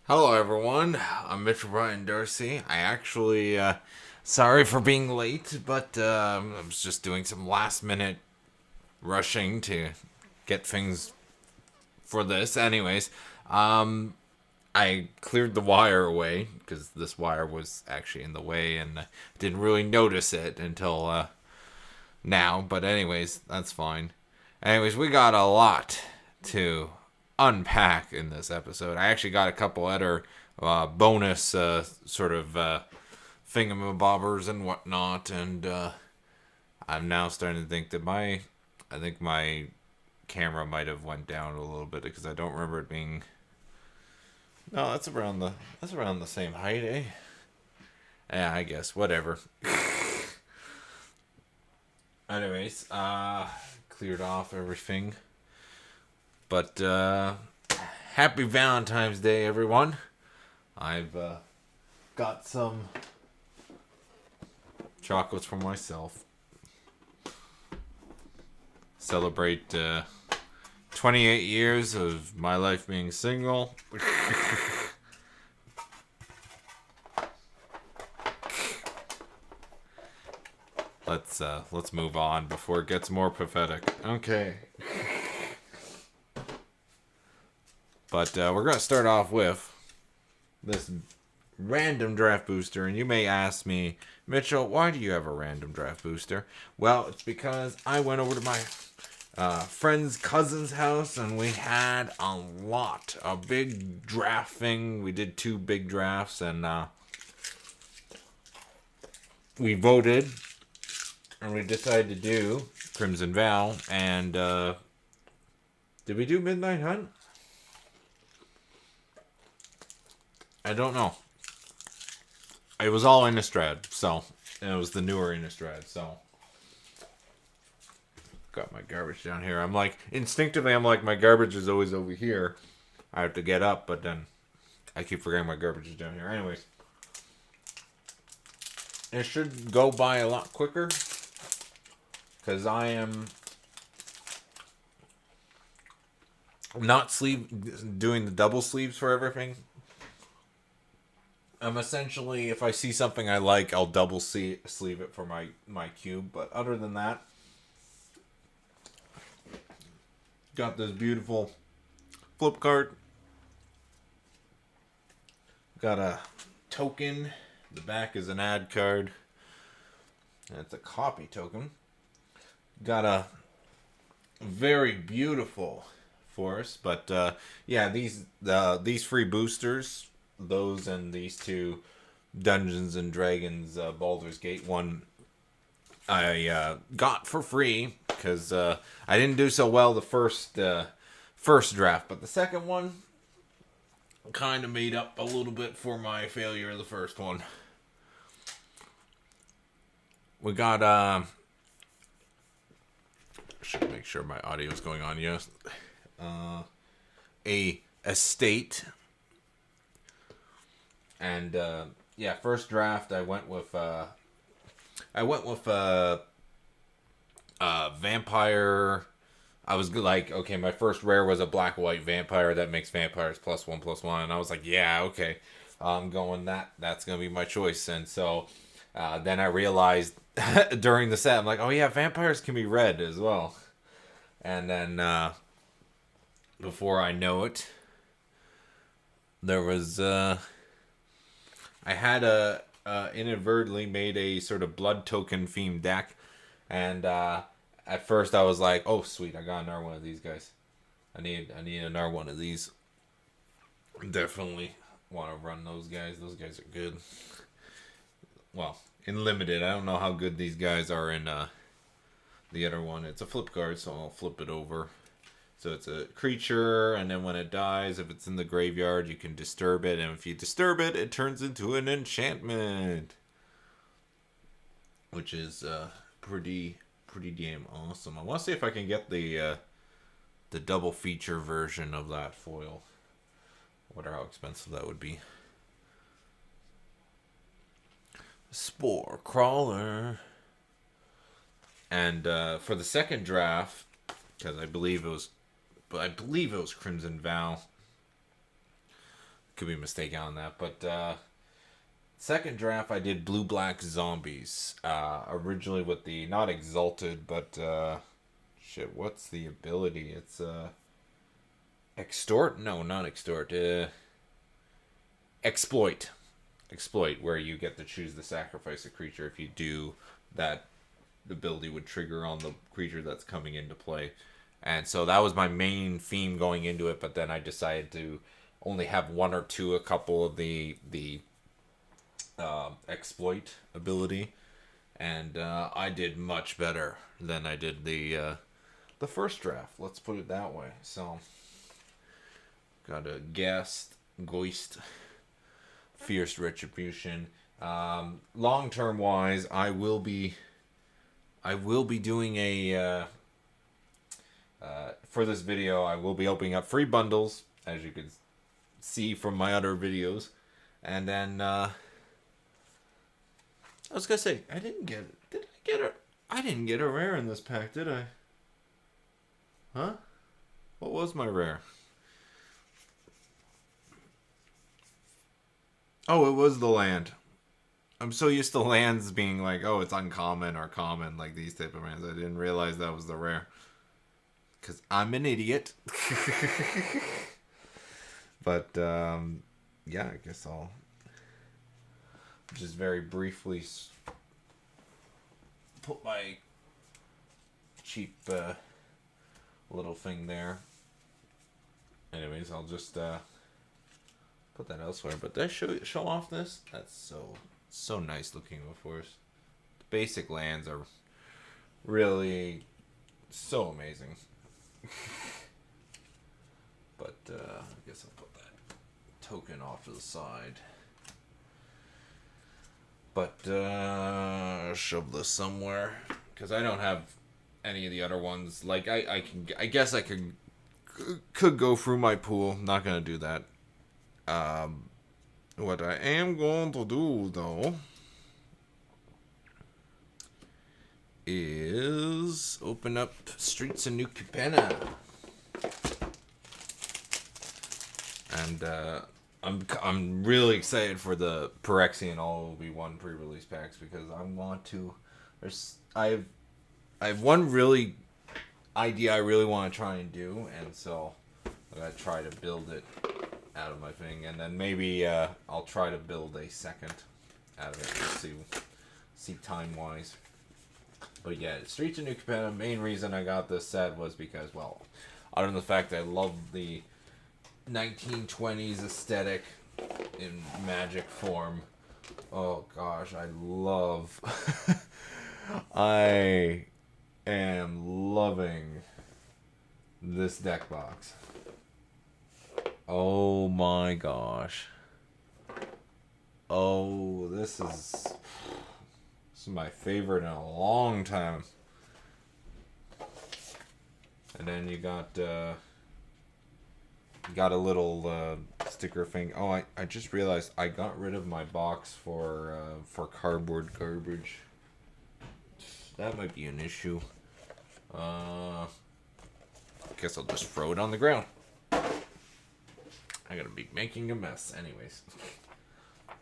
Hello, everyone. I'm Mitchell Brian Darcy. I actually, sorry for being late, but I was just doing some last minute rushing to get things for this. Anyways, I cleared the wire away because this wire was actually in the way and I didn't really notice it until now. But, anyways, that's fine. Anyways, we got a lot to unpack in this episode. I actually got a couple other bonus sort of thingamabobbers and whatnot, and I'm now starting to think that I think my camera might have went down a little bit because I don't remember it being. No, that's around the same height, eh? Yeah, I guess whatever. Anyways, cleared off everything. But happy Valentine's Day, everyone. I've got some chocolates for myself. Celebrate 28 years of my life being single. Let's move on before it gets more pathetic. Okay. But we're going to start off with this random draft booster. And you may ask me, Mitchell, why do you have a random draft booster? Well, it's because I went over to my friend's cousin's house and we had a big draft thing. We did 2 big drafts and we voted and we decided to do Crimson Vow. And did we do Midnight Hunt? I don't know. It was all Innistrad, so it was the newer Innistrad, so got my garbage down here. I'm like instinctively my garbage is always over here. I have to get up, but then I keep forgetting my garbage is down here. Anyways, it should go by a lot quicker because I am not doing the double sleeves for everything. I'm essentially, if I see something I like, I'll double sleeve it for my cube. But other than that, got this beautiful flip card. Got a token. The back is an ad card. And it's a copy token. Got a very beautiful forest. But yeah, these free boosters. Those and these 2 Dungeons and Dragons Baldur's Gate one I got for free because I didn't do so well the first draft, but the second one kind of made up a little bit for my failure of the first one. We got should make sure my audio is going on. Yes, a estate. And yeah, first draft I went with vampire. I was like, okay, my first rare was a black white vampire that makes vampires +1/+1, and I was like, yeah, okay, I'm going that's gonna be my choice. And so then I realized during the set, I'm like, oh yeah, vampires can be red as well. And then before I know it, there was I had inadvertently made a sort of blood token themed deck, and at first I was like, "Oh, sweet! I got another one of these guys. I need another one of these. Definitely want to run those guys. Those guys are good. Well, in limited, I don't know how good these guys are in the other one. It's a flip card, so I'll flip it over." So it's a creature, and then when it dies, if it's in the graveyard, you can disturb it. And if you disturb it, it turns into an enchantment. Which is pretty damn awesome. I want to see if I can get the double feature version of that foil. I wonder how expensive that would be. Spore Crawler. And for the second draft, because I believe it was Crimson Vow. could be mistaken on that. But second draft, I did blue black zombies. Originally with the not exalted, but shit. What's the ability? It's extort. No, not extort. Exploit. Exploit, where you get to choose to sacrifice a creature. If you do that, the ability would trigger on the creature that's coming into play. And so that was my main theme going into it, but then I decided to only have one or two, a couple of the exploit ability, and I did much better than I did the first draft. Let's put it that way. So got a Geist, Fierce Retribution. Long term wise, I will be doing a for this video. I will be opening up free bundles, as you can see from my other videos, and then I was gonna say I didn't get it. Did I get it? I didn't get a rare in this pack, did I? Huh? What was my rare? Oh, it was the land. I'm so used to lands being like, oh, it's uncommon or common, like these type of lands. I didn't realize that was the rare. Because I'm an idiot. But, yeah, I guess I'll just very briefly put my cheap little thing there. Anyways, I'll just put that elsewhere. But did I show off this? That's so nice looking, of course. The basic lands are really so amazing. But I guess I'll put that token off to the side. But shove this somewhere, because I don't have any of the other ones. Like I guess I could go through my pool. Not gonna do that. What I am going to do though is open up Streets of New Capenna. And I'm really excited for the Phyrexian all V1 pre-release packs, because I want to. I have one really idea I really want to try and do, and so I'm gonna try to build it out of my thing, and then maybe I'll try to build a second out of it and see time wise. But yeah, Streets of New Capenna, main reason I got this set was because, well, other than the fact that I love the 1920s aesthetic in Magic form. Oh gosh, I am loving this deck box. Oh my gosh. Oh, this is my favorite in a long time. And then you got a little sticker thing. Oh, I just realized I got rid of my box for cardboard garbage. That might be an issue. Guess I'll just throw it on the ground. I gotta be making a mess. Anyways.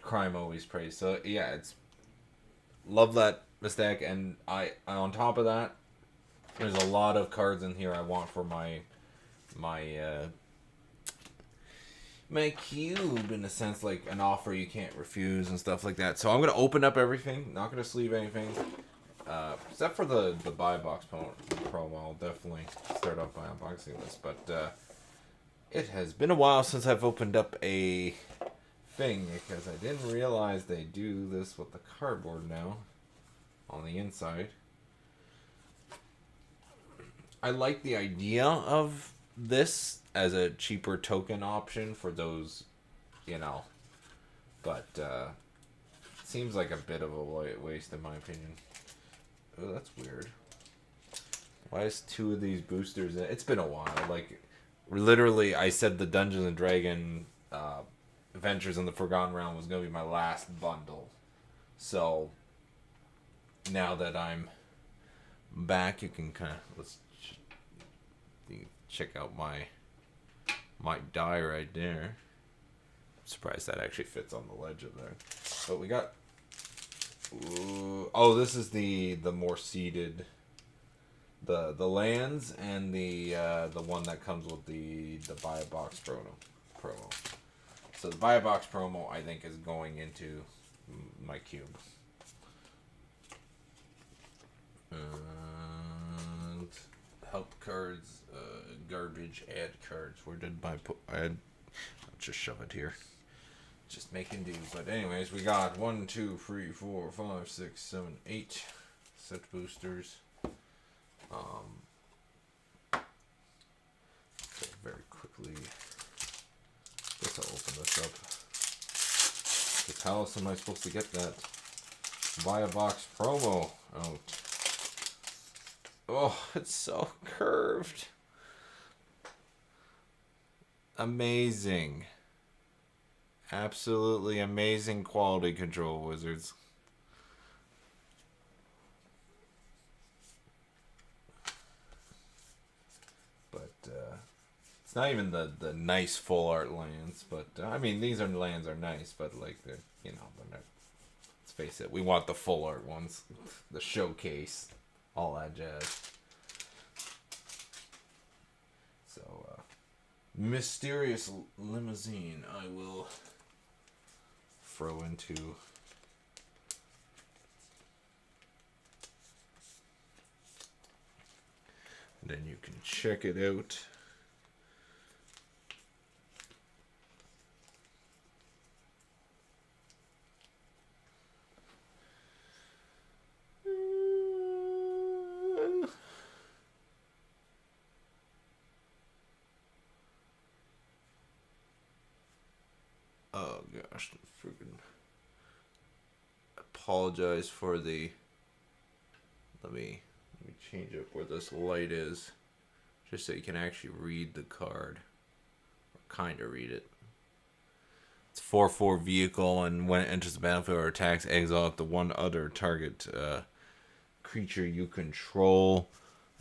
Crime always prays. So yeah, love that mistake, and I on top of that, there's a lot of cards in here I want for my cube, in a sense, like an offer you can't refuse and stuff like that. So I'm gonna open up everything. Not gonna sleeve anything, except for the buy box promo. I'll definitely start off by unboxing this, but it has been a while since I've opened up a thing, because I didn't realize they do this with the cardboard now on the inside. I like the idea of this as a cheaper token option for those, but seems like a bit of a waste in my opinion. Oh, that's weird. Why is two of these boosters in? It's been a while. Like, literally, I said the Dungeons and Dragon Adventures in the Forgotten Realm was going to be my last bundle. So, now that I'm back, you can kind of, check out my die right there. surprised that actually fits on the ledge of there. But we got... Ooh, oh, this is the more seeded... The lands and the one that comes with the buy a box promo. So the buy a box promo, I think, is going into my cube. And help cards, garbage, add cards. Where did my I'll just shove it here. Just making do. But anyways, we got 1, 2, 3, 4, 5, 6, 7, 8 set boosters. So very quickly, guess I'll open this up. Because how else am I supposed to get that buy a box promo out? Oh, it's so curved. Amazing. Absolutely amazing quality control, Wizards. But it's not even the nice full art lands, but I mean these lands are nice, but like they're, you know, they're not, let's face it, we want the full art ones, the showcase, all that jazz. So mysterious limousine I will throw into and then you can check it out. Oh gosh, freaking apologize for the. Let me change up where this light is, just so you can actually read the card, or kind of read it. It's 4/4 vehicle, and when it enters the battlefield or attacks, exile up to one other target creature you control.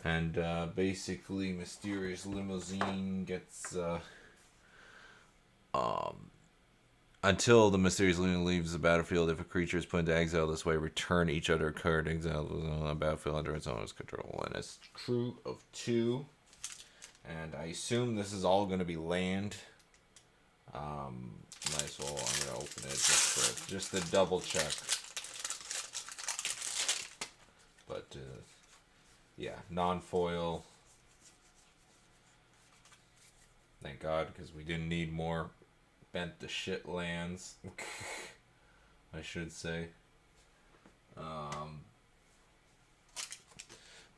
And basically, mysterious limousine gets until the mysterious limousine leaves the battlefield. If a creature is put into exile this way, return each other card exiled on the battlefield under its owner's control. And it's true of 2. And I assume this is all going to be land. Might as well, I'm going to open it just to double check. But yeah, non-foil. Thank God, because we didn't need more bent to shit lands. I should say.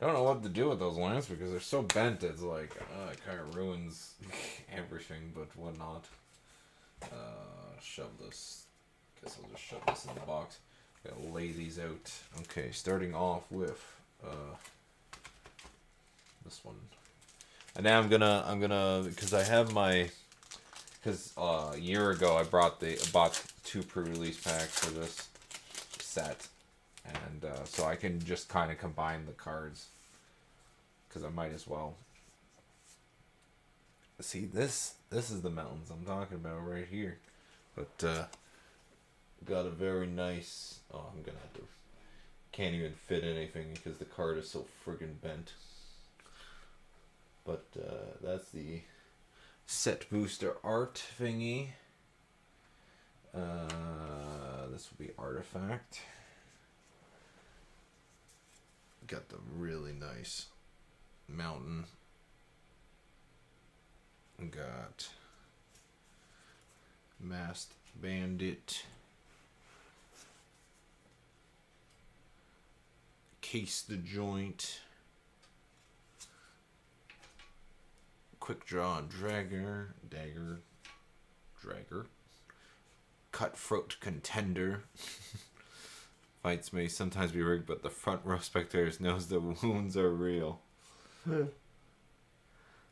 Don't know what to do with those lands because they're so bent. It's like it kind of ruins everything, but whatnot. Shove this. Guess I'll just shove this in the box. Gotta lay these out. Okay, starting off with this one. And now I'm gonna because I have my. Because a year ago I bought 2 pre-release packs for this set, and so I can just kind of combine the cards. Because I might as well. See, this is the mountains I'm talking about right here, but got a very nice. Oh, I'm gonna have to. Can't even fit anything because the card is so friggin' bent. But that's the set booster art thingy. This will be artifact. Got the really nice mountain. Got masked bandit. Case the joint. Quick draw dragger. Cutthroat contender. Fights may sometimes be rigged, but the front row spectators knows the wounds are real.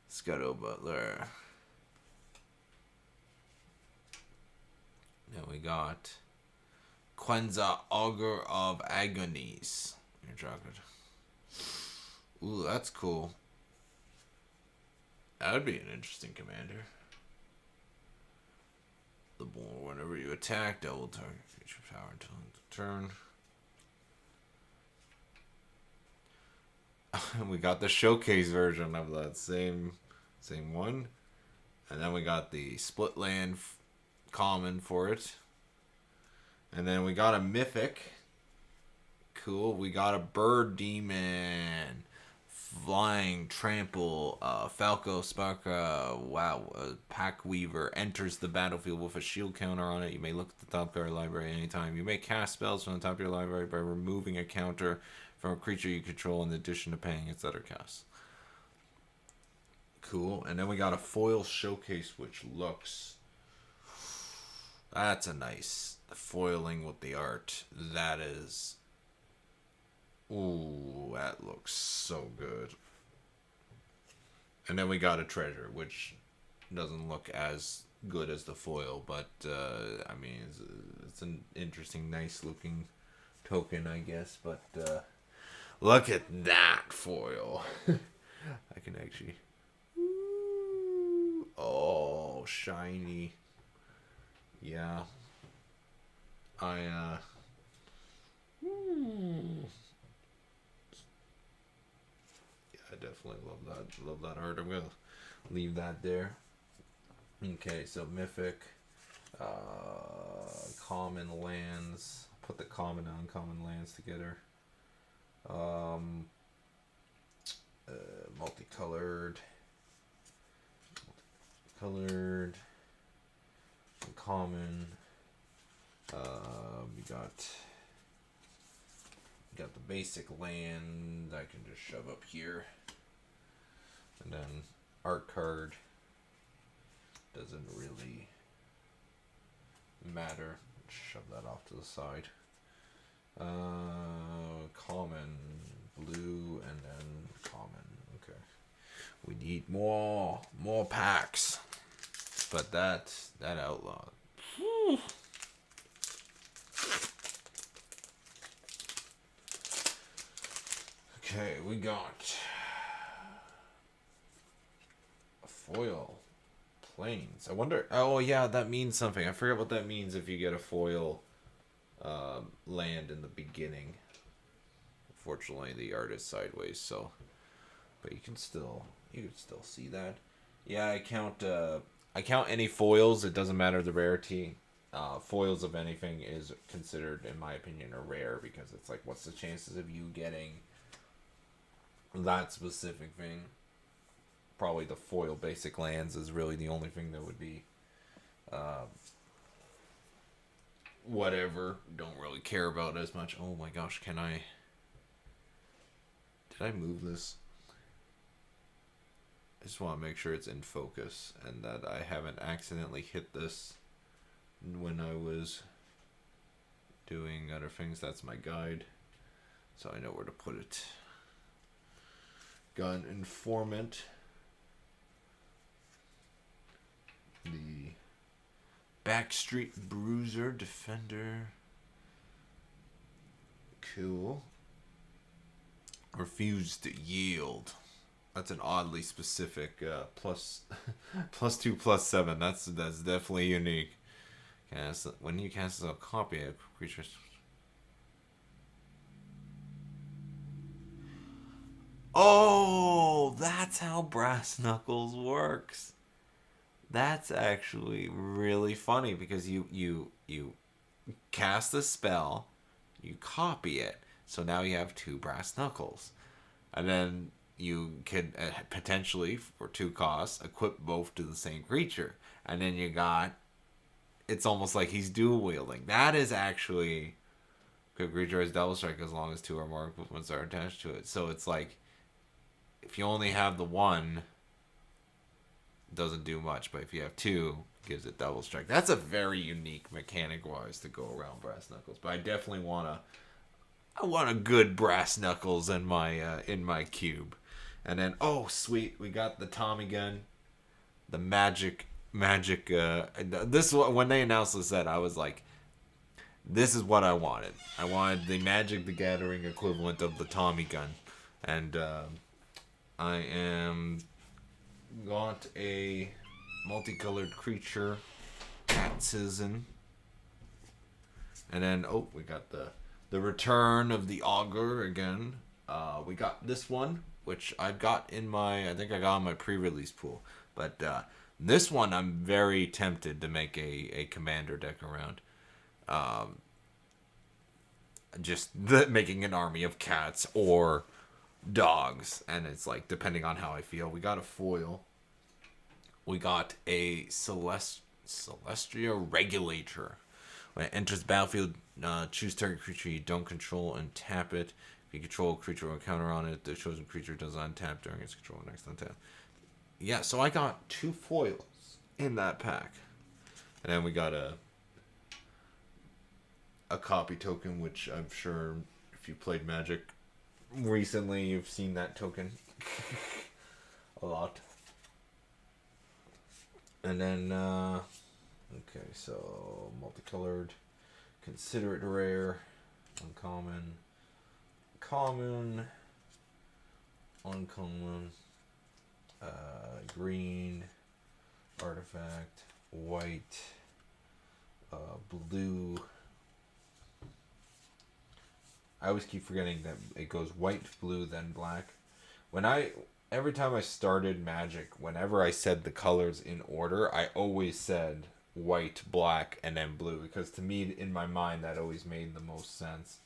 Scuttle Butler. Then we got Quenza, Augur of Agonies. Your chocolate. Ooh, that's cool. That would be an interesting commander. the board whenever you attack. Double target creature power until end of turn. We got the showcase version of that same one. And then we got the split land common for it. And then we got a mythic. Cool. We got a bird demon. Flying, trample, Falco, Sparka, Pack Weaver enters the battlefield with a shield counter on it. You may look at the top of your library anytime. You may cast spells from the top of your library by removing a counter from a creature you control in addition to paying its other costs. Cool. And then we got a foil showcase, which looks... That's a nice foiling with the art. That is... Ooh, that looks so good. And then we got a treasure, which doesn't look as good as the foil, but I mean, it's an interesting, nice looking token, I guess. But look at that foil. I can actually... Ooh, oh, shiny. Yeah. I definitely love that art. I'm gonna leave that there. Okay, so mythic, common lands. Put the common and uncommon lands together. Multicolored, common. We got the basic land I can just shove up here. And then art card doesn't really matter. Shove that off to the side. Common, blue, and then common. Okay. We need more packs. But that outlaw. Okay, we got a foil plains. I wonder. Oh yeah, that means something. I forget what that means if you get a foil land in the beginning. Unfortunately, the art is sideways, so. But you can still see that. Yeah, I count any foils. It doesn't matter the rarity. Foils of anything is considered, in my opinion, a rare because it's like, what's the chances of you getting that specific thing? Probably the foil basic lands is really the only thing that would be whatever. Don't really care about as much. Oh my gosh, did I move this? I just want to make sure it's in focus and that I haven't accidentally hit this when I was doing other things. That's my guide, so I know where to put it. Gun informant. The Backstreet Bruiser Defender. Cool. Refused to yield. That's an oddly specific plus 2/+7. That's definitely unique. When you cast a copy of creatures. Oh, that's how Brass Knuckles works. That's actually really funny because you cast a spell, you copy it, so now you have 2 Brass Knuckles, and then you could potentially for 2 costs equip both to the same creature, and then you got. It's almost like he's dual wielding. That is actually good. Creature has double strike as long as 2 or more equipments are attached to it. So it's like if you only have the one, it doesn't do much. But if you have 2, it gives it double strike. That's a very unique mechanic wise to go around Brass Knuckles. But I definitely want a good Brass Knuckles in my cube. And then sweet, we got the Tommy gun, the magic this when they announced the set, I was like, this is what I wanted. I wanted the Magic the Gathering equivalent of the Tommy gun, and I am got a multicolored creature cat citizen. And then, oh, we got the return of the augur again. We got this one, which I got in my, I think I got in my pre-release pool. But this one I'm very tempted to make a commander deck around. Making an army of cats or dogs. And it's like, depending on how I feel. We got a foil. We got a Celestia Regulator. When it enters the battlefield, choose target creature you don't control and tap it. If you control a creature or counter on it, the chosen creature does untap during its control next untap. Yeah, so I got 2 foils in that pack. And then we got a copy token, which I'm sure if you played Magic recently, you've seen that token a lot. And then, okay, so multicolored, consider it rare, uncommon, common, uncommon, green, artifact, white, blue. I always keep forgetting that it goes white, blue, then black. Every time I started Magic, whenever I said the colors in order, I always said white, black, and then blue. Because to me, in my mind, that always made the most sense.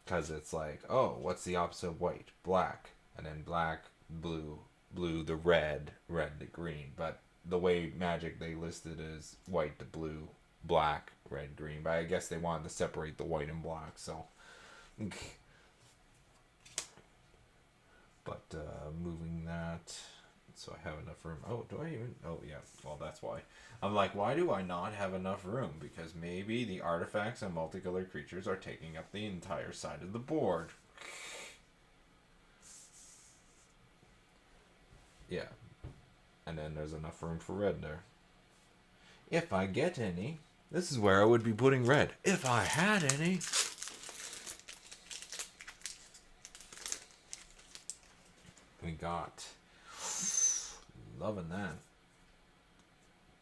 Because it's like, oh, what's the opposite of white? Black. And then black, blue, blue, the red, the green. But the way Magic they listed is white to blue, black, red, green. But I guess they wanted to separate the white and black, so... But moving that, so I have enough room. Oh, do I even? Oh, yeah. Well, that's why. I'm like, why do I not have enough room? Because maybe the artifacts and multicolored creatures are taking up the entire side of the board. Yeah. And then there's enough room for red there. If I get any, this is where I would be putting red. If I had any. We got, loving that.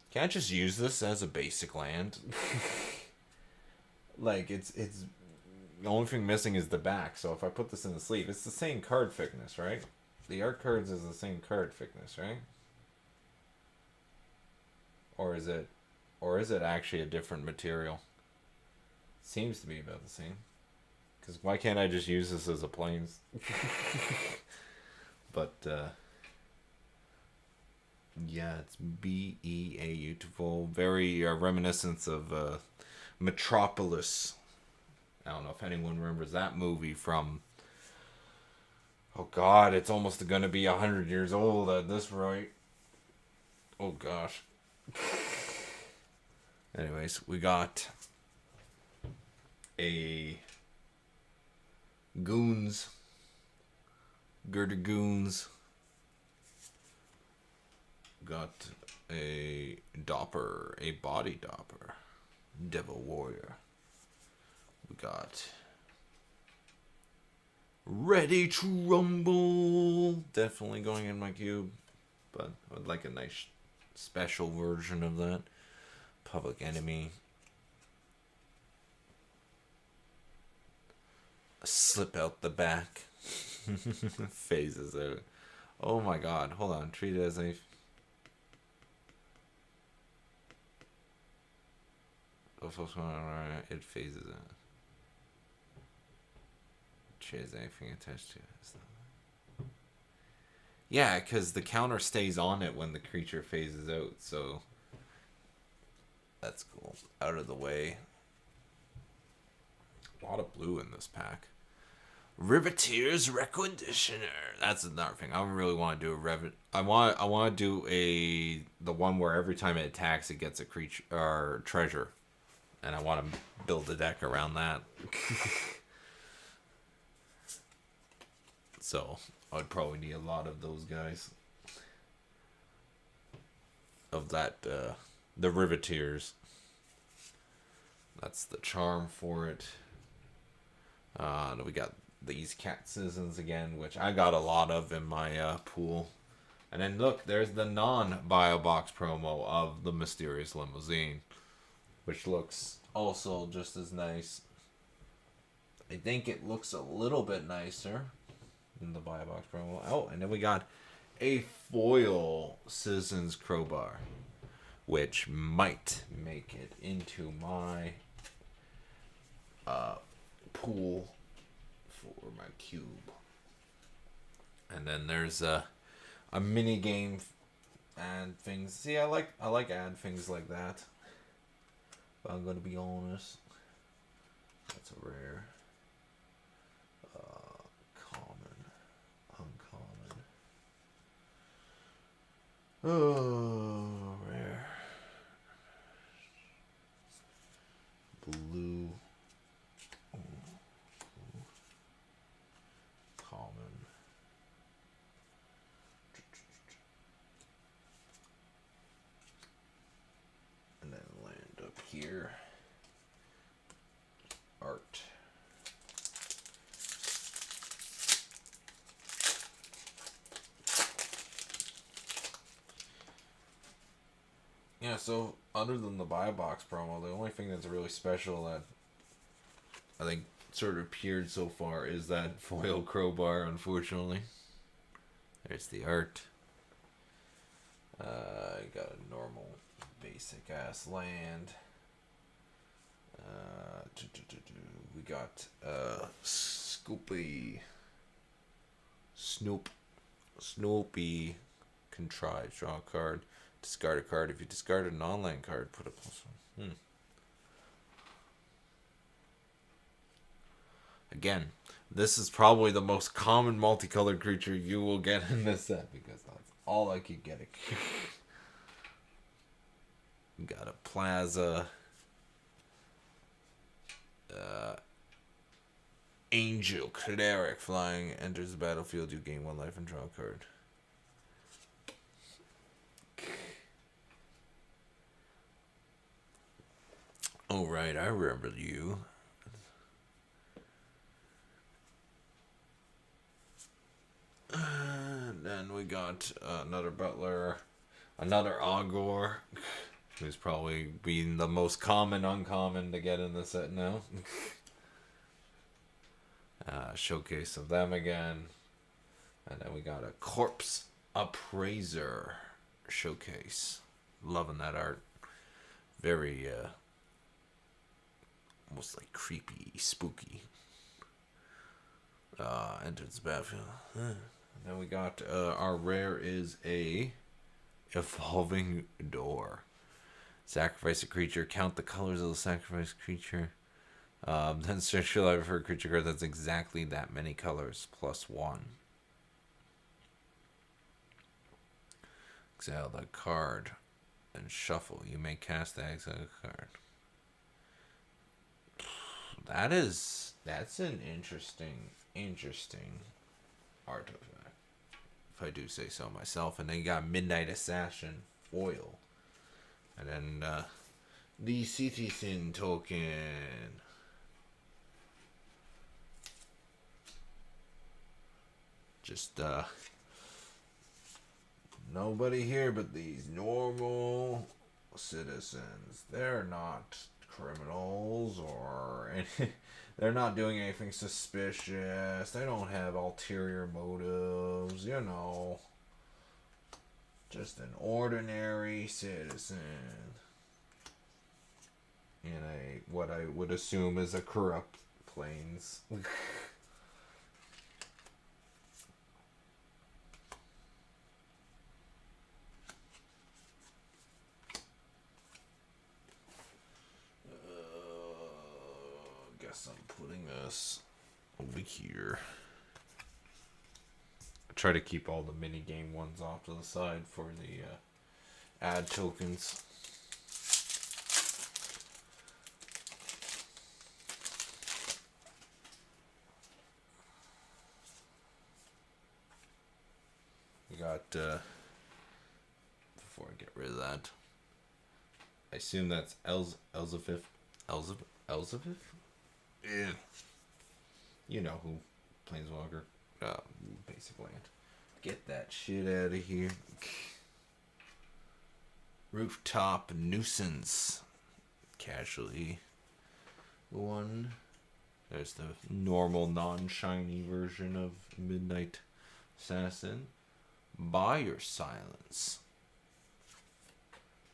Can't just use this as a basic land. Like it's the only thing missing is the back. So if I put this in the sleeve, it's the same card thickness, right? The art cards is the same card thickness, right? Or is it actually a different material? Seems to be about the same. Because why can't I just use this as a plains? But, yeah, it's beautiful. Very reminiscent of Metropolis. I don't know if anyone remembers that movie from... Oh, God, it's almost going to be 100 years old at this rate. Oh, gosh. Anyways, we got a Goons... Girder Goons. Got a Dopper, a Body Dopper, Devil Warrior. We got Ready to Rumble. Definitely going in my cube, but I would like a nice special version of that. Public Enemy. Slip out the back. Phases out. Oh my god, hold on. Treat it as a... It phases out. Choose anything attached to it. Yeah, because the counter stays on it when the creature phases out, so... That's cool. Out of the way. A lot of blue in this pack. Riveteer's Reconditioner. That's another thing. I don't really want to do a I want to do the one where every time it attacks, it gets a creature or treasure, and I want to build a deck around that. So I'd probably need a lot of those guys. Of that, the Riveteers. That's the charm for it. We got these cat citizens again, which I got a lot of in my pool. And then look, there's the non-bio box promo of the Mysterious Limousine, which looks also just as nice. I think it looks a little bit nicer than the bio box promo. Oh, and then we got a foil Citizen's Crowbar, which might make it into my pool for my cube. And then there's a mini game and things. See, I like add things like that. But I'm gonna be honest, that's a rare, common, uncommon. Oh, rare, blue, common. And then land up here. Art. Yeah, so other than the buy box promo, the only thing that's really special that I think sort of appeared so far is that foil crowbar, unfortunately. There's the art. Got a normal basic ass land. We got Snoopy contrived. Draw a card. Discard a card. If you discard an online card, put a +1. Again, this is probably the most common multicolored creature you will get in this set because that's all I could get. Got a Plaza. Angel Cleric flying, enters the battlefield, you gain 1 life and draw a card. Oh right, I remember you. And then we got another Butler, another Augor, who's probably being the most common uncommon to get in the set now. Showcase of them again. And then we got a Corpse Appraiser showcase. Loving that art. Very, almost like creepy, spooky. Enters the battlefield. And then we got, our rare is a Evolving Door. Sacrifice a creature, count the colors of the sacrificed creature. Then search your library for a creature card that's exactly that many colors, +1. Exile that card and shuffle. You may cast the exile card. That's an interesting artifact, if I do say so myself. And then you got Midnight Assassin foil. And then the Citizen token. Just nobody here but these normal citizens. They're not criminals or they're not doing anything suspicious. They don't have ulterior motives, you know. Just an ordinary citizen in what I would assume is a corrupt plains. Guess I'm putting this over here. I try to keep all the mini game ones off to the side for the ad tokens. We got before I get rid of that, I assume that's Elzevith. Yeah. You know who, Planeswalker, basic land. Get that shit out of here. Rooftop Nuisance. Casually. One. There's the normal, non-shiny version of Midnight Assassin. Buy Your Silence.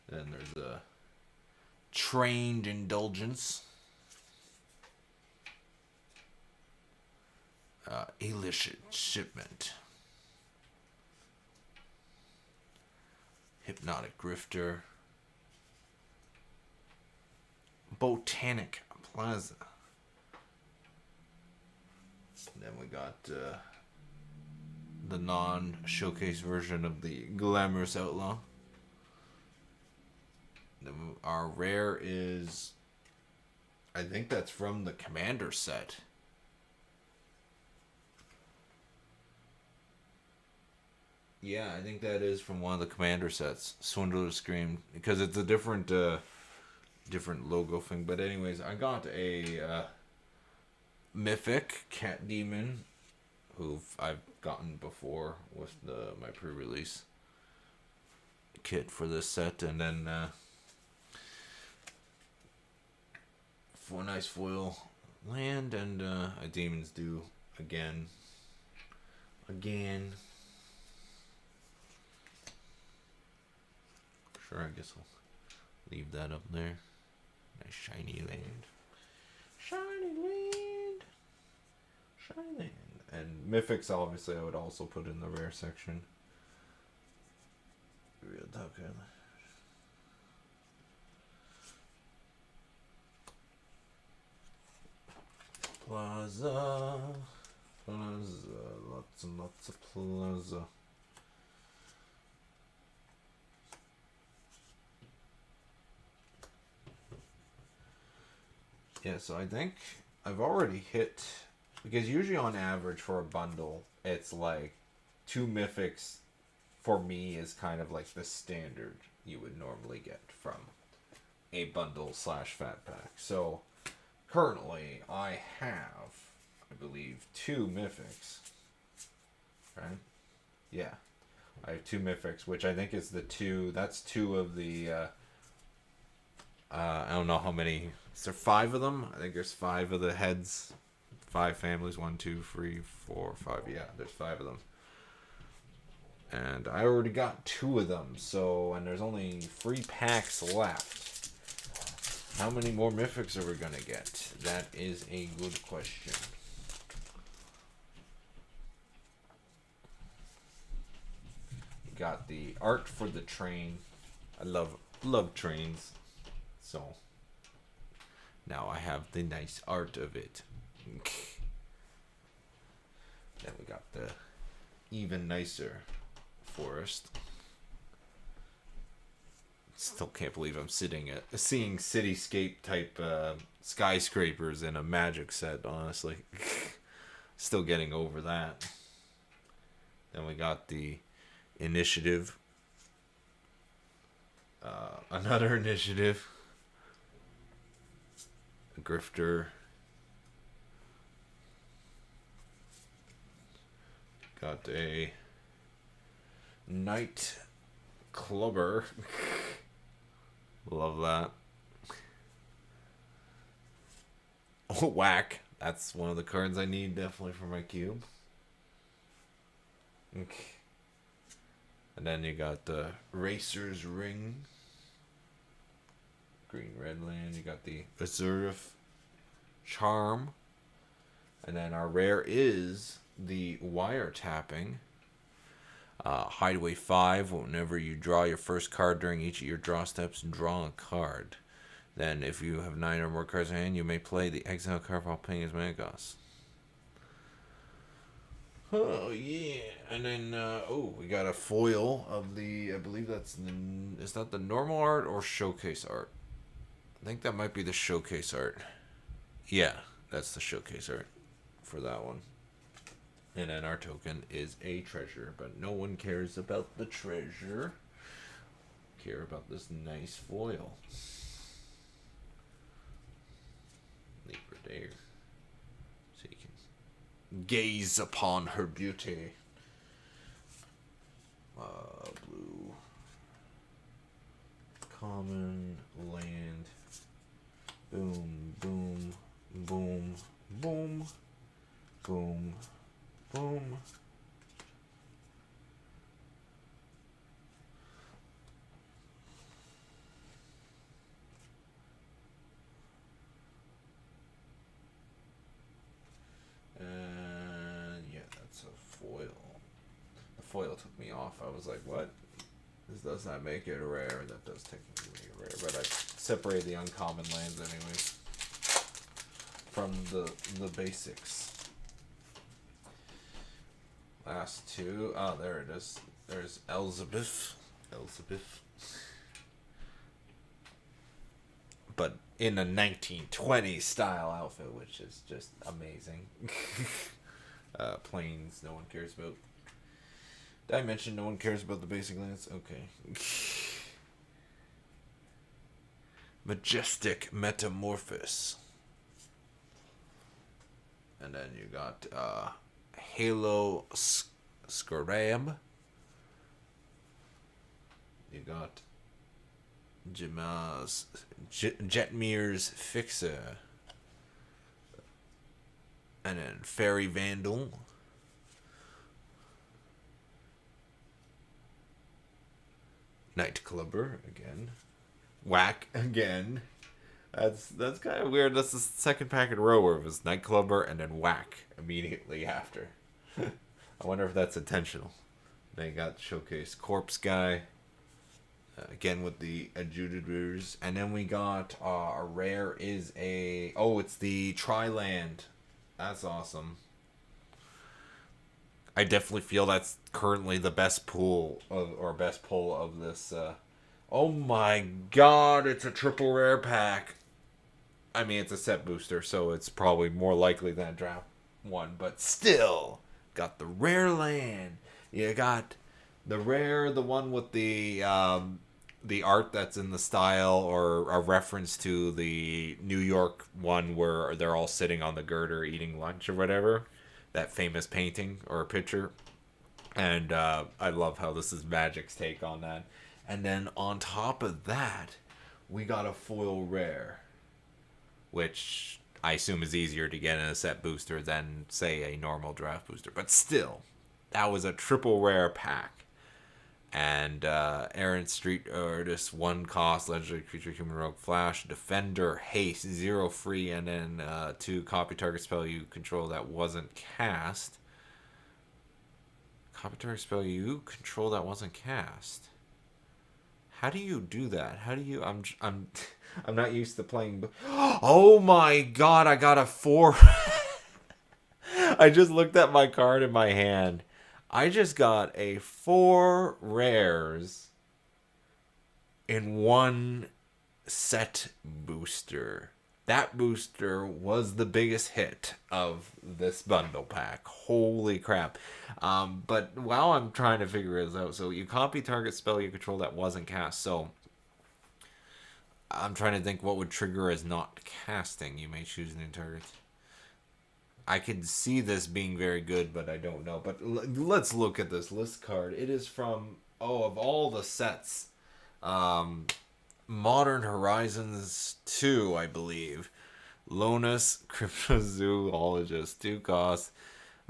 Then there's a Trained Indulgence. Illicit Shipment. Hypnotic Grifter. Botanic Plaza. Then we got the non-showcase version of the Glamorous Outlaw. Then our rare is, I think that's from the Commander set. Yeah, I think that is from one of the Commander sets. Swindler's Scream, because it's a different logo thing. But anyways, I got a Mythic Cat Demon, who I've gotten before with my pre-release kit for this set, and then for a nice foil land and a Demon's Due again. Sure, I guess I'll leave that up there. Nice shiny land. Shiny land. And Mythics, obviously, I would also put in the rare section. Real token. Plaza. Lots and lots of Plaza. Yeah, so I think I've already hit, because usually on average for a bundle, it's like 2 Mythics for me is kind of like the standard you would normally get from a bundle / fat pack. So currently I have, I believe, 2 Mythics. Right? Yeah. I have 2 Mythics, which I think is that's 2 of the, I don't know how many. Is there 5 of them? I think there's 5 of the heads. 5 families. 1, 2, 3, 4, 5. Yeah, there's 5 of them. And I already got 2 of them. So, and there's only 3 packs left. How many more Mythics are we going to get? That is a good question. Got the art for the train. I love trains. So now I have the nice art of it. Then we got the even nicer forest. Still can't believe I'm seeing cityscape type skyscrapers in a Magic set, honestly. Still getting over that. Then we got the initiative. Another initiative. A grifter. Got a Night Clubber. Love that. Oh, whack. That's one of the cards I need definitely for my cube. Okay. And then you got the Racer's Ring. Green red land. You got the Azurif Charm. And then our rare is the Wiretapping. Hideaway 5. Whenever you draw your first card during each of your draw steps, draw a card. Then if you have 9 or more cards in hand, you may play the exile card while paying as mana cost. Oh, yeah. And then, we got a foil of the, I believe that's, is that the normal art or showcase art? I think that might be the showcase art. Yeah, that's the showcase art for that one. And then our token is a treasure, but no one cares about the treasure. Care about this nice foil. Leave her there. So you can gaze upon her beauty. Blue. Common land. Boom, boom, boom, boom, boom, boom. And yeah, that's a foil. The foil took me off. I was like, what? This does not make it rare. That does technically make it rare, but I separate the uncommon lands anyways from the basics. Last two. Oh, there it is. There's Elizabeth. But in a 1920s style outfit, which is just amazing. Planes, no one cares about. Did I mention no one cares about the basic lands? Okay. Majestic Metamorphosis. And then you got Halo Scarab. You got Jetmir's Fixer. And then Fairy Vandal. Nightclubber again. Whack again. That's kind of weird. That's the second pack in a row where it was Nightclubber and then Whack immediately after. I wonder if that's intentional. They got showcased Corpse Guy. Again with the adjudicators. And then we got a rare is a... Oh, it's the Tri-Land. That's awesome. I definitely feel that's currently the best pull of this. Oh my god, it's a triple rare pack. I mean, it's a set booster, so it's probably more likely than a draft one, but still, got the rare land. You got the rare, the one with the art that's in the style or a reference to the New York one where they're all sitting on the girder eating lunch or whatever. That famous painting or picture. And I love how this is Magic's take on that. And then on top of that, we got a foil rare, which I assume is easier to get in a set booster than, say, a normal draft booster. But still, that was a triple rare pack. And Errant Street Artist, 1 cost, legendary creature, human rogue, flash, defender, haste, 0 free, and then 2 copy target spell you control that wasn't cast. Copy target spell you control that wasn't cast. How do you do that? How do you? I'm not used to playing. Oh my god! I got a 4. I just looked at my card in my hand. I just got a 4 rares in 1 set booster. That booster was the biggest hit of this bundle pack. Holy crap. But while I'm trying to figure this out, so you copy target spell you control that wasn't cast. So I'm trying to think what would trigger as not casting. You may choose new targets. I can see this being very good, but I don't know. But let's look at this list card. It is from, of all the sets, Modern Horizons 2, I believe. Lonus, Cryptozoologist, 2 costs.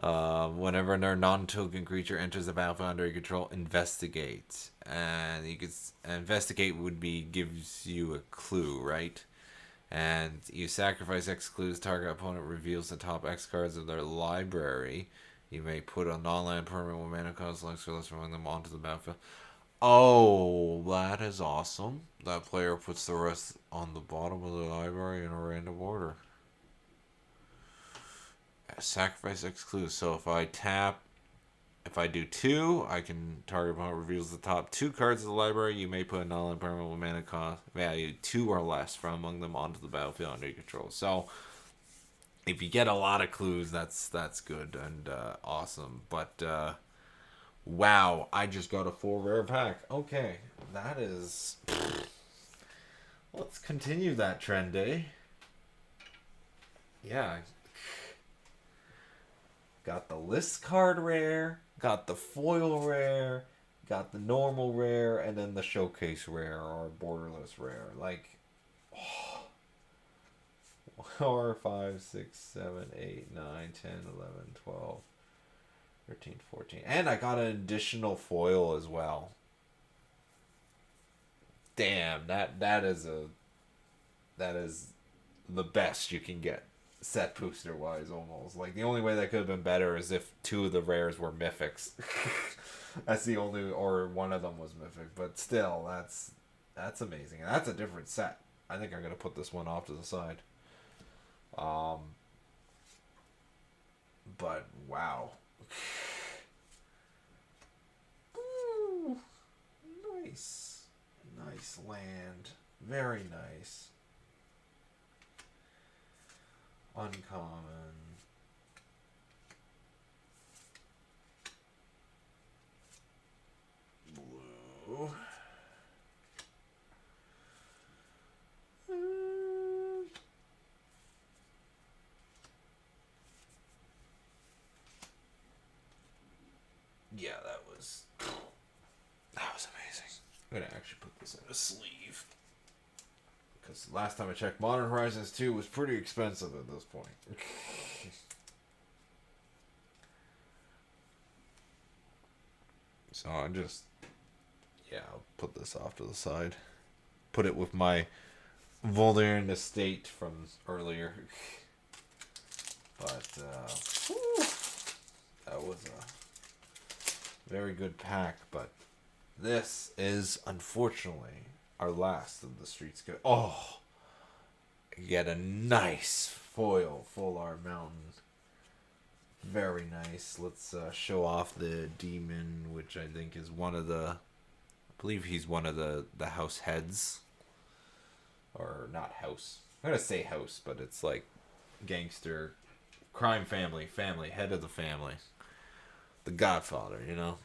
Whenever a non-token creature enters the battlefield under your control, investigate. And you could investigate gives you a clue, right? And you sacrifice X clues, target opponent reveals the top X cards of their library. You may put a non-land permanent with mana cost less or less among them onto the battlefield. Oh, that is awesome. That player puts the rest on the bottom of the library in a random order. Sacrifice X clues. So if I do 2, I can target opponent reveals the top 2 cards of the library. You may put a non-land permanent with mana cost value 2 or less from among them onto the battlefield under your control. So if you get a lot of clues, that's good and awesome. But wow, I just got a 4 rare pack. Okay, that is. Let's continue that trend, eh? Yeah. Got the list card rare. Got the foil rare. got the normal rare, and then the showcase rare or borderless rare. Like, 4, 5, 6, 7, 8, 9, 10, 11, 12, 13, 14. And I got an additional foil as well. Damn, that is the best you can get set booster wise almost. Like the only way that could have been better is if 2 of the rares were mythics. That's the only, or one of them was mythic, but still that's amazing. And that's a different set. I think I'm gonna put this one off to the side. But wow. Ooh, nice. Nice land. Very nice. Uncommon. Blue. Yeah, that was amazing. I'm gonna actually put this in a sleeve. Because last time I checked, Modern Horizons 2 was pretty expensive at this point. So I'll put this off to the side. Put it with my Voldaren estate from earlier. But, that was a very good pack. But this is, unfortunately, our last of the Streets Go. Oh! Get a nice foil Full Art Mountain. Very nice. Let's show off the demon, which I think is one of the... I believe he's one of the house heads. Or not house. I'm going to say house, but it's like gangster, crime family, head of the family. The Godfather, you know?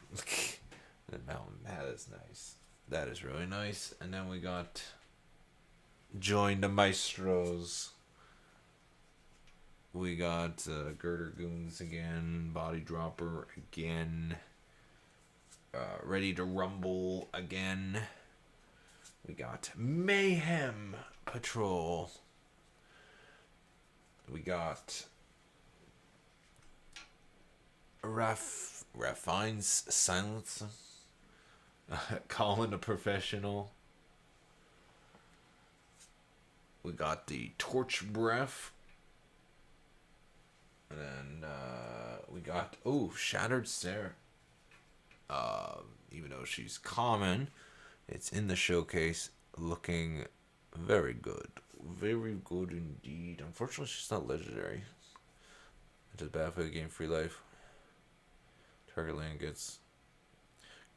The mountain. That is nice. That is really nice. And then we got Join the Maestros. We got Girder Goons again. Body Dropper again. Ready to Rumble again. We got Mayhem Patrol. We got Raffine's Silence. Colin the Professional. We got the Torch Breath. And then we got, Shattered Sarah. Even though she's common, it's in the showcase looking very good. Very good indeed. Unfortunately, she's not legendary. Which is bad for the game Free Life. Target land gets...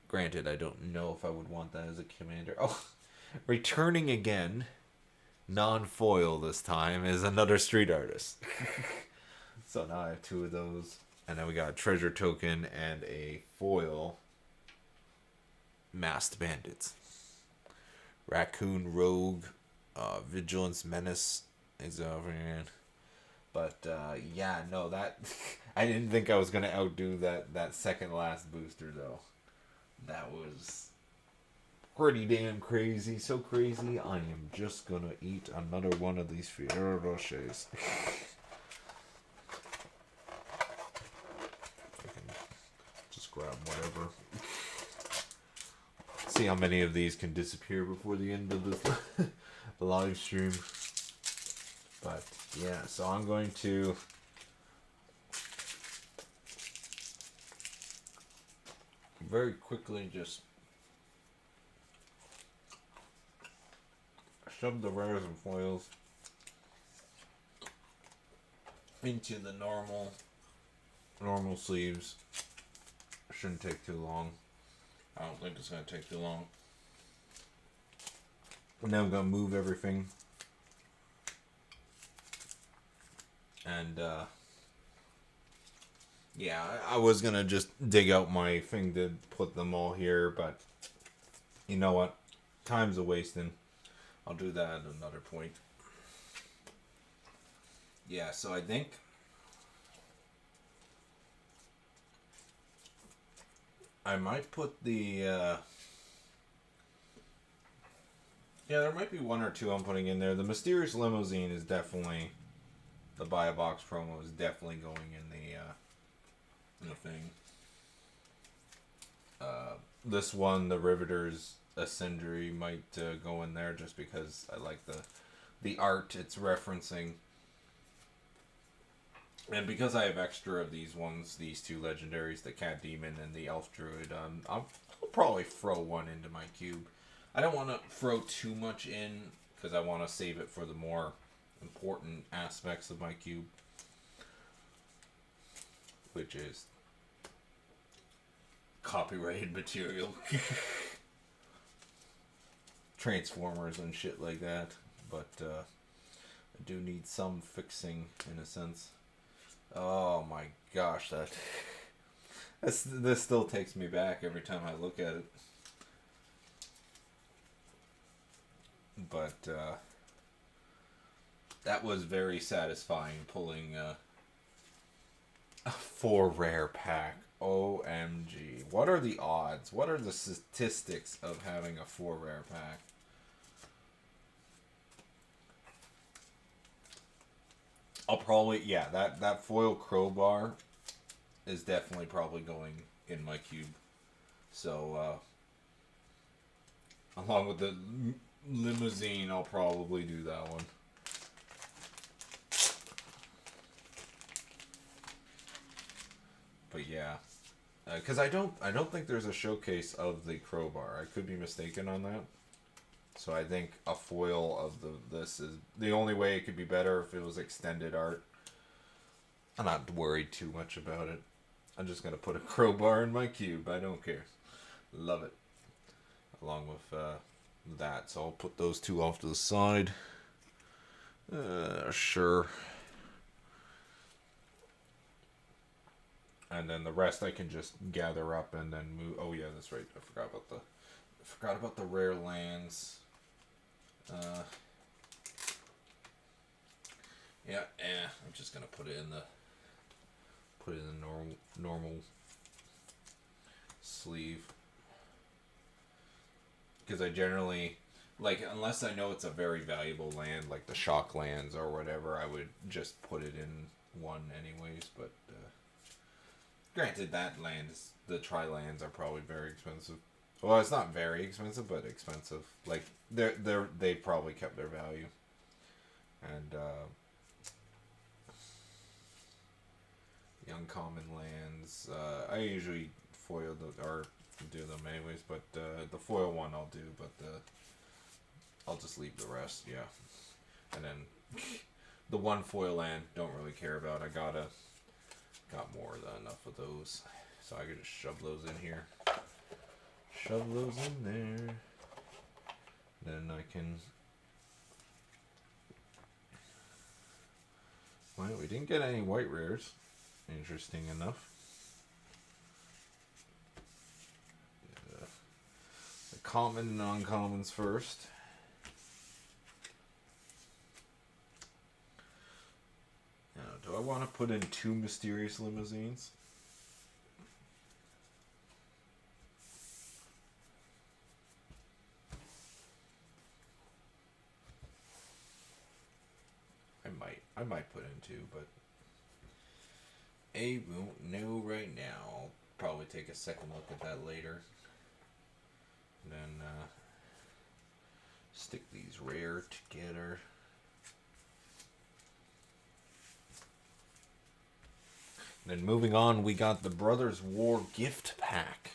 Granted, I don't know if I would want that as a commander. Oh, returning again, non-foil this time, is another Street Artist. So now I have 2 of those. And then we got a treasure token and a foil Masked Bandits. Raccoon Rogue, Vigilance Menace, Exalted. But that I didn't think I was gonna outdo that second last booster though. That was pretty damn crazy. So crazy, I am just gonna eat another one of these Ferrero Rochers. Just grab whatever. See how many of these can disappear before the end of this live stream. But yeah, so I'm going to very quickly just shove the rares and foils into the normal sleeves. Shouldn't take too long. I don't think it's going to take too long. And then I'm going to move everything. And, yeah, I was going to just dig out my thing to put them all here, but you know what? Time's a wasting. I'll do that at another point. Yeah, so I think I might put the yeah, there might be one or two I'm putting in there. The Mysterious Limousine is definitely, the buy a box promo is definitely going in the thing. This one, the Riveter's Ascendery, might go in there just because I like the art it's referencing. And because I have extra of these ones, these two legendaries, the Cat Demon and the Elf Druid, I'll probably throw one into my cube. I don't want to throw too much in because I want to save it for the more important aspects of my cube, which is copyrighted material, Transformers and shit like that. But I do need some fixing in a sense. Oh my gosh, this still takes me back every time I look at it. But that was very satisfying pulling a 4 rare pack. OMG. What are the odds? What are the statistics of having a 4 rare pack? I'll probably, yeah, that foil crowbar is definitely probably going in my cube. So, along with the limousine, I'll probably do that one. But yeah, because I don't think there's a showcase of the crowbar. I could be mistaken on that. So I think a foil of this is the only way it could be better if it was extended art. I'm not worried too much about it. I'm just gonna put a crowbar in my cube. I don't care. Love it. Along with that, so I'll put those two off to the side. Sure. And then the rest I can just gather up and then move. Oh yeah, that's right. I forgot about the rare lands. Yeah, I'm just gonna put it in the normal sleeve, because I generally, like, unless I know it's a very valuable land like the shock lands or whatever, I would just put it in one anyways. But granted, that lands, the tri-lands are probably very expensive. Well, it's not very expensive, but expensive. Like, they probably kept their value. And the uncommon lands, I usually foil or do them anyways, but the foil one I'll do, but I'll just leave the rest, yeah. And then the one foil land, don't really care about. I got more than enough of those, so I could just shove those in here. Shove those in there. Then I can... Well, we didn't get any white rares. Interesting enough. The common and non-commons first. Now, do I want to put in 2 mysterious limousines? I might put in 2, but I won't know right now. I'll probably take a second look at that later. And then stick these rare together. And then moving on, we got the Brothers War gift pack.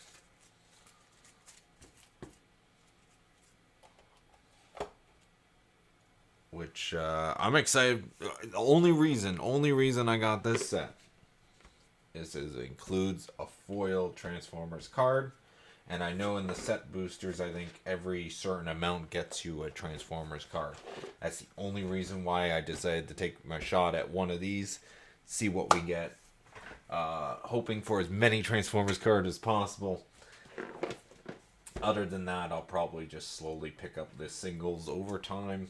Which I'm excited. The only reason I got this set is it includes a foil Transformers card, and I know in the set boosters, I think every certain amount gets you a Transformers card. That's the only reason why I decided to take my shot at one of these, see what we get. Hoping for as many Transformers cards as possible. Other than that, I'll probably just slowly pick up the singles over time.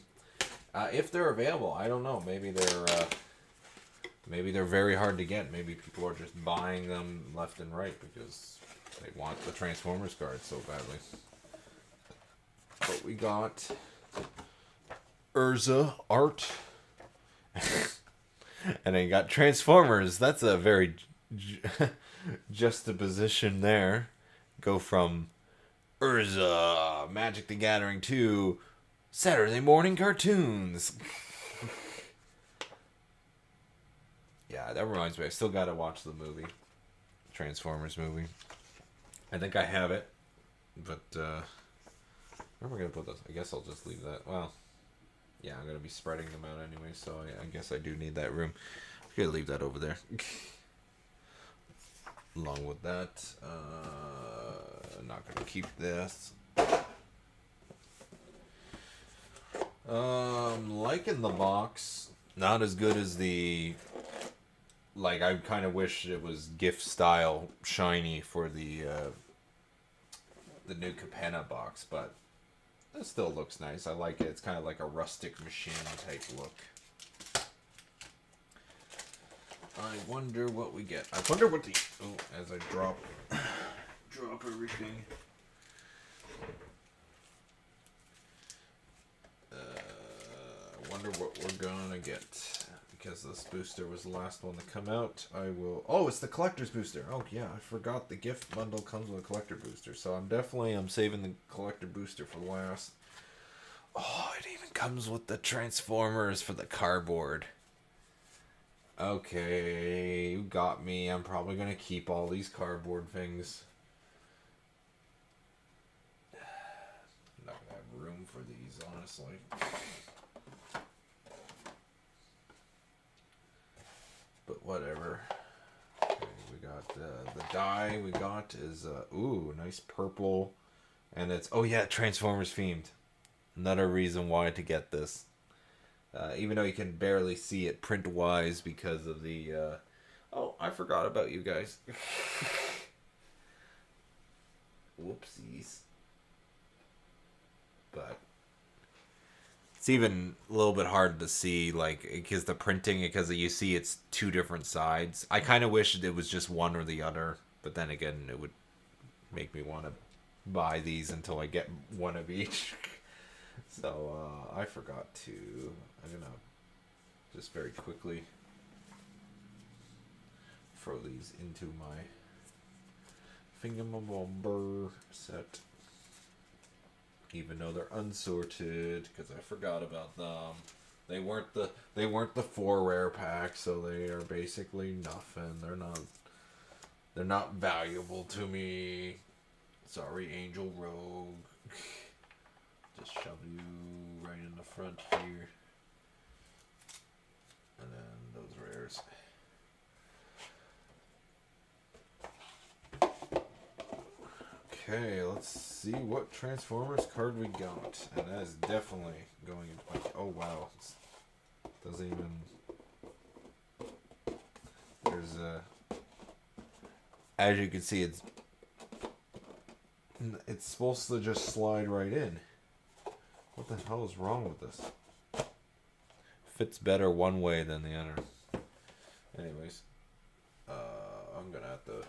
If they're available, I don't know. Maybe they're Maybe they're very hard to get. Maybe people are just buying them left and right because they want the Transformers card so badly. But we got Urza art. And then got Transformers. That's a very juxtaposition there. Go from Urza, Magic the Gathering to Saturday morning cartoons. Yeah, that reminds me. I still gotta watch the movie. Transformers movie. I think I have it. But, where am I gonna put this? I guess I'll just leave that. Well, yeah, I'm gonna be spreading them out anyway, so I guess I do need that room. I'm gonna leave that over there. Along with that, I'm not gonna keep this. Liking the box. Not as good as the... Like, I kind of wish it was gift style shiny for the new Capenna box, but it still looks nice. I like it. It's kind of like a rustic machine type look. I wonder what we get. I wonder what the... Oh, as I drop everything. I wonder what we're gonna get. Because this booster was the last one to come out, I will... Oh, it's the collector's booster. Oh, yeah, I forgot the gift bundle comes with a collector booster. So I'm saving the collector booster for last. Oh, it even comes with the Transformers for the cardboard. Okay, you got me. I'm probably going to keep all these cardboard things. I'm not going to have room for these, honestly. But whatever. Okay, we got the die we got is ooh, nice purple, and it's Transformers themed. Another reason why to get this, even though you can barely see it print wise because of the oh, I forgot about you guys. Whoopsies. But it's even a little bit hard to see, like, because the printing, because you see it's two different sides. I kind of wish it was just one or the other, but then again, it would make me want to buy these until I get one of each. So, I forgot to, I'm going to just very quickly throw these into my Thingamabobber set. Even though they're unsorted, because I forgot about them. They weren't the 4 rare packs, so they are basically nothing. They're not valuable to me. Sorry, Angel Rogue. Just shove you right in the front here. And then those rares. Okay, let's see what Transformers card we got. And that is definitely going into my... Oh, wow. It doesn't even... There's a... As you can see, it's supposed to just slide right in. What the hell is wrong with this? Fits better one way than the other. Anyways. I'm gonna have to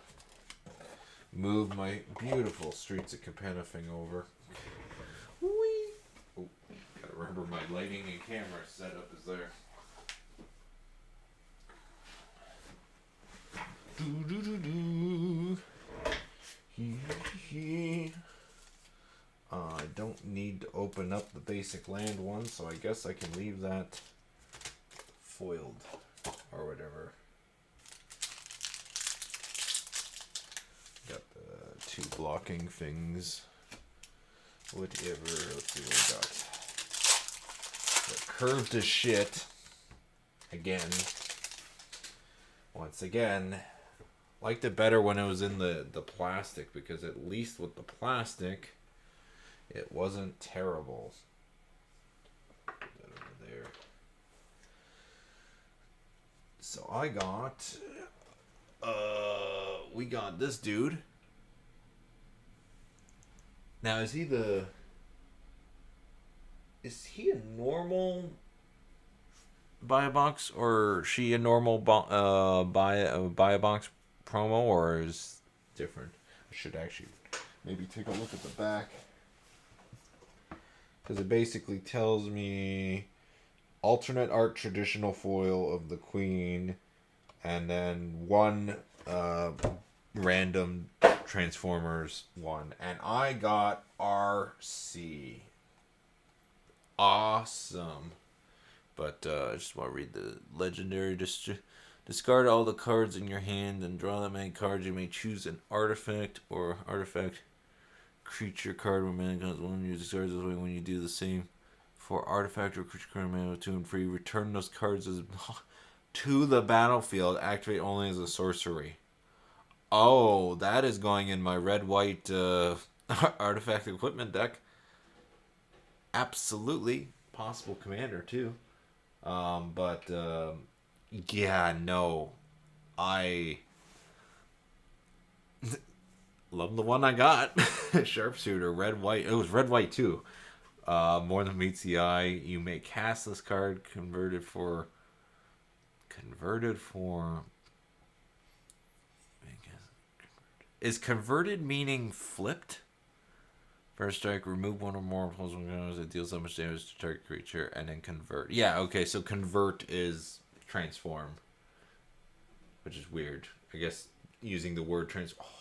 move my beautiful Streets of Capenna thing over. Whee! Oh, gotta remember my lighting and camera setup is there. I don't need to open up the basic land one, so I guess I can leave that foiled or whatever. Got the 2 blocking things. Whatever. Let's see what we got. They're curved as shit. Again. Once again. Liked it better when it was in the plastic, because at least with the plastic, it wasn't terrible. Put that over there. So I got... we got this dude. Now, is he a normal buy a box, or she a normal buy a box promo, or is different? I should actually maybe take a look at the back, because it basically tells me alternate art traditional foil of the Queen, and then one random Transformers one, and I got RC. Awesome. But I just want to read the legendary. Discard all the cards in your hand and draw that many cards. You may choose an artifact or artifact creature card when mana comes one. You discard this way when you do the same for artifact or creature card mana 2 and free. Return those cards as to the battlefield. Activate only as a sorcery. Oh, that is going in my red-white artifact equipment deck. Absolutely. Possible commander, too. Yeah, no. I love the one I got. Sharpshooter, red-white. It was red-white, too. More than meets the eye. You may cast this card converted for... Is converted meaning flipped? First strike, remove one or more opposing counters that deals so much damage to target creature, and then convert. Yeah, okay, so convert is transform, which is weird. I guess using the word transform. Oh,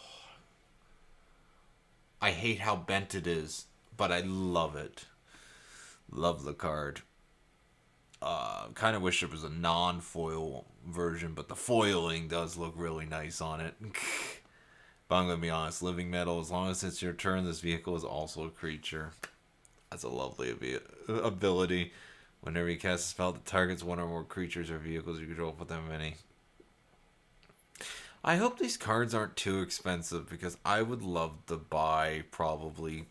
I hate how bent it is, but I love it. Love the card. Kind of wish there was a non-foil version, but the foiling does look really nice on it. But I'm going to be honest, living metal, as long as it's your turn, this vehicle is also a creature. That's a lovely ability. Whenever you cast a spell that targets one or more creatures or vehicles you control, put them in any. I hope these cards aren't too expensive, because I would love to buy probably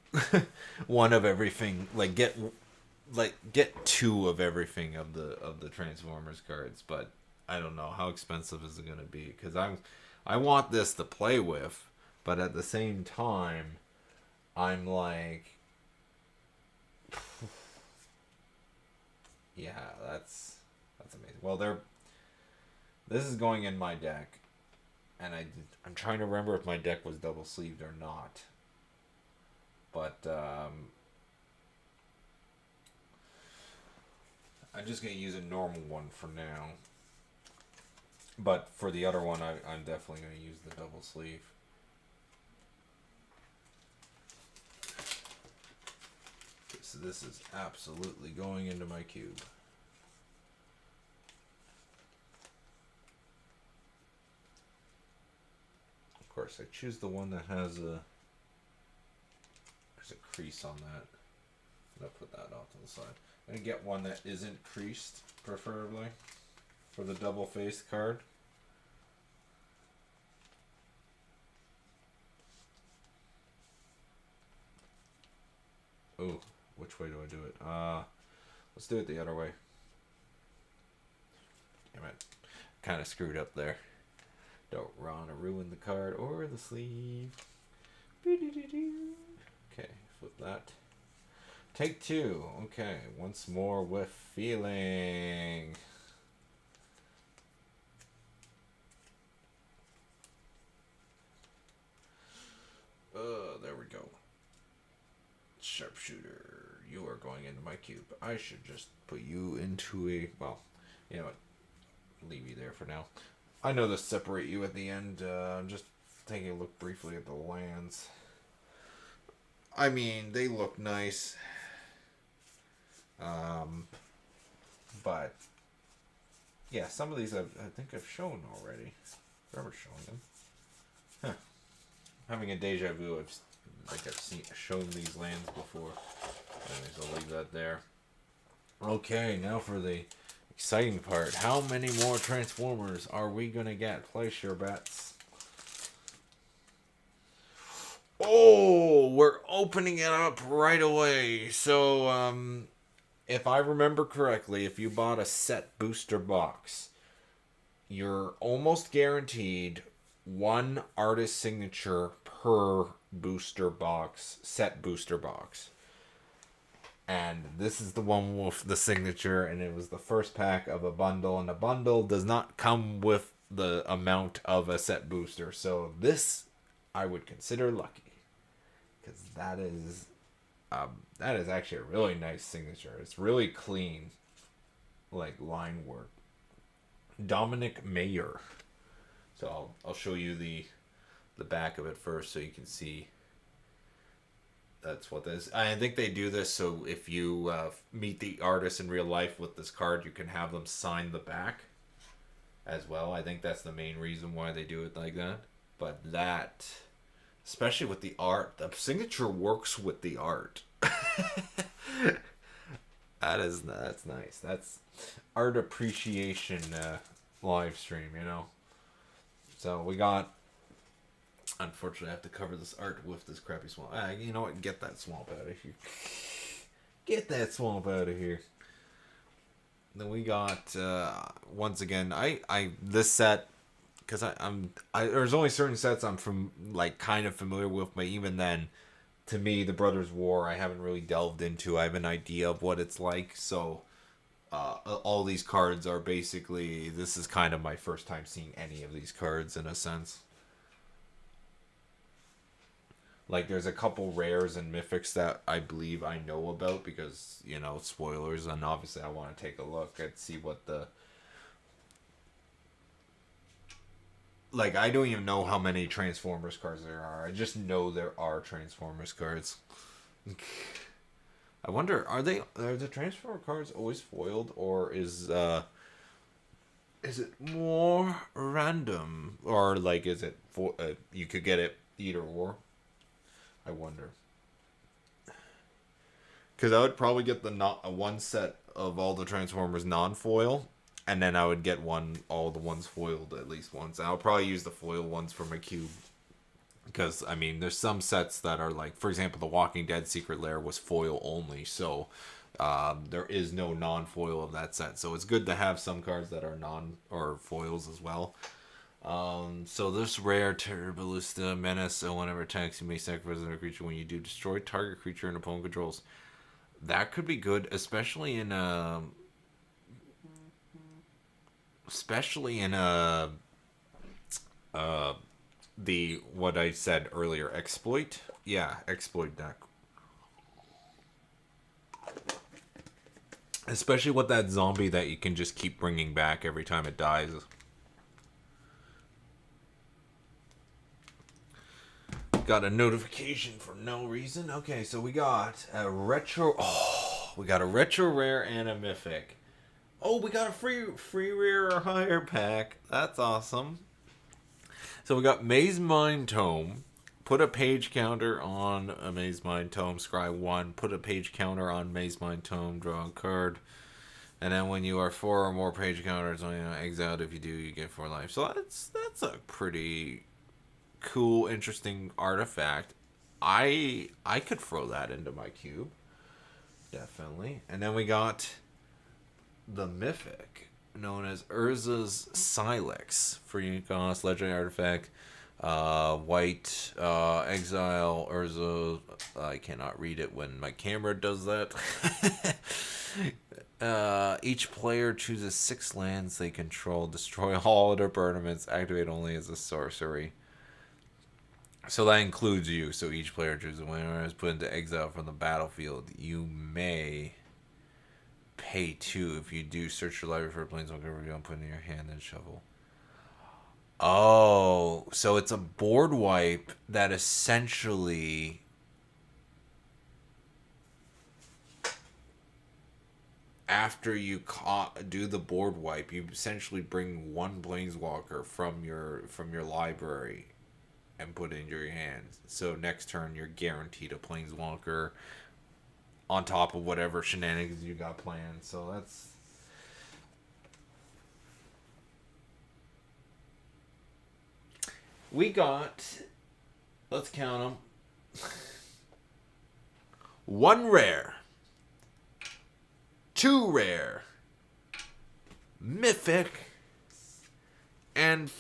one of everything. Get 2 of everything of the Transformers cards, but I don't know how expensive is it going to be, because I want this to play with, but at the same time, I'm like, yeah, that's amazing. Well, this is going in my deck, and I'm trying to remember if my deck was double sleeved or not, but I'm just gonna use a normal one for now. But for the other one, I'm definitely going to use the double sleeve. So this is absolutely going into my cube. Of course, I choose the one that has there's a crease on that. I'm going to put that off to the side. I'm going to get one that isn't creased, preferably, for the double-faced card. Oh, which way do I do it? Let's do it the other way. Damn it. Kind of screwed up there. Don't want to ruin the card or the sleeve. Okay, flip that. Take 2. Okay, once more with feeling. There we go. Sharpshooter, you are going into my cube. I should just put you into a... Well, you know what? Leave you there for now. I know they'll separate you at the end. I'm just taking a look briefly at the lands. I mean, they look nice. But... Yeah, some of these I think I've shown already. I remember showing them. Huh. Having a deja vu. I've shown these lands before. Anyways, I'll leave that there. Okay, now for the exciting part. How many more Transformers are we going to get? Place your bets. Oh, we're opening it up right away. So, if I remember correctly, if you bought a set booster box, you're almost guaranteed one artist signature per booster box, set booster box. And this is the one with the signature, and it was the first pack of a bundle, and the bundle does not come with the amount of a set booster. So this I would consider lucky, because that is actually a really nice signature. It's really clean, like line work. Dominic Mayer. So I'll show you the back of it first, so you can see. That's what this. I think they do this so if you meet the artist in real life with this card, you can have them sign the back as well. I think that's the main reason why they do it like that. But that, especially with the art, the signature works with the art. That's nice. That's art appreciation live stream, you know. So we got. Unfortunately, I have to cover this art with this crappy swamp. You know what? Get that swamp out of here. Get that swamp out of here. Then we got once again. This set, because there's only certain sets I'm from like kind of familiar with, but even then, to me, the Brothers War I haven't really delved into. I have an idea of what it's like, so all these cards are basically. This is kind of my first time seeing any of these cards in a sense. Like, there's a couple rares and mythics that I believe I know about because, you know, spoilers, and obviously I want to take a look and see what the... Like, I don't even know how many Transformers cards there are. I just know there are Transformers cards. I wonder, are the Transformer cards always foiled, or is it more random? Or, like, is it... you could get it either or? I wonder. Because I would probably get one set of all the Transformers non-foil, and then I would get all the ones foiled at least once. And I'll probably use the foil ones for my cube. Because, I mean, there's some sets that are like, for example, the Walking Dead Secret Lair was foil only, so there is no non-foil of that set. So it's good to have some cards that are or foils as well. So this rare Terrorbalista Menace, so whenever attacks, you may sacrifice another creature. When you do, destroy target creature and opponent controls. That could be good, especially in the what I said earlier, exploit. Yeah, exploit deck. Especially with that zombie that you can just keep bringing back every time it dies. Got a notification for no reason. Okay, so we got a retro. Oh, we got a retro rare and a mythic. Oh, we got a free rare or higher pack. That's awesome. So we got Maze Mind Tome. Put a page counter on a Maze Mind Tome. Scry 1. Put a page counter on Maze Mind Tome. Draw a card. And then when you are 4 or more page counters, exiled. If you do, you get 4 life. So that's a pretty cool, interesting artifact. I could throw that into my cube, definitely. And then we got the mythic known as Urza's Silex. Free cost legendary artifact, white, exile Urza. I cannot read it when my camera does that. Each player chooses 6 lands they control, destroy all other permanents, activate only as a sorcery. So that includes you. So each player chooses a winner is put into exile from the battlefield. You may pay 2. If you do, search your library for a planeswalker you don't put in your hand and shuffle. Oh, so it's a board wipe that essentially after you do the board wipe, you essentially bring 1 planeswalker from your library and put it into your hand. So next turn, you're guaranteed a planeswalker on top of whatever shenanigans you got planned. So that's... We got... Let's count them. 1 rare. 2 rare. Mythic. And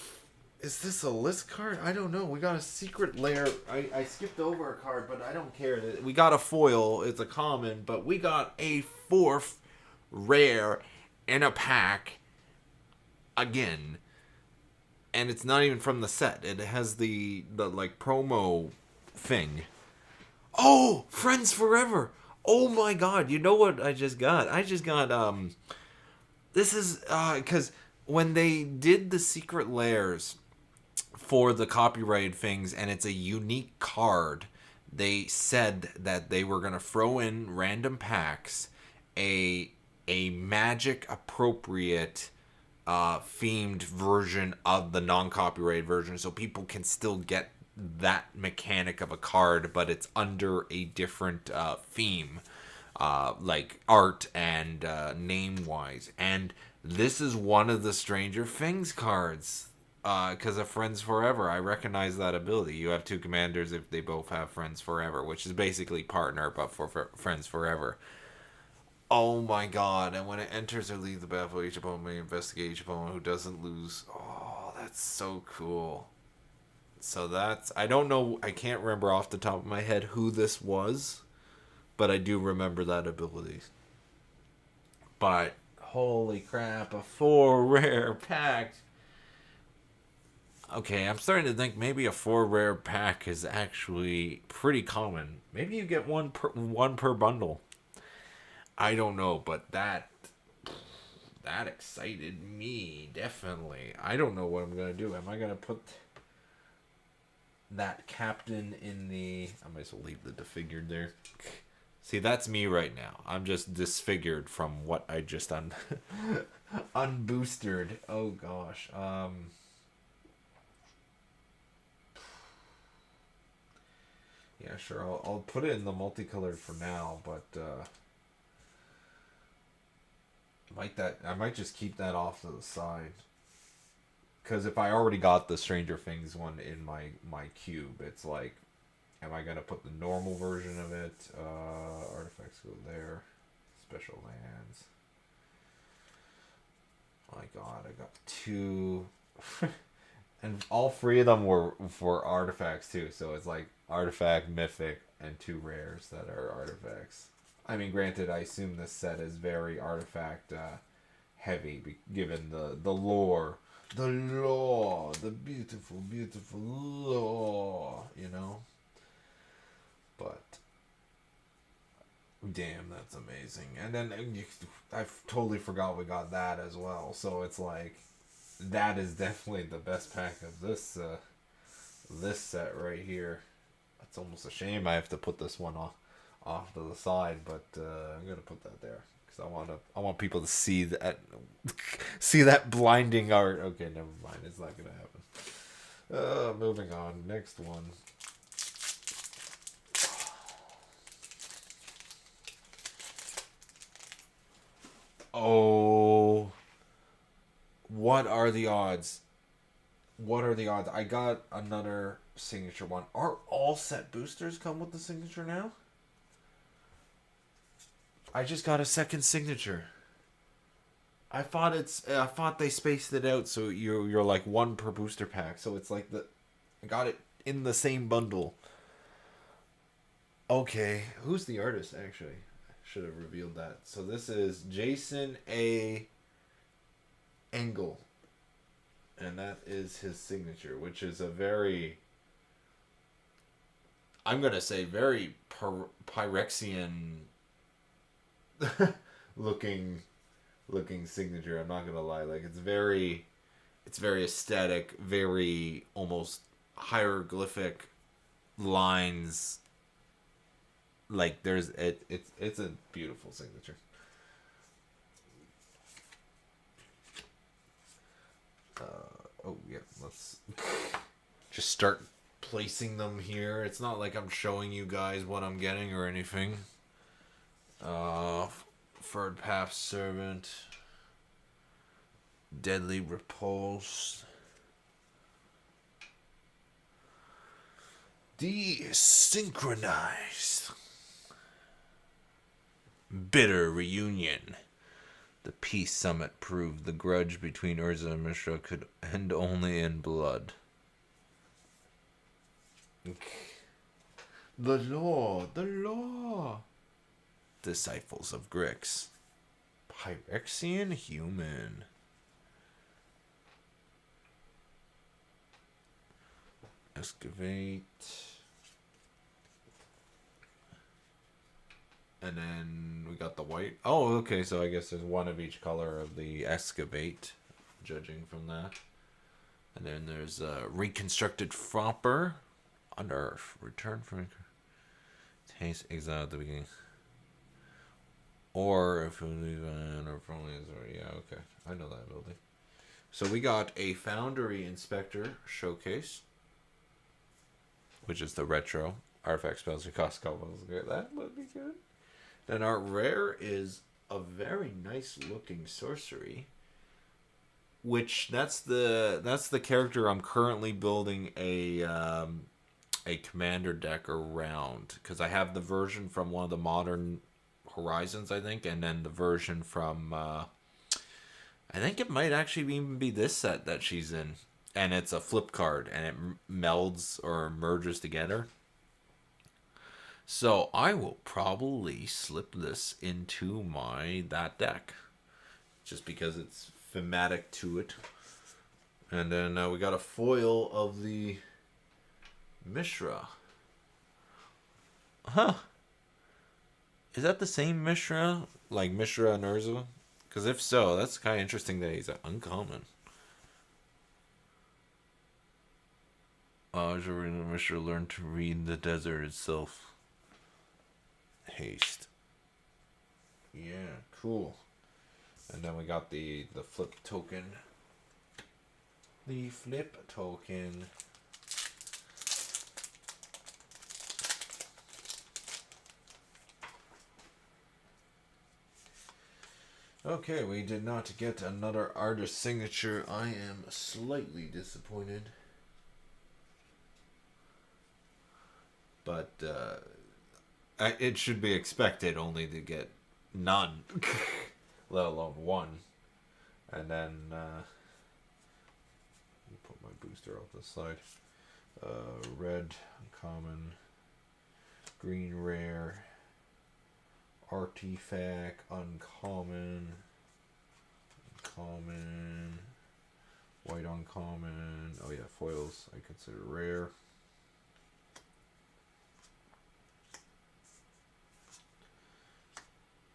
Is this a list card? I don't know. We got a secret lair. I skipped over a card, but I don't care. We got a foil. It's a common, but we got a fourth rare in a pack again. And it's not even from the set. It has the like promo thing. Oh, Friends Forever. Oh my god. You know what I just got? I just got this is cuz when they did the secret lairs for the copyrighted things and it's a unique card, they said that they were going to throw in random packs a magic appropriate themed version of the non-copyrighted version, so people can still get that mechanic of a card, but it's under a different theme, like art and name wise. And this is one of the Stranger Things cards, because of Friends Forever. I recognize that ability. You have two commanders if they both have Friends Forever, which is basically partner, but for Friends Forever. Oh my god, and when it enters or leaves the battlefield, each opponent may investigate each opponent who doesn't lose. Oh, that's so cool. So that's, I don't know, I can't remember off the top of my head who this was, but I do remember that ability. But, holy crap, a 4 rare pack. Okay, I'm starting to think maybe a 4 rare pack is actually pretty common. Maybe you get one per bundle. I don't know, but that excited me, definitely. I don't know what I'm going to do. Am I going to put that captain in the... I might as well leave the disfigured there. See, that's me right now. I'm just disfigured from what I just unboosted. Oh, gosh. Yeah, sure. I'll put it in the multicolored for now, but... I might just keep that off to the side, because if I already got the Stranger Things one in my cube, it's like, am I gonna put the normal version of it? Artifacts go there, special lands. My god, I got 2 and all 3 of them were for artifacts too, so it's like artifact, mythic, and 2 rares that are artifacts. I mean, granted, I assume this set is very artifact heavy, given the lore. The lore. The beautiful, beautiful lore, you know? But, damn, that's amazing. And then, I totally forgot we got that as well. So it's like, that is definitely the best pack of this set right here. It's almost a shame I have to put this one off to the side, but I'm gonna put that there because I want people to see that blinding art. Okay, never mind, it's not gonna happen. Moving on, next one. Oh, what are the odds? What are the odds? I got another signature one. Are all set boosters come with the signature now? I just got a second signature. I thought they spaced it out so you're like 1 per booster pack. So it's like I got it in the same bundle. Okay, who's the artist actually? I should have revealed that. So this is Jason A. Engel. And that is his signature, which is a very, I'm going to say very Phyrexian looking signature. I'm not gonna lie, like it's very aesthetic, very almost hieroglyphic lines. Like it's a beautiful signature. Oh yeah, let's just start placing them here. It's not like I'm showing you guys what I'm getting or anything. Third Path Servant, Deadly Repulse, Desynchronized, Bitter Reunion, The peace summit proved the grudge between Urza and Mishra could end only in blood. The law, the law. Disciples of Grix. Phyrexian human. Excavate. And then we got the white. Oh, okay, so I guess there's one of each color of the excavate, judging from that. And then there's a reconstructed fromper. Unearth. Return from taste exile at the beginning. Or if we leave or if only yeah, okay. I know that ability. So we got a Foundry Inspector showcase, which is the retro artifact spells that cost combos. That would be good. Then our rare is a very nice looking sorcery, which that's the character I'm currently building a commander deck around, because I have the version from one of the modern Horizons, I think, and then the version from I think it might actually even be this set that she's in, and it's a flip card and it melds or merges together. So I will probably slip this into that deck, just because it's thematic to it. And then we got a foil of the Mishra. Huh. Is that the same Mishra? Like Mishra and Urza? Because if so, that's kind of interesting that he's uncommon. Mishra learned to read the desert itself. Haste. Yeah, cool. And then we got the flip token. The flip token. Okay, we did not get another artist signature. I am slightly disappointed. But it should be expected only to get none, let alone one. And then put my booster off the side. Red, uncommon, green rare, artifact, uncommon, common, white uncommon. Oh yeah, foils I consider rare.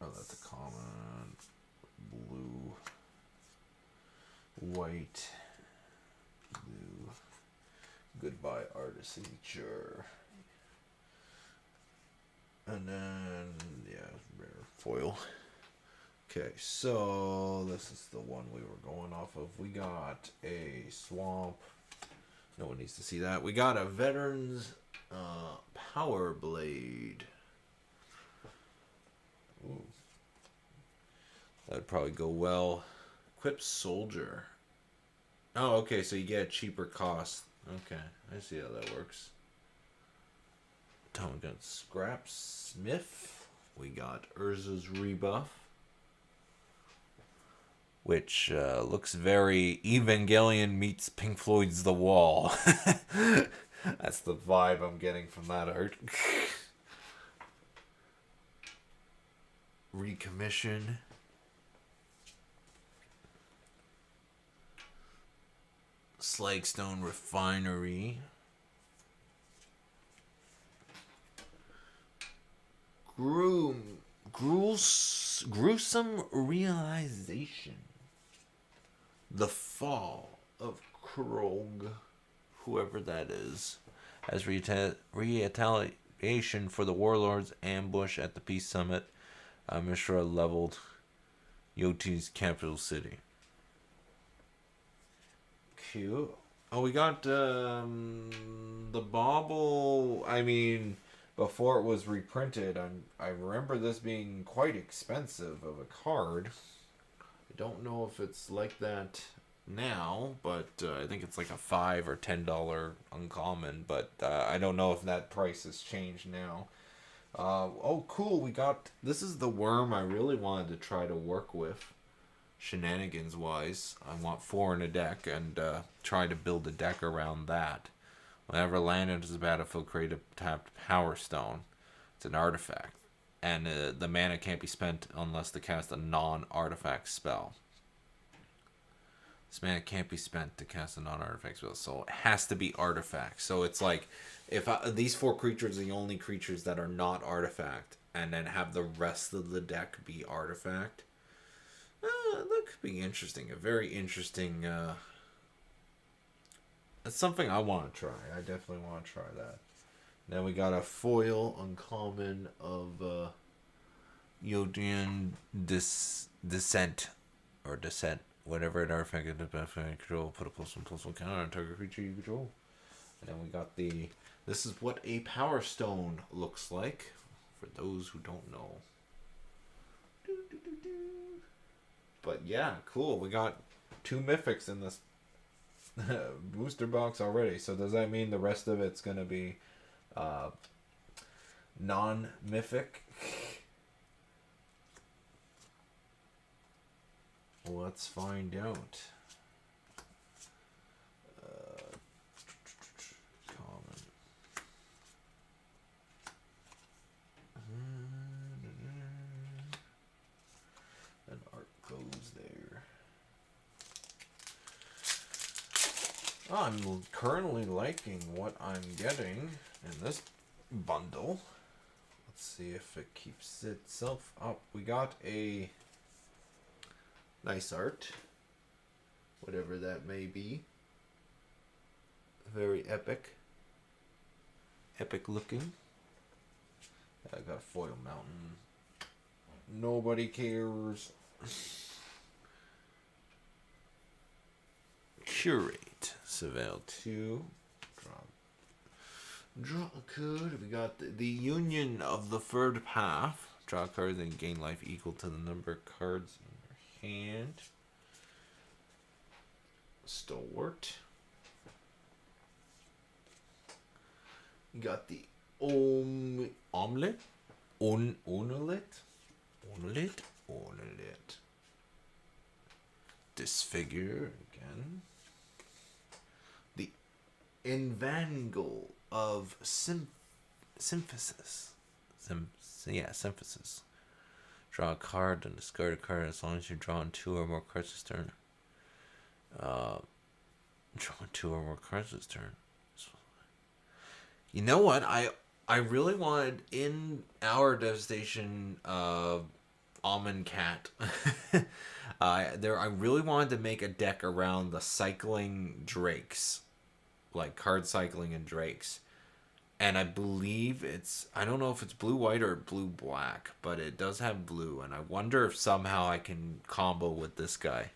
Oh, that's a common. Blue. White. Blue. Goodbye, artist signature. And then, yeah, rare foil. Okay, so this is the one we were going off of. We got a swamp. No one needs to see that. We got a veteran's power blade. Ooh. That'd probably go well. Equip soldier. Oh, okay, so you get a cheaper cost. Okay, I see how that works. We got Scrap Smith. We got Urza's rebuff, which looks very Evangelion meets Pink Floyd's The Wall. That's the vibe I'm getting from that art. Recommission. Slagstone Refinery. Gruesome Realization. The Fall of Krog, whoever that is, as retaliation for the Warlord's ambush at the Peace Summit. Mishra leveled Yoti's capital city. Cute. Oh, we got the bauble. I mean, before it was reprinted, I remember this being quite expensive of a card. I don't know if it's like that now, but I think it's like a $5 or $10 uncommon. But I don't know if that price has changed now. Oh, cool. We got... This is the worm I really wanted to try to work with. shenanigans wise. I want 4 in a deck and try to build a deck around that. Whenever land enters the battlefield, create a tapped Power Stone. It's an artifact. And the mana can't be spent unless to cast a non-artifact spell. This mana can't be spent to cast a non-artifact spell, so it has to be artifact. So it's like, if these 4 creatures are the only creatures that are not artifact, and then have the rest of the deck be artifact, that could be interesting. A very interesting. It's something I want to try. I definitely want to try that. Then we got a foil uncommon of Yodian Descent, or Descent, whatever an artifact in the battlefield control. Put a +1/+1 counter on target creature you control. And then we got the. This is what a Power Stone looks like, for those who don't know. But yeah, cool. We got 2 mythics in this booster box already. So does that mean the rest of it's gonna be non-mythic? Let's find out. Common. And art goes there. I'm currently liking what I'm getting in this bundle. Let's see if it keeps itself up. We got a nice art, whatever that may be. Very epic looking. I got a foil mountain. Nobody cares. Curate. Surveil 2. Draw a card. We got the Union of the Third Path. Draw cards and gain life equal to the number of cards in your hand. Stalwart. You got the Omelet. Disfigure again. The Invangle of Symphysis. Symphysis. Draw a card and discard a card as long as you've drawn 2 or more cards this turn. Draw 2 or more cards this turn. You know what? I really wanted in our Devastation Almond Cat. I really wanted to make a deck around the cycling drakes, like card cycling and drakes. And I believe I don't know if it's blue-white or blue-black, but it does have blue. And I wonder if somehow I can combo with this guy.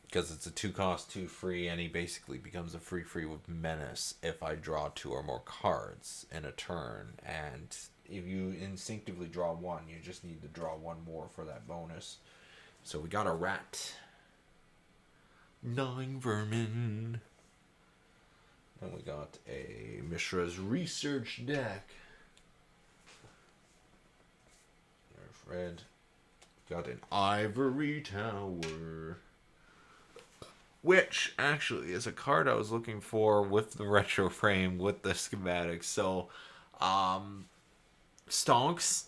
Because it's a 2-cost, 2 free, and he basically becomes a free with Menace if I draw 2 or more cards in a turn. And if you instinctively draw 1, you just need to draw 1 more for that bonus. So we got a rat. 9 vermin. And we got a Mishra's Research deck. There's red. Got an Ivory Tower. Which, actually, is a card I was looking for with the retro frame, with the schematics. So, Stonks.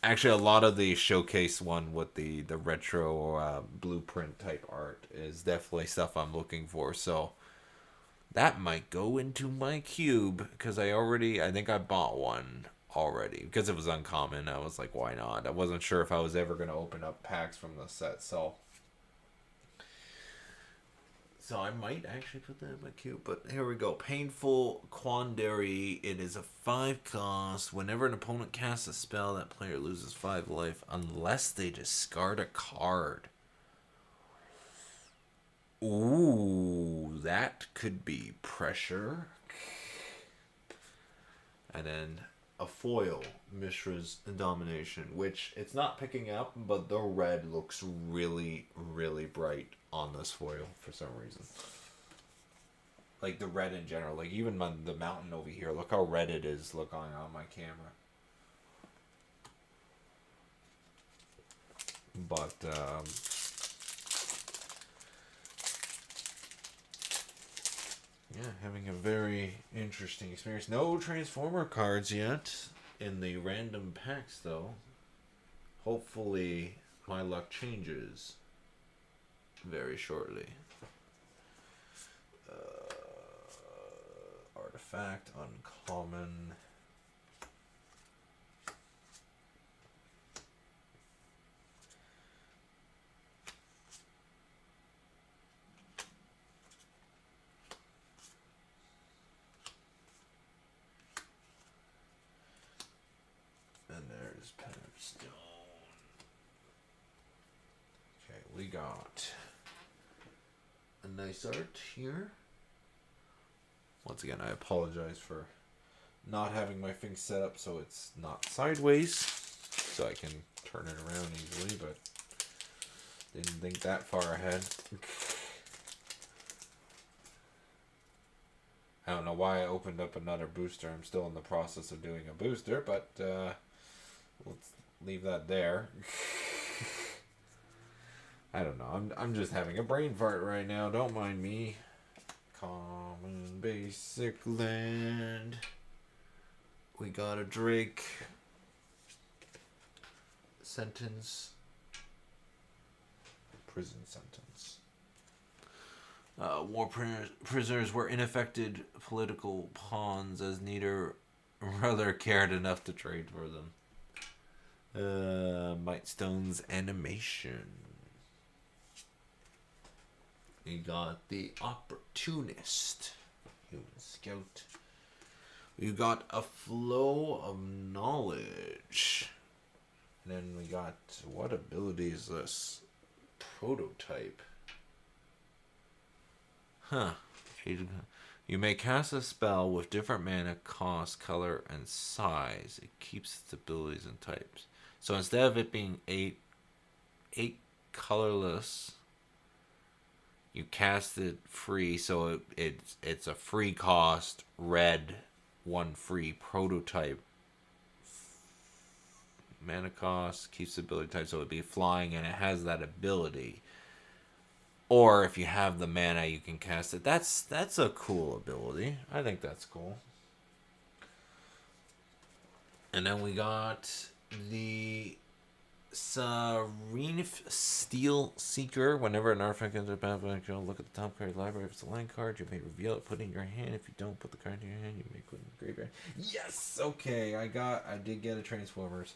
Actually, a lot of the showcase one with the retro blueprint type art is definitely stuff I'm looking for. So, that might go into my cube, because I think I bought one already. Because it was uncommon, I was like, why not? I wasn't sure if I was ever going to open up packs from the set, so I might actually put that in my cube. But here we go. Painful Quandary. It is a 5-cost. Whenever an opponent casts a spell, that player loses 5 life unless they discard a card. Ooh, that could be pressure. And then a foil, Mishra's Domination, which it's not picking up, but the red looks really, really bright on this foil for some reason. Like the red in general, like even the mountain over here, look how red it is looking on my camera. But yeah, having a very interesting experience. No Transformer cards yet in the random packs, though. Hopefully, my luck changes very shortly. Artifact, uncommon. And there's Stone. Okay, we got a nice art here. Once again, I apologize for not having my thing set up so it's not sideways, so I can turn it around easily, but didn't think that far ahead. I don't know why I opened up another booster. I'm still in the process of doing a booster, but let's leave that there. I don't know. I'm just having a brain fart right now. Don't mind me. Common basic land. We got a Drake. Sentence. Prison sentence. War prisoners were unaffected political pawns as neither brother cared enough to trade for them. Might Stone's animation. We got the Opportunist. Human Scout. We got a Flow of Knowledge. And then we got, what ability is this? Prototype. Huh. You may cast a spell with different mana, cost, color, and size. It keeps its abilities and types. So instead of it being eight colorless, you cast it free, so it's a free cost, red, one free prototype. Mana cost, keeps the ability type, so it'd be flying, and it has that ability. Or if you have the mana, you can cast it. That's a cool ability. I think that's cool. And then we got the Serenif Steel Seeker. Whenever an artifact enters the battlefield, you look at the top card of the library. If it's a land card, you may reveal it, put it in your hand. If you don't put the card in your hand, you may put it in the graveyard. Yes! Okay, I did get a Transformers.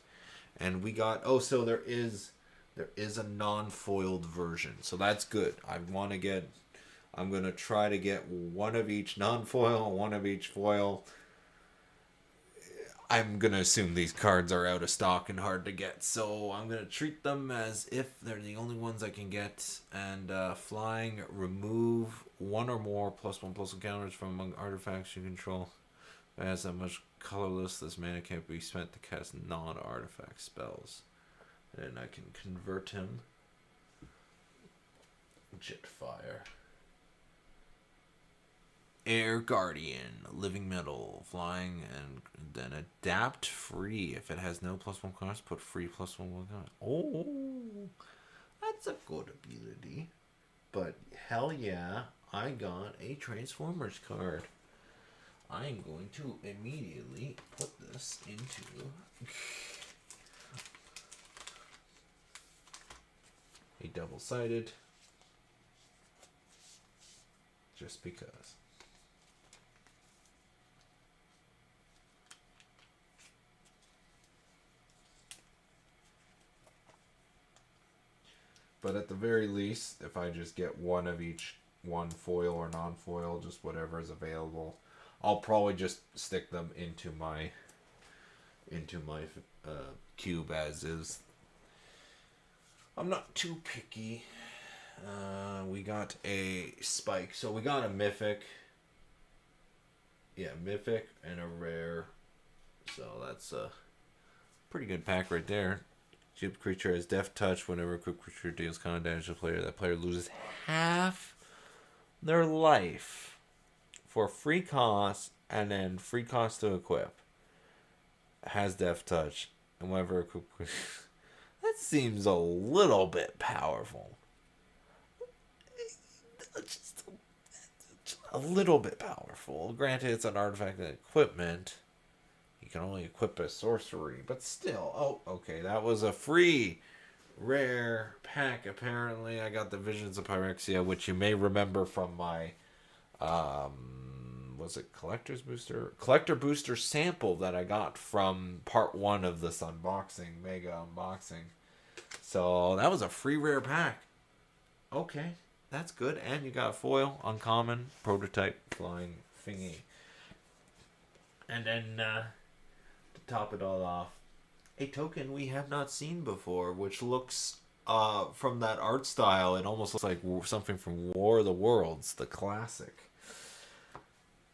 And we got, so there is a non-foiled version. So that's good. I'm going to try to get one of each non-foil, one of each foil. I'm going to assume these cards are out of stock and hard to get. So I'm going to treat them as if they're the only ones I can get. And flying, remove one or more +1/+1 counters from among artifacts you control. If it has that much colorless, this mana can't be spent to cast non-artifact spells. And I can convert him. Jetfire. Air Guardian, living metal, flying, and then adapt free. If it has no +1 cost, put free +1 cost. Oh, that's a good ability. But hell yeah, I got a Transformers card. I'm going to immediately put this into a double-sided, just because. But at the very least, if I just get one of each, one foil or non-foil, just whatever is available, I'll probably just stick them into my cube as is. I'm not too picky. We got a Spike. So we got a Mythic. Yeah, Mythic and a Rare. So that's a pretty good pack right there. Cube creature has Death Touch. Whenever a quick creature deals combat damage to a player, that player loses half their life for free cost, and then free cost to equip. Has Death Touch. And whenever a quick creature... That seems a little bit powerful. Just a little bit powerful. Granted, it's an artifact and equipment. You can only equip a sorcery, but still. Oh, okay. That was a free rare pack. Apparently, I got the Visions of Phyrexia, which you may remember from my was it collector booster sample that I got from part 1 of this unboxing, mega unboxing. So that was a free rare pack. Okay, that's good. And you got a foil, uncommon, prototype, flying thingy. And then to top it all off, a token we have not seen before, which looks from that art style, it almost looks like something from War of the Worlds, the classic.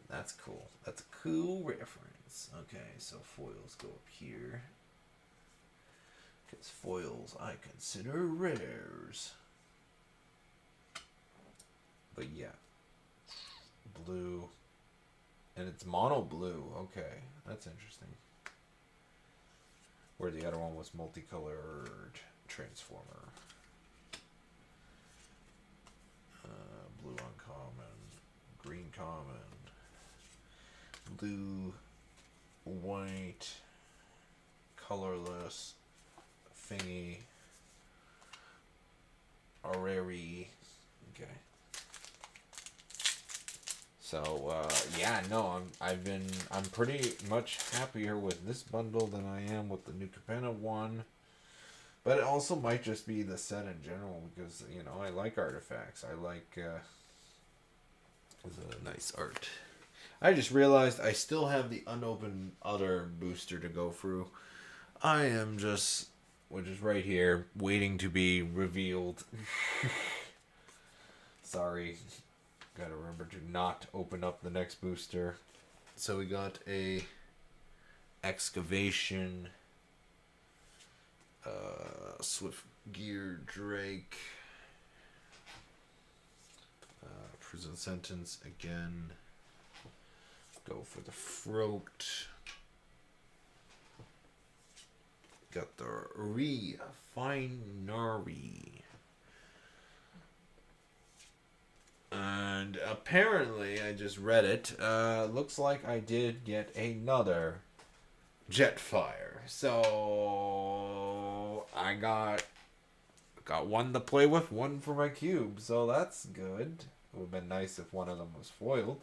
That's cool. That's a cool reference. Okay, so foils go up here. Because foils I consider rares. But yeah. Blue. And it's mono blue. Okay, that's interesting. Where the other one was multicolored transformer. Blue uncommon. Green common. Blue, white, colorless, thingy, orrery. Okay. So yeah, no, I'm pretty much happier with this bundle than I am with the new Capenna one. But it also might just be the set in general because you know I like artifacts. I like the nice art. I just realized I still have the unopened other booster to go through. I am just, which is right here, waiting to be revealed. Sorry. Gotta remember to not open up the next booster. So we got a excavation, swift gear Drake, prison sentence again. Go for the throat. Got the Refinery. And apparently, I just read it, looks like I did get another Jetfire. So I got one to play with, one for my cube. So that's good. It would have been nice if one of them was foiled.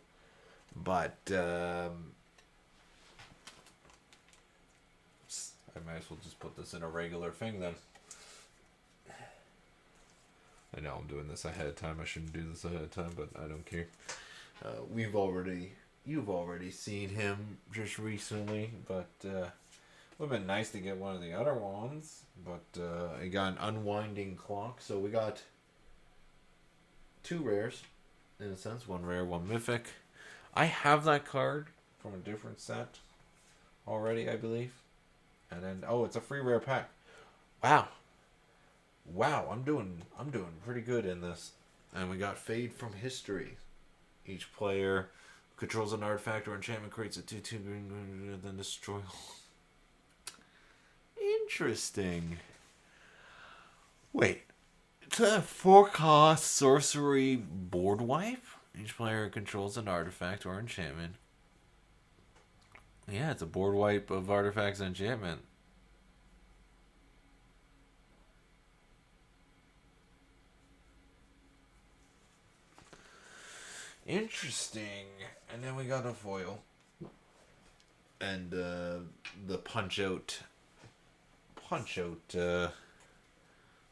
But I might as well just put this in a regular thing then. I know I'm doing this ahead of time. I shouldn't do this ahead of time, but I don't care. You've already seen him just recently, but it would have been nice to get one of the other ones. But I got an unwinding clock, so we got 2 rares, in a sense. 1 rare, 1 mythic. I have that card from a different set already, I believe. And then it's a free rare pack. Wow, I'm doing pretty good in this. And we got Fade from History. Each player controls an artifact or enchantment, creates a 2/2 green, then destroy. Interesting. Wait, it's a 4-cost sorcery board wipe. Each player controls an artifact or enchantment. Yeah, it's a board wipe of artifacts and enchantment. Interesting. And then we got a foil. And the punch out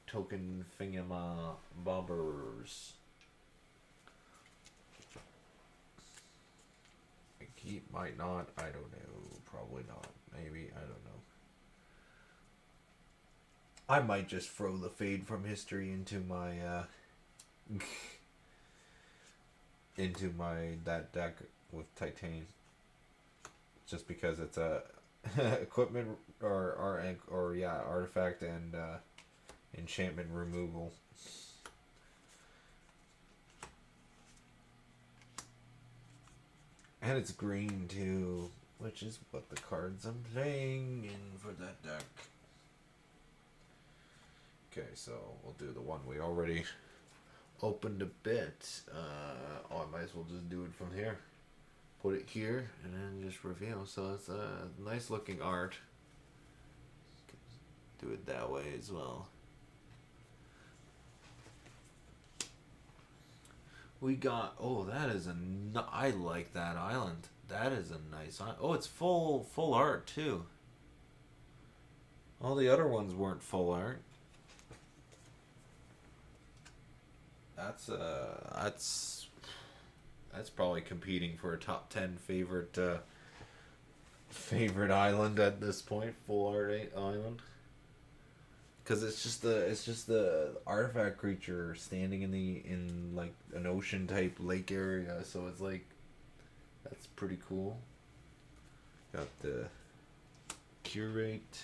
token thingama bobbers. He might not. I don't know. Probably not. Maybe. I don't know. I might just throw the Fade from History into my that deck with Titan. Just because it's a equipment or artifact and enchantment removal. And it's green too, which is what the cards I'm playing in for that deck. Okay, so we'll do the one we already opened a bit. Oh, I might as well just do it from here. Put it here and then just reveal. So it's a nice looking art. Do it that way as well. We got, oh, that is I like that island. That is a nice island. Oh, it's full art too. All the other ones weren't full art. That's probably competing for a top 10 favorite island at this point, full art island. Because it's just the artifact creature standing in like an ocean type lake area, so it's like that's pretty cool. Got the curate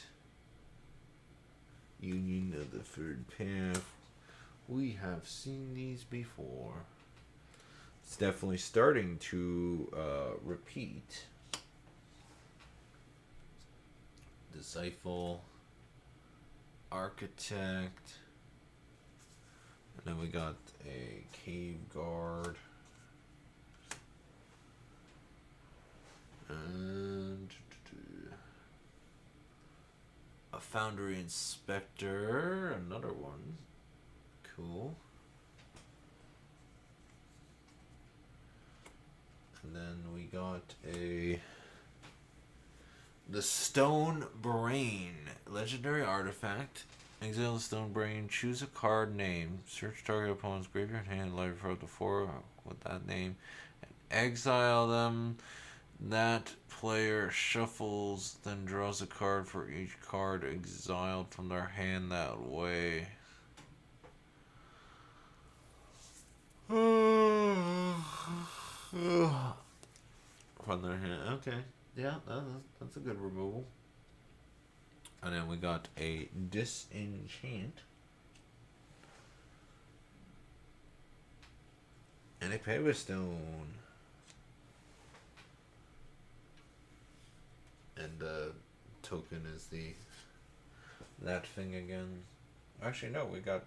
union of the third path. We have seen these before. It's definitely starting to repeat. Disciple. Architect, and then we got a cave guard, and a foundry inspector, another one, cool, and then we got the Stone Brain, legendary artifact. Exile the Stone Brain. Choose a card name. Search target opponent's graveyard hand. Library for up to 4 with that name, and exile them. That player shuffles, then draws a card for each card exiled from their hand that way. From their hand. Okay. Yeah, that's a good removal. And then we got a Disenchant. And a Paper Stone. And the token is that thing again. Actually, no, we got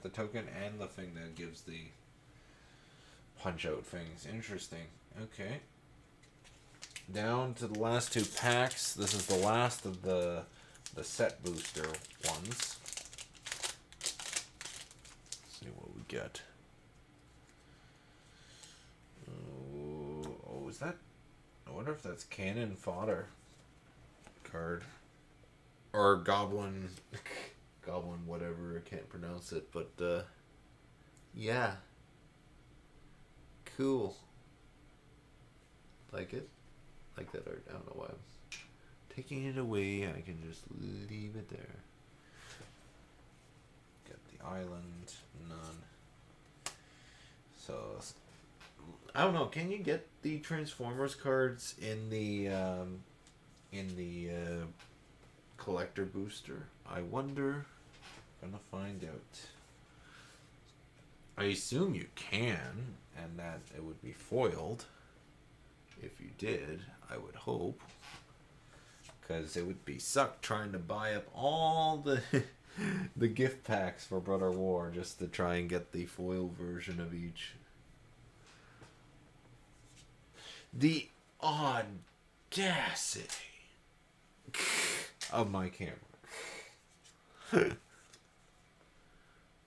the token and the thing that gives the punch out things. Interesting. Okay. Down to the last 2 packs. This is the last of the set booster ones. Let's see what we get. Oh, is that? I wonder if that's cannon fodder card or goblin, goblin whatever. I can't pronounce it, but yeah, cool. Like it. Like that art. I don't know why I'm taking it away. I can just leave it there. Got the island. None. So I don't know. Can you get the Transformers cards in the collector booster? I wonder. Gonna find out. I assume you can, and that it would be foiled. If you did, I would hope, because it would be suck trying to buy up all the gift packs for Brother War just to try and get the foil version of each. The audacity of my camera.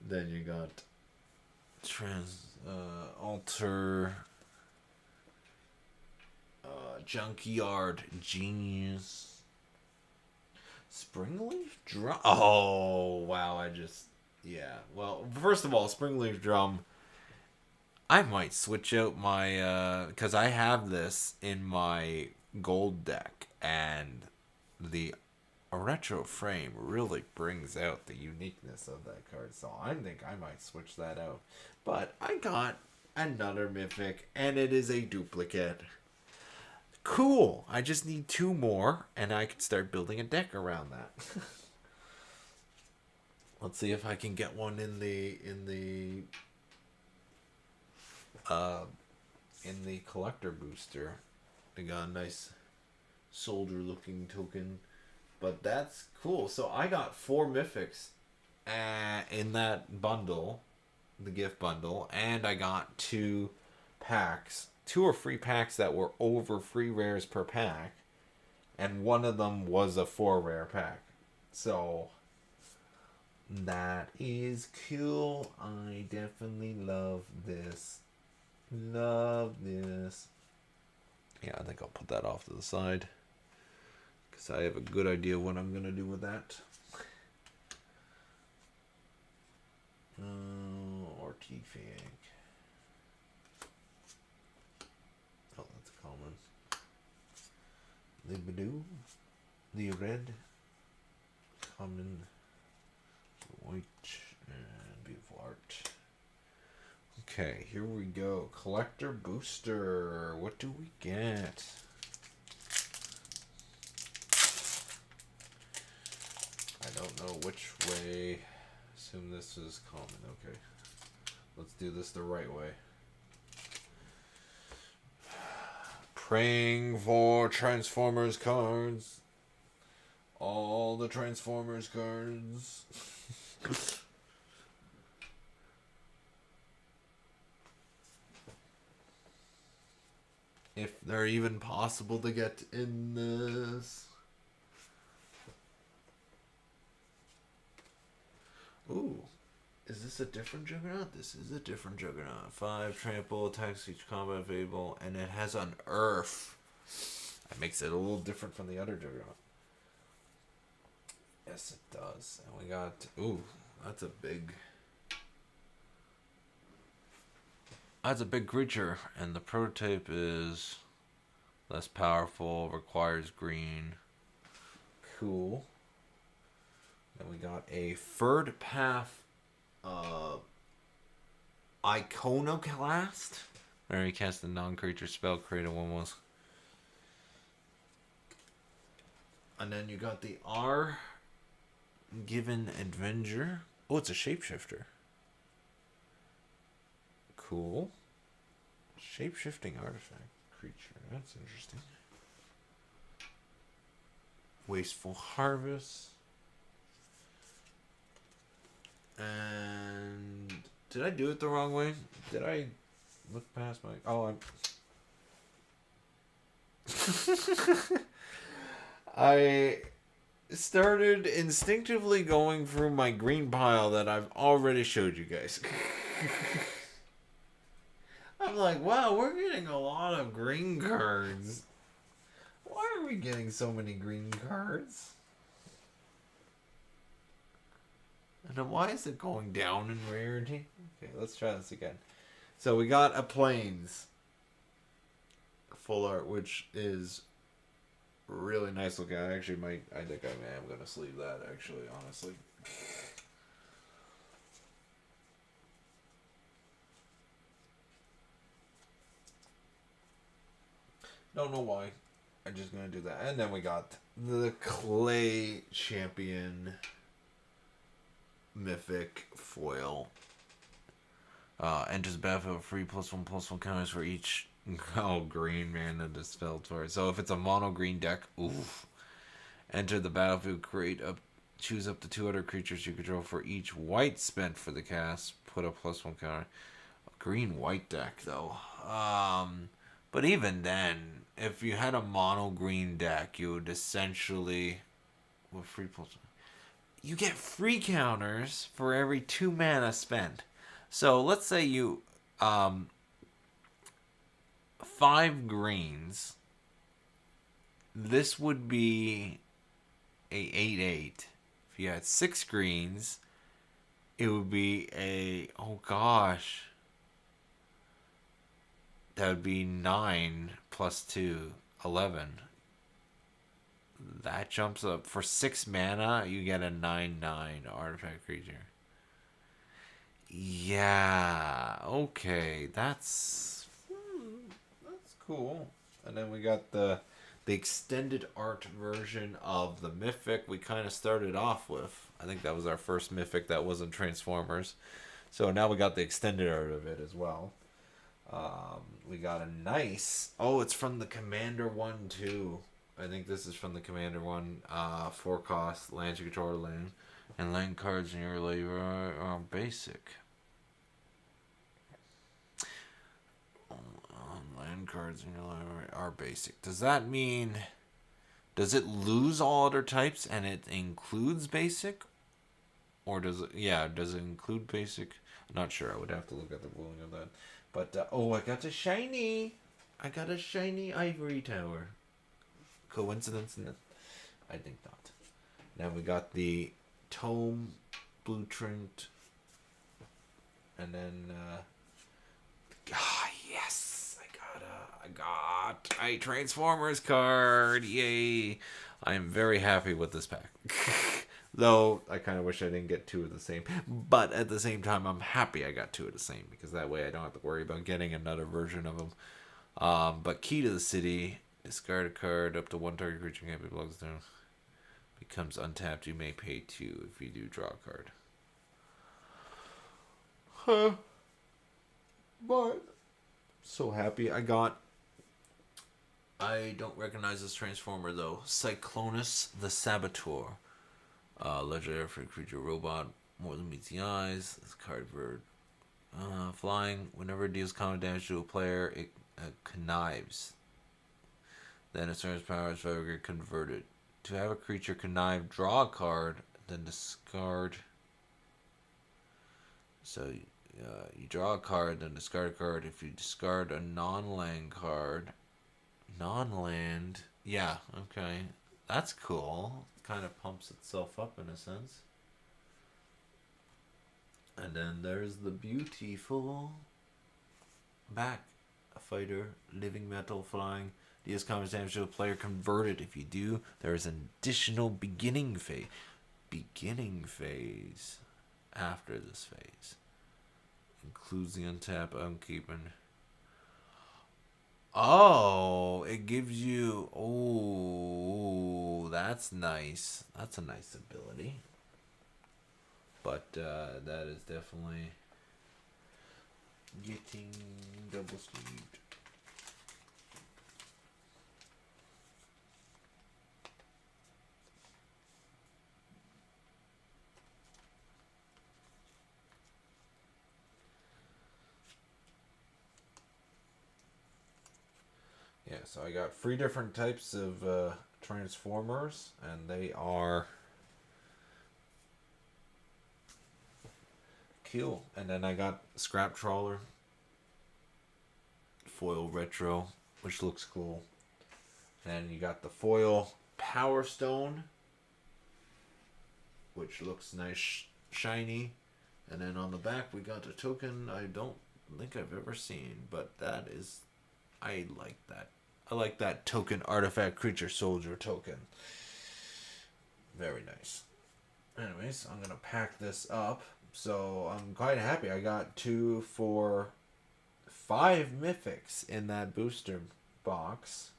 Then you got alter. Junkyard Genius. Springleaf Drum. Oh, wow. Yeah. Well, first of all, Springleaf Drum. I might switch out my, because I have this in my gold deck, and the retro frame really brings out the uniqueness of that card. So I think I might switch that out. But I got another Mythic, and it is a duplicate. Cool. I just need 2 more, and I can start building a deck around that. Let's see if I can get one in the collector booster. I got a nice soldier looking token, but that's cool. So I got 4 mythics in that bundle, the gift bundle, and I got 2 packs. 2 are free packs that were over 3 rares per pack, and one of them was a 4 rare pack. So that is cool. I definitely love this. Love this. Yeah, I think I'll put that off to the side, because I have a good idea what I'm going to do with that. Artifact. Oh, that's common. The blue, the red, common, white, and beautiful art. Okay, here we go. Collector booster. What do we get? I don't know which way. Assume this is common. Okay. Let's do this the right way. Praying for Transformers cards. All the Transformers cards. If they're even possible to get in this. Ooh. Is this a different Juggernaut? This is a different Juggernaut. 5 trample, attacks each combat available, and it has Unearth. That makes it a little different from the other Juggernaut. Yes, it does. And we got... Ooh, that's a big... That's a big creature, and the prototype is less powerful, requires green. Cool. Then we got a Third Path Iconoclast. Whenever you cast a non-creature spell, create a 1/1. And then you got the R Given Avenger. Oh, it's a shapeshifter. Cool. Shape-shifting artifact creature. That's interesting. Wasteful Harvest. And did I do it the wrong way? Did I look past my... Oh, I started instinctively going through my green pile that I've already showed you guys. I'm like, wow, we're getting a lot of green cards. Why are we getting so many green cards? And then why is it going down in rarity? Okay, let's try this again. So we got a Plains full art, which is really nice looking. I think I am going to sleeve that, actually, honestly. Don't know why. I'm just going to do that. And then we got the Clay Champion Mythic foil. Enters the battlefield free +1/+1 counters for each green mana dispelled for it. So if it's a mono green deck, oof. Enter the battlefield, choose up to 2 other creatures you control for each white spent for the cast. Put a +1 counter. A green white deck though. But even then, if you had a mono green deck, you would essentially with free +1. You get free counters for every 2 mana spent. So let's say you 5 greens. This would be a 8/8. If you had 6 greens, it would be a that would be 9 + 2, 11. That jumps up. For 6 mana, you get a 9/9 artifact creature. Yeah, okay. That's cool. And then we got the extended art version of the Mythic we kind of started off with. I think that was our first Mythic that wasn't Transformers. So now we got the extended art of it as well. We got a nice... Oh, it's from the Commander one too. I think this is from the Commander one. 4 cost, land you control land. And land cards in your library are basic. Land cards in your library are basic. Does that mean... Does it lose all other types and it includes basic? Or does it... Yeah, does it include basic? I'm not sure. I would have to look at the ruling of that. But, oh, I got a shiny! I got a shiny ivory tower. Coincidence? No, I think not. Now we got the tome blueprint. And then, yes! I got a Transformers card! Yay! I am very happy with this pack. Though, I kind of wish I didn't get two of the same. But at the same time, I'm happy I got two of the same. Because that way I don't have to worry about getting another version of them. But Key to the City. Discard a card. Up to one target creature can't be belongs to. Becomes untapped. You may pay 2 if you do draw a card. Huh. But... So happy I got... I don't recognize this Transformer though. Cyclonus the Saboteur. Legendary for creature robot. More than meets the eyes. This card bird. Flying. Whenever it deals combat damage to a player, it connives. Then its turn power is converted. To have a creature connive, draw a card, then discard. So you draw a card, then discard a card. If you discard a non-land card, non-land, yeah, okay, that's cool. Kind of pumps itself up in a sense. And then there's the beautiful back. A fighter, living metal, flying. Deals combat damage to a player, converted. If you do, there is an additional beginning phase. Beginning phase after this phase. Includes the untap I'm keeping. Oh, it gives you... Oh, that's nice. That's a nice ability. But that is definitely getting double sleeved. Yeah, so I got 3 different types of Transformers, and they are cool. And then I got Scrap Trawler, foil retro, which looks cool. And you got the foil Power Stone, which looks nice, shiny. And then on the back we got a token I don't think I've ever seen, but that is... I like that. I like that token, artifact creature soldier token. Very nice. Anyways, I'm gonna pack this up. So I'm quite happy. I got 2, 4, 5 mythics in that booster box.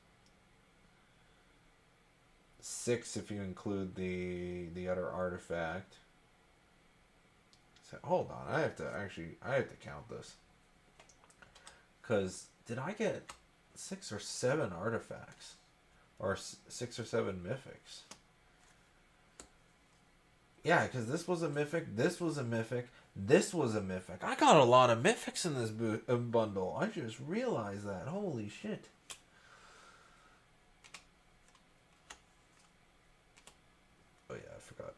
6 if you include the other artifact. So hold on, I have to count this. Cause did I get 6 or 7 artifacts? Or 6 or 7 mythics? Yeah, because this was a mythic, this was a mythic, this was a mythic. I got a lot of mythics in this bundle. I just realized that. Holy shit. Oh yeah, I forgot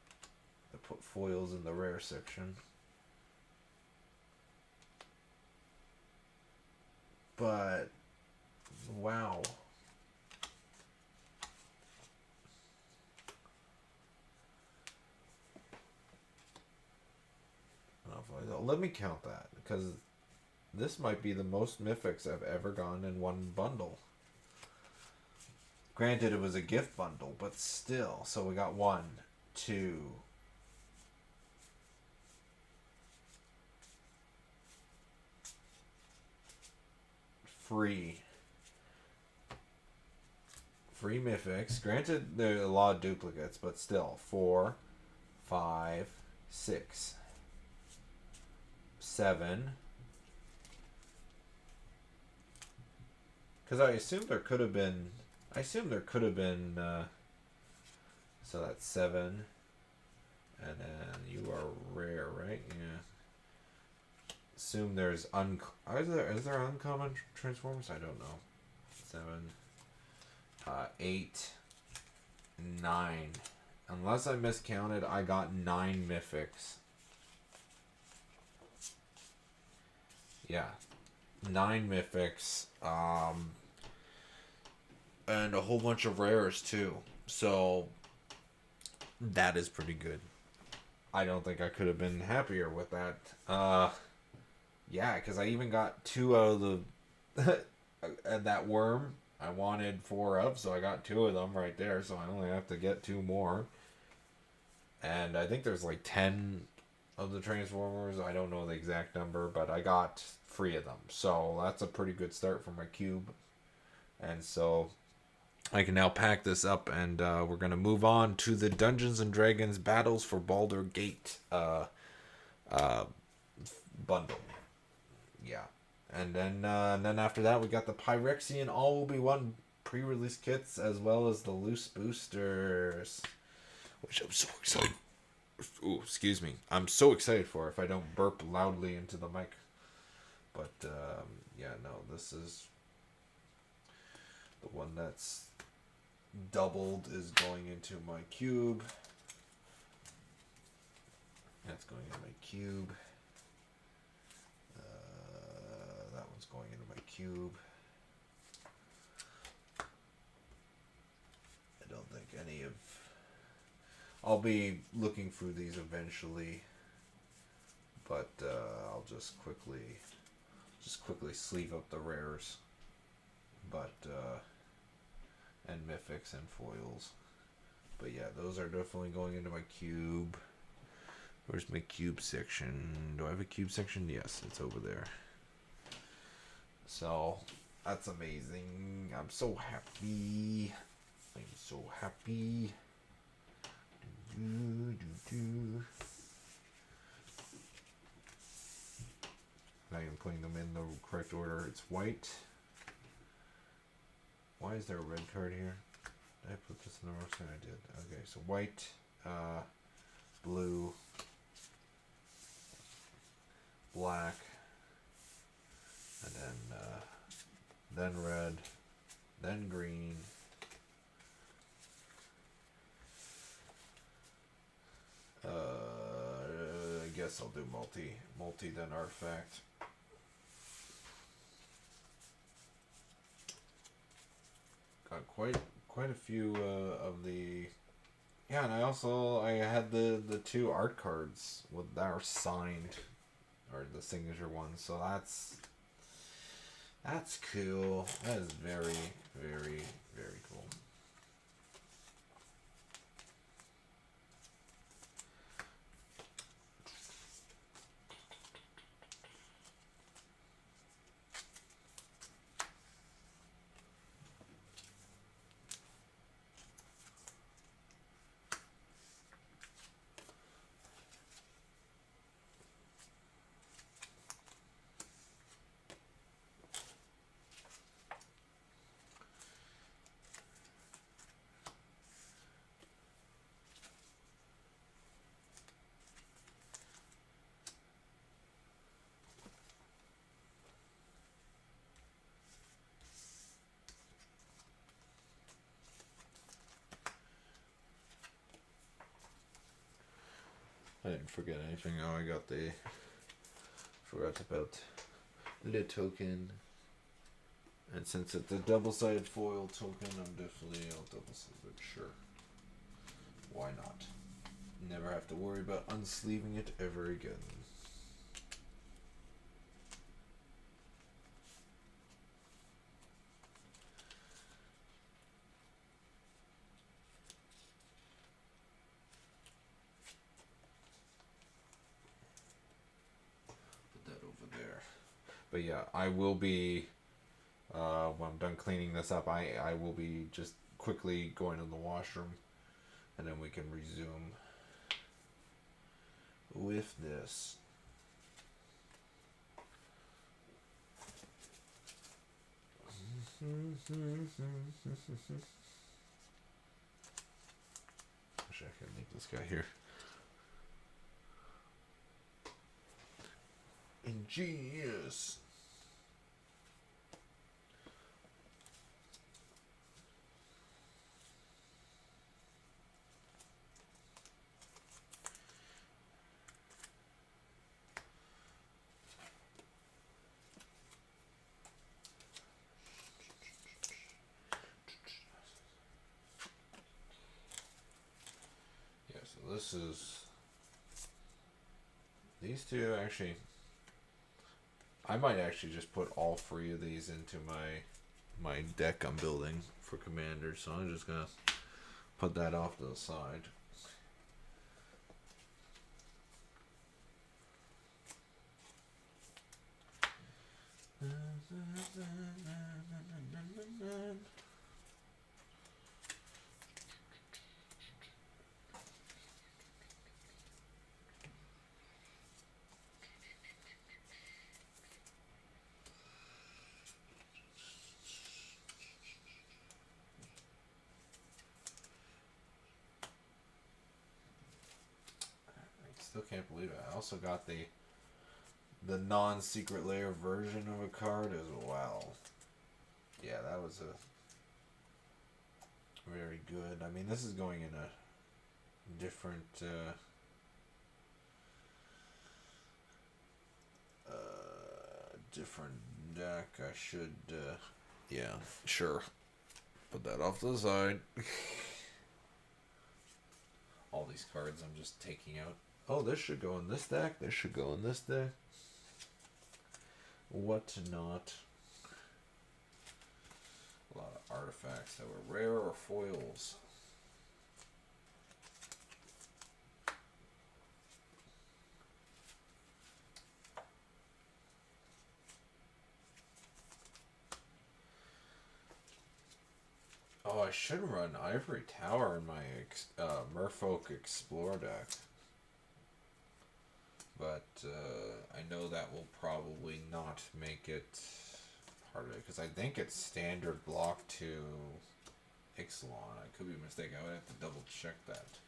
to put foils in the rare section. But, wow. Let me count that, because this might be the most mythics I've ever gotten in one bundle. Granted, it was a gift bundle, but still. So we got 1, 2, 3. 3 mythics. Granted, there are a lot of duplicates, but still. 4, 5, 6, 7. Because I assume there could have been... so that's 7. And then you are rare, right? Yeah. Assume there's is there uncommon transformers? I don't know. 7, 8, 9. Unless I miscounted, I got 9 mythics. Yeah, 9 mythics. And a whole bunch of rares too. So that is pretty good. I don't think I could have been happier with that. Yeah, because I even got 2 out of the that worm I wanted 4 of, so I got 2 of them right there. So I only have to get 2 more. And I think there's like 10 of the Transformers. I don't know the exact number, but I got 3 of them. So that's a pretty good start for my cube. And so I can now pack this up, and we're going to move on to the Dungeons and Dragons Battles for Baldur Gate bundle. Yeah. And then after that, we got the Phyrexian All Will Be One pre-release kits, as well as the loose boosters, which I'm so excited. Ooh, excuse me. I'm so excited for if I don't burp loudly into the mic. But yeah, no, this is the one that's doubled is going into my cube. That's going into my cube. That one's going into my cube. I don't think any of... I'll be looking through these eventually, but I'll just quickly sleeve up the rares, but and mythics and foils. But yeah, those are definitely going into my cube. Where's my cube section? Do I have a cube section? Yes, it's over there. So that's amazing. I'm so happy. I'm so happy. Not even putting them in the correct order. It's white. Why is there a red card here? Did I put this in the wrong side? I did. Okay, so white, blue, black, and then red, then green. I guess I'll do multi then artifact. Got quite a few of the, yeah, and I had the 2 art cards that are signed, or the signature ones. So that's cool. That is very, very, very cool. I didn't forget anything. Oh, I got forgot about the token. And since it's a double-sided foil token, I'll double-sided it, sure. Why not? Never have to worry about unsleeving it ever again. But yeah, I will be, when I'm done cleaning this up, I will be just quickly going to the washroom, and then we can resume with this. Wish I could make this guy here. Ingenious. Yeah, so this is... These two, actually... I might actually just put all three of these into my deck I'm building for Commander, so I'm just gonna put that off to the side. Still can't believe it. I also got the non-secret layer version of a card as well. Yeah, that was a very good. I mean, this is going in a different different deck. I should yeah, sure. Put that off to the side. All these cards I'm just taking out. Oh, this should go in this deck. This should go in this deck. What not? A lot of artifacts that were rare or foils. Oh, I should run Ivory Tower in my Merfolk Explore deck. But I know that will probably not make it part of it, because I think it's standard block to Ixalan. I could be mistaken. I would have to double check that.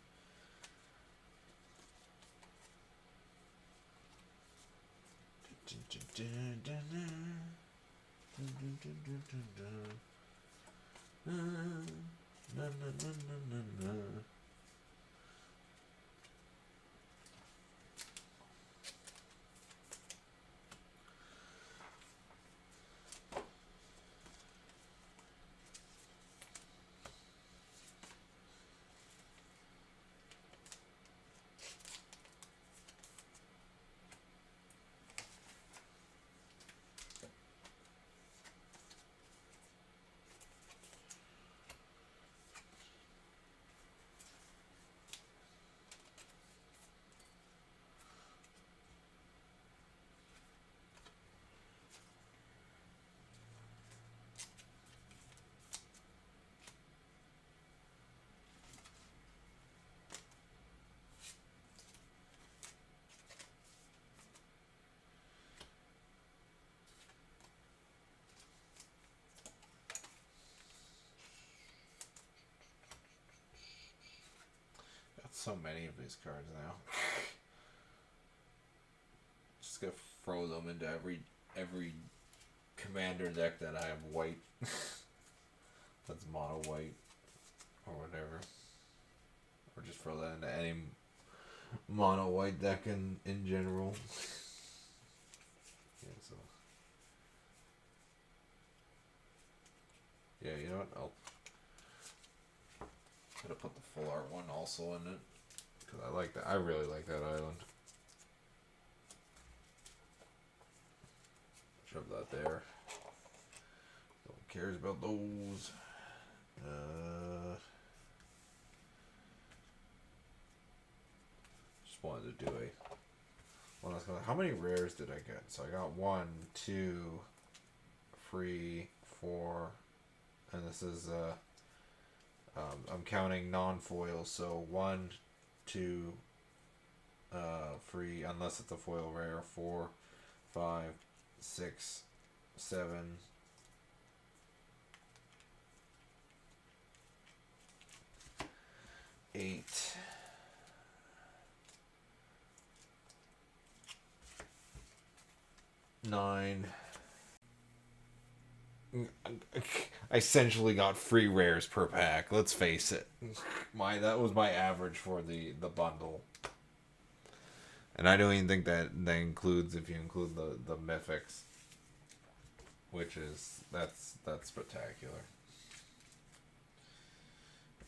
So many of these cards now. Just gonna throw them into every commander deck that I have white. That's mono white or whatever. Or just throw that into any mono white deck in general. Yeah, so yeah, you know what? I'll gotta put the full art one also in it, because I like that. I really like that island. Shove that there. No one cares about those. Just wanted to do a. How many rares did I get? So I got 1, 2, 3, 4, and this is I'm counting non-foils, so 1, 2, 3, unless it's a foil rare, 4, 5, 6, 7, 8, 9, 9. I essentially got free rares per pack. Let's face it. That was my average for the bundle. And I don't even think that includes, if you include the mythics, which is that's spectacular.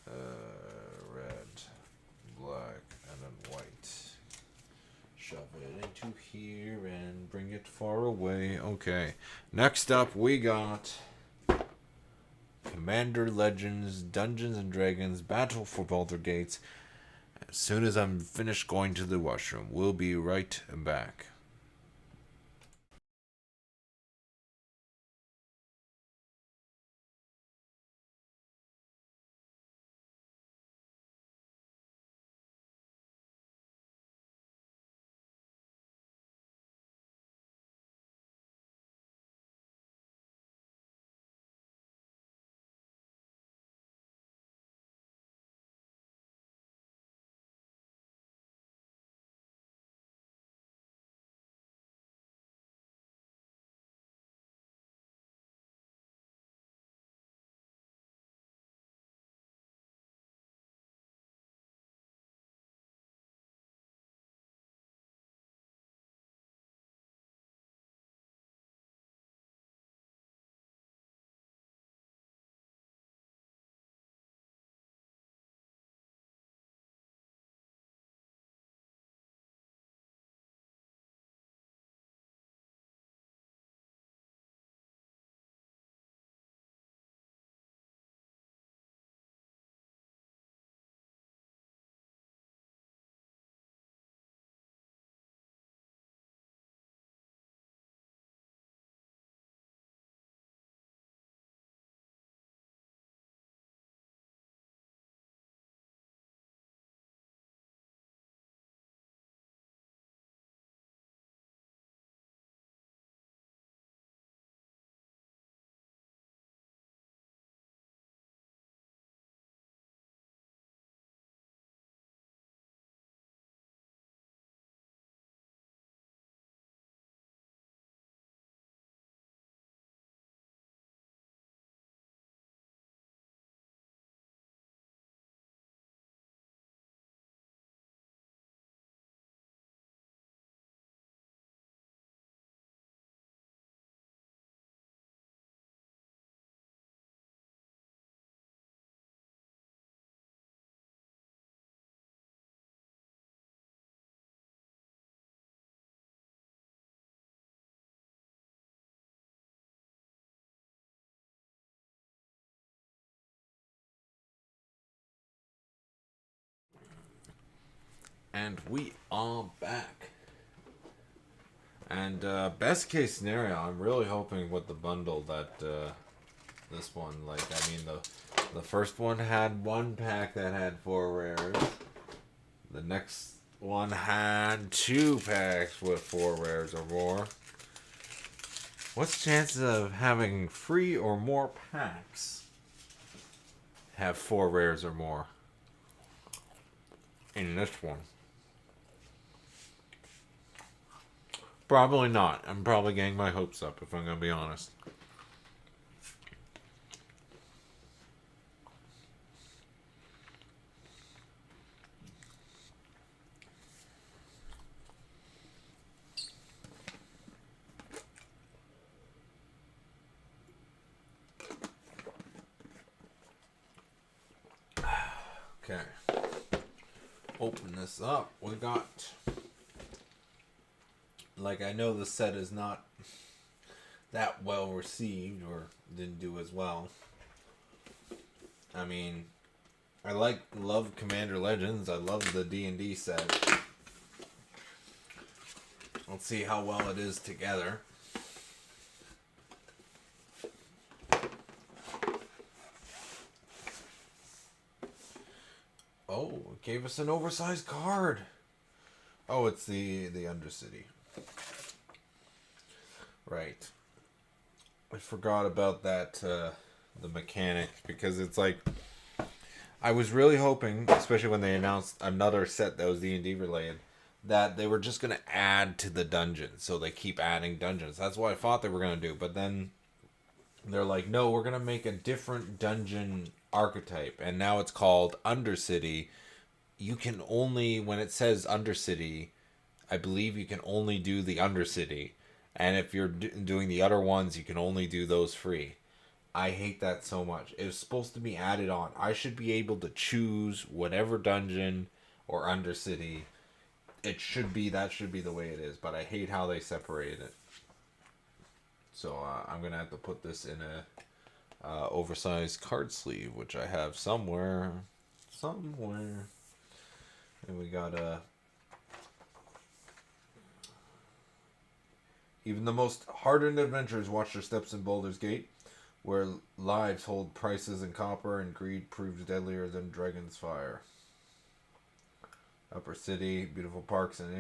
Red, black, and then white. Shove it into here and bring it far away. Okay. Next up, we got Commander Legends, Dungeons and Dragons, Battle for Baldur Gates. As soon as I'm finished going to the washroom, we'll be right back. And we are back. And best case scenario, I'm really hoping with the bundle that this one, like, I mean, the first one had one pack that had 4 rares. The next one had 2 packs with 4 rares or more. What's the chances of having 3 or more packs have 4 rares or more in this one? Probably not. I'm probably getting my hopes up, if I'm going to be honest. Okay. Open this up. We got... Like, I know the set is not that well received, or didn't do as well. I mean, I love Commander Legends. I love the D&D set. Let's see how well it is together. Oh, it gave us an oversized card. Oh, it's the Undercity. Right. I forgot about that, the mechanic, because it's like, I was really hoping, especially when they announced another set that was D&D related, that they were just going to add to the dungeons. So they keep adding dungeons. That's what I thought they were going to do. But then they're like, no, we're going to make a different dungeon archetype. And now it's called Undercity. You can only, when it says Undercity, I believe you can only do the Undercity. And if you're doing the other ones, you can only do those free. I hate that so much. It was supposed to be added on. I should be able to choose whatever dungeon or Undercity. It should be, that should be the way it is. But I hate how they separated it. So I'm going to have to put this in a oversized card sleeve, which I have somewhere. And we got a... Even the most hardened adventurers watch their steps in Baldur's Gate, where lives hold prices in copper and greed proves deadlier than dragon's fire. Upper City, beautiful parks and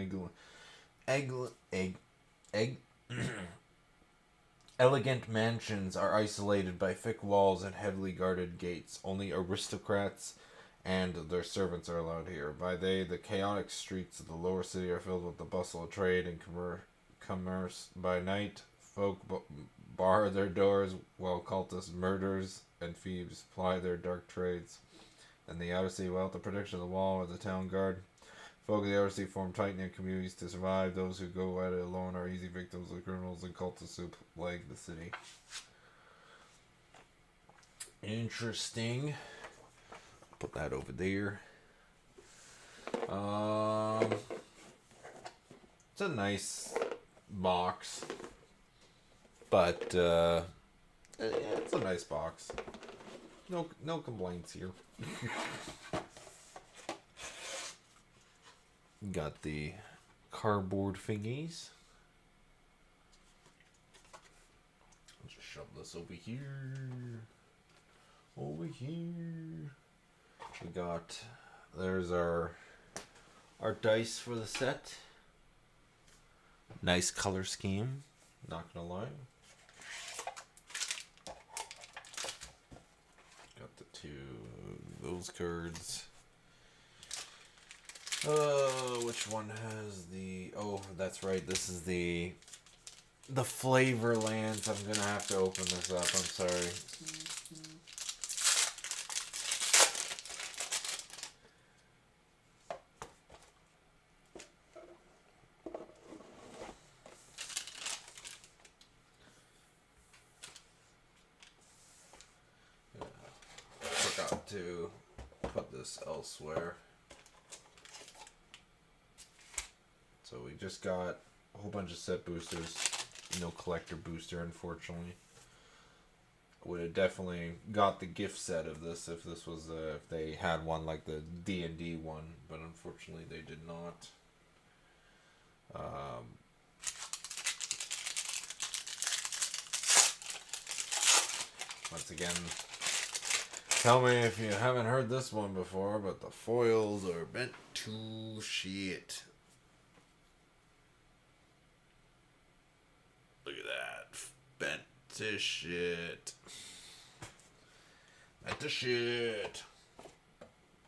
elegant mansions are isolated by thick walls and heavily guarded gates. Only aristocrats and their servants are allowed here. By day, the chaotic streets of the lower city are filled with the bustle of trade and commerce. By night, folk bar their doors while cultists, murderers, and thieves ply their dark trades. And the outer city, without the protection of the wall or the town guard, folk of the outer city form tight-knit communities to survive. Those who go at it alone are easy victims of criminals and cultists who plague the city. Interesting. Put that over there. It's a nice box, but it's a nice box. No complaints here. Got the cardboard thingies. Let's just shove this over here. Over here. We got, there's our dice for the set. Nice color scheme, not gonna lie. Got the those cards. Which one has the, oh, that's right, this is the flavor lands. I'm gonna have to open this up, I'm sorry. Forgot to put this elsewhere. So we just got a whole bunch of set boosters. No collector booster, unfortunately. Would have definitely got the gift set of this if this was if they had one like the D&D one, but unfortunately they did not. Once again, tell me if you haven't heard this one before, but the foils are bent to shit. Look at that. Bent to shit. Bent to shit.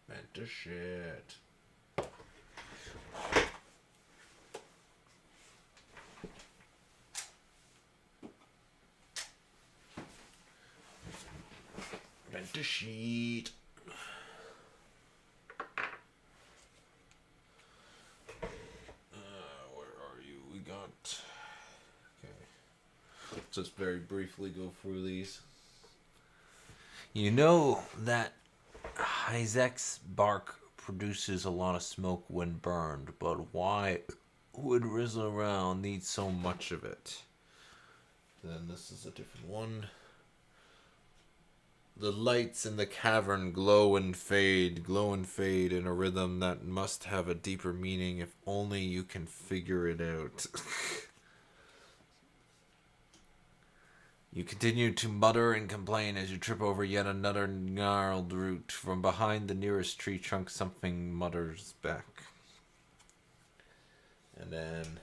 Bent to shit. Bent to shit. Where are you? We got... Just very briefly go through these. You know that Hyzek's bark produces a lot of smoke when burned, but why would Rizzle around need so much of it? Then this is a different one. The lights in the cavern glow and fade in a rhythm that must have a deeper meaning if only you can figure it out. You continue to mutter and complain as you trip over yet another gnarled root. From behind the nearest tree trunk, something mutters back. And then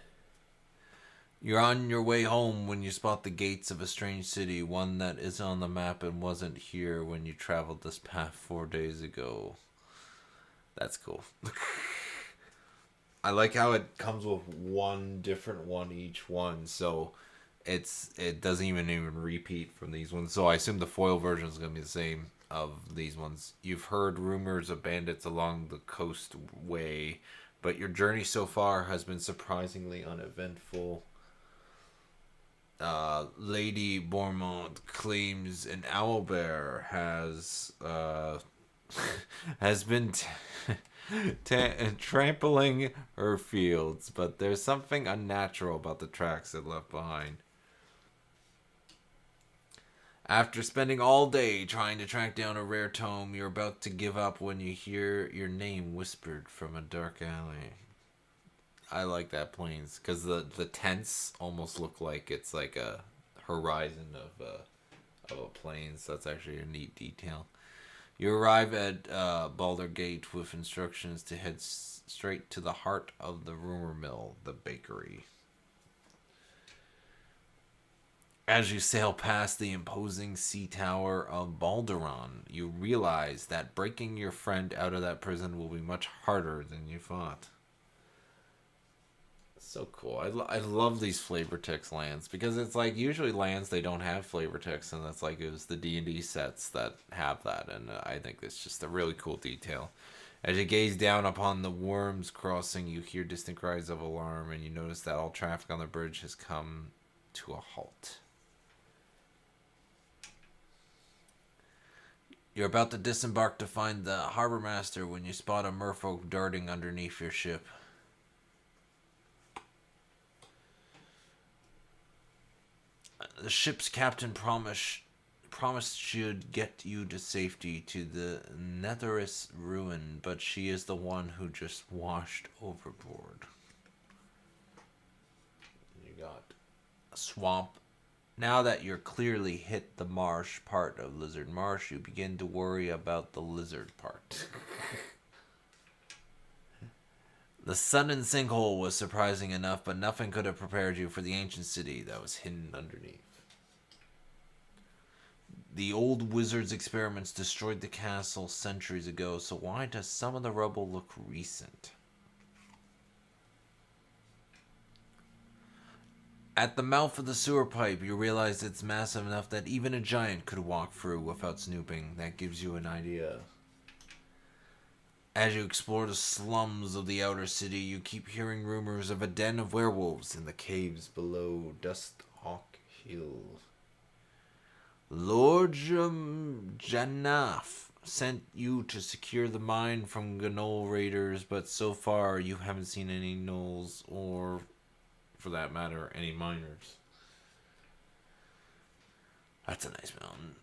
you're on your way home when you spot the gates of a strange city, one that is on the map and wasn't here when you traveled this path 4 days ago. That's cool. I like how it comes with one different one each one, so it doesn't even repeat from these ones. So I assume the foil version is gonna be the same of these ones. You've heard rumors of bandits along the coastway, but your journey so far has been surprisingly uneventful. Lady Bourmont claims an owlbear has been trampling her fields, but there's something unnatural about the tracks it left behind. After spending all day trying to track down a rare tome, you're about to give up when you hear your name whispered from a dark alley. I like that plains because the tents almost look like it's like a horizon of a plains. That's actually a neat detail. You arrive at Baldur Gate with instructions to head straight to the heart of the rumor mill, the bakery. As you sail past the imposing sea tower of Balduron, you realize that breaking your friend out of that prison will be much harder than you thought. So cool. I love these flavor text lands because it's like usually lands they don't have flavor text, and that's like it was the D&D sets that have that, and I think it's just a really cool detail. As you gaze down upon the Worms Crossing, you hear distant cries of alarm, and you notice that all traffic on the bridge has come to a halt. You're about to disembark to find the harbor master when you spot a merfolk darting underneath your ship. The ship's captain promised she'd get you to safety to the Netherus ruin, but she is the one who just washed overboard. You got a swamp. Now that you're clearly hit the marsh part of Lizard Marsh, you begin to worry about the lizard part. The sudden sinkhole was surprising enough, but nothing could have prepared you for the ancient city that was hidden underneath. The old wizard's experiments destroyed the castle centuries ago, so why does some of the rubble look recent? At the mouth of the sewer pipe, you realize it's massive enough that even a giant could walk through without snooping. That gives you an idea. As you explore the slums of the outer city, you keep hearing rumors of a den of werewolves in the caves below Dusthawk Hill. Lord Janaf sent you to secure the mine from Gnoll raiders, but so far you haven't seen any gnolls or, for that matter, any miners. That's a nice mountain.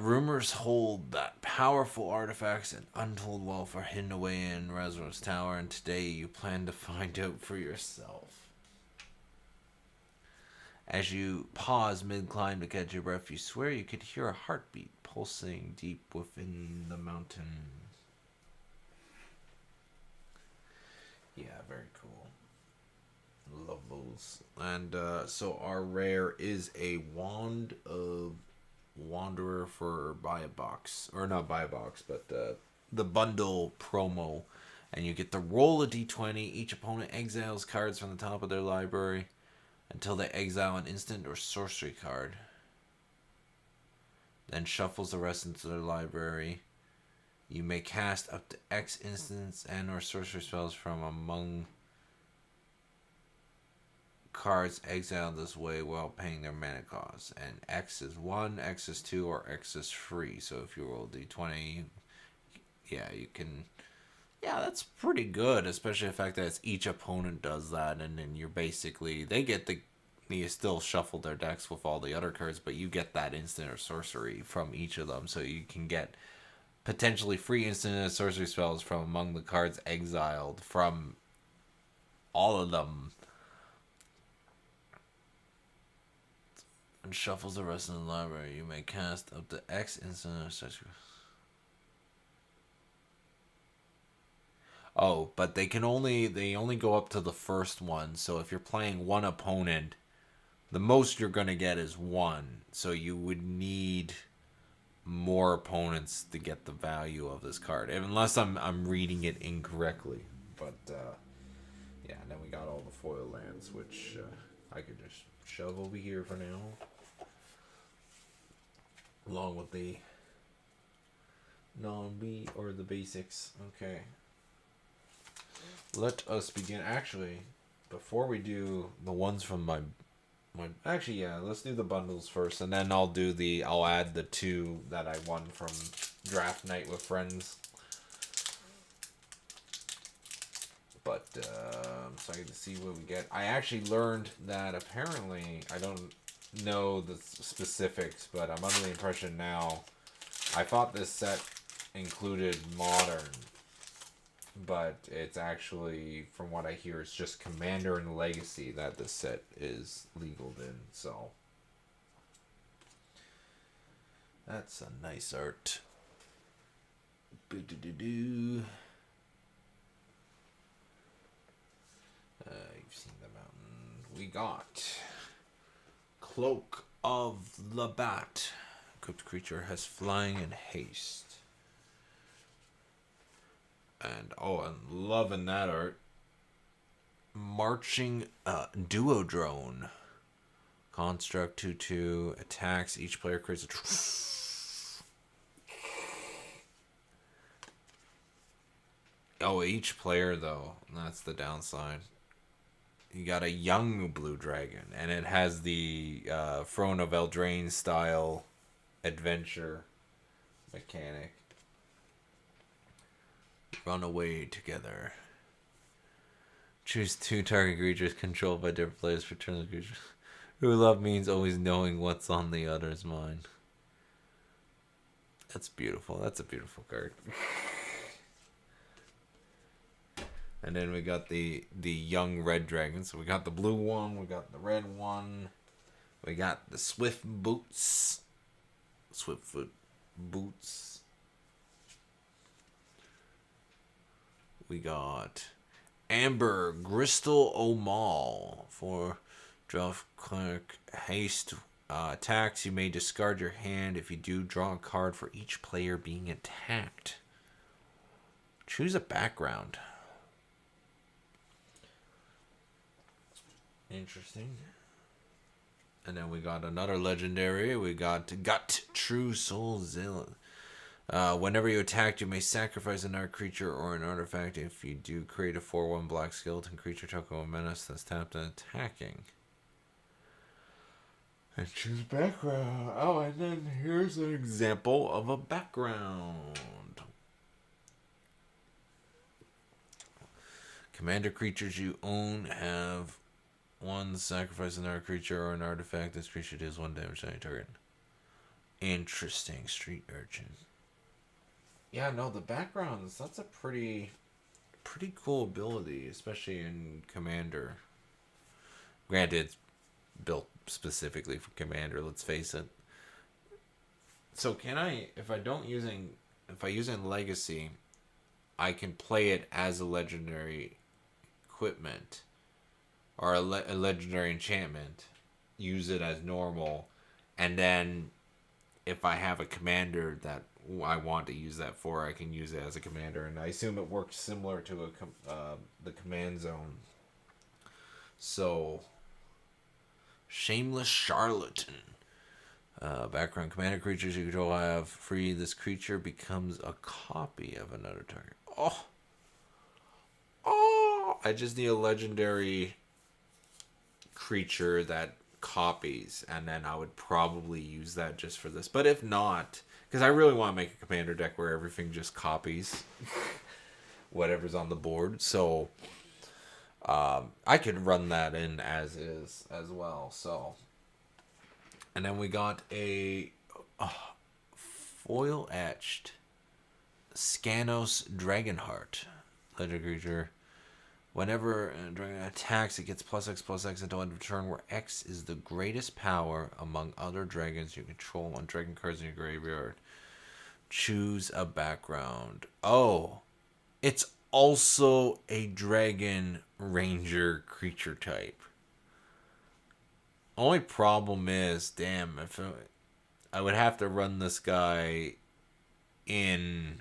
Rumors hold that powerful artifacts and untold wealth are hidden away in Razor's Tower, and today you plan to find out for yourself. As you pause mid-climb to catch your breath, you swear you could hear a heartbeat pulsing deep within the mountain. Yeah, very cool. Love those. And so our rare is a Wand of Wanderer for buy a box. Or not buy a box, but the bundle promo. And you get to roll a d20. Each opponent exiles cards from the top of their library until they exile an instant or sorcery card. Then shuffles the rest into their library. You may cast up to X instants and or sorcery spells from among cards exiled this way while paying their mana cost. And X is 1, X is 2, or X is 3. So if you roll d20, yeah, you can... Yeah, that's pretty good, especially the fact that it's each opponent does that, and then you're basically... They get the... You still shuffle their decks with all the other cards, but you get that instant or sorcery from each of them, so you can get potentially free instant and sorcery spells from among the cards exiled from all of them. And shuffles the rest of the library. You may cast up to X instant or sorcery. Oh, but they only go up to the first one, so if you're playing one opponent, the most you're going to get is 1. So you would need more opponents to get the value of this card. Unless I'm reading it incorrectly. But Yeah, and then we got all the foil lands, which I could just shove over here for now. Along with the non-B or the basics. Okay. Let us begin. Actually, before we do the ones from my actually, yeah, let's do the bundles first, and then I'll add the 2 that I won from draft night with friends. But I'm excited to see what we get. I actually learned that apparently, I don't know the specifics, but I'm under the impression now, I thought this set included modern, but it's actually, from what I hear, it's just Commander and Legacy that this set is legal in, so that's a nice art. Boo-doo-doo-doo. You've seen the mountain. We got Cloak of Labat. Equipped creature has flying and haste. And I'm loving that art. Marching Duodrone. Construct 2/2 attacks. Each player creates a. Each player though. That's the downside. You got a young blue dragon, and it has the Throne of Eldraine style adventure mechanic. Run away together. Choose 2 target creatures controlled by different players for turn of creatures. Who love means always knowing what's on the other's mind. That's beautiful. That's a beautiful card. And then we got the young red dragon. So we got the blue one, we got the red one, we got the Swift Boots. Swiftfoot Boots. We got Amber Gristle Omal for draw clerk haste attacks. You may discard your hand. If you do, draw a card for each player being attacked. Choose a background. Interesting. And then we got another legendary. We got Gut True Soul Zilla. Whenever you attack, you may sacrifice another creature or an artifact. If you do, create a 4/1 black skeleton creature token of menace that's tapped and attacking. And choose background. Oh, and then here's an example of a background. Commander creatures you own have 1 sacrifice another creature or an artifact. This creature deals 1 damage to any target. Interesting. Street urchin. Yeah, no, the backgrounds, that's a pretty cool ability, especially in Commander. Granted, it's built specifically for Commander, let's face it. So can I, if I use in Legacy, I can play it as a legendary equipment or a legendary enchantment, use it as normal, and then if I have a commander that I want to use that for, I can use it as a commander, and I assume it works similar to the command zone. So, Shameless Charlatan. Background: commander creatures you control have free. This creature becomes a copy of another target. Oh! I just need a legendary creature that copies, and then I would probably use that just for this. But if not, because I really want to make a commander deck where everything just copies whatever's on the board, so I could run that in as is as well. So, and then we got a foil etched Scanos Dragonheart legendary creature. Whenever a dragon attacks, it gets +X/+X until end of turn, where X is the greatest power among other dragons you control on dragon cards in your graveyard. Choose a background. Oh, it's also a dragon ranger creature type. Only problem is, damn, if I would have to run this guy in.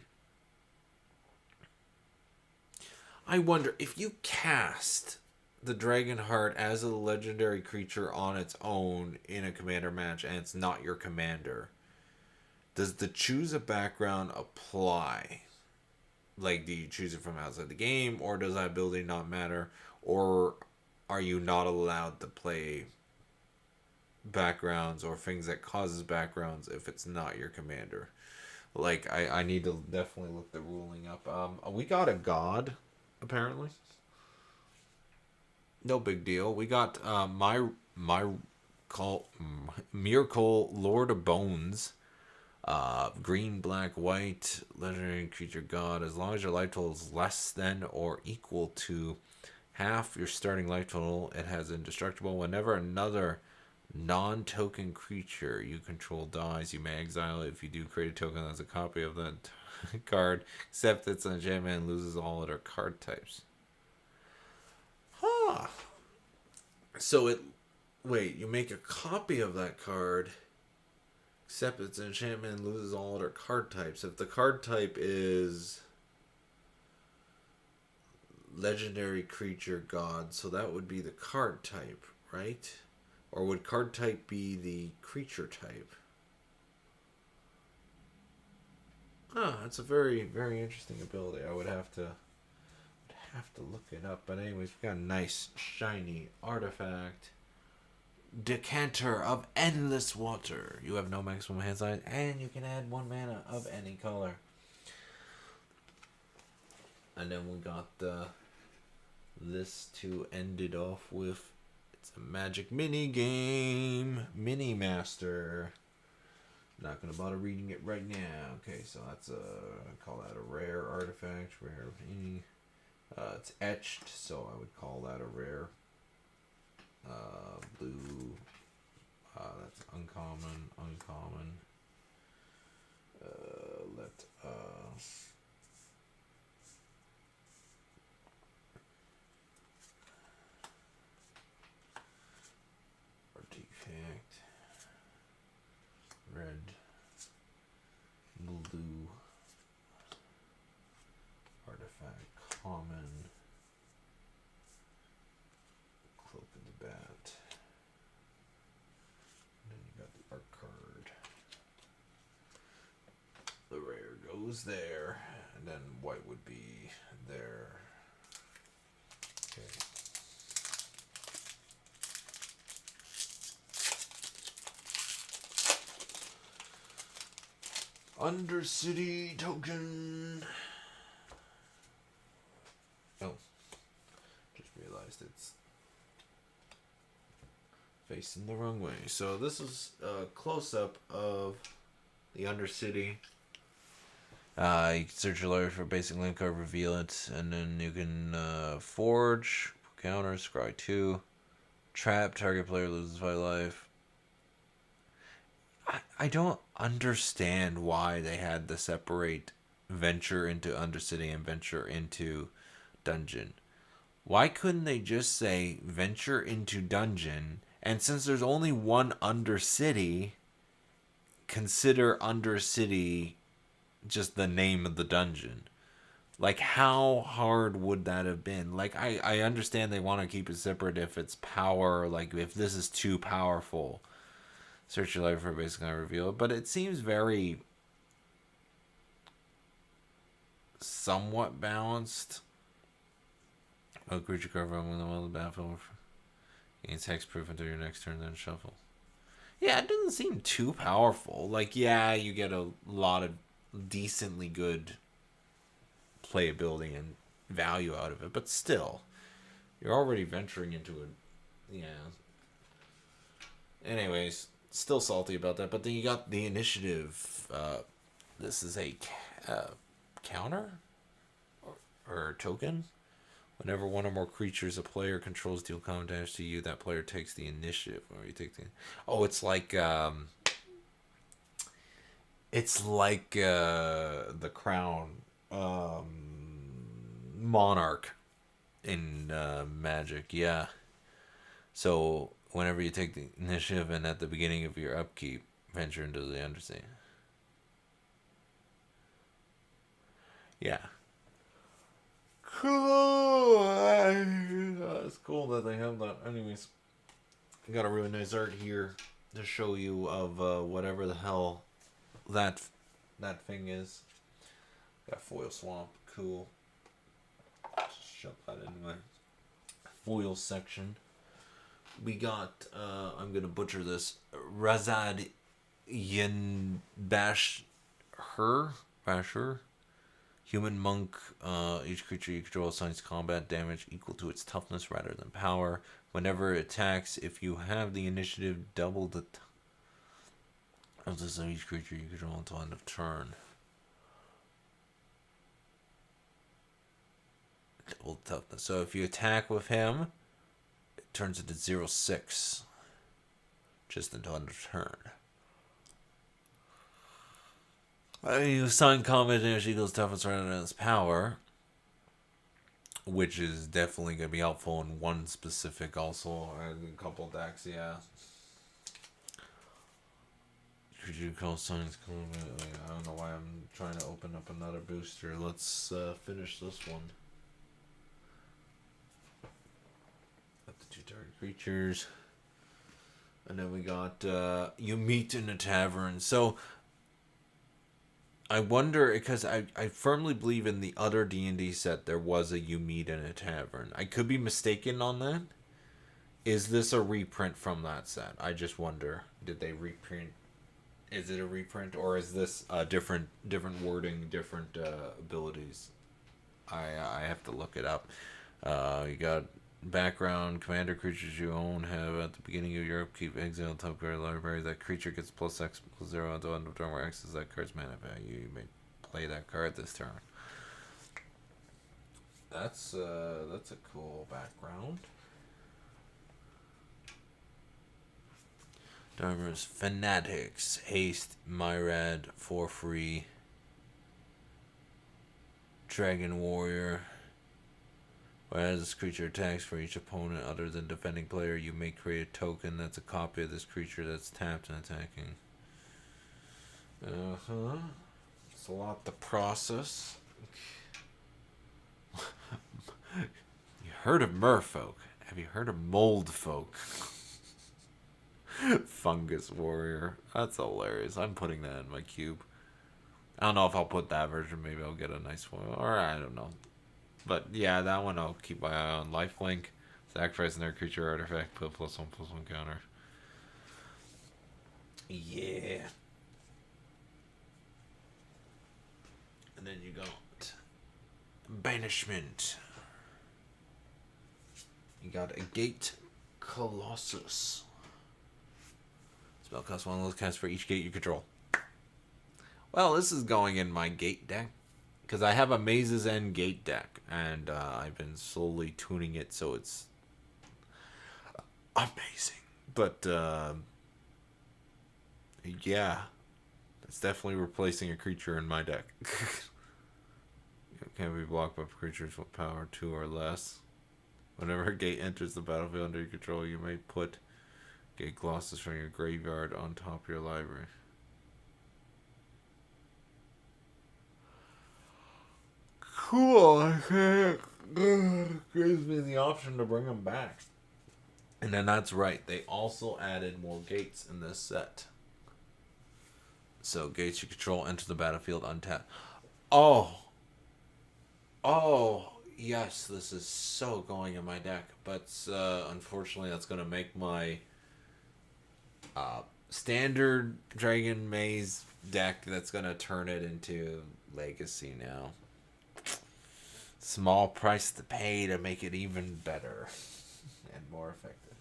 I wonder if you cast the Dragonheart as a legendary creature on its own in a commander match and it's not your commander, does the choose a background apply? Like, do you choose it from outside the game, or does that ability not matter? Or are you not allowed to play backgrounds or things that causes backgrounds if it's not your commander? Like, I need to definitely look the ruling up. We got a god, apparently. No big deal. We got my call Miracle Lord of Bones. Green, black, white, legendary creature god. As long as your life total is less than or equal to half your starting life total, it has indestructible. Whenever another non-token creature you control dies, you may exile it. If you do, create a token that's a copy of that card, except it's an enchantment and loses all other card types. Huh. So it... Wait, you make a copy of that card, except it's an enchantment and loses all other card types. If the card type is legendary creature god, so that would be the card type, right? Or would card type be the creature type? Ah, that's a very, very interesting ability. I would have to look it up. But anyways, we got a nice shiny artifact. Decanter of Endless Water. You have no maximum hand size, and you can add 1 mana of any color. And then we got this to end it off with. It's a Magic mini game, Mini Master. Not gonna bother reading it right now. Okay, so that's I call that a rare artifact, rare mini. It's etched, so I would call that a rare. Blue. That's uncommon. Artifact. Red. Blue. Artifact. Common. Cloak of the Bat. And then you got the art card. The rare goes there, and then white would be there. Okay. Undercity token. Oh, just realized it's facing the wrong way. So this is a close-up of the Undercity. You can search your library for a basic land card, reveal it, and then you can forge, counter, scry 2, trap, target player loses 5 life. I don't understand why they had to separate venture into Undercity and venture into dungeon. Why couldn't they just say venture into dungeon? And since there's only one Undercity, consider Undercity just the name of the dungeon. Like, how hard would that have been? Like, I understand they want to keep it separate if it's power, like if this is too powerful. Search your life for a basic line reveal. But it seems very somewhat balanced. A creature card from the middle of the battlefield gains hexproof until your next turn, then shuffle. Yeah, it doesn't seem too powerful. Like, yeah, you get a lot of decently good playability and value out of it, but still, you're already venturing into it. Yeah. Anyways, still salty about that. But then you got the initiative. This is a counter or token. Whenever one or more creatures a player controls deal combat damage to you, that player takes the initiative. Or you take the. Oh, it's like the crown monarch in Magic. Yeah. So whenever you take the initiative and at the beginning of your upkeep, venture into the Undercity. Yeah. It's cool that they have that. Anyways, I got a really nice art here to show you of whatever the hell that thing is. Got foil swamp, cool. Just shove that in my foil section. We got I'm gonna butcher this. Razad Yin Basher. Human monk. Each creature you control assigns combat damage equal to its toughness rather than power. Whenever it attacks, if you have the initiative, double the of this of each creature you control until end of turn. Double toughness. So if you attack with him, it turns into 0/6. Just until end of turn. You assign combat damage equals toughness rather than its power, which is definitely going to be helpful in one specific also, and a couple decks, yeah. Could you call signs combat? I don't know why I'm trying to open up another booster. Let's finish this one. Up to 2 target creatures. And then we got you meet in a tavern. So I wonder, because I firmly believe in the other D&D set there was a you meet in a tavern. I could be mistaken on that. Is this a reprint from that set? I just wonder, did they reprint? Is it a reprint, or is this different wording, different abilities? I have to look it up. You got background. Commander creatures you own have at the beginning of your upkeep exile top card library. That creature gets +X/+0 until end of turn, where X is that card's mana value. You may play that card this turn. That's a cool background. Dharma's Fanatics, Haste, Myrad, 4 free. Dragon Warrior. Whereas this creature attacks for each opponent other than defending player, you may create a token that's a copy of this creature that's tapped and attacking. It's a lot to process. You heard of merfolk. Have you heard of mold folk? Fungus Warrior. That's hilarious. I'm putting that in my cube. I don't know if I'll put that version. Maybe I'll get a nice one. Or I don't know. But yeah, that one I'll keep my eye on. Lifelink. Sacrifice another creature or artifact. Put +1/+1 counter. Yeah. And then you got Banishment. You got a Gate Colossus. Spell costs 1 of those casts for each gate you control. Well, this is going in my gate deck. Because I have a Maze's End gate deck. And I've been slowly tuning it so it's amazing. But, yeah. It's definitely replacing a creature in my deck. It can't be blocked by creatures with power 2 or less. Whenever a gate enters the battlefield under your control, you may put gate glosses from your graveyard on top of your library. Cool. It gives me the option to bring them back. And then that's right. They also added more gates in this set. So gates you control enter the battlefield untapped. Oh, yes. This is so going in my deck. But unfortunately, that's going to make my standard Dragon Maze deck. That's going to turn it into Legacy now. Small price to pay to make it even better and more effective.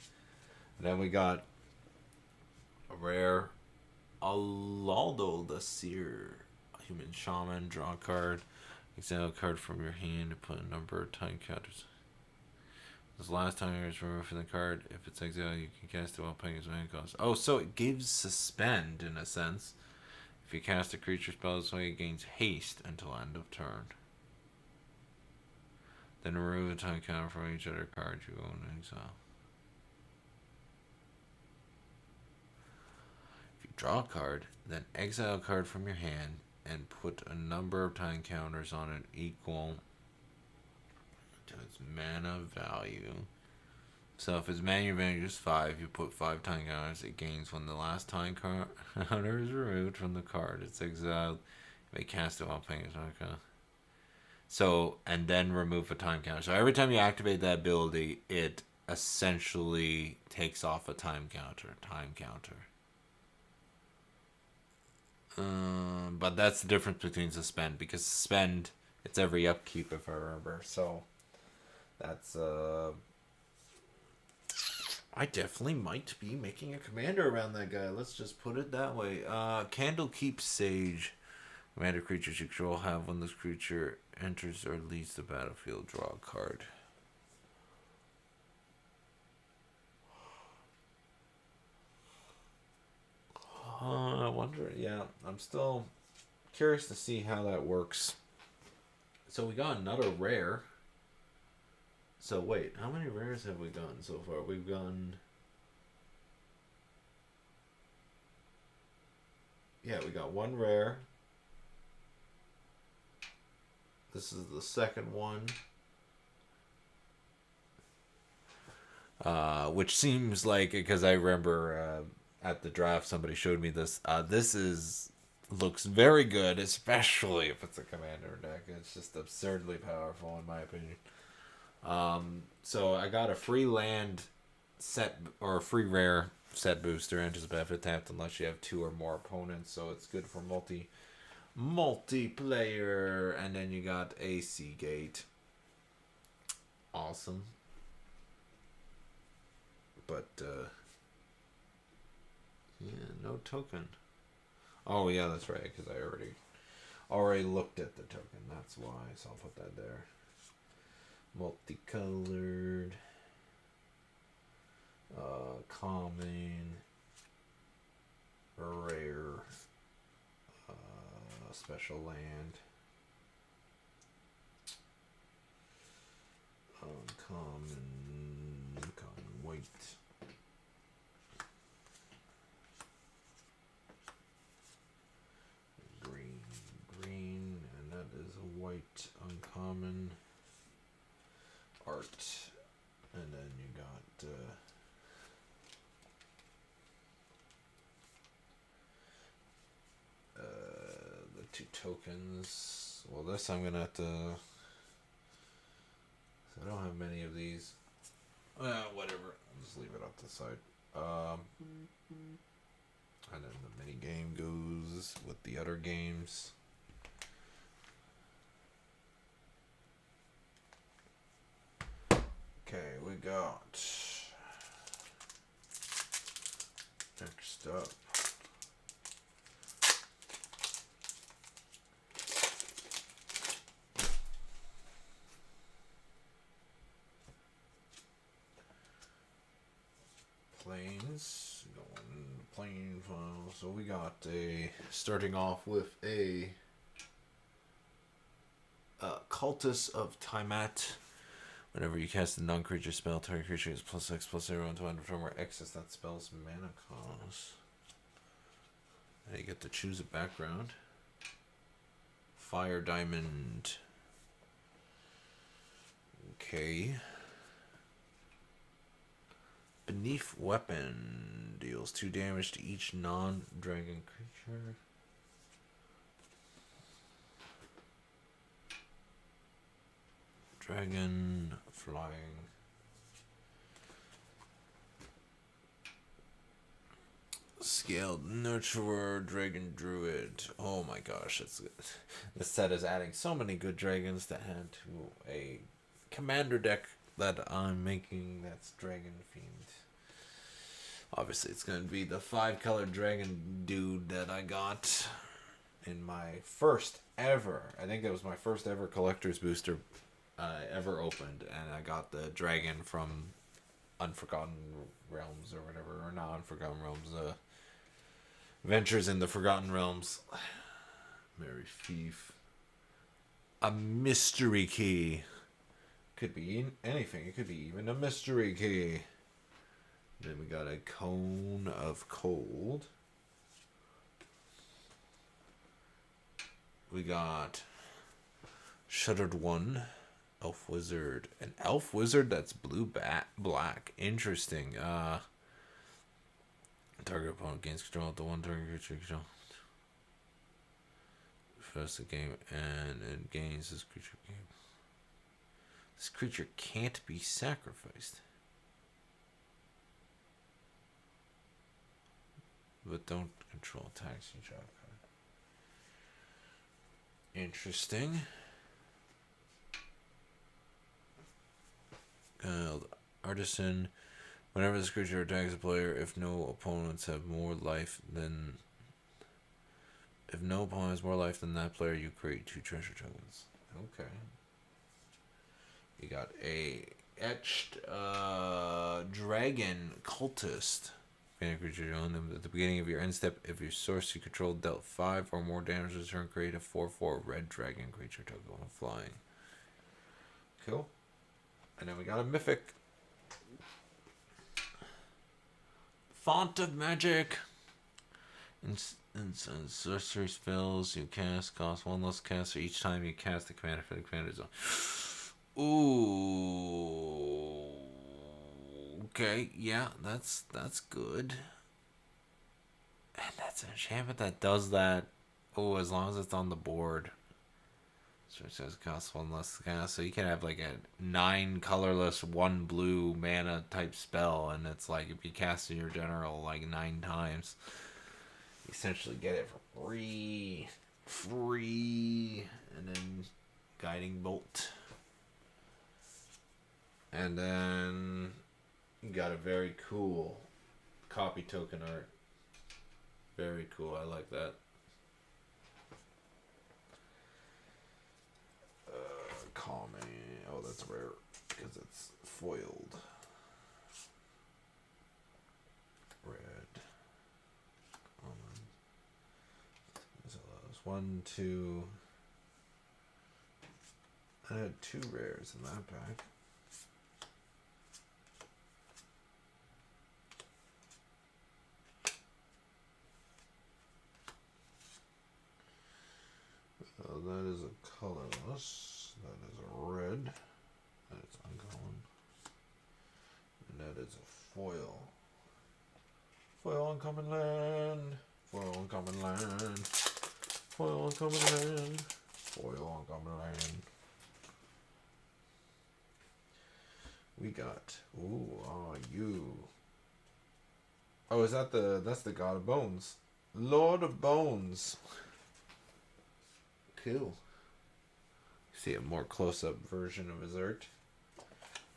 And then we got a rare Alaldo the Seer, Human Shaman. Draw a card, exile a card from your hand to put a number of time counters. This last time it's removed from the card. If it's exiled, you can cast it while paying its mana cost. Oh, so it gives suspend in a sense. If you cast a creature spell this way, it gains haste until end of turn. Then remove a time counter from each other card you own in exile. If you draw a card, then exile a card from your hand and put a number of time counters on it equal Does mana value. So if its mana value is 5, you put 5 time counters. It gains when the last time counter is removed from the card. It's exiled. You may cast it while playing its okay. So, and then remove a time counter. So every time you activate that ability, it essentially takes off a time counter. But that's the difference between suspend, because suspend, it's every upkeep if I remember. So that's I definitely might be making a commander around that guy. Let's just put it that way. Candlekeep Sage. Commander creatures you control have when this creature enters or leaves the battlefield, draw a card. I wonder, yeah, I'm still curious to see how that works. So we got another rare. So wait, how many rares have we gotten so far? We've gotten... Yeah, we got one rare. This is the second one. Which seems like, because I remember at the draft somebody showed me this. Looks very good, especially if it's a commander deck. It's just absurdly powerful in my opinion. So I got a free land set, or a free rare set booster, enters the battlefield tapped unless you have 2 or more opponents. So it's good for multiplayer. And then you got AC Gate. Awesome. But yeah, no token. Oh yeah, that's right, because I already looked at the token. That's why, so I'll put that there. Multicolored, common, rare, special land, common white. Green, and that is a white uncommon art. And then you got the 2 tokens. Well, this I'm gonna have to. So I don't have many of these. Whatever. I'll just leave it off the side. And then the mini game goes with the other games. Okay, we got next up. Planes, going plane file. So we got starting off with a Cultist of Tiamat. Whenever you cast a non-creature spell, target creature is +X/+0 until end of turn where X is that spell's mana cost. And you get to choose a background. Fire Diamond. Okay. Beneath Weapon deals 2 damage to each non-dragon creature. Dragon, flying. Scaled Nurturer, Dragon Druid. Oh my gosh, it's good. This set is adding so many good dragons to add to a commander deck that I'm making that's dragon themed. Obviously, it's going to be the 5-color dragon dude that I got in my first ever. I think that was my first ever collector's booster ever opened, and I got the dragon from Unforgotten Realms or whatever, or not Unforgotten Realms. Ventures in the Forgotten Realms. Merry Thief. A mystery key. Could be anything. It could be even a mystery key. Then we got a Cone of Cold. We got Shuttered One. Elf wizard. An elf wizard that's blue black. Interesting. Target opponent gains control of the one target creature control. First the game and it gains this creature game. This creature can't be sacrificed. But don't control attacks you draw a card. Interesting. Artisan. Whenever this creature attacks a player, if no opponents have more life than that player, you create 2 treasure tokens. Okay. You got a etched dragon cultist. Creature on them at the beginning of your end step. If your source you control dealt 5 or more damage this turn, create a 4/4 red dragon creature token on flying. Cool. And then we got a mythic. Font of Magic. And sorcery spells you cast cost 1 less caster each time you cast the commander for the commander zone. Ooh. Okay, yeah, that's good. And that's an enchantment that does that. Oh, as long as it's on the board. So it says costs 1 less cast. So you can have like a 9 colorless, 1 blue mana type spell, and it's like if you cast in your general like 9 times, you essentially get it for free, and then Guiding Bolt. And then you got a very cool copy token art. Very cool. I like that. Calming. Oh, that's rare because it's foiled. Red. So that was 1, 2. I had 2 rares in that pack. That is a colorless. That is a red. That is uncommon. And that is a foil. Foil uncommon land. Foil uncommon land. Foil uncommon land. Foil uncommon land. We got. Ooh, you. Oh, is that that's the God of Bones. Lord of Bones. Cool. See a more close-up version of his art.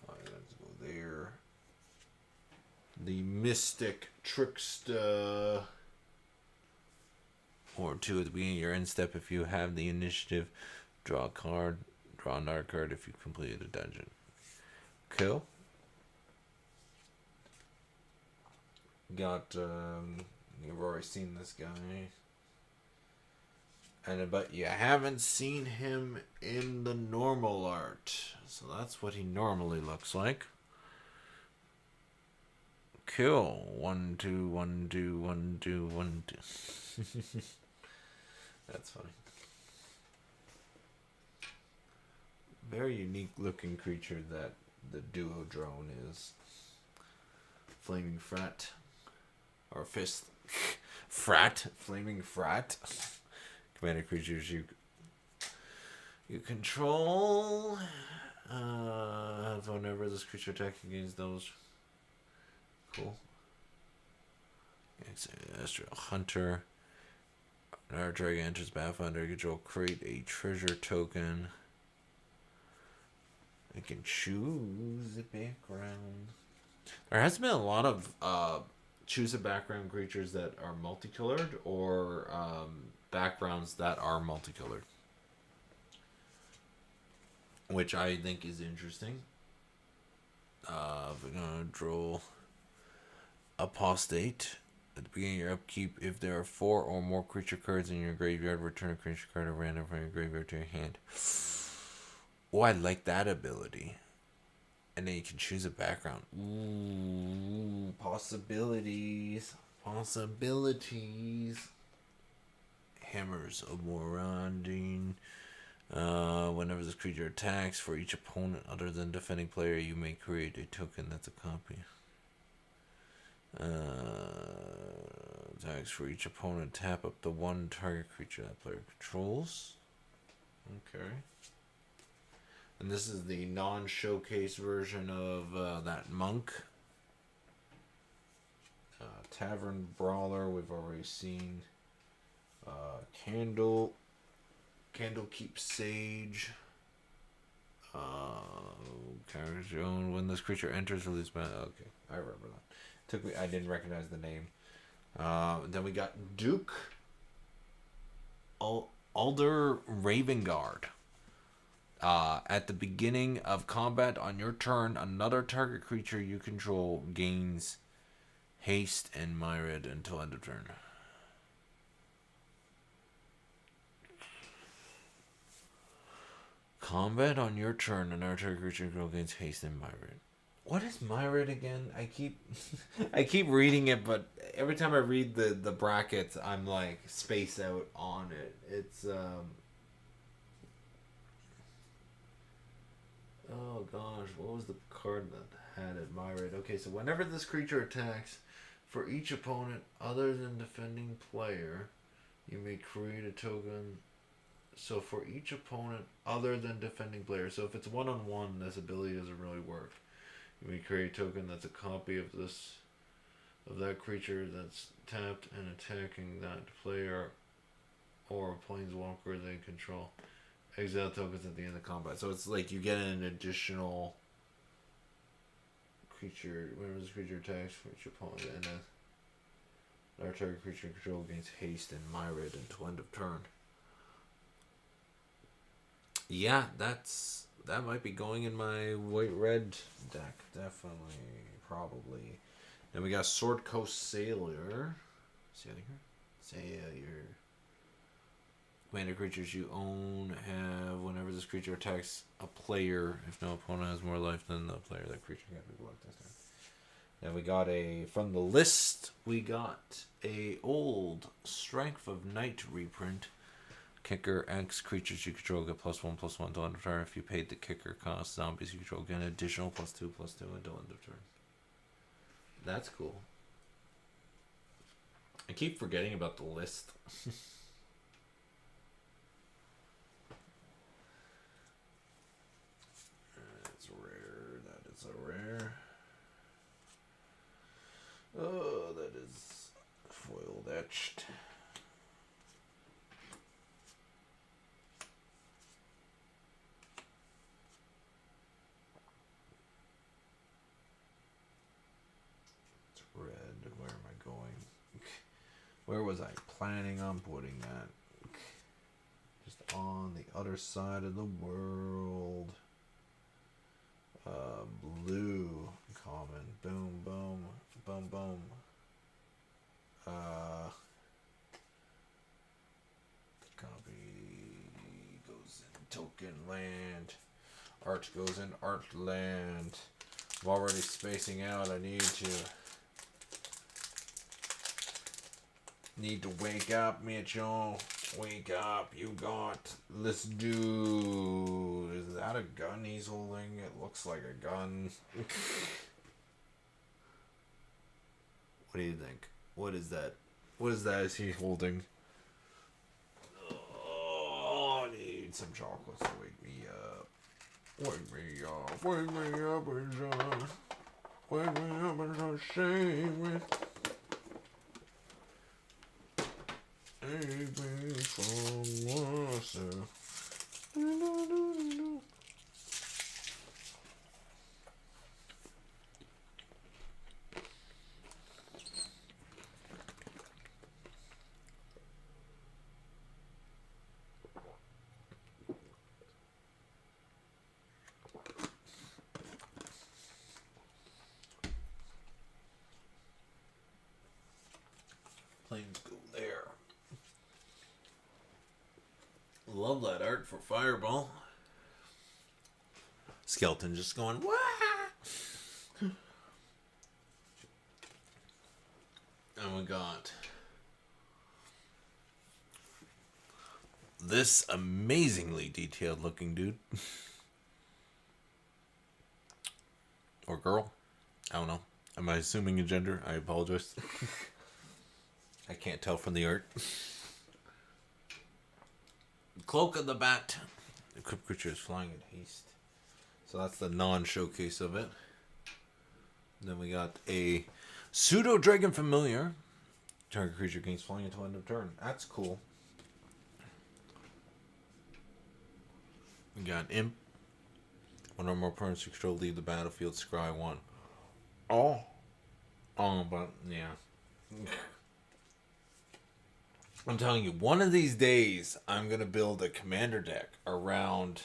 Alright, let's go there. The Mystic Trickster. Or 2 at the beginning of your end step. If you have the initiative, draw a card. Draw another card if you completed a dungeon. Cool. Got, you've already seen this guy. But you haven't seen him in the normal art. So that's what he normally looks like. Cool. 1, 2, 1, 2, 1, 2, 1, 2. That's funny. Very unique looking creature that the duo drone is. Flaming Frat. Or Fist. Frat. Flaming Frat. Commander creatures you control. Whenever this creature attacks against those. Cool. Astral Hunter. Our dragon enters battlefield under control. Create a treasure token. I can choose a background. There has been a lot of choose a background creatures that are multicolored or backgrounds that are multicolored, which I think is interesting. We're gonna draw Apostate. At the beginning of your upkeep, if there are 4 or more creature cards in your graveyard, return a creature card at random from your graveyard to your hand. Oh, I like that ability. And then you can choose a background. Ooh, possibilities. Possibilities. Hammers of Morandine. Whenever this creature attacks, for each opponent other than defending player, you may create a token that's a copy. Attacks for each opponent, tap up the one target creature that player controls. Okay. And this is the non-showcase version of that monk. Tavern Brawler, we've already seen. Candlekeep Sage. Character own. When this creature enters, release mana. Okay, I remember that. I didn't recognize the name. Then we got Duke Alder Ravengard. At the beginning of combat on your turn, another target creature you control gains haste and myriad until end of turn. Combat on your turn, another target creature you control gains haste and myriad. What is myriad again? I keep reading it, but every time I read the brackets, I'm like space out on it. It's oh gosh, what was the card that had it? Myriad. Okay, so whenever this creature attacks, for each opponent other than defending player, you may create a token. So for each opponent other than defending player, so if it's one-on-one, this ability doesn't really work. You may create a token that's a copy of that creature that's tapped and attacking that player or a planeswalker they control. Exile tokens at the end of combat. So it's like you get an additional creature whenever this creature attacks for each opponent, and then our target creature control gains haste and myriad until end of turn. Yeah, that might be going in my white-red deck. Definitely, probably. Then we got Sword Coast Sailor. Commander creatures you own have, whenever this creature attacks a player, if no opponent has more life than the player, that creature can't be blocked this turn. Then we got from the list, we got a old Strength of Night reprint. Kicker X creatures you control get +1/+1 until end of turn. If you paid the kicker cost, zombies you control get an additional +2/+2 until end of turn. That's cool. I keep forgetting about the list. That's rare. That is a rare. Oh, that is foiled etched. Red. Where am I going? Where was I planning on putting that? Just on the other side of the world. Blue. Common. Boom, boom. Boom, boom. Copy goes in token land. Art goes in art land. I'm already spacing out. I need to wake up, Mitchell. Wake up. You got. Let's do. Is that a gun he's holding? It looks like a gun. What do you think? What is that? What is that? Is he holding? Oh, I need some chocolates to wake me up. Wake me up. Wake me up, John. Wake me up and don't shame me. Save me from myself. Planes go there. Love that art for Fireball. Skeleton just going, wah! And we got this amazingly detailed looking dude. Or girl. I don't know. Am I assuming a gender? I apologize. I can't tell from the art. Cloak of the Bat. Equipped creature is flying in haste. So that's the non-showcase of it. Then we got a Pseudo Dragon Familiar. Target creature gains flying until end of turn. That's cool. We got Imp. One or more opponents you control leave the battlefield. Scry 1. Oh. Oh, but yeah. I'm telling you, one of these days, I'm going to build a commander deck around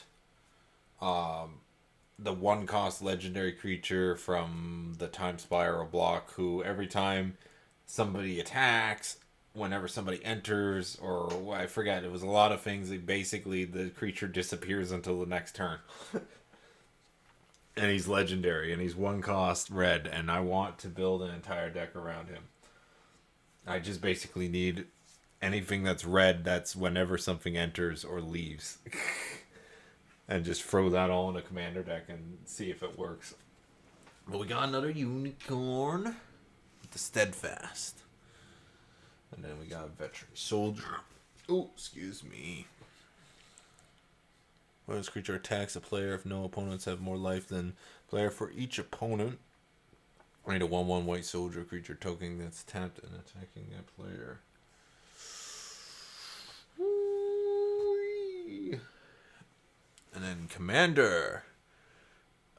the one-cost legendary creature from the Time Spiral block, who every time somebody attacks, whenever somebody enters, or I forget, it was a lot of things, basically the creature disappears until the next turn. And he's legendary, and he's one-cost red, and I want to build an entire deck around him. I just basically need anything that's red, that's whenever something enters or leaves. And just throw that all in a commander deck and see if it works. But we got another unicorn with the Steadfast. And then we got a Veteran Soldier. Oh, excuse me. When this creature attacks a player, if no opponents have more life than player for each opponent, write a 1/1 white soldier creature token that's tapped and attacking that player. And then Commander.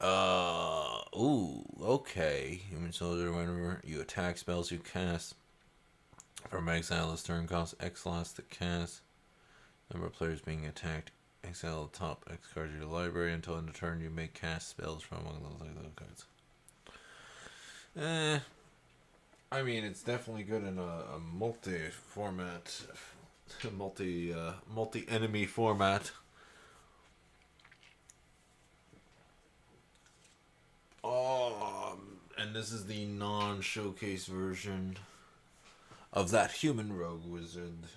Ooh, okay. Human Soldier, whenever you attack spells you cast from exile this turn costs X less to cast. Number of players being attacked. Exile the top X cards of your library until end of turn you may cast spells from among those cards. I mean, it's definitely good in a multi-format, multi-enemy format. And this is the non-showcase version of that human rogue wizard.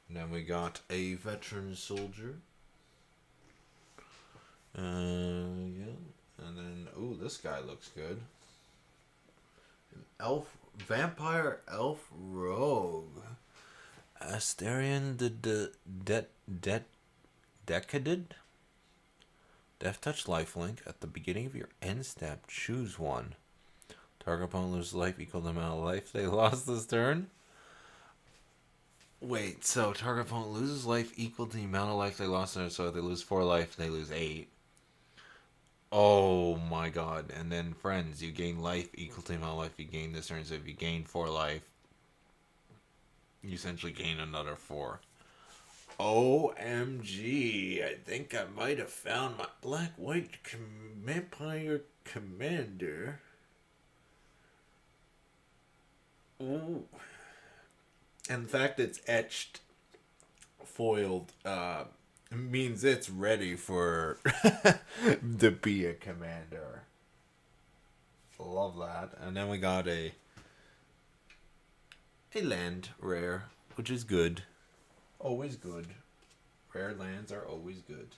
And then we got a Veteran Soldier. Yeah. And then, ooh, this guy looks good. An vampire elf rogue. Asterion the Decaded. Death Touch lifelink. At the beginning of your end step, choose one. Target opponent loses life equal to the amount of life they lost this turn. Wait, so target opponent loses life equal to the amount of life they lost this turn. So if they lose 4 life, they lose 8. Oh my god. And then friends, you gain life equal to the amount of life you gain this turn. So if you gain 4 life, you essentially gain another 4. OMG, I think I might have found my black-white vampire commander. Ooh. And the fact it's etched, foiled, means it's ready for to be a commander. Love that. And then we got a land rare, which is good. Always good. Rare lands are always good.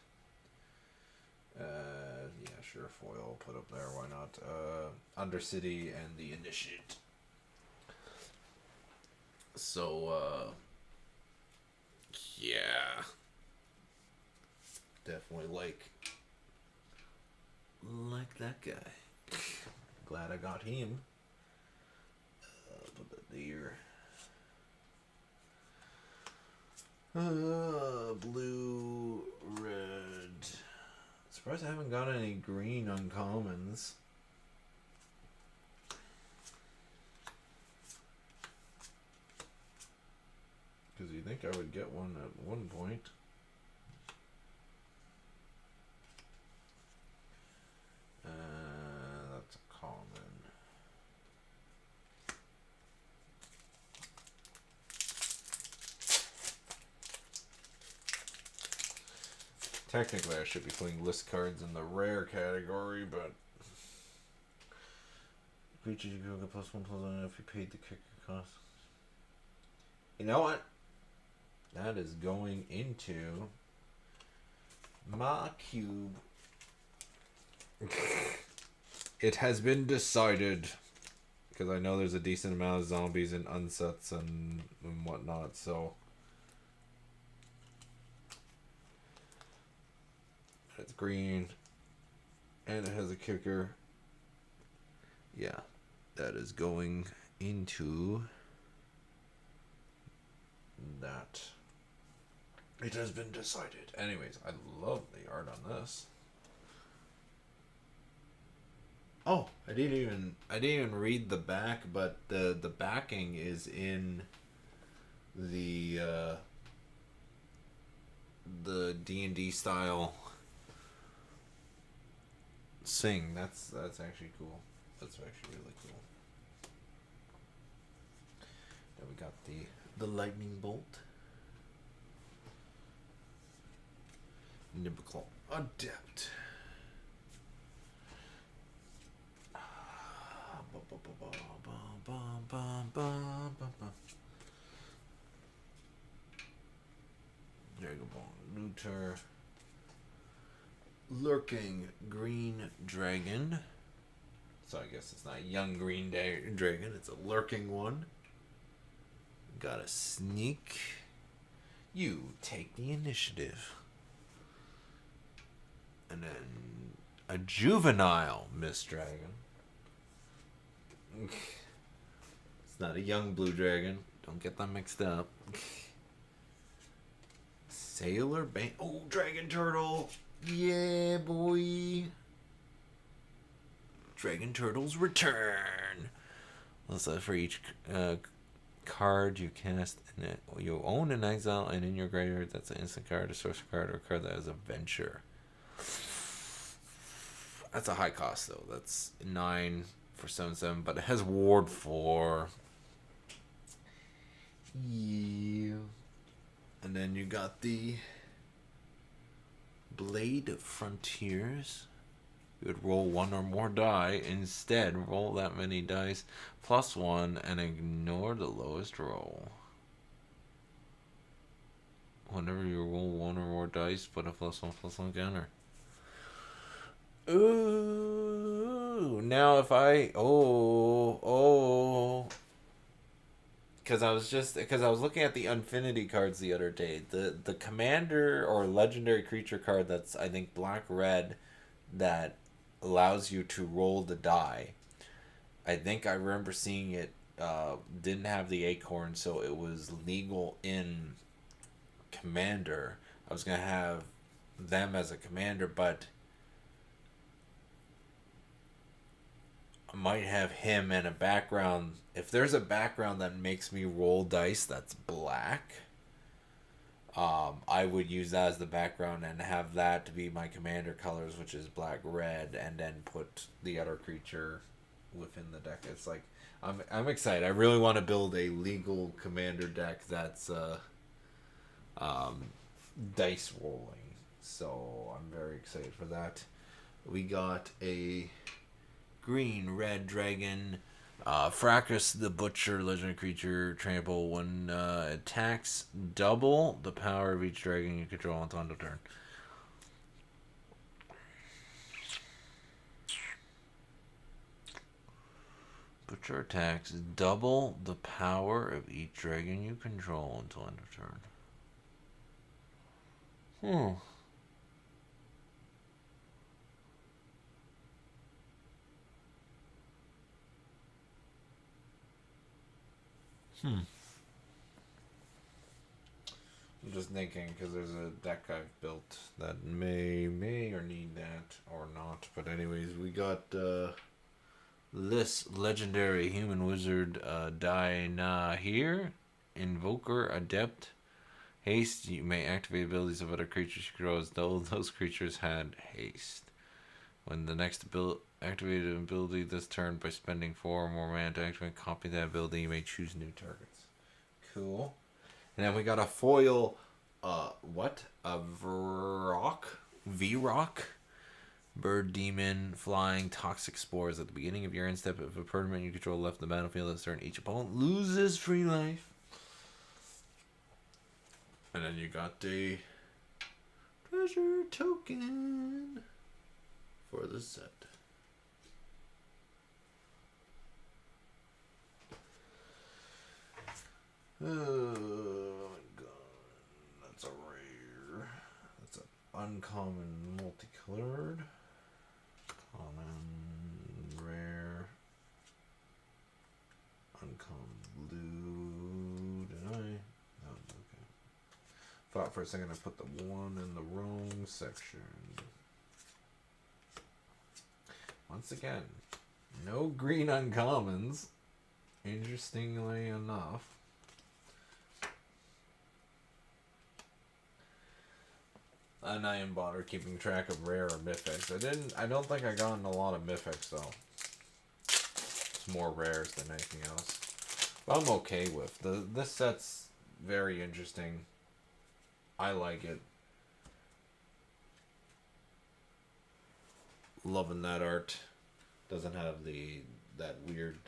Yeah, sure, foil, put up there, why not? Undercity and the Initiate. So, yeah. Definitely like that guy. Glad I got him. Put that there. Blue, red. Surprised I haven't got any green uncommons. Because you think I would get one at one point. That's a common. Technically, I should be putting list cards in the rare category, but creatures you can get +1/+1 if you paid the kicker cost. You know what? that is going into my cube. It has been decided, because I know there's a decent amount of zombies and unsets and whatnot, so it's green and it has a kicker. Yeah, that is going into that. It has been decided. Anyways, I love the art on this. Oh, I didn't even read the back, but the backing is in the D&D style sing. That's actually cool. That's actually really cool. Then we got the lightning bolt. Nimbleclaw Adept. Dragobone Looter. Lurking Green Dragon. So I guess it's not a young green dragon, it's a lurking one. Got a sneak. You take the initiative. And then a juvenile Mist Dragon. It's not a young blue dragon. Don't get them mixed up. Sailor Bane. Oh, Dragon Turtle. Yeah, boy. Dragon Turtles return. Also, for each card you cast, you own in exile and in your graveyard, that's an instant card, a sorcery card, or a card that has a venture. That's a high cost, though. That's 9 for 7/7, but it has Ward 4. Yeah. And then you got the Blade of Frontiers. You would roll 1 or more die. Instead, roll that many dice plus 1 and ignore the lowest roll. Whenever you roll 1 or more dice, put a +1/+1 counter. Ooh, now if I because I was looking at the Infinity cards the other day. The commander or legendary creature card that's, I think, black red, that allows you to roll the die. I think I remember seeing it didn't have the acorn, so it was legal in commander. I was gonna have them as a commander, but I might have him in a background. If there's a background that makes me roll dice that's black, I would use that as the background and have that to be my commander colors, which is black red, and then put the other creature within the deck. It's like I'm excited. I really want to build a legal commander deck that's dice rolling. So I'm very excited for that. We got a green red dragon, Fracus the Butcher, legendary creature, trample. When attacks, double the power of each dragon you control on end of turn. Butcher attacks, double the power of each dragon you control until end of turn. I'm just thinking, because there's a deck I've built that may or need that or not. But anyways, we got this legendary human wizard, Dinah here, Invoker Adept. Haste, you may activate abilities of other creatures you control as though those creatures had haste. When the next activated ability this turn, by spending 4 or more mana to activate, copy that ability, you may choose new targets. Cool. And then we got a foil, a V-Rock? Bird Demon, flying, toxic spores. At the beginning of your end step, if a permanent you control left the battlefield this turn, each opponent loses free life. And then you got the treasure token for the set. Oh my god. That's a rare. That's an uncommon multicolored. Common, rare. Uncommon blue. Did I? No, okay. Thought for a second I put the one in the wrong section. Once again, no green uncommons. Interestingly enough. And I am Baldur keeping track of rare or mythics. I don't think I got in a lot of mythics though. It's more rares than anything else. But I'm okay with this set's very interesting. I like it. Loving that art. Doesn't have that weird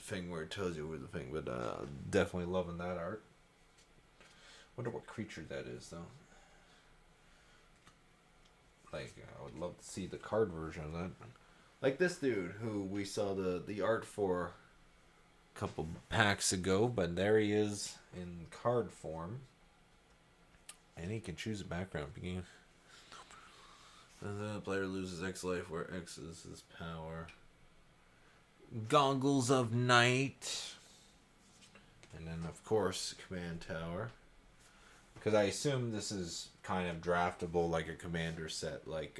thing where it tells you where the thing, but definitely loving that art. Wonder what creature that is though. Like I would love to see the card version of that. Like this dude who we saw the art for a couple packs ago, but there he is in card form. And he can choose a background. The player loses X life where X is his power. Goggles of Night. And then of course Command Tower. Because I assume this is kind of draftable like a commander set. Like,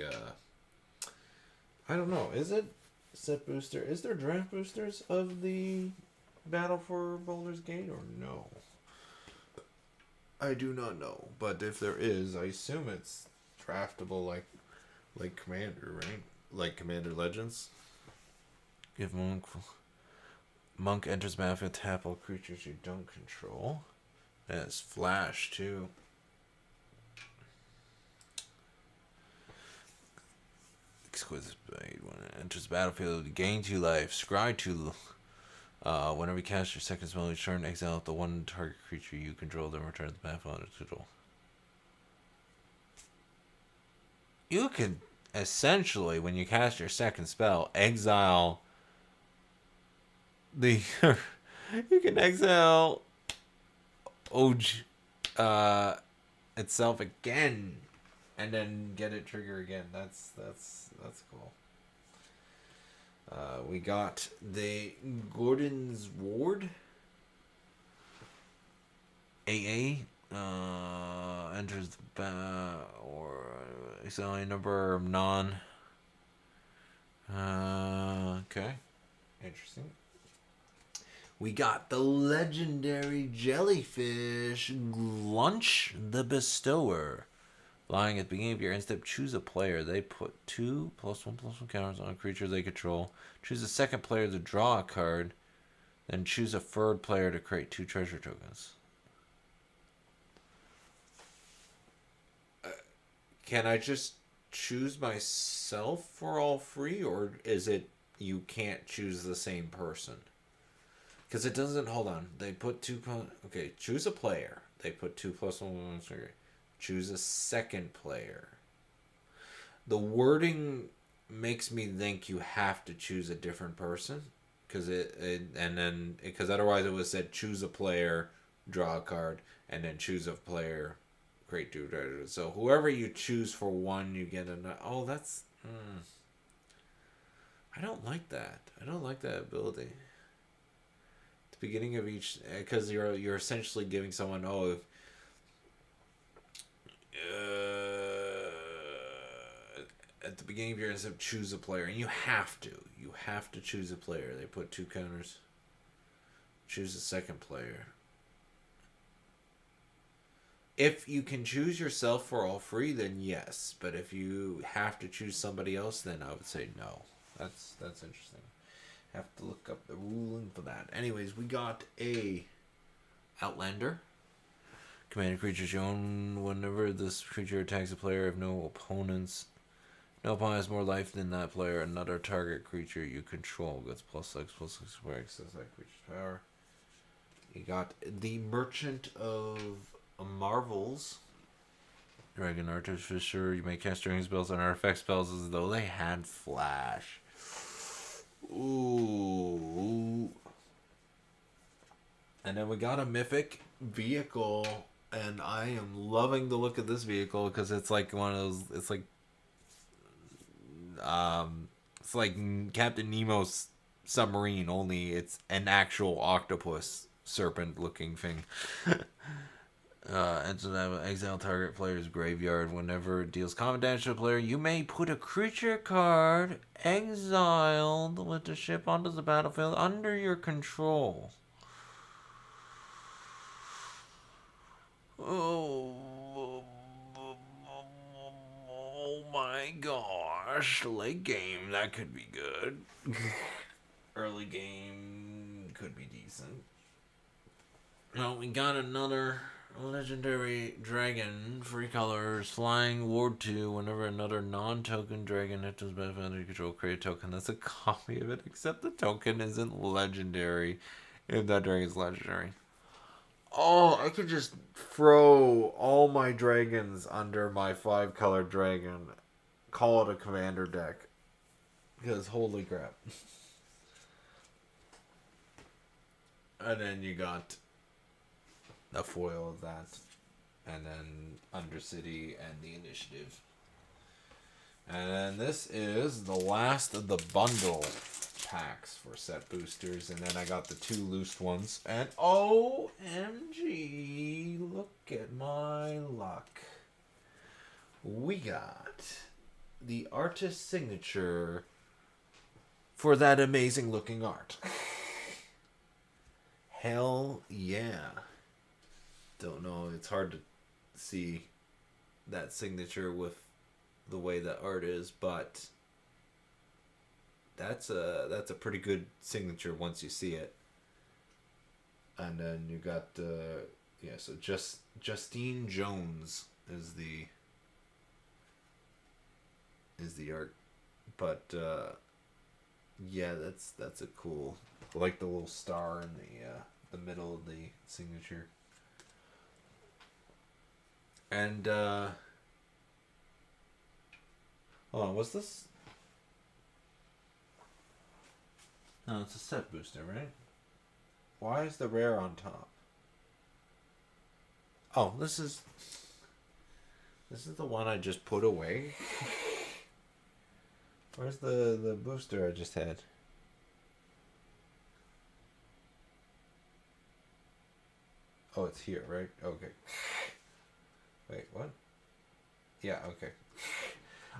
I don't know. Is it set booster? Is there draft boosters of the Battle for Baldur's Gate or no? I do not know. But if there is, I assume it's draftable like Commander, right? Like Commander Legends. Give Monk enters battlefield, tap all creatures you don't control. And it's Flash too. Exquisite Blade. When it enters the battlefield, gain 2 life. Scry 2. Whenever you cast your second spell each turn, exile the one target creature you control, then return to the battlefield under control. You can essentially, when you cast your second spell, exile the. You can exile itself again, and then get it trigger again. That's cool. We got the Gordon's Ward. AA enters the or exile a number of non. Okay, interesting. We got the legendary jellyfish Glunch the Bestower. Lying at the beginning of your end step, choose a player. They put 2+1/+1 counters on a creature they control. Choose a second player to draw a card. Then choose a third player to create 2 treasure tokens. Can I just choose myself for all free? Or is it you can't choose the same person? Because it doesn't. Hold on. They put 2. Okay, choose a player. They put 2+1/+1. Choose a second player. The wording makes me think you have to choose a different person, because because otherwise it would have said choose a player, draw a card, and then choose a player, create 2 treasures. So whoever you choose for one, you get another. Oh, that's. I don't like that. I don't like that ability. At the beginning of each, because you're essentially giving someone at the beginning of your instep, choose a player, and you have to choose a player. They put 2 counters. Choose a second player. If you can choose yourself for all free, then yes. But if you have to choose somebody else, then I would say no. That's interesting. Have to look up the ruling for that. Anyways, we got a Outlander. Command creatures you own. Whenever this creature attacks a player, if no opponents has more life than that player, another target creature you control gets +6/+6 where access that creature's power. You got the Merchant of Marvels. Dragon Artificer. You may cast dragon spells and artifact spells as though they had flash. Ooh. And then we got a mythic vehicle, and I am loving the look of this vehicle because it's like one of those. It's like Captain Nemo's submarine, only it's an actual octopus serpent looking thing. And so that exile target player's graveyard. Whenever it deals combat damage to a player, you may put a creature card exiled with the ship onto the battlefield under your control. Oh my gosh. Late game, that could be good. Early game could be decent. Well, we got another legendary dragon, 3 colors, flying, ward 2. Whenever another non-token dragon enters the battlefield under your control, create a token that's a copy of it, except the token isn't legendary if that dragon's legendary. Oh, I could just throw all my dragons under my 5-color dragon, call it a commander deck, because holy crap. And then you got a foil of that, and then Undercity and the Initiative. And then this is the last of the bundle packs for set boosters, and then I got the 2 loose ones, and OMG, look at my luck. We got the artist signature for that amazing looking art. Hell yeah. Don't know, it's hard to see that signature with the way the art is, but that's a pretty good signature once you see it. And then you got so Justine Jones is the art, but yeah, that's a cool, I like the little star in the middle of the signature. And hold on, what's this? No, it's a set booster, right? Why is the rare on top? Oh, this is the one I just put away. Where's the booster I just had? Oh, it's here, right? Okay. Wait, what? Yeah, okay.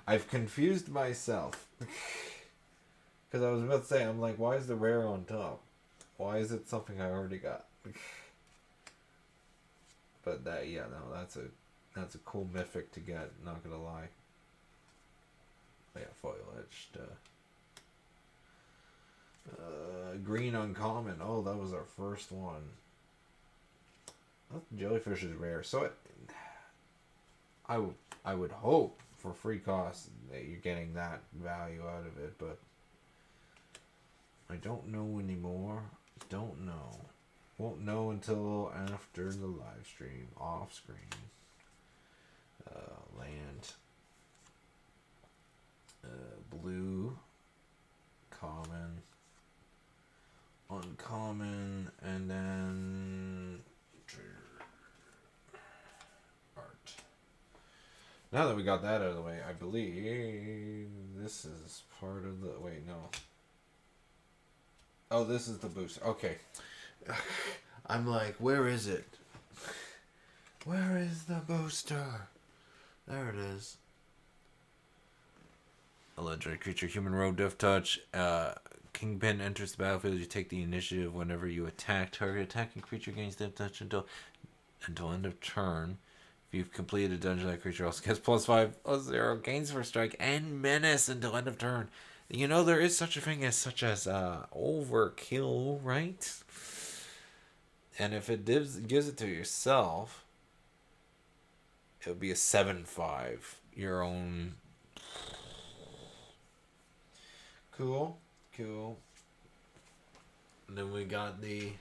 I've confused myself. Because I was about to say, I'm like, why is the rare on top? Why is it something I already got? But that, yeah, no, that's a cool mythic to get, not gonna lie. Yeah, foil etched. Green uncommon. Oh, that was our first one. Jellyfish is rare, so I would hope for free cost that you're getting that value out of it, but I don't know anymore. Don't know. Won't know until after the live stream, off screen. Land. Blue. Common. Uncommon. And then art. Now that we got that out of the way, I believe this is part of the... Wait, no. Oh, this is the booster. Okay. I'm like, where is it? Where is the booster? There it is. A legendary creature, human rogue, death touch. Kingpin enters the battlefield. You take the initiative whenever you attack. Target attacking creature gains death touch until end of turn. If you've completed a dungeon, that creature also gets +5/+0, gains for strike, and menace until end of turn. You know, there is such a thing as overkill, right? And if it gives it to yourself, it would be a 7/5. Your own. Cool. And then we got the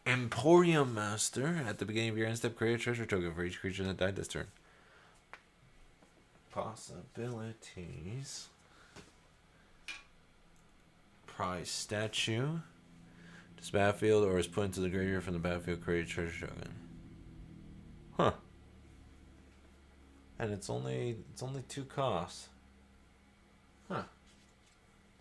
Emporium Master. At the beginning of your end step, create a treasure token for each creature that died this turn. Possibilities. Prize statue. This battlefield or is put into the graveyard from the battlefield, create a treasure token. Huh. And it's only 2 costs. Huh.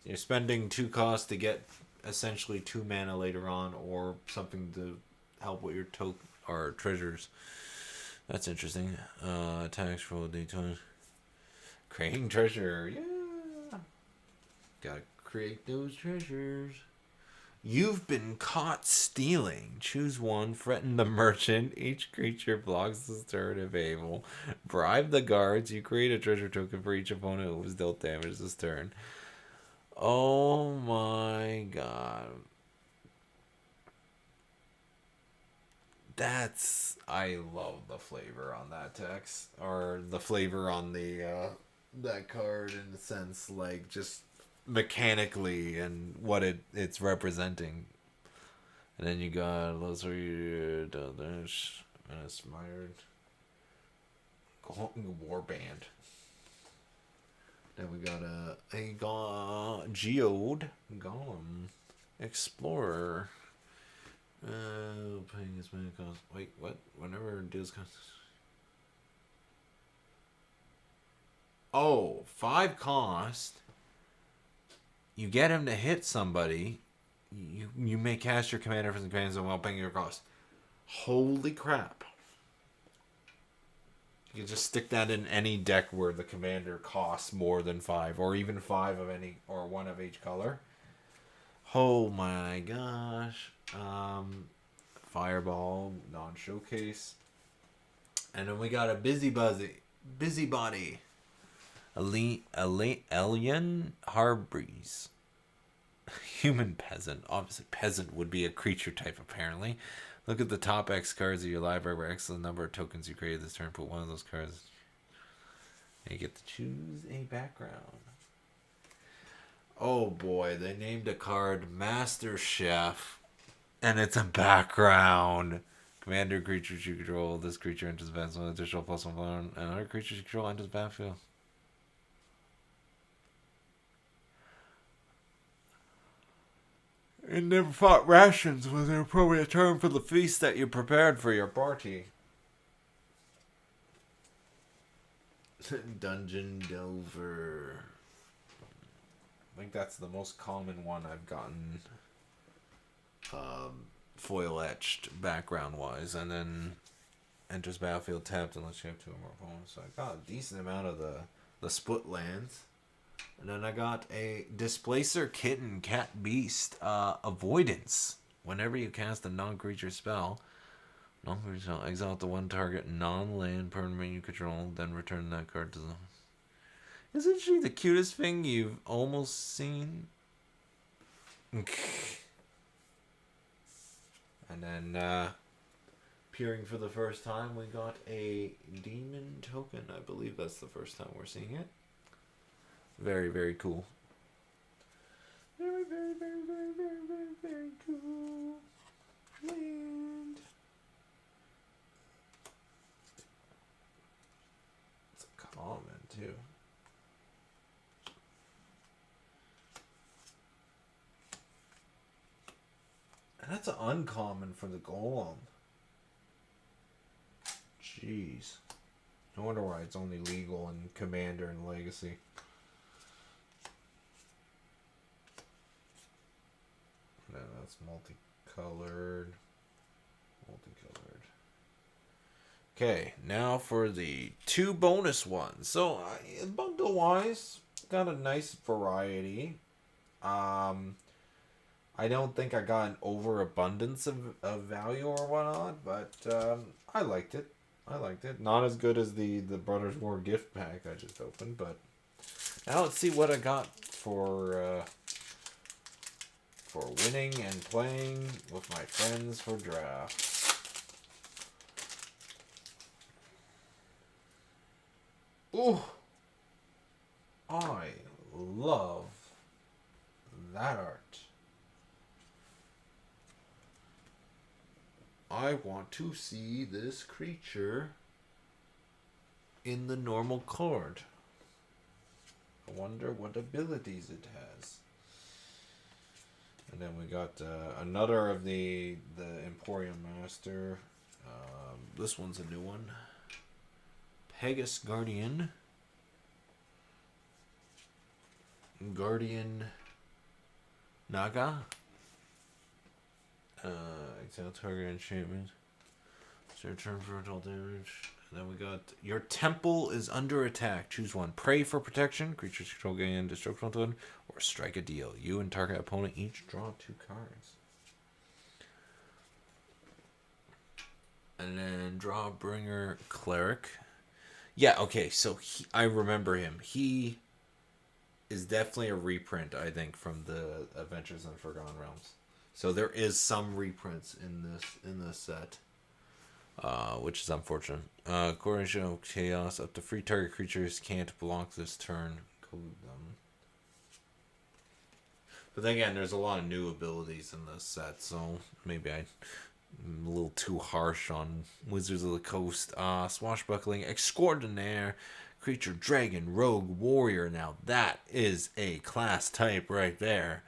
You're spending 2 costs to get essentially 2 mana later on, or something to help with your or treasures. That's interesting. Attacks roll D20. Creating treasure, yeah. Gotta create those treasures. You've been caught stealing. Choose one. Threaten the merchant. Each creature blocks this turn if able. Bribe the guards. You create a treasure token for each opponent who was dealt damage this turn. Oh my god. I love the flavor on that text. Or the flavor on the that card, in the sense, like, just mechanically and what it's representing. And then you got those are your inspired warband. Then we got a geode golem explorer. Paying as many costs. Wait, what? Whenever deals cost. Oh, 5 cost. You get him to hit somebody. You may cast your commander from the command zone while paying your cost. Holy crap. You can just stick that in any deck where the commander costs more than 5, or even 5 of any, or 1 of each color. Oh my gosh. Fireball, non-showcase. And then we got a busybody. Alien Harbreeze. Human peasant. Obviously, peasant would be a creature type, apparently. Look at the top X cards of your library where X is the number of tokens you created this turn. Put one of those cards. And you get to choose a background. Oh boy, they named a card Master Chef. And it's a background. Commander creatures you control. This creature enters the battlefield with additional +1/+1. And other creatures you control enters the battlefield. And never fought rations was an appropriate term for the feast that you prepared for your party. Dungeon Delver. I think that's the most common one I've gotten. Foil etched background wise, and then enters battlefield tapped unless you have 2 or more opponents. So I got a decent amount of the split lands. And then I got a Displacer Kitten Cat Beast Avoidance. Whenever you cast a non-creature spell, exile the 1 target non-land permanent you control, then return that card to the... Isn't she the cutest thing you've almost seen? And then, appearing for the first time, we got a Demon Token. I believe that's the first time we're seeing it. Very, very cool. Very, very, very, very, very, very, very cool. Land. It's a common, too. And that's an uncommon for the Golem. Jeez. No wonder why it's only legal in Commander and Legacy. No, that's multicolored. Okay, now for the 2 bonus ones. So, bundle-wise, got a nice variety. I don't think I got an overabundance of value or whatnot, but I liked it. Not as good as the Brothers War gift pack I just opened, but now let's see what I got for winning and playing with my friends for draft. Ooh, I love that art. I want to see this creature in the normal card. I wonder what abilities it has. And then we got another of the Emporium Master. This one's a new one. Pegasus Guardian. Guardian Naga. Exile target enchantment. So return for total damage. And then we got your temple is under attack. Choose one. Pray for protection. Creatures control gain destruction to one. Or strike a deal. You and target opponent each draw 2 cards. And then Drawbringer Cleric. Yeah, okay, so I remember him. He is definitely a reprint, I think, from the Adventures in the Forgotten Realms. So there is some reprints in this set. Which is unfortunate. Coronation of Chaos. Up to 3 target creatures can't block this turn. Code them. But then again, there's a lot of new abilities in this set, so maybe I'm a little too harsh on Wizards of the Coast. Swashbuckling Extraordinaire. Creature, Dragon, Rogue, Warrior. Now that is a class type right there.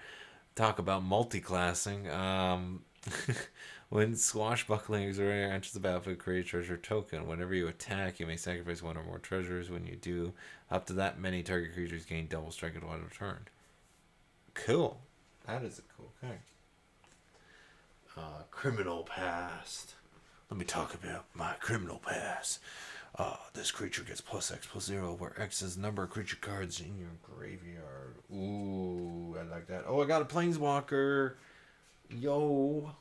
Talk about multi-classing. When Swashbuckling Extraordinaire enters the battlefield, create a treasure token. Whenever you attack, you may sacrifice 1 or more treasures. When you do, up to that many target creatures gain double strike at one turn. Cool. That is a cool card. Criminal Past. Let me talk about my criminal past. This creature gets +X/+0, where X is the number of creature cards in your graveyard. Ooh, I like that. Oh, I got a Planeswalker. Yo.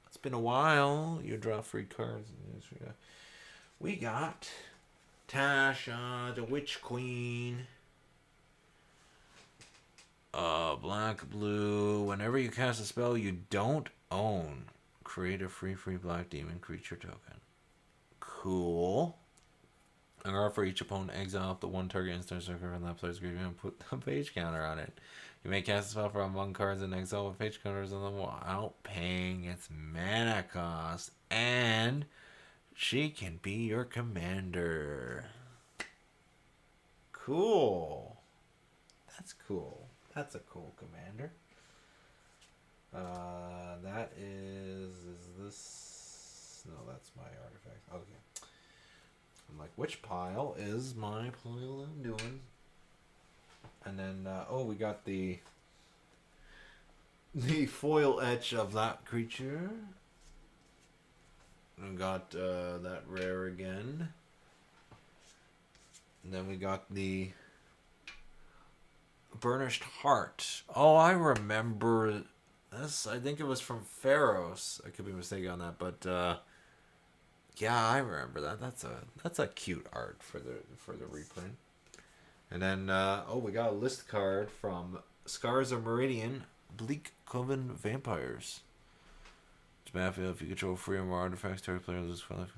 It's been a while. You draw 3 cards. We got Tasha, the Witch Queen. Black, blue. Whenever you cast a spell you don't own, create a free black demon creature token. Cool. And offer each opponent exile up to 1 target instant circle from that player's graveyard and put a page counter on it. You may cast a spell from among cards in exile with page counters on them without paying its mana cost. And she can be your commander. Cool. That's cool. That's a cool commander. That is this... No, that's my artifact. Okay. I'm like, which pile is my pile I'm doing? And then, we got the foil etch of that creature. We got that rare again. And then we got the Burnished Heart. Oh, I remember this. I think it was from Pharos. I could be mistaken on that, but yeah, I remember that. That's a cute art for the reprint. And then we got a list card from Scars of Meridian, Bleak Coven Vampires. It's battlefield. If you control 3 or more artifacts, target player loses 5.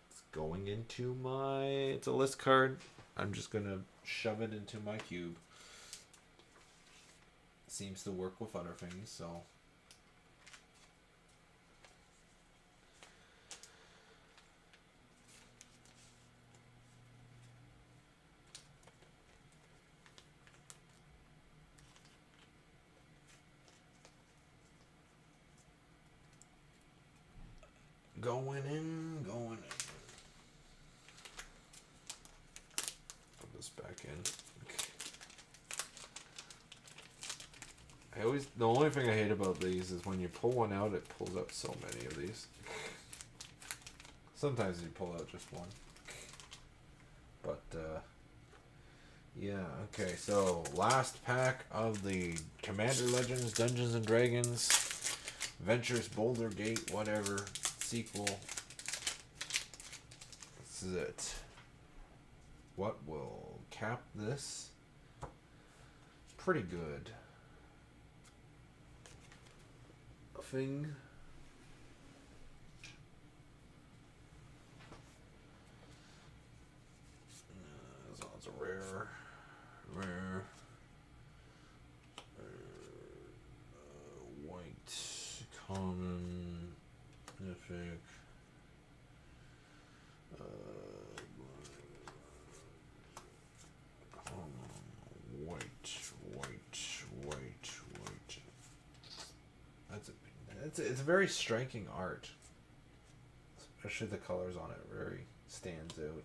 It's going into my... It's a list card. I'm just going to shove it into my cube. Seems to work with other things, so... Going in. Put this back in. Okay. The only thing I hate about these is when you pull one out, it pulls out so many of these. Sometimes you pull out just one. But, yeah, okay, so last pack of the Commander Legends, Dungeons and Dragons, Ventures, Boulder Gate, whatever. Sequel. This is it. What will cap this? Pretty good thing. As long as a rare. White it's very striking art. Especially the colors on it very stands out.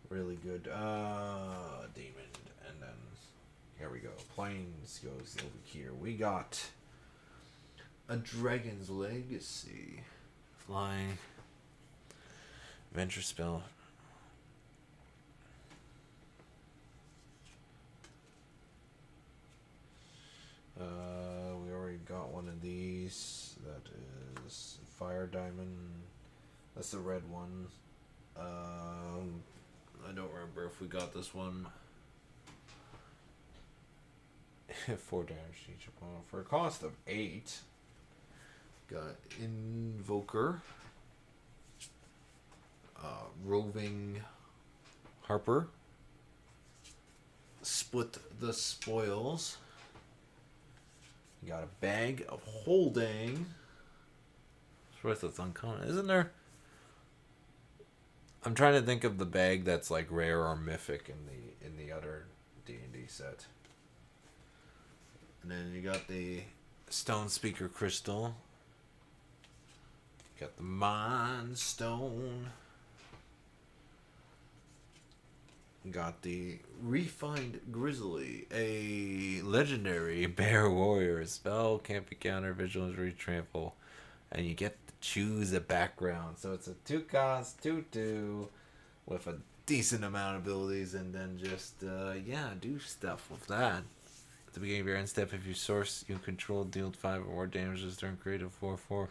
Really good. Demon. And then here we go. Plains goes over here. We got a Dragon's Legacy. Flying. Adventure spell. We already got one of these. That is Fire Diamond. That's the red one. I don't remember if we got this one. 4 damage to each opponent for a cost of 8. Got Invoker. Roving Harper. Split the Spoils. Got a Bag of Holding. That's uncommon, isn't there? I'm trying to think of the bag that's like rare or mythic in the other D&D set. And then you got the Stone Speaker Crystal. Got the Mind Stone. Got the Refined Grizzly, a legendary bear warrior. Spell can't be countered, vigilance, retrample, and you get to choose a background. So it's a 2-cost 2/2 with a decent amount of abilities, and then just do stuff with that. At the beginning of your end step, if you source you control, deal 5 or more damage this turn, create a 4/4.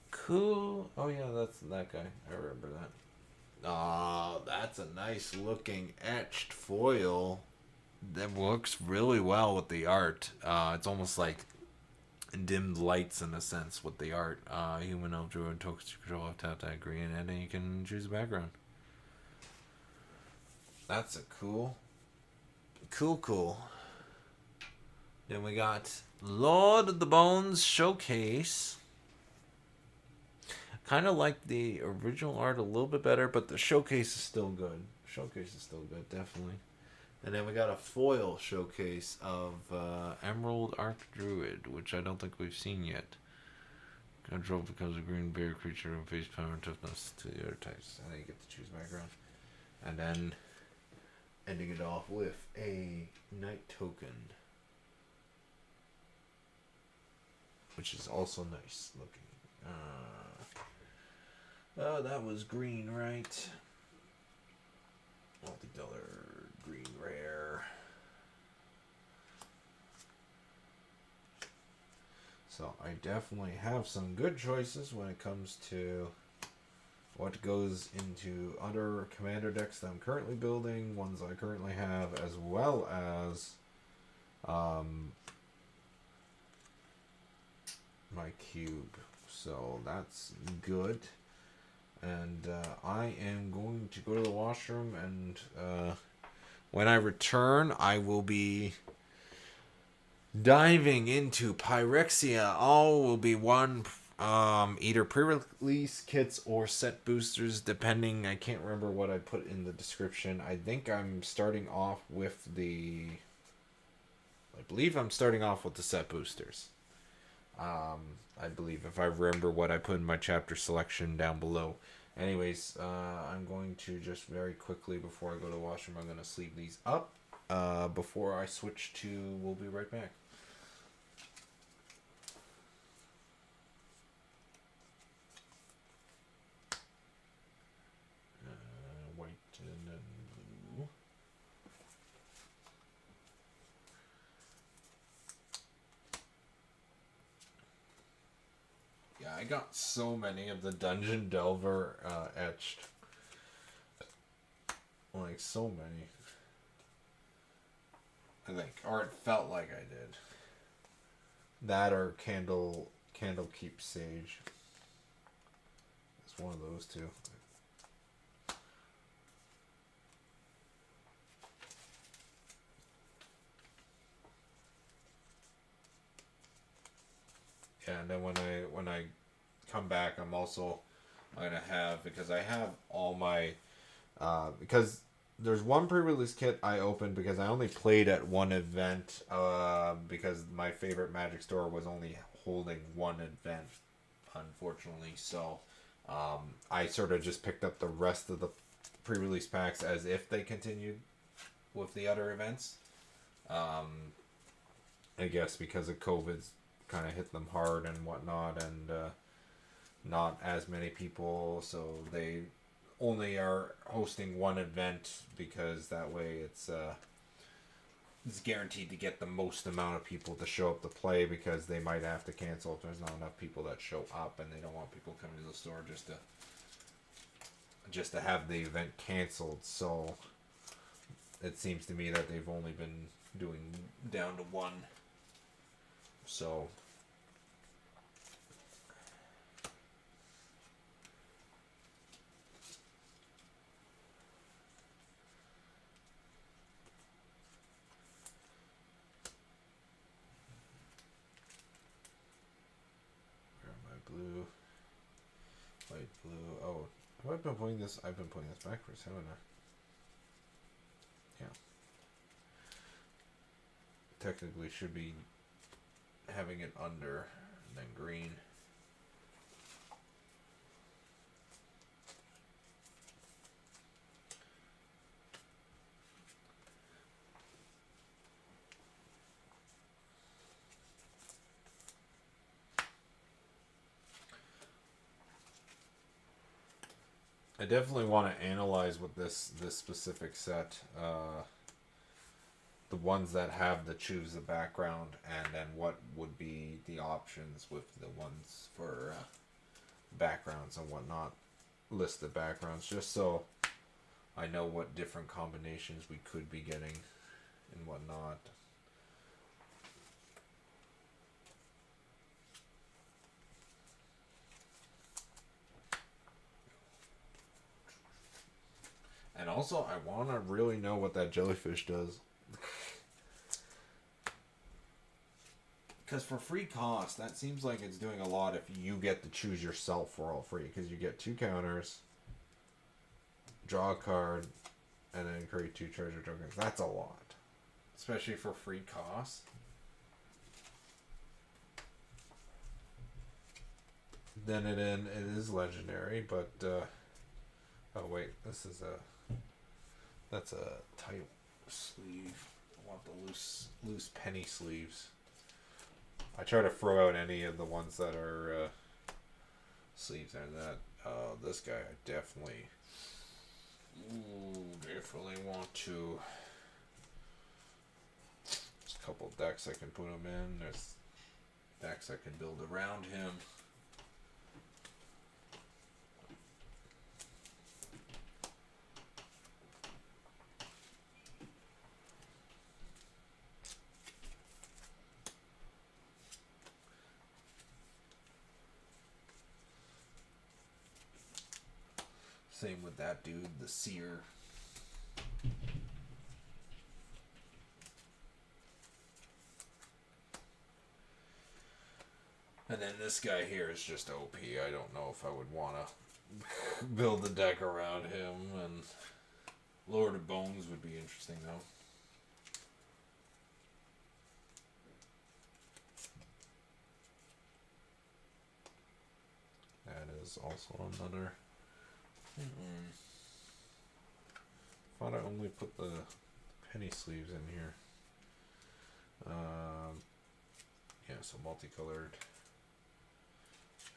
Cool. Oh yeah, that's that guy. I remember that. Oh, that's a nice looking etched foil that works really well with the art. It's almost like dimmed lights in a sense with the art. Human elf druid tokens you control, tap that green, and then you can choose a background. That's a cool. Then we got Lord of the Bones Showcase. Kind of like the original art a little bit better, but the showcase is still good. Definitely. And then we got a foil showcase of Emerald Archdruid, which I don't think we've seen yet. Control becomes a green bear creature and face power and toughness to the other types. And then you get to choose background. And then ending it off with a Night Token, which is also nice looking. That was green, right? Multi-color, green rare. So I definitely have some good choices when it comes to what goes into other commander decks that I'm currently building, ones I currently have, as well as my cube. So that's good. And I am going to go to the washroom, and when I return, I will be diving into Phyrexia. All will be one either pre-release kits or set boosters, depending. I can't remember what I put in the description. I think I'm starting off with I believe I'm starting off with the set boosters. I believe, if I remember what I put in my chapter selection down below. Anyways, I'm going to just very quickly, before I go to the washroom, I'm going to sleeve these up before I switch to, we'll be right back. White and then blue. Yeah, I got so many of the Dungeon Delver etched. Like, so many. I think. Or it felt like I did. That or Candle Keep Sage. It's one of those two. Yeah, and then when I come back, I'm gonna have, because I have all my because there's one pre-release kit I opened because I only played at one event because my favorite Magic store was only holding one event, unfortunately. So I sort of just picked up the rest of the pre-release packs as if they continued with the other events. I guess because of COVID's kind of hit them hard and whatnot, and not as many people, so they only are hosting one event because that way it's guaranteed to get the most amount of people to show up to play, because they might have to cancel if there's not enough people that show up, and they don't want people coming to the store just to have the event canceled. So it seems to me that they've only been doing down to one. So blue, light blue. Oh, have I been putting this? I've been putting this backwards, haven't I? Yeah. Technically should be having it under, and then green. I definitely want to analyze with this specific set, the ones that have the choose the background, and then what would be the options with the ones for backgrounds and whatnot. List the backgrounds just so I know what different combinations we could be getting and whatnot. And also, I want to really know what that jellyfish does. Because for free cost, that seems like it's doing a lot if you get to choose yourself for all free. Because you get 2 counters, draw a card, and then create 2 treasure tokens. That's a lot. Especially for free cost. Then it is legendary, but... oh wait, this is a... That's a tight sleeve. I want the loose penny sleeves. I try to throw out any of the ones that are sleeves and that. This guy I definitely want to. There's a couple decks I can put him in. There's decks I can build around him. Same with that dude, the seer. And then this guy here is just OP. I don't know if I would want to build a deck around him. And Lord of Bones would be interesting though. That is also another... Thought I only put the penny sleeves in here. Yeah, so multicolored.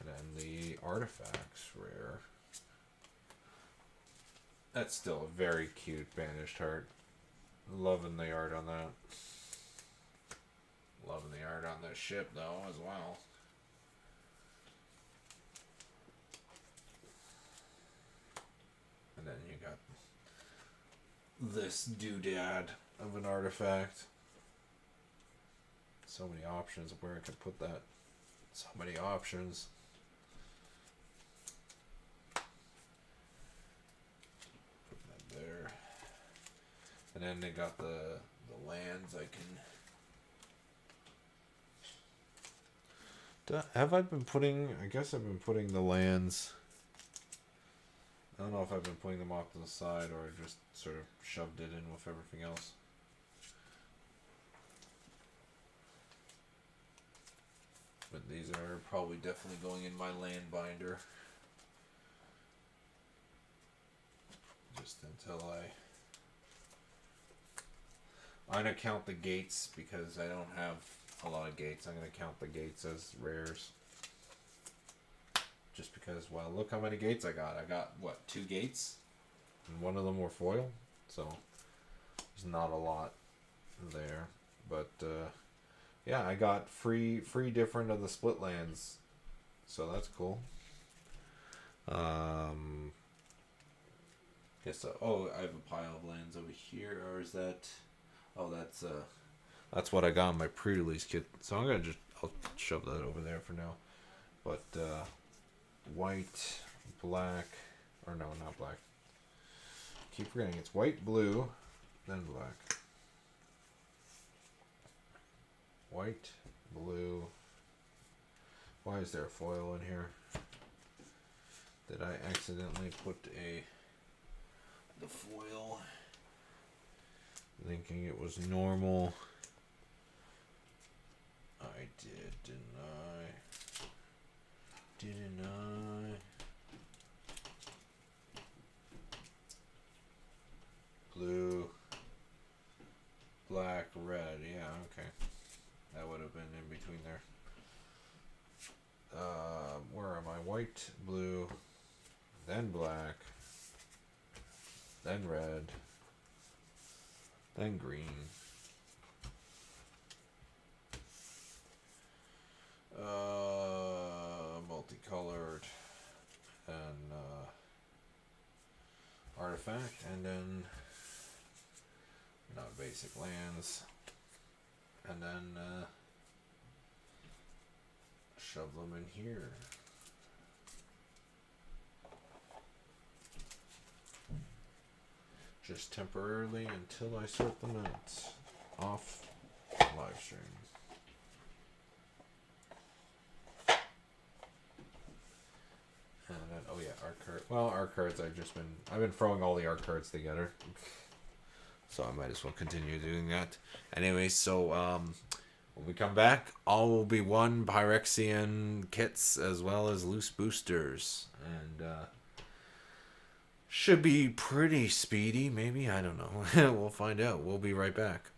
And then the artifacts rare. That's still a very cute banished heart. Loving the art on that. Loving the art on this ship though as well. And then you got this doodad of an artifact. So many options of where I could put that. So many options. Put that there. And then they got the lands I can... Have I been putting... I guess I've been putting the lands... I don't know if I've been putting them off to the side or just sort of shoved it in with everything else. placement. These are probably definitely going in my land binder. Just until I'm going to count the gates because I don't have a lot of gates. I'm going to count the gates as rares. Just because, well, look how many gates I got. I got, what, 2 gates? And one of them were foil. So, there's not a lot there. But, yeah, I got free different of the split lands. So, that's cool. Yes, oh, I have a pile of lands over here. Or is that... Oh, that's what I got in my pre-release kit. So, I'll shove that over there for now. But, white, black, or no, not black. Keep forgetting it's white, blue, then black. White, blue. Why is there a foil in here? Did I accidentally put the foil? Thinking it was normal. I did, didn't I? Didn't I? Blue, black, red. Yeah, okay. That would have been in between there. Where am I? White, blue, then black, then red, then green. Multicolored, and artifact, and then not basic lands, and then shove them in here. Just temporarily until I sort them out off live stream. And then, oh yeah, art card. Well, art cards. I've been throwing all the art cards together, so I might as well continue doing that. Anyway, so when we come back, all will be 1 Phyrexian kits as well as loose boosters, and should be pretty speedy. Maybe, I don't know. We'll find out. We'll be right back.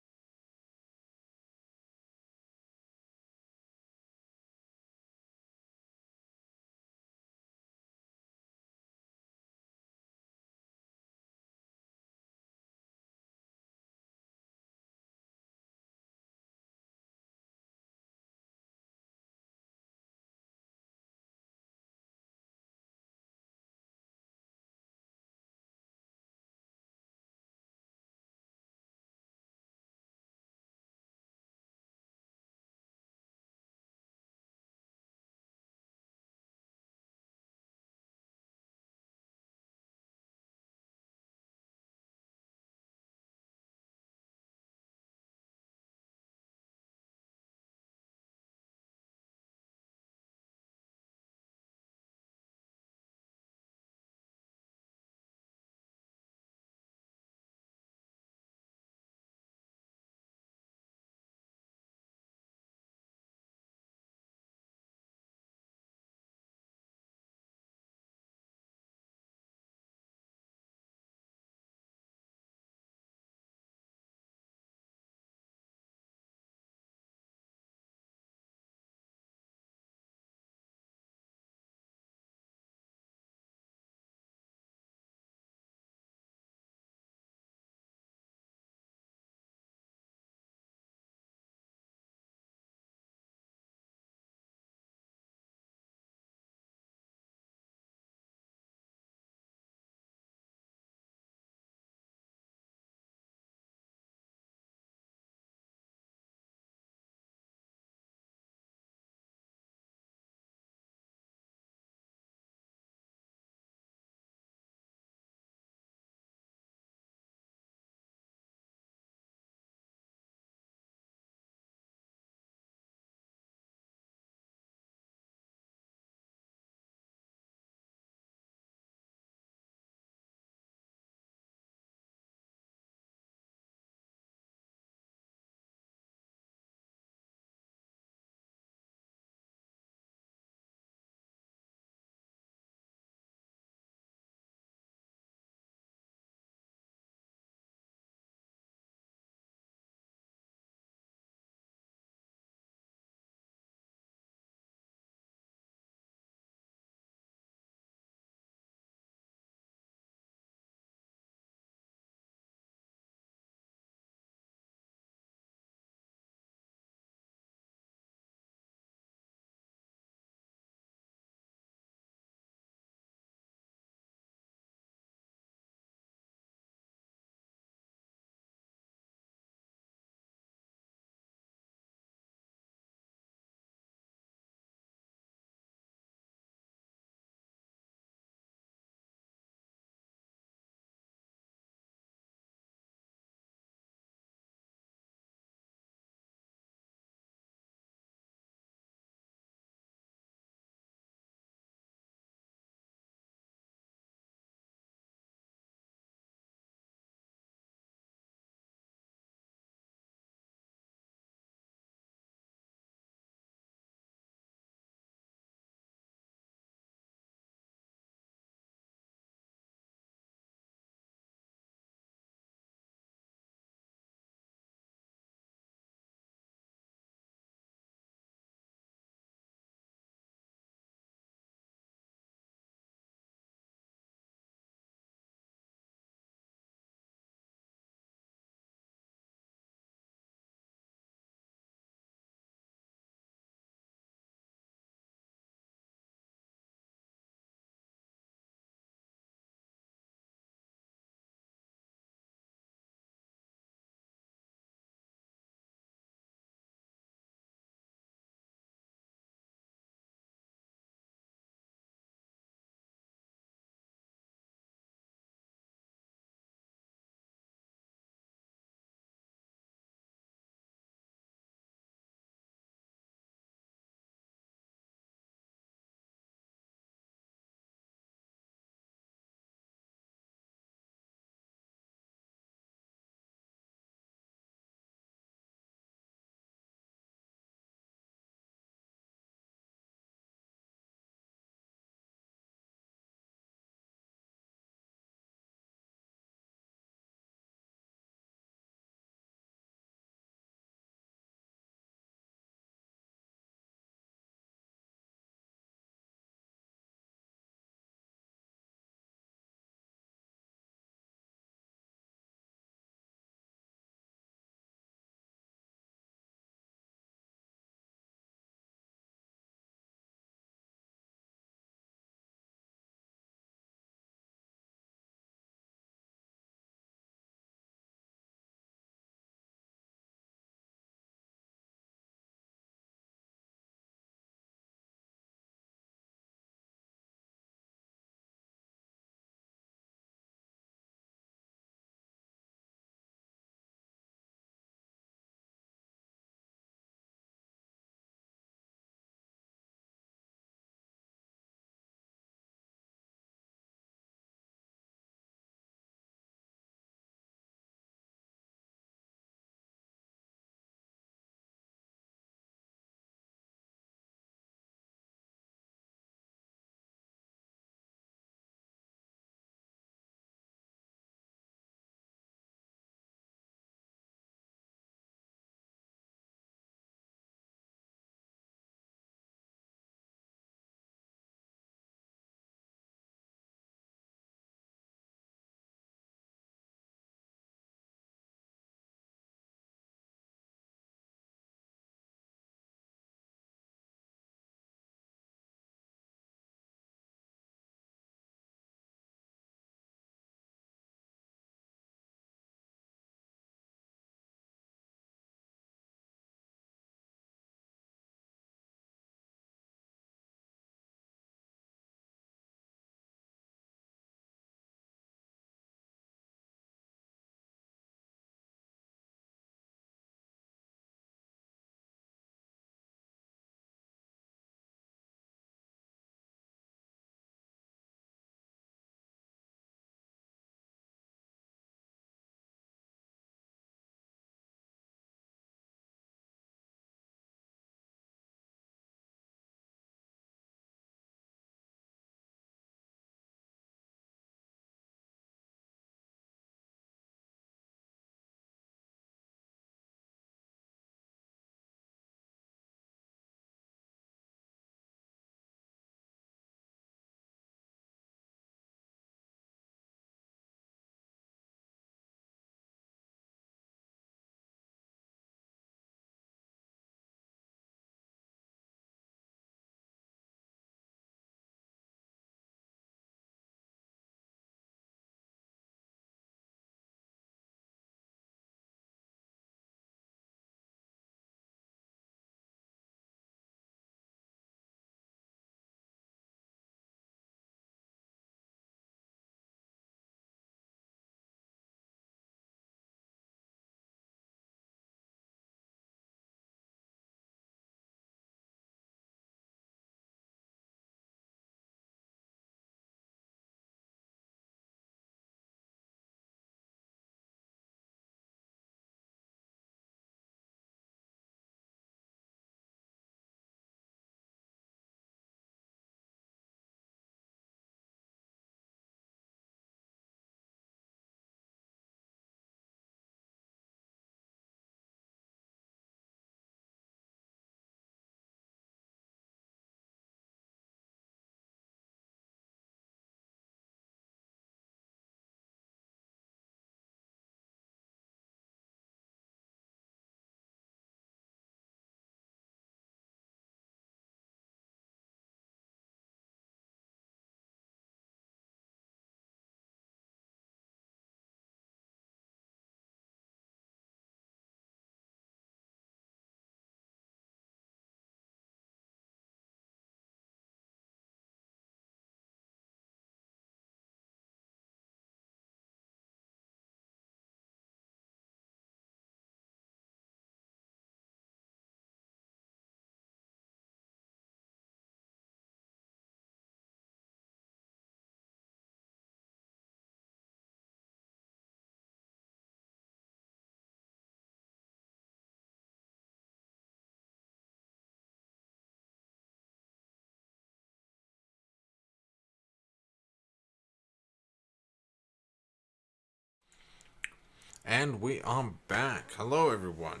And we are back. Hello, everyone.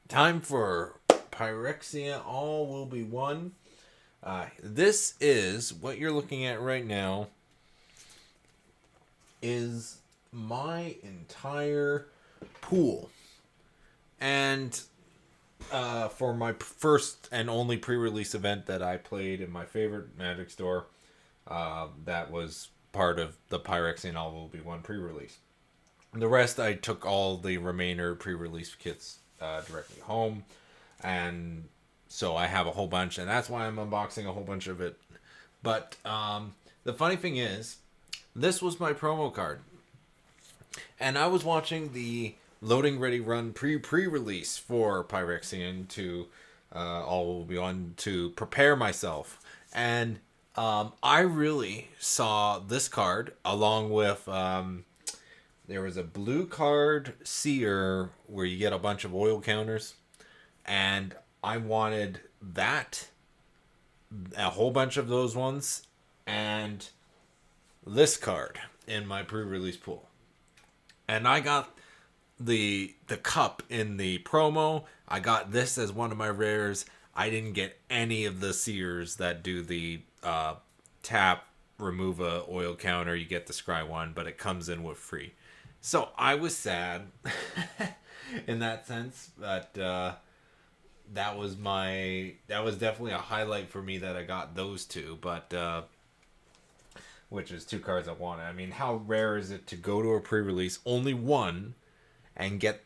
Time for Phyrexia. All will be one. This is what you're looking at right now. Is my entire pool, and for my first and only pre-release event that I played in my favorite Magic store, that was part of the Phyrexian All Will Be One pre-release. The rest, I took all the remainder pre-release kits directly home, and so I have a whole bunch, and that's why I'm unboxing a whole bunch of it. But the funny thing is, this was my promo card, and I was watching the loading ready run pre-release for Phyrexian to All Will Be One to prepare myself, and I really saw this card along with there was a blue card seer where you get a bunch of oil counters, and I wanted that, a whole bunch of those ones, and this card in my pre-release pool. And I got the cup in the promo. I got this as one of my rares. I didn't get any of the seers that do the tap, remove a oil counter, you get the scry one, but it comes in with free. So I was sad in that sense, but that was definitely a highlight for me that I got those two, but which is two cards I wanted. I mean, how rare is it to go to a pre-release, only one, and get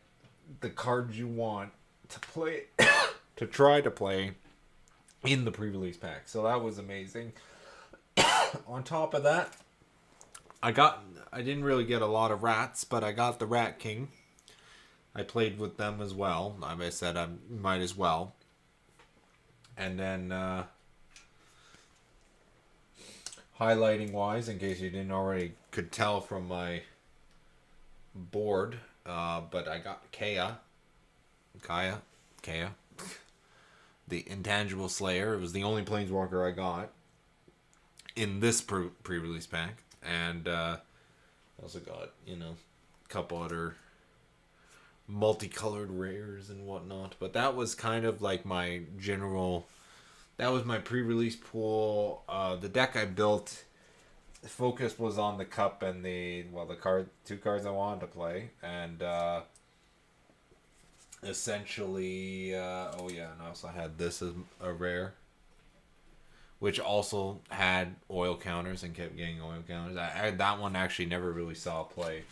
the cards you want to play, to try to play in the pre-release pack. So that was amazing. On top of that, I didn't really get a lot of rats, but I got the Rat King. I played with them as well. Like I said, I might as well. And then, highlighting wise, in case you didn't already could tell from my board, but I got Kaya, the Intangible Slayer. It was the only Planeswalker I got in this pre-release pack. And also got, a couple other multicolored rares and whatnot. But that was kind of like my general... That was my pre-release pool. The deck I built, the focus was on the cup and the two cards I wanted to play. And essentially... and I also had this as a rare, which also had oil counters and kept getting oil counters. That one actually never really saw play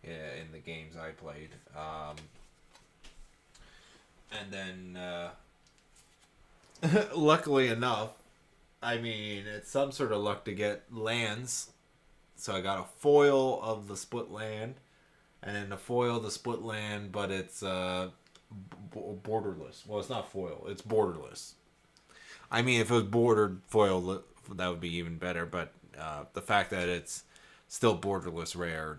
in the games I played. And then, luckily enough, I mean, it's some sort of luck to get lands. So I got a foil of the split land, and then a foil of the split land, but it's borderless. Well, it's not foil, it's borderless. I mean, if it was bordered foil, that would be even better. But the fact that it's still borderless rare,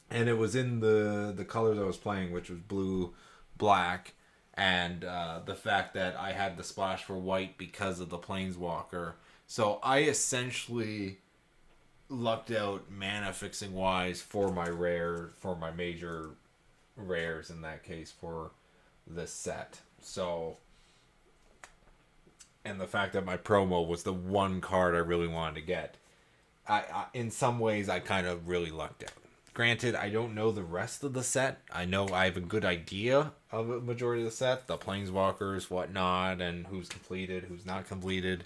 and it was in the colors I was playing, which was blue, black, and the fact that I had the splash for white because of the Planeswalker. So I essentially lucked out mana fixing wise for my major rares in that case for this set. So... And the fact that my promo was the one card I really wanted to get, I in some ways I kind of really lucked out. Granted, I don't know the rest of the set. I know I have a good idea of a majority of the set, the Planeswalkers, whatnot, and who's completed, who's not completed,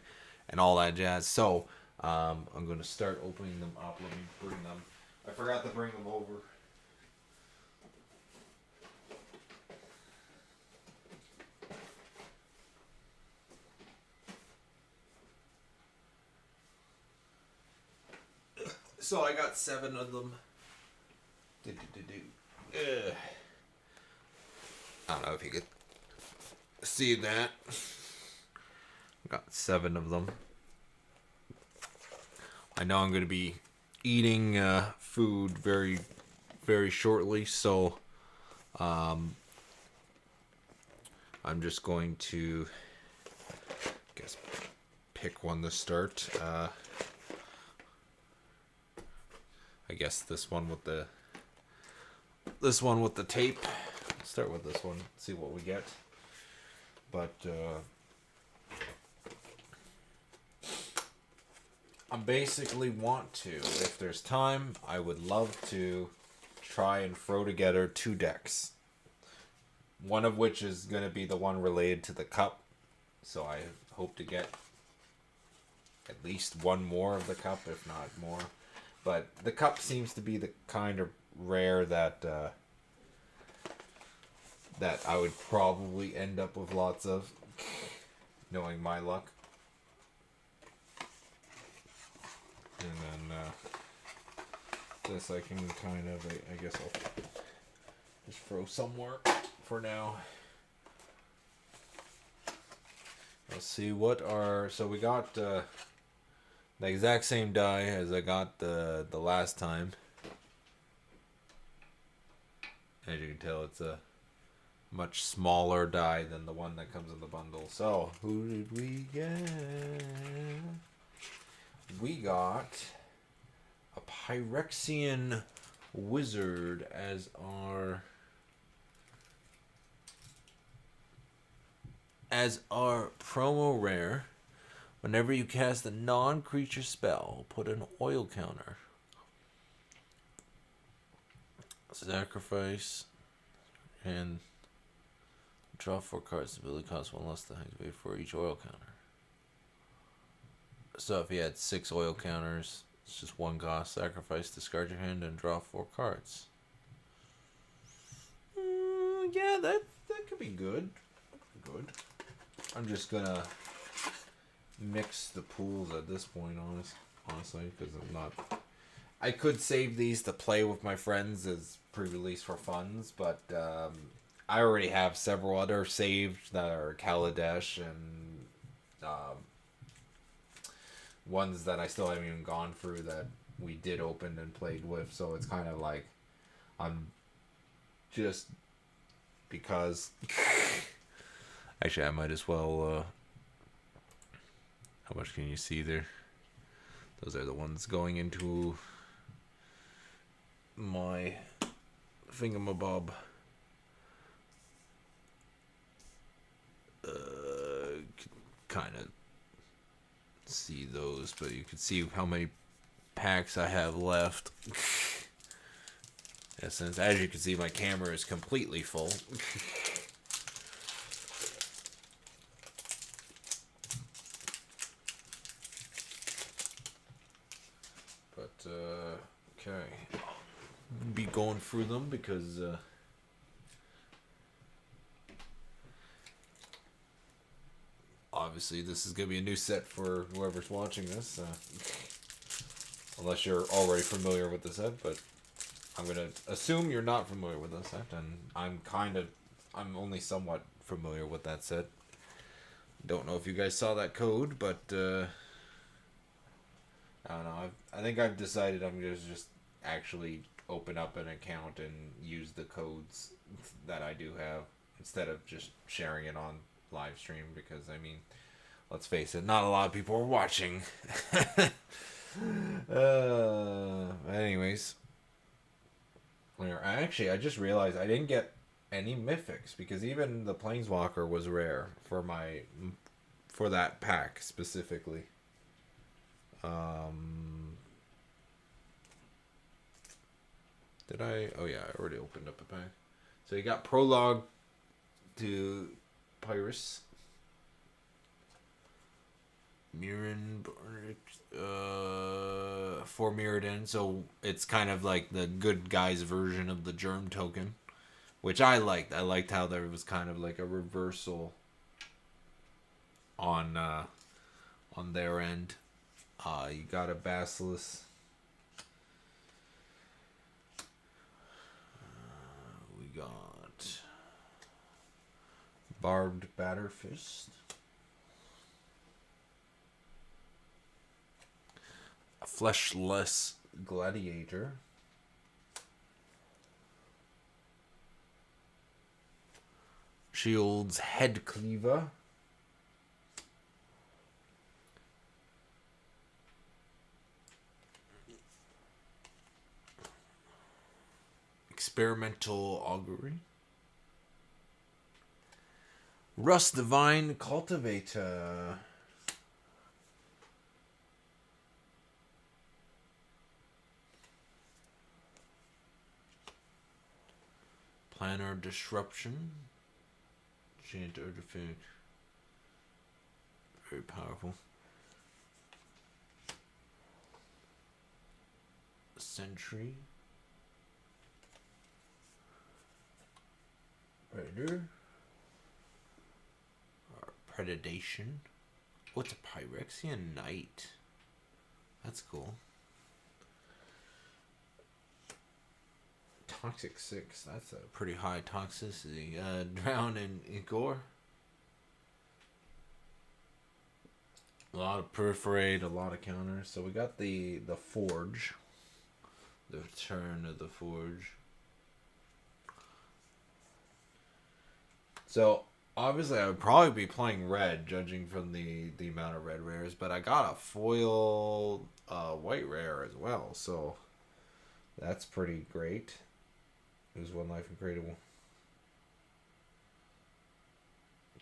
and all that jazz. So I'm going to start opening them up. Let me bring them. I forgot to bring them over. So I got 7 of them. I don't know if you could see that. Got 7 of them. I know I'm going to be eating food very, very shortly, so I'm just going to, pick one to start. I guess this one with the tape. Let's start with this one. See what we get. But I basically want to, if there's time, I would love to try and throw together 2 decks. One of which is going to be the one related to the cup. So I hope to get at least one more of the cup, if not more. But the cup seems to be the kind of rare that that I would probably end up with lots of, knowing my luck. And then this I can kind of, I guess I'll just throw somewhere for now. Let's see what are, so we got the exact same die as I got the last time. As you can tell, it's a much smaller die than the one that comes in the bundle. So, who did we get? We got a Phyrexian wizard as our promo rare. Whenever you cast a non-creature spell, put an oil counter. Sacrifice and draw 4 cards. The ability costs 1 less than activate for each oil counter. So if you had 6 oil counters, it's just 1 cost. Sacrifice, discard your hand, and draw 4 cards. Yeah, that could be good. Good. I'm just gonna mix the pools at this point, honestly, because I'm not. I could save these to play with my friends as pre-release for funds, but I already have several other saved that are Kaladesh and ones that I still haven't even gone through that we did open and played with. So it's kind of like I'm just because. Actually, I might as well. How much can you see there? Those are the ones going into my thingamabob. Kind of see those, but you can see how many packs I have left. Yeah, since as you can see, my camera is completely full. But okay, be going through them because obviously this is gonna be a new set for whoever's watching this, unless you're already familiar with the set. But I'm gonna assume you're not familiar with the set, and I'm only somewhat familiar with that set. Don't know if you guys saw that code, but I don't know. I think I've decided I'm gonna just actually open up an account and use the codes that I do have instead of just sharing it on live stream, because I mean, let's face it, not a lot of people are watching. Anyways, I just realized I didn't get any mythics, because even the Planeswalker was rare for that pack specifically. Did I? Oh yeah, I already opened up a pack. So you got Prologue to Pyrus. Mirren, for Mirrodin, so it's kind of like the good guys version of the Germ token, which I liked. I liked how there was kind of like a reversal on their end. You got a Basilisk. We got Barbed Batterfist. A Fleshless Gladiator. Shield's Head Cleaver. Experimental augury. Rust Divine Cultivator. Planar Disruption. Giant Artifact. Very powerful. Sentry. Predator. Predation. What's a Phyrexian Knight? That's cool. Toxic 6. That's a pretty high toxicity. Drown in Igor. A lot of perforate, a lot of counters. So we got the Forge. The Return of the Forge. So obviously I would probably be playing red, judging from the amount of red rares, but I got a foil white rare as well, so that's pretty great. Lose 1 life and create one.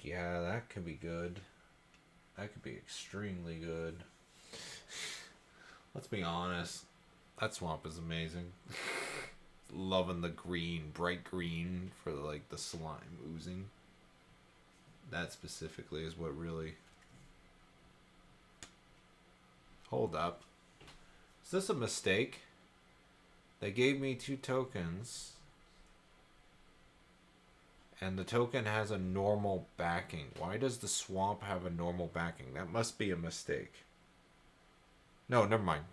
Yeah, that could be good. That could be extremely good. Let's be honest. That swamp is amazing. Loving the green, bright green for like the slime oozing. That specifically is what really... Hold up. Is this a mistake? They gave me 2 tokens. And the token has a normal backing. Why does the swamp have a normal backing? That must be a mistake. No, never mind.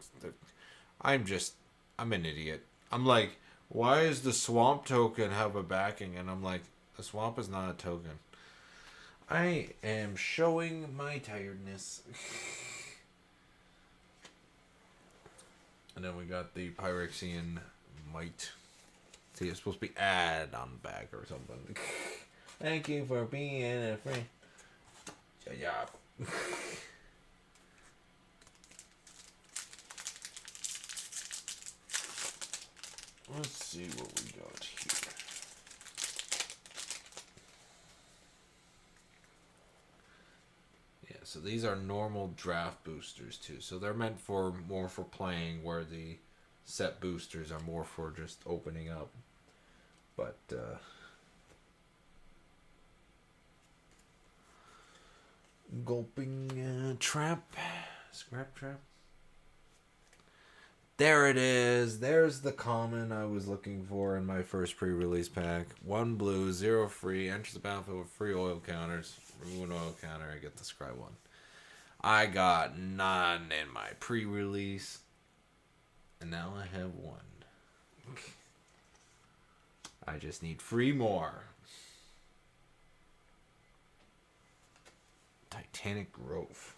I'm an idiot. I'm like, why does the swamp token have a backing? And I'm like, the swamp is not a token. I am showing my tiredness. And then we got the Phyrexian Might. See, it's supposed to be add on the back or something. Thank you for being a friend. Yeah. Let's see what we got here. Yeah, so these are normal draft boosters too. So they're meant for more for playing, where the set boosters are more for just opening up. But gulping trap, scrap trap. There it is. There's the common I was looking for in my first pre-release pack. 1 blue, 0 free. Enters the battlefield with free oil counters. Remove an oil counter. I get the scry 1. I got none in my pre-release, and now I have 1. I just need 3 more. Titanic Grove.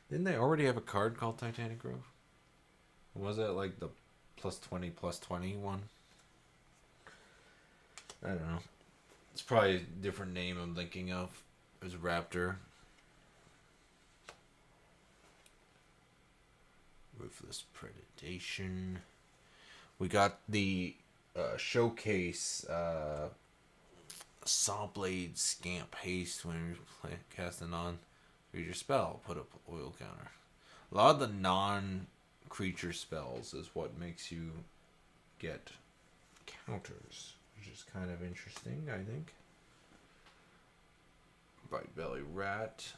Didn't they already have a card called Titanic Grove? Was it like the +20/+20 one? I don't know. It's probably a different name I'm thinking of. There's a Raptor. Ruthless Predation. We got the showcase Sawblade Scamp Haste when you're casting on. Read your spell, put up oil counter. A lot of the non-creature spells is what makes you get counters, which is kind of interesting, I think. Bright Belly Rat.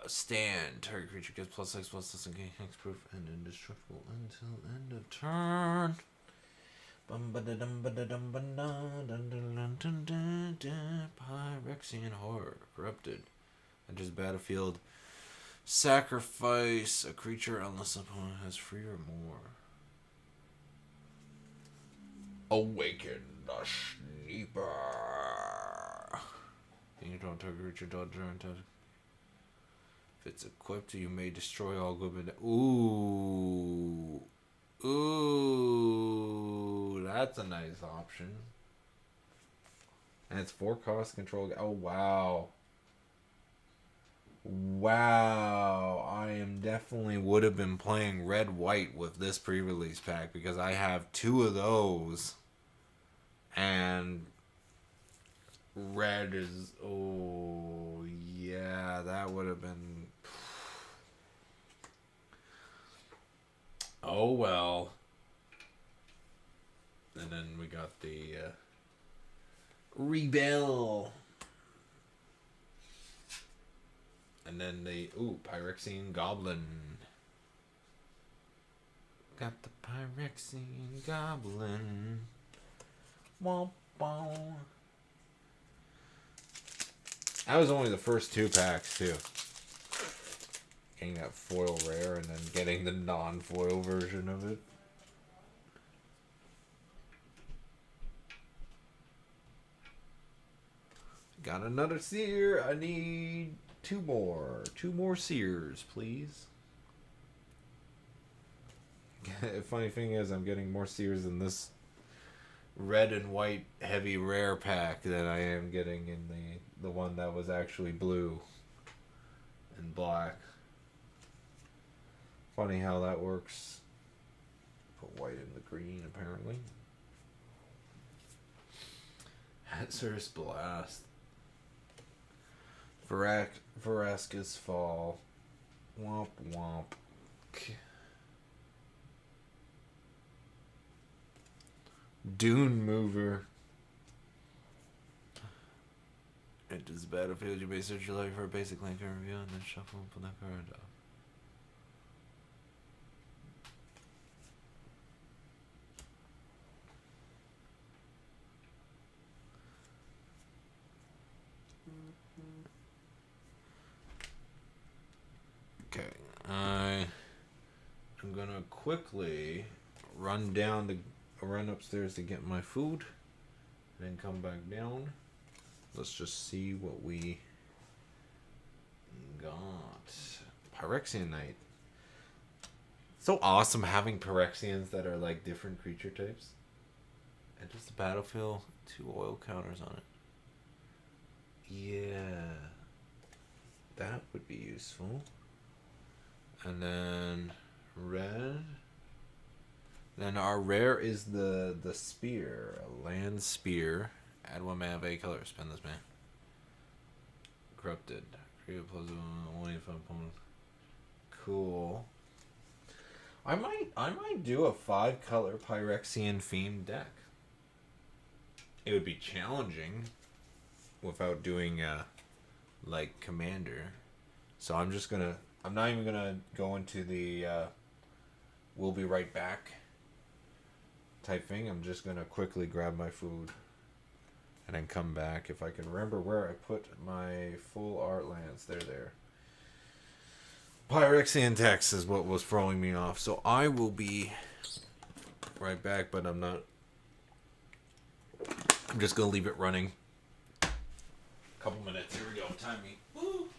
Stand. Target creature gets +6/+6 and gain hexproof and indestructible until end of turn. Phyrexian Horror. Corrupted. Enters battlefield. Sacrifice a creature unless the opponent has 3 or more. Awaken the Sniper. You don't target creature, don't turn. If it's equipped, you may destroy all good. Ooh. Ooh, that's a nice option. And it's 4 cost control. Oh, wow. Wow, I am definitely would have been playing red white with this pre-release pack because I have two of those, and red is, oh yeah, that would have been, oh well. And then we got the Rebel. And then the, ooh, Phyrexian Goblin. Got the Phyrexian Goblin. Womp womp. That was only the first two packs, too. Getting that foil rare and then getting the non-foil version of it. Got another seer. I need two more. Two more seers, please. Funny thing is, I'm getting more seers in this red and white heavy rare pack than I am getting in the one that was actually blue and black. Funny how that works. Put white in the green, apparently. Hazardous Blast. Vraska's Fall. Womp womp. Dune Mover. Enters the battlefield. You may search your life for a basic link and review and then shuffle and put that card up. Okay, I'm gonna quickly run upstairs to get my food, and then come back down. Let's just see what we got. Phyrexian Knight. So awesome having Phyrexians that are like different creature types. Enters the battlefield, 2 oil counters on it. Yeah, that would be useful. And then red. Then our rare is the spear, a land spear. Add 1 mana of a color. Spend this man. Corrupted. Create a plus only if opponent. Cool. I might do a 5-color Phyrexian themed deck. It would be challenging without doing like commander. So I'm not even gonna go into the we'll be right back type thing. I'm just gonna quickly grab my food and then come back if I can remember where I put my full art lands. They're there. Phyrexian text is what was throwing me off. So I will be right back, but I'm just gonna leave it running. Couple minutes. Here we go. Time me. Woo!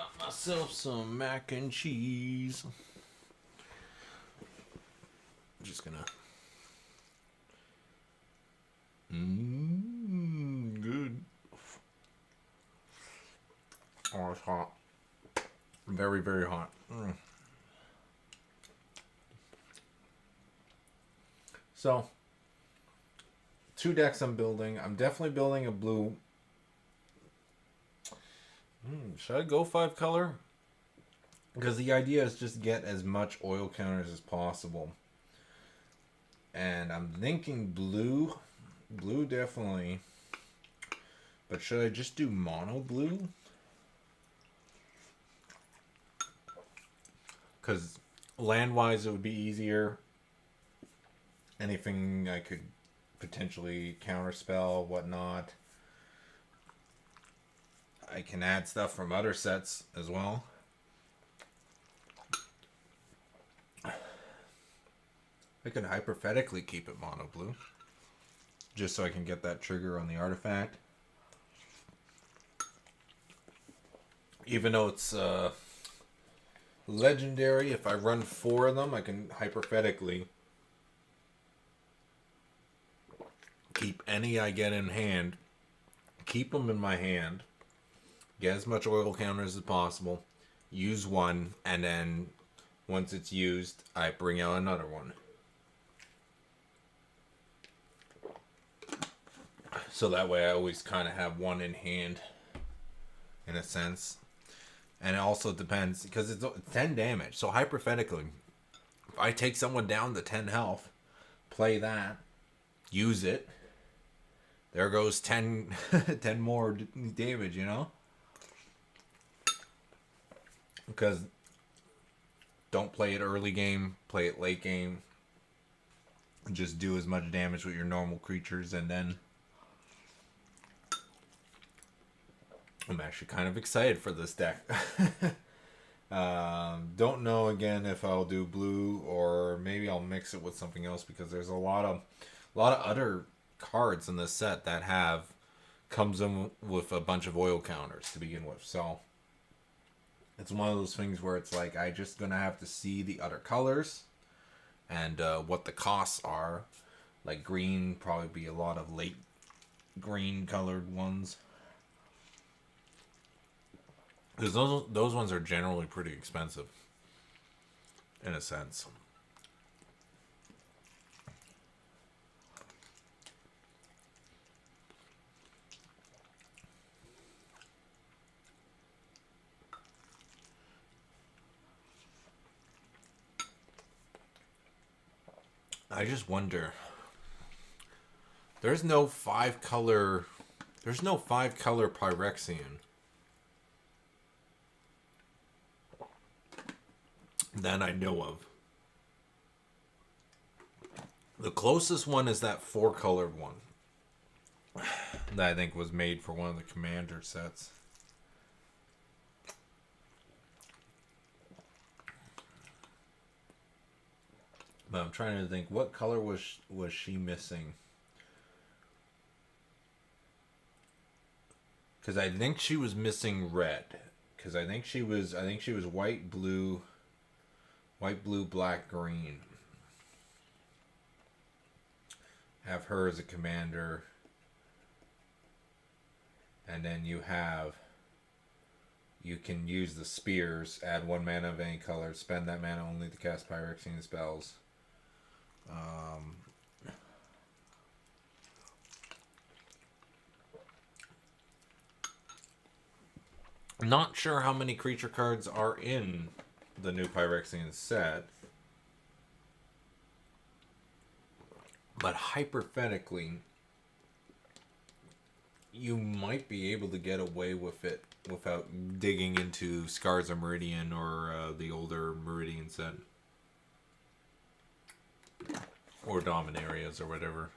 got myself some mac and cheese. I'm just gonna. Good. Oh, it's hot. Very, very hot. So, 2 decks I'm building. I'm definitely building a blue. Should I go 5 color? Because the idea is just get as much oil counters as possible. And I'm thinking blue. Blue definitely. But should I just do mono blue? Because land-wise it would be easier. Anything I could potentially counterspell, whatnot. I can add stuff from other sets as well. I could hypothetically keep it mono blue. Just so I can get that trigger on the artifact. Even though it's legendary, if I run 4 of them, I can hypothetically keep any I get in hand. Keep them in my hand. Get as much oil counters as possible. Use one, and then once it's used, I bring out another one. So that way I always kind of have one in hand, in a sense. And it also depends, because it's 10 damage. So hypothetically, if I take someone down to 10 health, play that, use it, there goes 10, 10 more damage, you know? Because don't play it early game, play it late game. Just do as much damage with your normal creatures, and then I'm actually kind of excited for this deck. Don't know again if I'll do blue, or maybe I'll mix it with something else, because there's a lot of other cards in this set that comes in with a bunch of oil counters to begin with. So it's one of those things where it's like I just gonna have to see the other colors and what the costs are. Like green, probably be a lot of late green colored ones. Because those ones are generally pretty expensive, in a sense. I just wonder. There's no 5 color Phyrexian that I know of. The closest one is that 4 colored one that I think was made for one of the commander sets. But I'm trying to think, what color was she missing? Because I think she was missing red. Because I think she was white, blue, black, green. Have her as a commander. And then you can use the spears, add 1 mana of any color, spend that mana only to cast Phyrexian spells. I'm not sure how many creature cards are in the new Phyrexian set. But hypothetically, you might be able to get away with it without digging into Scars of Meridian or the older Meridian set. Or Dominarias or whatever.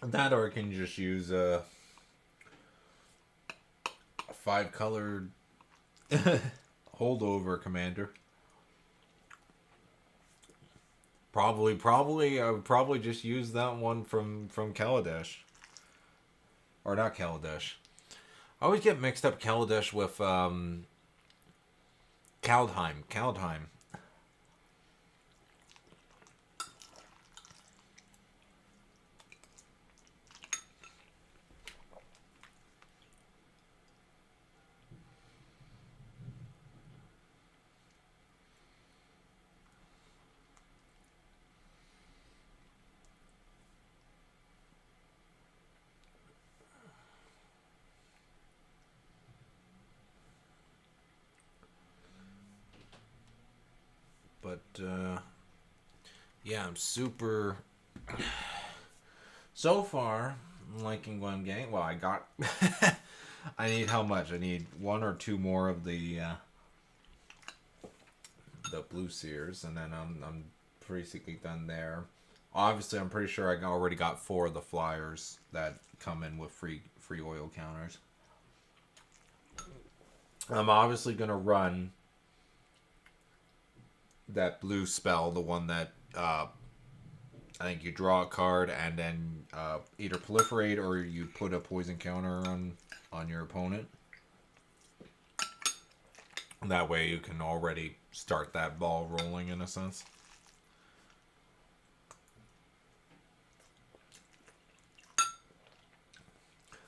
That, or I can just use a 5 colored holdover commander. I would probably just use that one from Kaladesh. Or not Kaladesh. I always get mixed up Kaladesh with Kaldheim. Kaldheim. But, yeah, I'm super... So far, I'm liking what I'm getting. Well, I got... I need how much? I need 1 or 2 more of the blue sears, and then I'm basically done there. Obviously, I'm pretty sure I already got 4 of the flyers that come in with free oil counters. I'm obviously going to run that blue spell, the one that I think you draw a card and then either proliferate or you put a poison counter on your opponent. That way you can already start that ball rolling in a sense.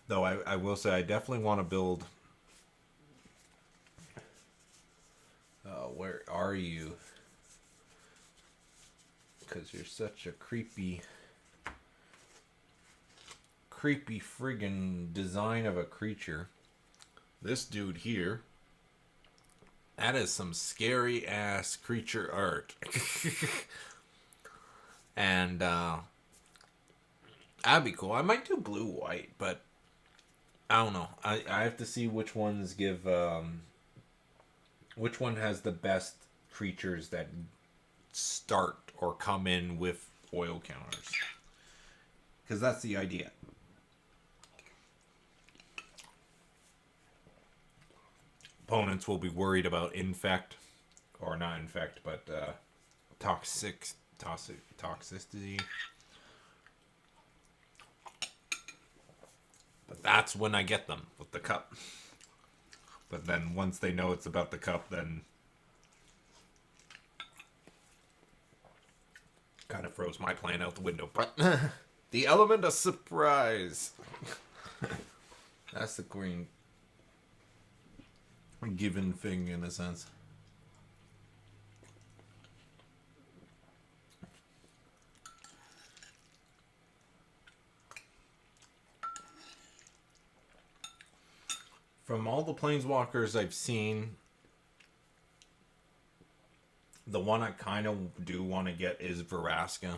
Though I will say I definitely want to build... where are you? Because you're such a creepy friggin' design of a creature. This dude here, that is some scary ass creature art. And that'd be cool. I might do blue-white, but I don't know. I have to see which ones give which one has the best creatures that start or come in with oil counters. Because that's the idea. Opponents will be worried about infect, or not infect, but toxicity. But that's when I get them, with the cup. But then once they know it's about the cup, then kind of throws my plan out the window. But the element of surprise. That's the green given thing in a sense. From all the planeswalkers I've seen, the one I kind of do want to get is Phyrexia.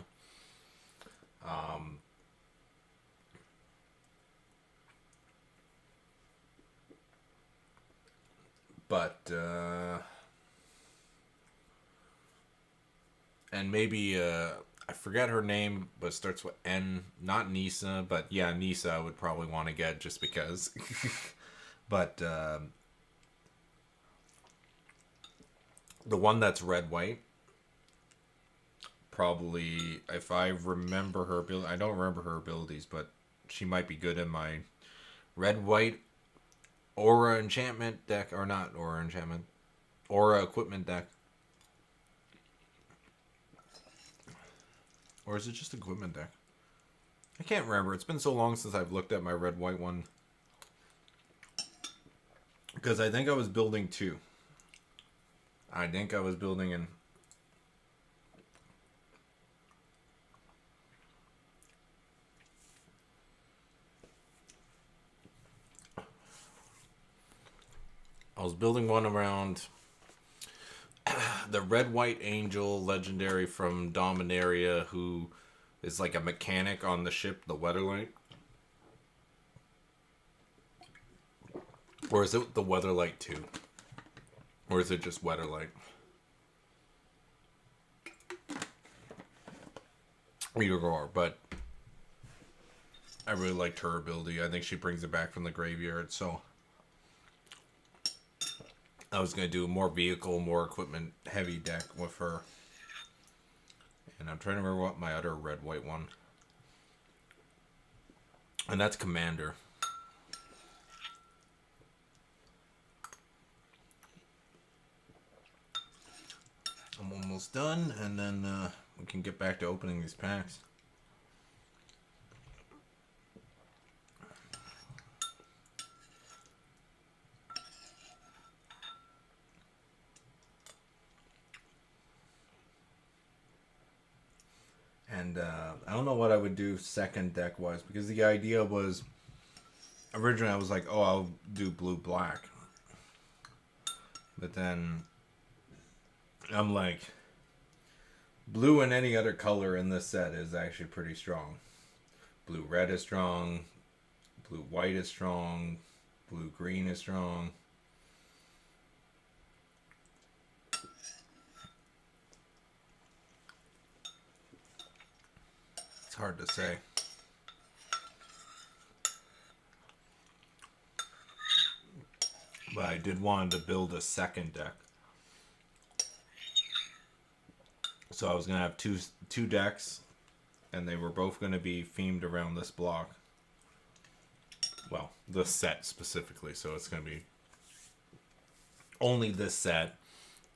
And maybe, I forget her name, but starts with N. Not Nisa, but yeah, Nisa I would probably want to get just because. But the one that's red-white, probably, if I remember her ability, I don't remember her abilities, but she might be good in my red-white Aura enchantment deck, or not Aura enchantment, Aura equipment deck. Or is it just equipment deck? I can't remember. It's been so long since I've looked at my red-white one. Because I think I was building 2. I think I was building in... I was building one around the red-white angel legendary from Dominaria who is like a mechanic on the ship, the Weatherlight. Or is it the Weatherlight 2? Or is it just Weatherlight? Either or, but I really liked her ability. I think she brings it back from the graveyard, so I was going to do a more vehicle, more equipment heavy deck with her. And I'm trying to remember what my other red-white one. And that's Commander. I'm almost done, and then we can get back to opening these packs. And I don't know what I would do second deck wise, because the idea was originally I was like, oh, I'll do blue black, but then I'm like, blue and any other color in this set is actually pretty strong. Blue red is strong, blue white is strong, blue green is strong. It's hard to say. But I did want to build a second deck. So I was going to have two decks, and they were both going to be themed around this block. Well, this set specifically, so it's going to be only this set.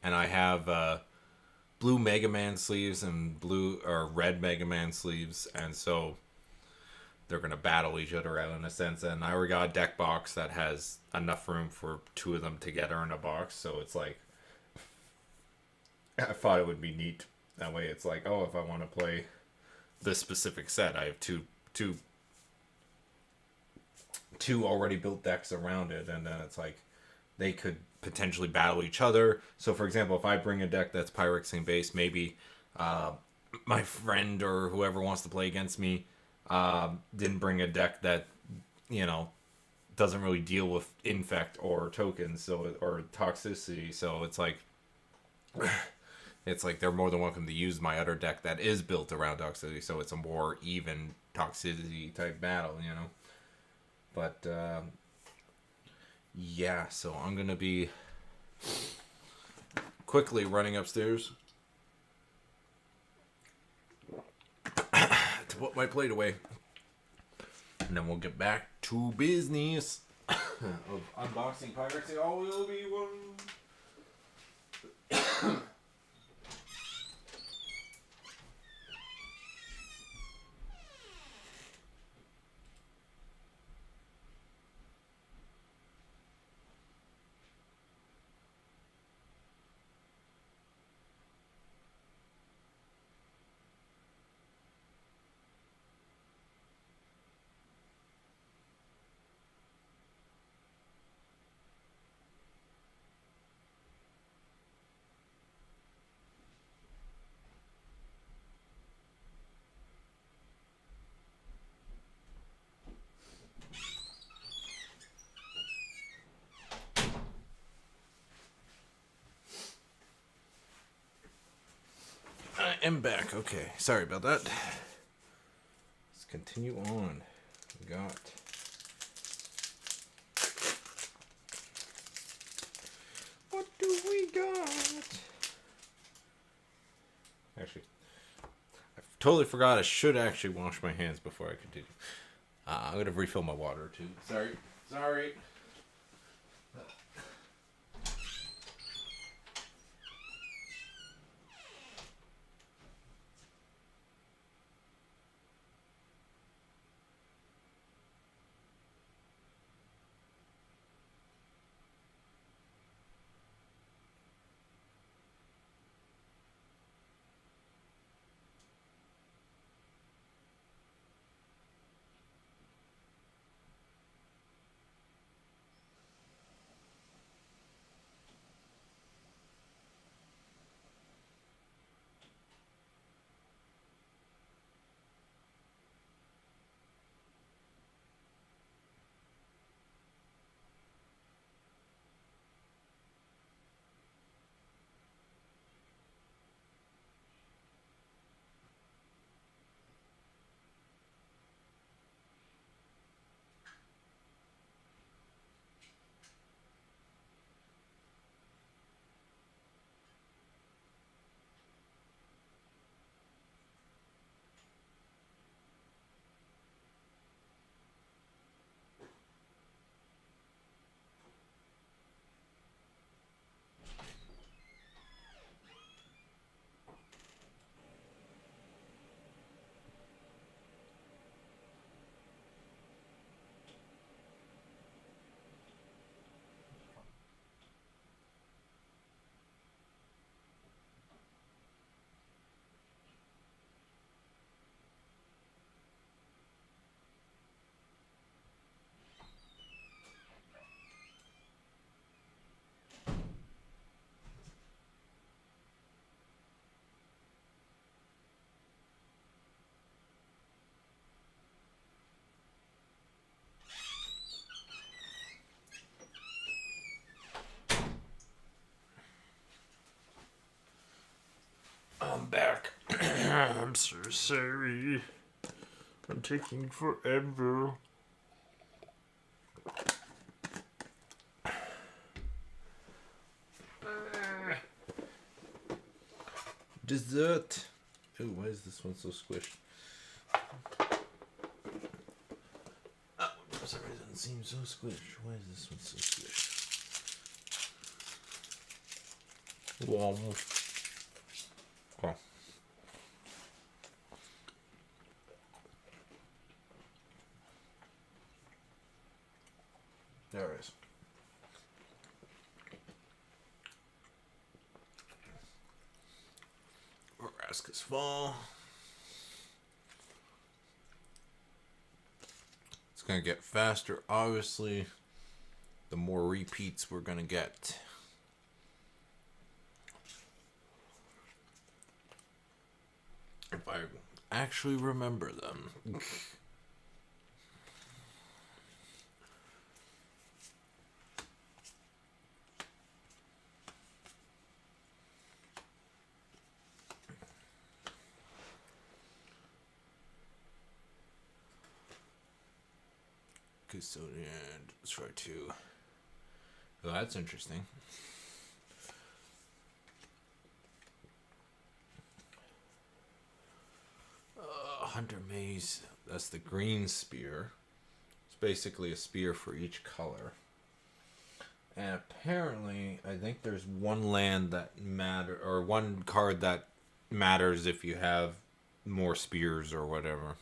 And I have blue Mega Man sleeves and blue or red Mega Man sleeves, and so they're going to battle each other out in a sense. And I already got a deck box that has enough room for two of them together in a box, so it's like, I thought it would be neat. That way it's like, oh, if I want to play this specific set, I have two already built decks around it, and then it's like they could potentially battle each other. So for example, if I bring a deck that's Phyrexian based, maybe my friend or whoever wants to play against me didn't bring a deck that, you know, doesn't really deal with infect or tokens, so, or toxicity, so it's like they're more than welcome to use my other deck that is built around toxicity, so it's a more even toxicity type battle, you know. But yeah, so I'm gonna be quickly running upstairs to put my plate away, and then we'll get back to business of unboxing Phyrexia. All will be one. I am back. Okay, sorry about that. Let's continue on. We got what do we got? Actually, I totally forgot. I should actually wash my hands before I continue. I'm gonna refill my water too. Sorry. I'm so sorry. I'm taking forever. Dessert. Oh, why is this one so squished? Oh, for some reason it seems so squished. Why is this one so squished? Wow. Okay. There it is. Rascus Fall. It's gonna get faster, obviously. The more repeats we're gonna get. If I actually remember them. Custodian, let's try 2. Oh, that's interesting. Hunter Maze, that's the green spear. It's basically a spear for each color. And apparently, I think there's one land that or one card that matters if you have more spears or whatever.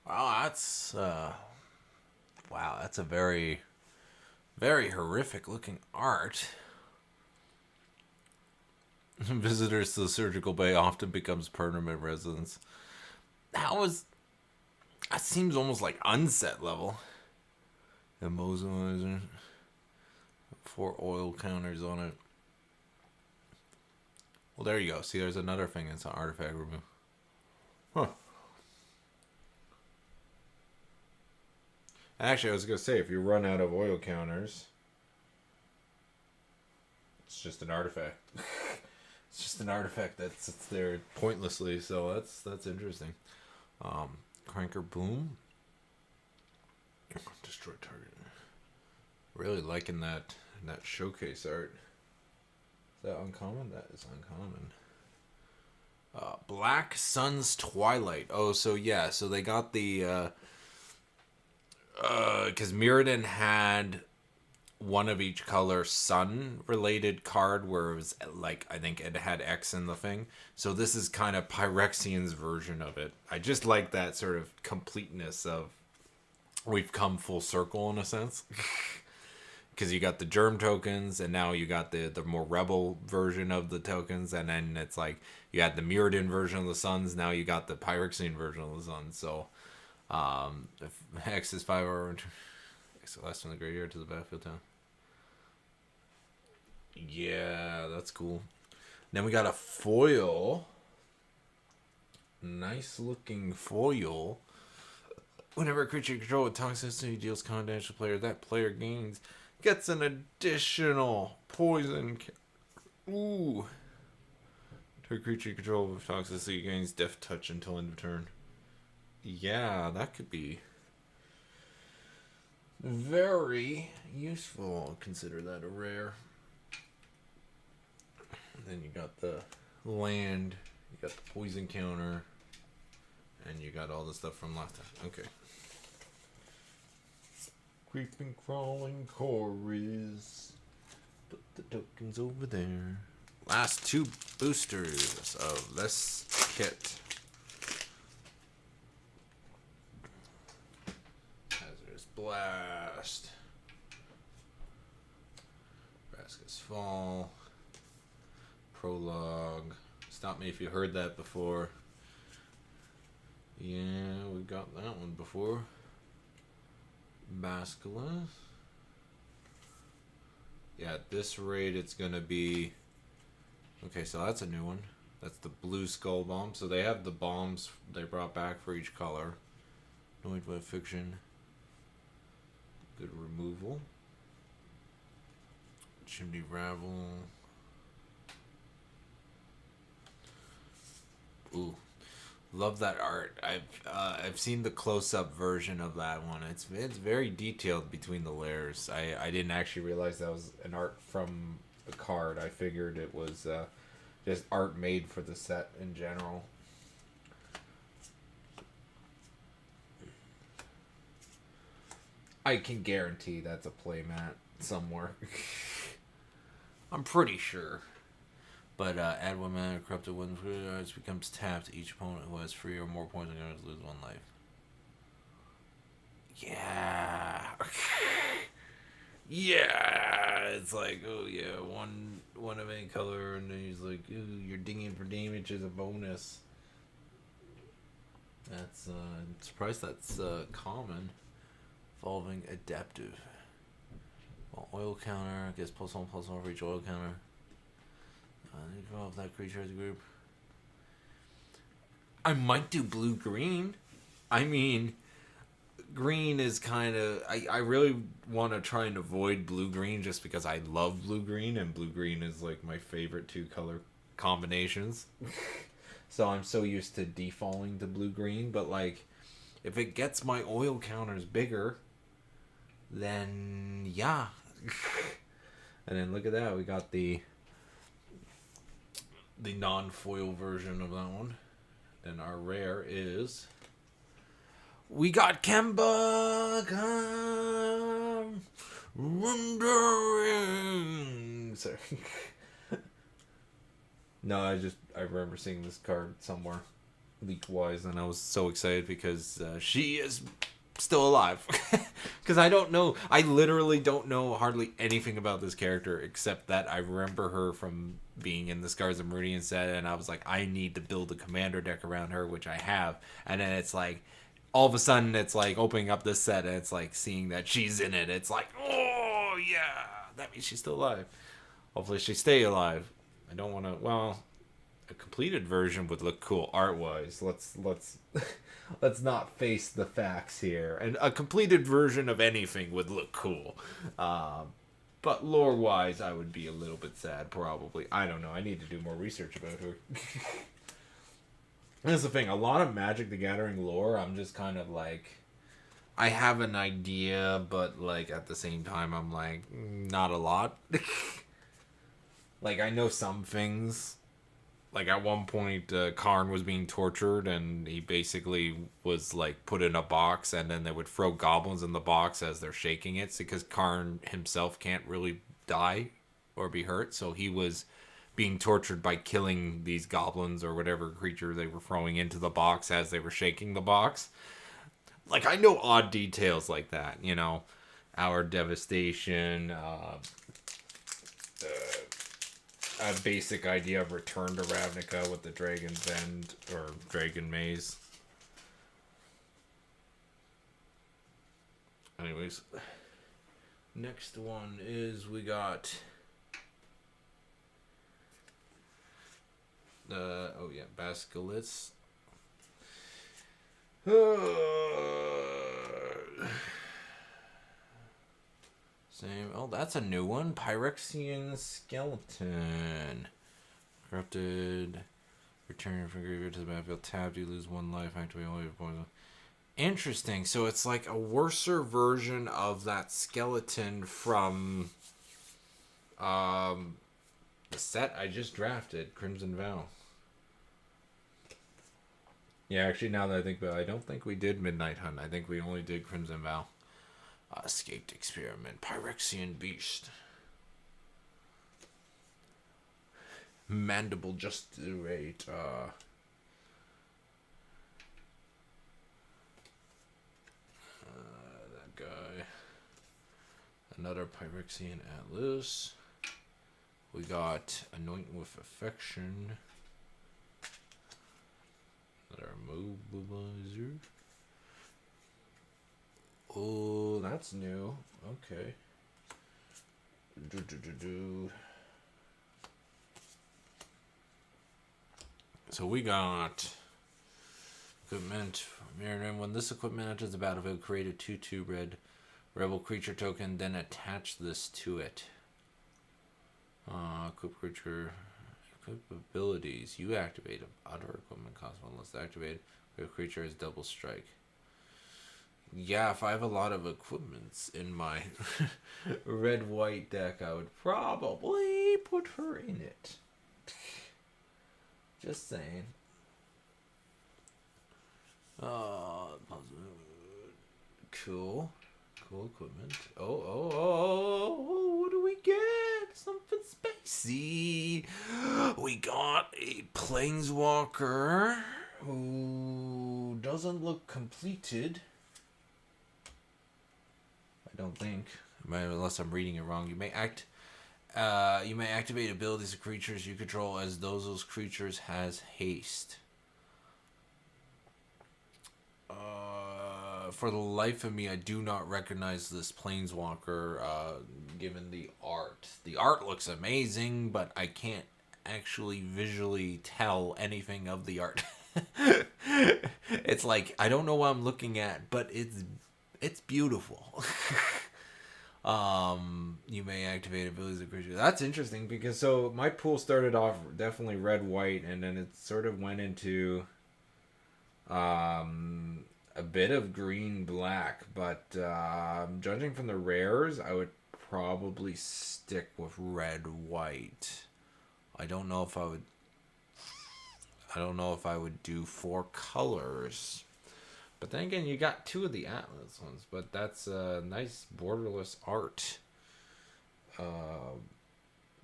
Wow, that's wow, that's a very, very horrific looking art. Visitors to the surgical bay often becomes permanent residents. That seems almost like unset level. Immozilizer. 4 oil counters on it. Well, there you go. See, there's another thing. It's an artifact remove. Huh. Actually, I was going to say, if you run out of oil counters, it's just an artifact. It's just an artifact that sits there pointlessly, so that's interesting. Cranker Boom. Destroy target. Really liking that showcase art. Is that uncommon? That is uncommon. Black Sun's Twilight. Oh, so yeah, so they got the because Mirrodin had one of each color sun related card where it was like, I think it had X in the thing. So this is kind of Phyrexian's version of it. I just like that sort of completeness of we've come full circle in a sense. Because you got the germ tokens, and now you got the more rebel version of the tokens, and then it's like you had the Mirrodin version of the suns, now you got the Phyrexian version of the suns. So if X is 5 hour so last from the graveyard to the battlefield town. Yeah, that's cool. Then we got a foil. Nice looking foil. Whenever a creature you control with toxicity deals con damage to the player, that player gets an additional poison. Ooh. To a creature you control with toxicity gains death touch until end of turn. Yeah, that could be very useful. Consider that a rare. And then you got the land, you got the poison counter, and you got all the stuff from last time. Okay. Creeping, crawling chorus. Put the tokens over there. Last 2 boosters of this kit. Hazardous Blast. Rascus Fall. Prologue. Stop me if you heard that before. Yeah, we got that one before. Basculus. Yeah, at this rate it's gonna be... Okay, so that's a new one. That's the Blue Skull Bomb. So they have the bombs they brought back for each color. Annoyed by Fiction. Good removal. Chimney Ravel. Ooh, love that art. I've seen the close-up version of that one. It's very detailed between the layers. I didn't actually realize that was an art from the card. I figured it was just art made for the set in general. I can guarantee that's a playmat somewhere. I'm pretty sure. But add 1 mana, corrupted when it becomes tapped. Each opponent who has 3 or more points against lose 1 life. Yeah. Yeah. It's like, oh yeah, one of any color, and then he's like, ooh, your dinging for damage is a bonus. That's I'm surprised that's common. Evolving adaptive. Well, oil counter gets +1/+1 for each oil counter. Draw off that creature as a group. I might do blue-green. I mean, green is kind of... I really want to try and avoid blue-green just because I love blue-green, and blue-green is like my favorite 2-color combinations. So I'm so used to defaulting to blue-green, but like, if it gets my oil counters bigger, then yeah. And then look at that, we got the non-foil version of that one. And our rare is... We got Kemba! Come! Wondering! Sorry. No, I remember seeing this card somewhere, leak-wise, and I was so excited because she is still alive. Because I literally don't know hardly anything about this character, except that I remember her from being in the Scars of Meridian set, and I was like, I need to build a commander deck around her, which I have. And then it's like, all of a sudden, it's like opening up this set, and it's like seeing that she's in it. It's like, oh yeah, that means she's still alive. Hopefully she stay alive. I don't want to. Well, a completed version would look cool art-wise. Let's not face the facts here. And a completed version of anything would look cool. But lore-wise, I would be a little bit sad, probably. I don't know. I need to do more research about her. That's the thing. A lot of Magic the Gathering lore, I'm just kind of like... I have an idea, but like at the same time, I'm like, not a lot. Like, I know some things. Like, at one point, Karn was being tortured, and he basically was, like, put in a box, and then they would throw goblins in the box as they're shaking it, because Karn himself can't really die or be hurt, so he was being tortured by killing these goblins or whatever creature they were throwing into the box as they were shaking the box. Like, I know odd details like that, you know? Our Devastation, a basic idea of Return to Ravnica with the Dragon's End, or Dragon Maze. Anyways, next one is we got... oh yeah, Basilisk. Same. Oh, that's a new one. Phyrexian Skeleton. Corrupted. Return from graveyard to the battlefield. Tapped. You lose 1 life. Activate only poison. Interesting. So it's like a worser version of that skeleton from the set I just drafted, Crimson Vow. Yeah, actually, now that I think about it, I don't think we did Midnight Hunt. I think we only did Crimson Vow. Escaped Experiment. Phyrexian Beast. Mandible just right. That guy. Another Phyrexian Atlas. We got Anoint with Affection. Another Mobilizer. Oh, that's new. Okay. So we got equipment. When this equipment enters the battlefield, create a 2/2 red rebel creature token, then attach this to it. equip creature. Equip abilities. You activate other equipment cost one less activated. Your creature is double strike. Yeah, if I have a lot of equipments in my red-white deck, I would probably put her in it. Just saying. Cool. Cool equipment. Oh, what do we get? Something spacey. We got a Planeswalker who doesn't look completed. I don't think. Unless I'm reading it wrong. You may activate abilities of creatures you control as those creatures has haste. For the life of me, I do not recognize this Planeswalker, given the art. The art looks amazing, but I can't actually visually tell anything of the art. It's like, I don't know what I'm looking at, but it's beautiful. You may activate abilities of creatures. That's interesting, because so my pool started off definitely red-white, and then it sort of went into a bit of green-black, but judging from the rares, I would probably stick with red-white. I don't know if I would do 4 colors. But then again, you got 2 of the Atlas ones, but that's nice borderless art.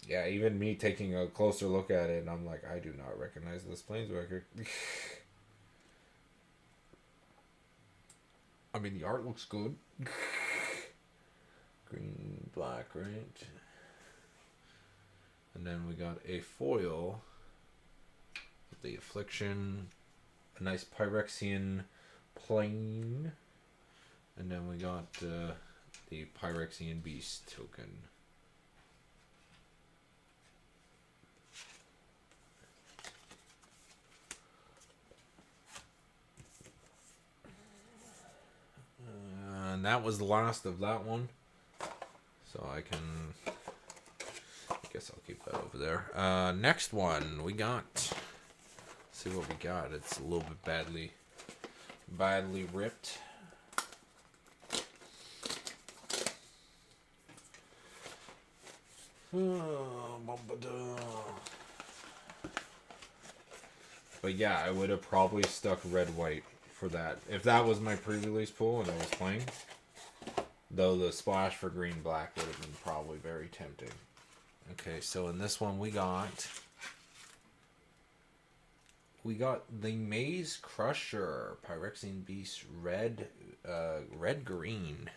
Yeah, even me taking a closer look at it, and I'm like, I do not recognize this Planeswalker. I mean, the art looks good. Green, black, right? And then we got a foil. The Affliction. A nice Phyrexian plane. And then we got the Phyrexian Beast token. And that was the last of that one. So I guess I'll keep that over there. Next one we got. Let's see what we got. It's a little bit badly ripped. But yeah, I would have probably stuck red-white for that. If that was my pre-release pool and I was playing. Though the splash for green-black would have been probably very tempting. Okay, so in this one we got the Maze Crusher, Phyrexian Beast, red green.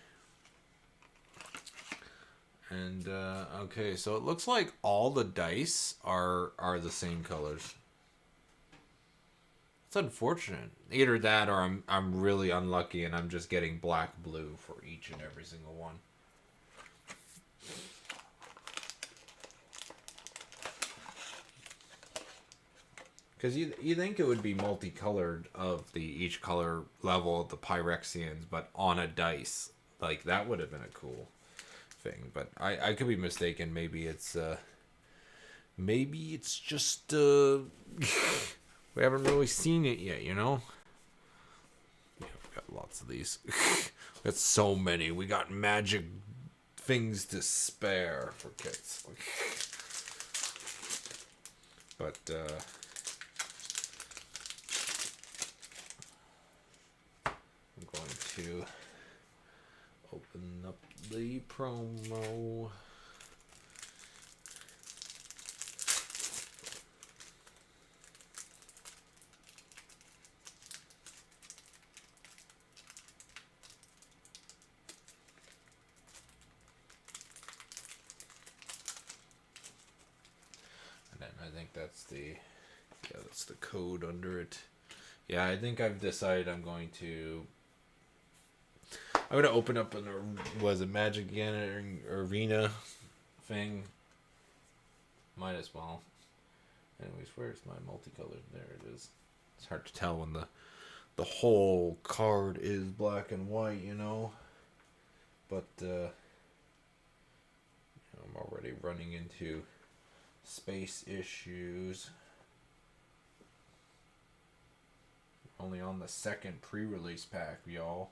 And okay, so it looks like all the dice are the same colors. It's unfortunate. Either that or I'm really unlucky and I'm just getting black blue for each and every single one. Because you think it would be multicolored of each color level of the Phyrexians, but on a dice. Like, that would have been a cool thing. But I could be mistaken. Maybe it's just we haven't really seen it yet, you know? Yeah, we got lots of these. We got so many. We got magic things to spare for kits. But I'm going to open up the promo. I think that's the code under it. Yeah, I think I've decided I'm going to open up Magic again, arena thing. Might as well. Anyways, where's my multicolored? There it is. It's hard to tell when the whole card is black and white, you know. But I'm already running into space issues. Only on the second pre-release pack, y'all.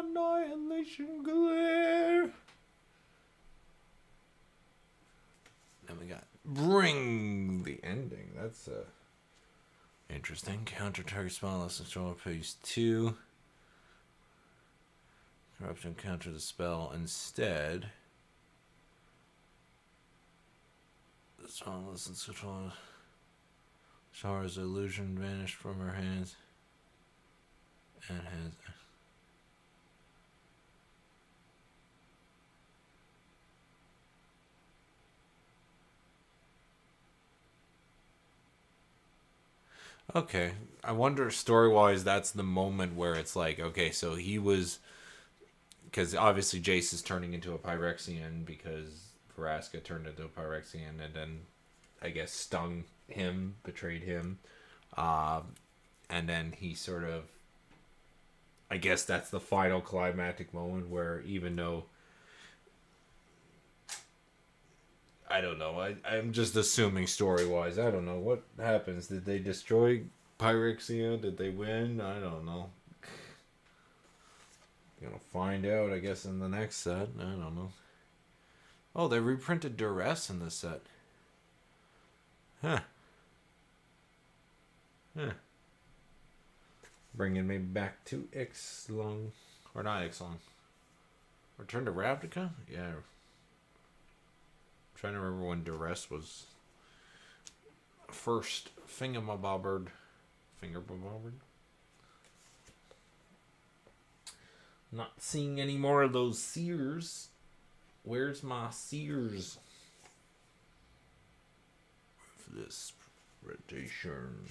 Annihilation glare. Then we got bring the ending. That's interesting. Counter target spell unless control phase 2. Corruption counter the spell instead. The spell listens control. Shara's illusion vanished from her hands and has. Okay, I wonder story-wise that's the moment where it's like, okay, so he was, because obviously Jace is turning into a Phyrexian because Vraska turned into a Phyrexian and then I guess stung him, betrayed him, and then he sort of, I guess that's the final climactic moment where even though, I don't know, I'm just assuming story-wise, I don't know, what happens? Did they destroy Phyrexia? Did they win? I don't know. Gonna find out, I guess, in the next set. I don't know. Oh, they reprinted Duress in this set. Huh. Huh. Bringing me back to Ixlong. Or not Ixlong. Return to Ravnica? Yeah. I'm trying to remember when Duress was first fingerbobbered. Not seeing any more of those seers. Where's my seers? For this rotation.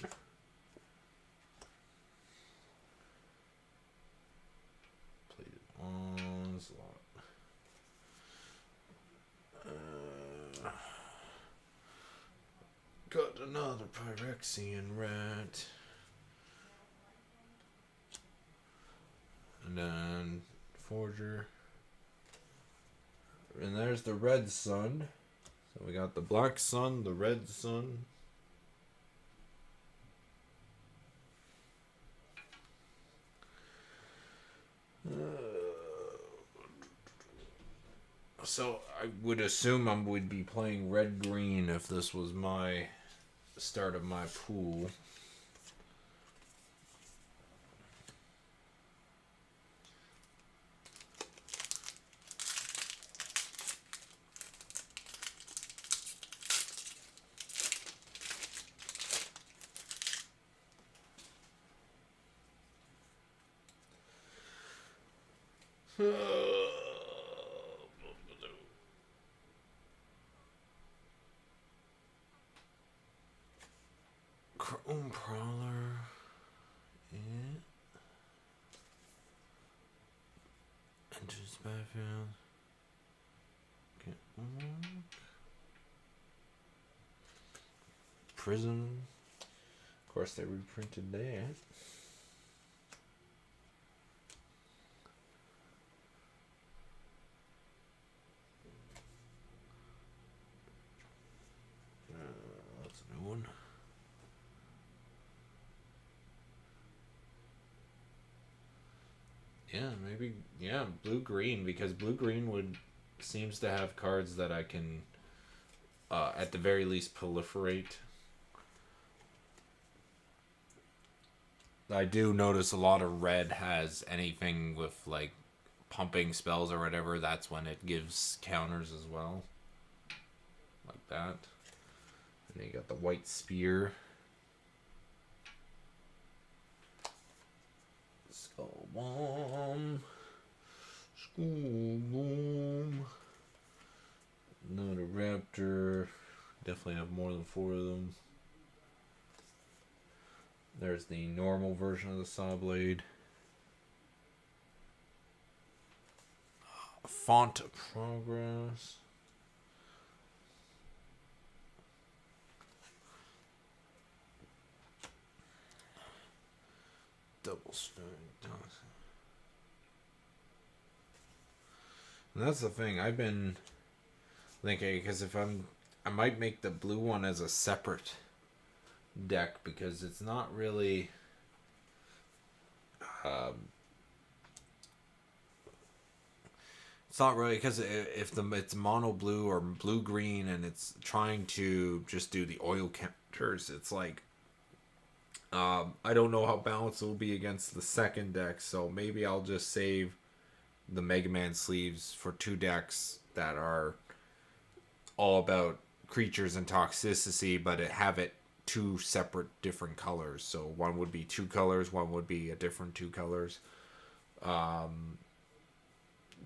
Plated onslaught. Got another Phyrexian rat. And then Forger. And there's the red sun. So we got the black sun, the red sun. So I would assume I would be playing red-green if this was my start of my pool. Chrome Prowler. Yeah. Enters battlefield. Okay. Prism. Of course, they reprinted that. That's a new one. Yeah, maybe, yeah, blue-green, because blue-green would seems to have cards that I can, at the very least, proliferate. I do notice a lot of red has anything with, like, pumping spells or whatever. That's when it gives counters as well. Like that. And then you got the white spear. Skull bomb. Skull bomb. Another raptor. Definitely have more than 4 of them. There's the normal version of the saw blade. Font progress. Double strike. And that's the thing. I've been thinking, because if I might make the blue one as a separate deck, because it's not really it's not really, because if it's mono blue or blue green and it's trying to just do the oil counters, it's like I don't know how balanced it will be against the second deck, so maybe I'll just save the Mega Man sleeves for 2 decks that are all about creatures and toxicity, but have it 2 separate different colors. So one would be 2 colors, one would be a different 2 colors.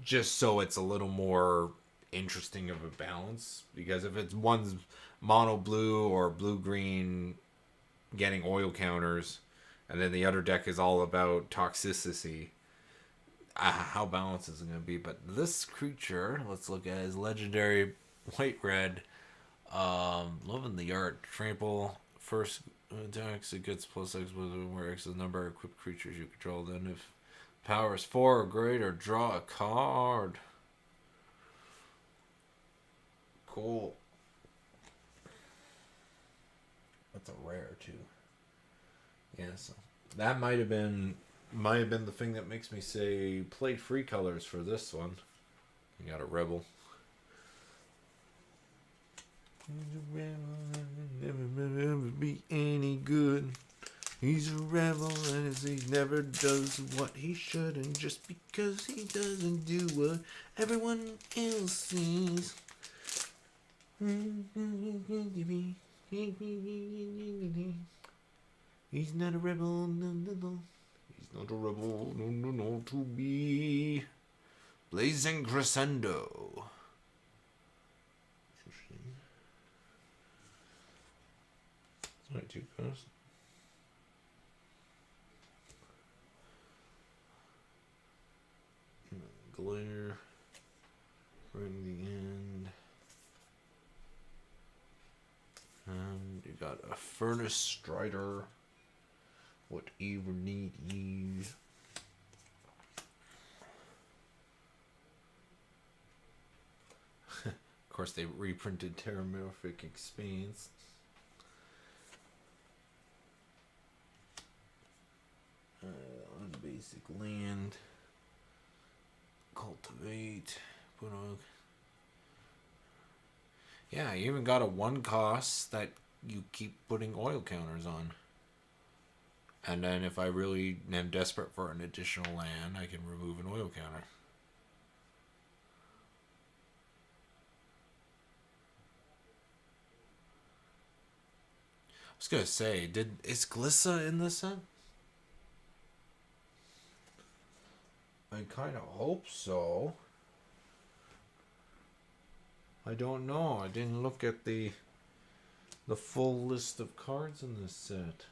Just so it's a little more interesting of a balance, because if it's one's mono blue or blue green getting oil counters, and then the other deck is all about toxicity, how balanced is it going to be? But this creature, let's look at his legendary white red. Loving the art. Trample. First attacks, it gets plus X, where X is the number of equipped creatures you control. Then if power is 4 or greater, draw a card. Cool. That's a rare too. Yeah, so that might have been the thing that makes me say play free colors for this one. You got a rebel. He's a rebel and never be any good. He's a rebel and he never does what he should, and just because he doesn't do what everyone else sees. He's not a rebel, no. He's not a rebel, no, to be blazing crescendo. It's not too fast. Glare right in the end. And you got a Furnace Strider. Whatever need you. Of course, they reprinted Terramorphic Expanse. On basic land. Cultivate. Put on. Yeah, you even got a 1 cost that you keep putting oil counters on. And then if I really am desperate for an additional land, I can remove an oil counter. I was gonna say, is Glissa in this set? I kind of hope so. I don't know. I didn't look at the full list of cards in this set.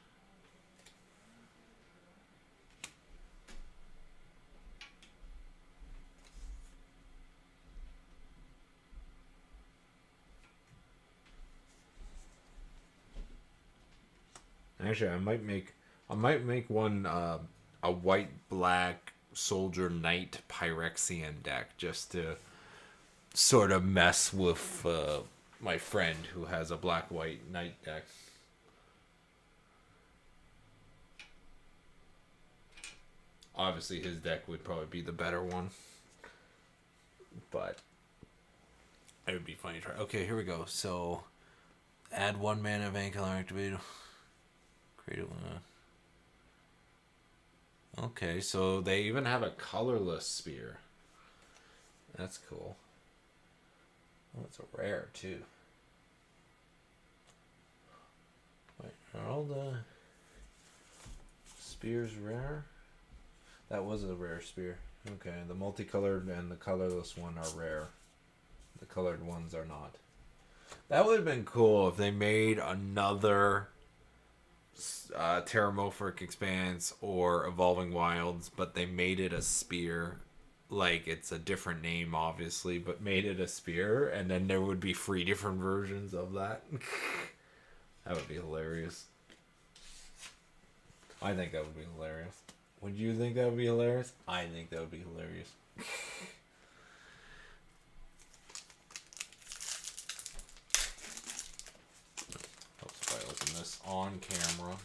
Actually, I might make one a white black soldier knight Phyrexian deck, just to sort of mess with my friend who has a black white knight deck. Obviously, his deck would probably be the better one, but it would be funny to try. Okay, here we go. So, add 1 mana of any color activated. Create a Okay, so they even have a colorless spear. That's cool. Oh, it's a rare too. Wait, are all the spears rare? That was a rare spear. Okay, the multicolored and the colorless one are rare. The colored ones are not. That would have been cool if they made another Terramorphic Expanse or Evolving Wilds, but they made it a spear, like it's a different name, obviously, but made it a spear, and then there would be 3 different versions of that. That would be hilarious. I think that would be hilarious. Would you think that would be hilarious? I think that would be hilarious. Helps if I open this on camera.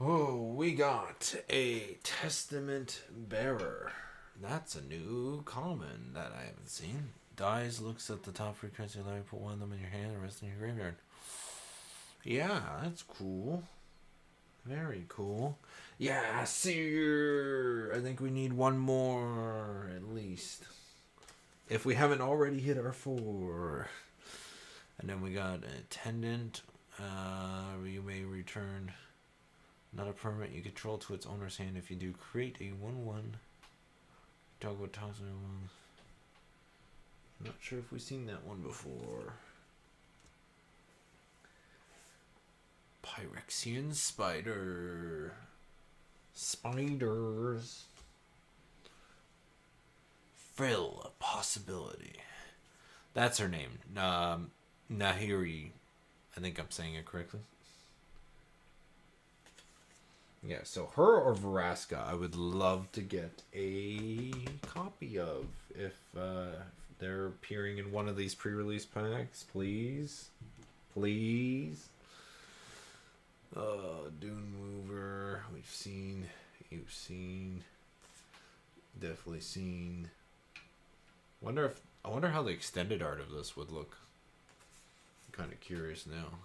Oh, we got a Testament Bearer. That's a new common that I haven't seen. Dies, looks at the top frequency line, put one of them in your hand, and rest in your graveyard. Yeah, that's cool. Very cool. Yeah, sir. I think we need one more, at least. If we haven't already hit our 4. And then we got Attendant. You may return not a permanent you control to its owner's hand. If you do, create a 1/1. Dog with toss. Not sure if we've seen that one before. Phyrexian spider. Spiders. Frill a possibility. That's her name. Nahiri. I think I'm saying it correctly. Yeah, so her or Veraska, I would love to get a copy of. If they're appearing in one of these pre-release packs, please. Please. Dune Mover, we've seen. You've seen. Definitely seen. I wonder how the extended art of this would look. I'm kind of curious now.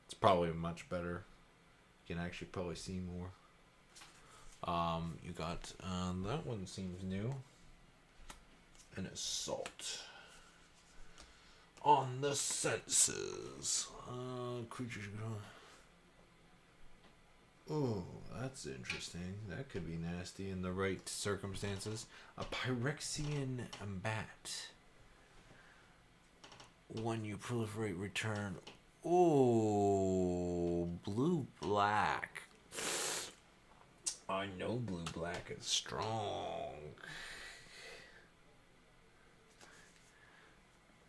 It's probably much better. You can actually probably see more. You got that one seems new. An assault on the senses. Creatures. Oh, that's interesting. That could be nasty in the right circumstances. A Phyrexian bat. When you proliferate, return. Oh, blue-black. I know blue-black is strong.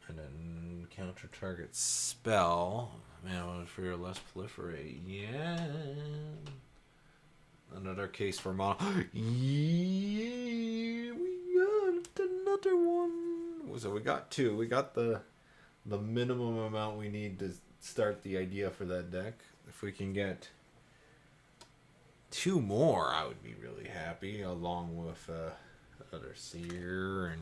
And then counter target spell. Man, for your less proliferate. Yeah. Another case for mono. Yeah, we got another one. So we got 2. We got the minimum amount we need to start the idea for that deck. If we can get 2 more, I would be really happy, along with other Seer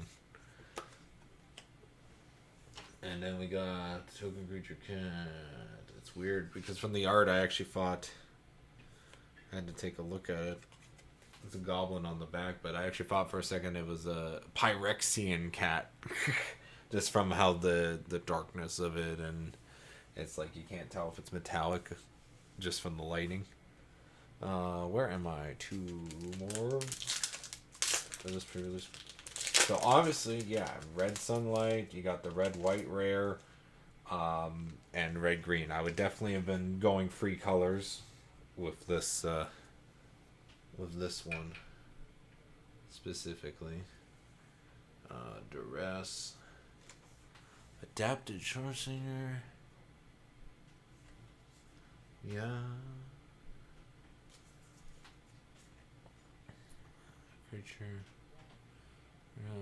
and then we got Token Creature Cat. It's weird because from the art I actually thought I had to take a look at it. It's a goblin on the back, but I actually thought for a second it was a Phyrexian cat. Just from how the darkness of it, and it's like you can't tell if it's metallic just from the lighting. Where am I? 2 more for this pre-release. So obviously, yeah, red sunlight. You got the red-white rare, and red-green. I would definitely have been going 3 colors with this one specifically. Duress. Adapted Short Singer. Yeah. Creature.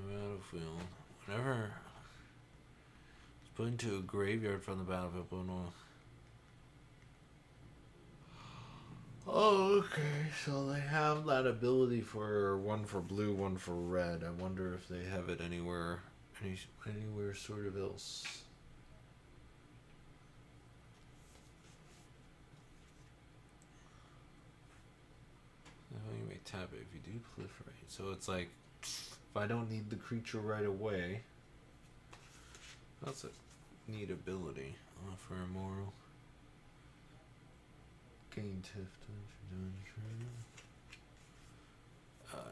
Battlefield. Whenever it's put into a graveyard from the battlefield. Oh, okay. So they have that ability for 1 for blue, 1 for red. I wonder if they have it anywhere sort of else. You may tap it if you do proliferate. So it's like, if I don't need the creature right away, that's a neat ability. For Immortal. Gain Tift.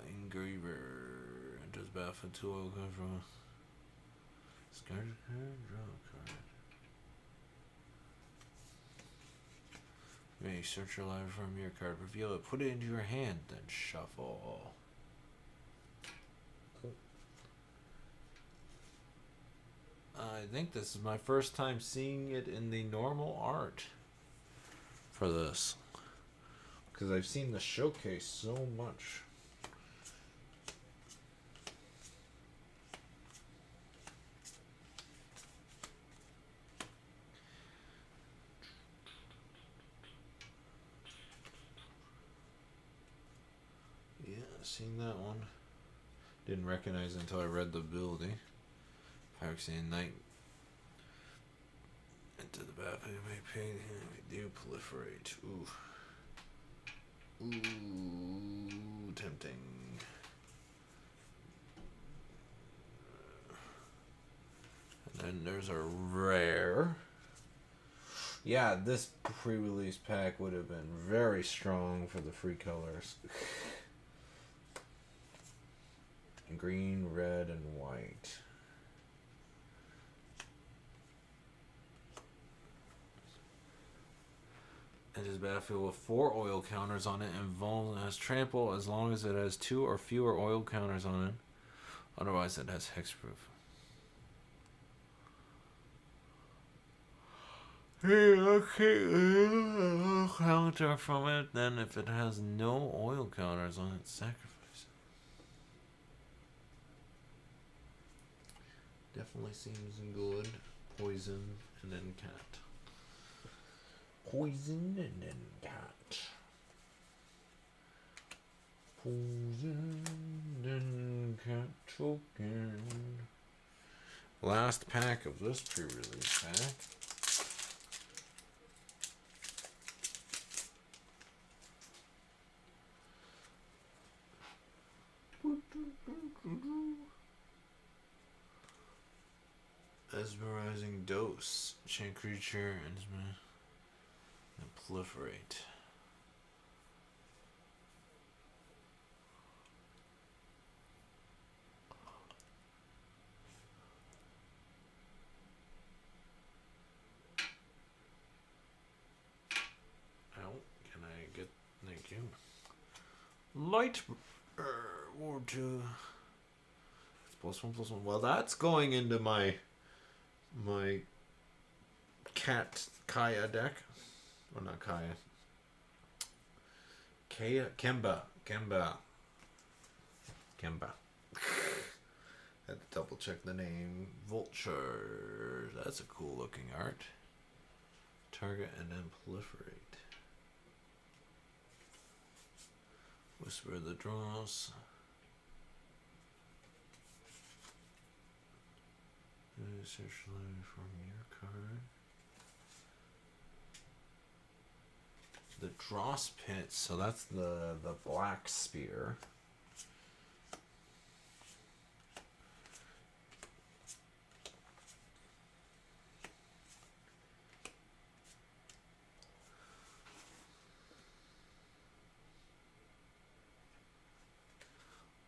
Engraver. Enters battlefield 2 comes from discard a card, draw a card. You may search your library from your card, reveal it, put it into your hand, then shuffle. Cool. I think this is my first time seeing it in the normal art for this. Because I've seen the showcase so much. Yeah, seen that one. Didn't recognize it until I read the ability. Phyrexian Knight. Into the battlefield, may pay. We do proliferate. Ooh. Ooh, tempting. And then there's a rare. Yeah, this pre-release pack would have been very strong for the free colors. Green, red, and white. Enters battlefield with 4 oil counters on it and has trample as long as it has 2 or fewer oil counters on it. Otherwise, it has hexproof. Okay, counter from it. Then, if it has no oil counters on it, sacrifice it. Definitely seems good. Poison and then cat. Poison and then cat. Poison and cat token. Last pack of this pre-release pack. Mesmerizing dose. Chain creature and proliferate. Ow, can I get, thank you. Light Ward 2. It's +1/+1. Well, that's going into my cat Kaya deck. Or not Kaya. Kemba. Had to double check the name. Vulture. That's a cool looking art. Target and then proliferate. Whisper of the Dross. Search line from your card. The Dross Pit, so that's the black spear.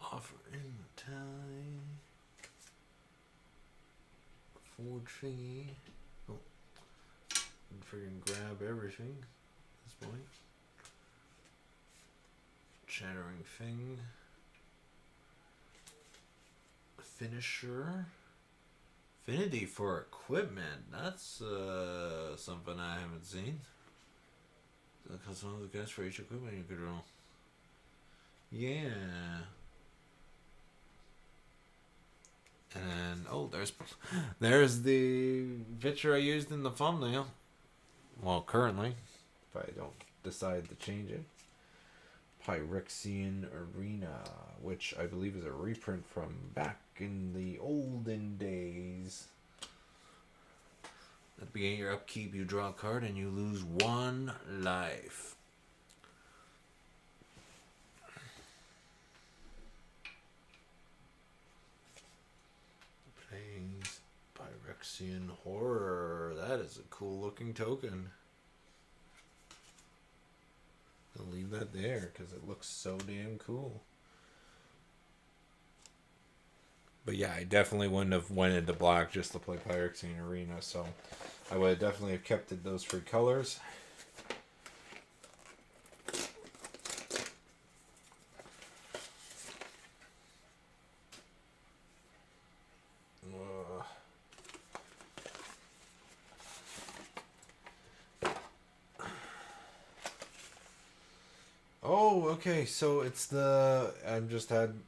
Offer in the tie. Forging. Oh. And friggin' grab everything at this point. Shattering Thing. Finisher. Affinity for equipment. That's something I haven't seen. Customize the guys for each equipment you could roll. Yeah. And oh, there's the picture I used in the thumbnail. Well, currently, if I don't decide to change it. Phyrexian Arena, which I believe is a reprint from back in the olden days. At the beginning of your upkeep, you draw a card and you lose 1 life. Plains Phyrexian Horror. That is a cool looking token. I'll leave that there because it looks so damn cool. But yeah, I definitely wouldn't have went into black just to play Phyrexian Arena, so I would definitely have kept it those 3 colors. Oh, okay. So it's I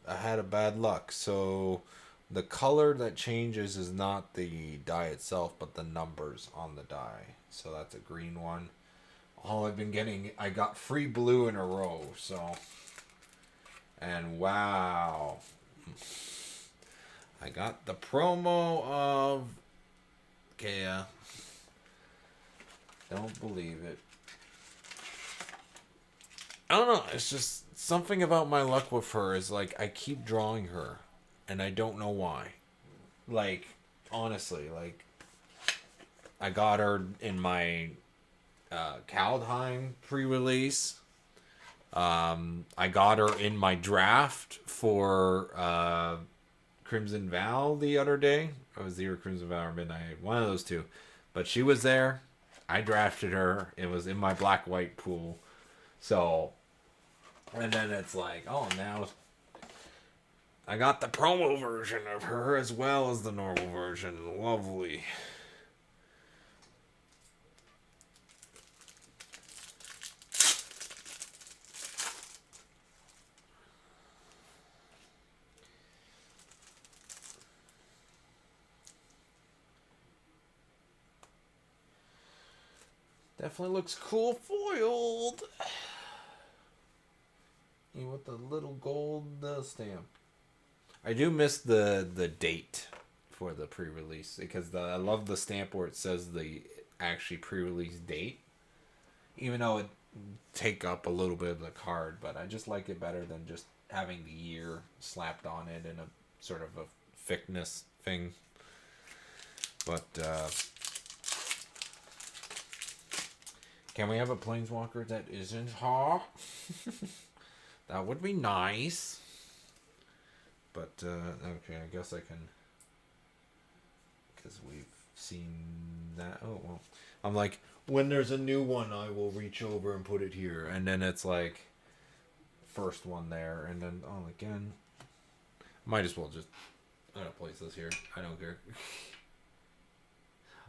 had a bad luck. So the color that changes is not the die itself, but the numbers on the die. So that's a green one. All I've been getting, I got free blue in a row. So, and wow, I got the promo of Kea. Don't believe it. I don't know. It's just something about my luck with her is like I keep drawing her, and I don't know why. Like honestly, like I got her in my Kaldheim pre-release. I got her in my draft for Crimson Val the other day. It was either Crimson Val or Midnight, one of those two. But she was there. I drafted her. It was in my black-white pool. So, and then it's like, oh, now I got the promo version of her as well as the normal version. Lovely. Definitely looks cool foiled. Even with the little gold stamp. I do miss the date for the pre-release because I love the stamp where it says the actually pre-release date. Even though it take up a little bit of the card, but I just like it better than just having the year slapped on it in a sort of a thickness thing. But can we have a planeswalker that isn't Ha? That would be nice. But okay, I guess I can, because we've seen that. Oh well, I'm like, when there's a new one, I will reach over and put it here, and then it's like first one there, and then oh again. Might as well just place this here. I don't care.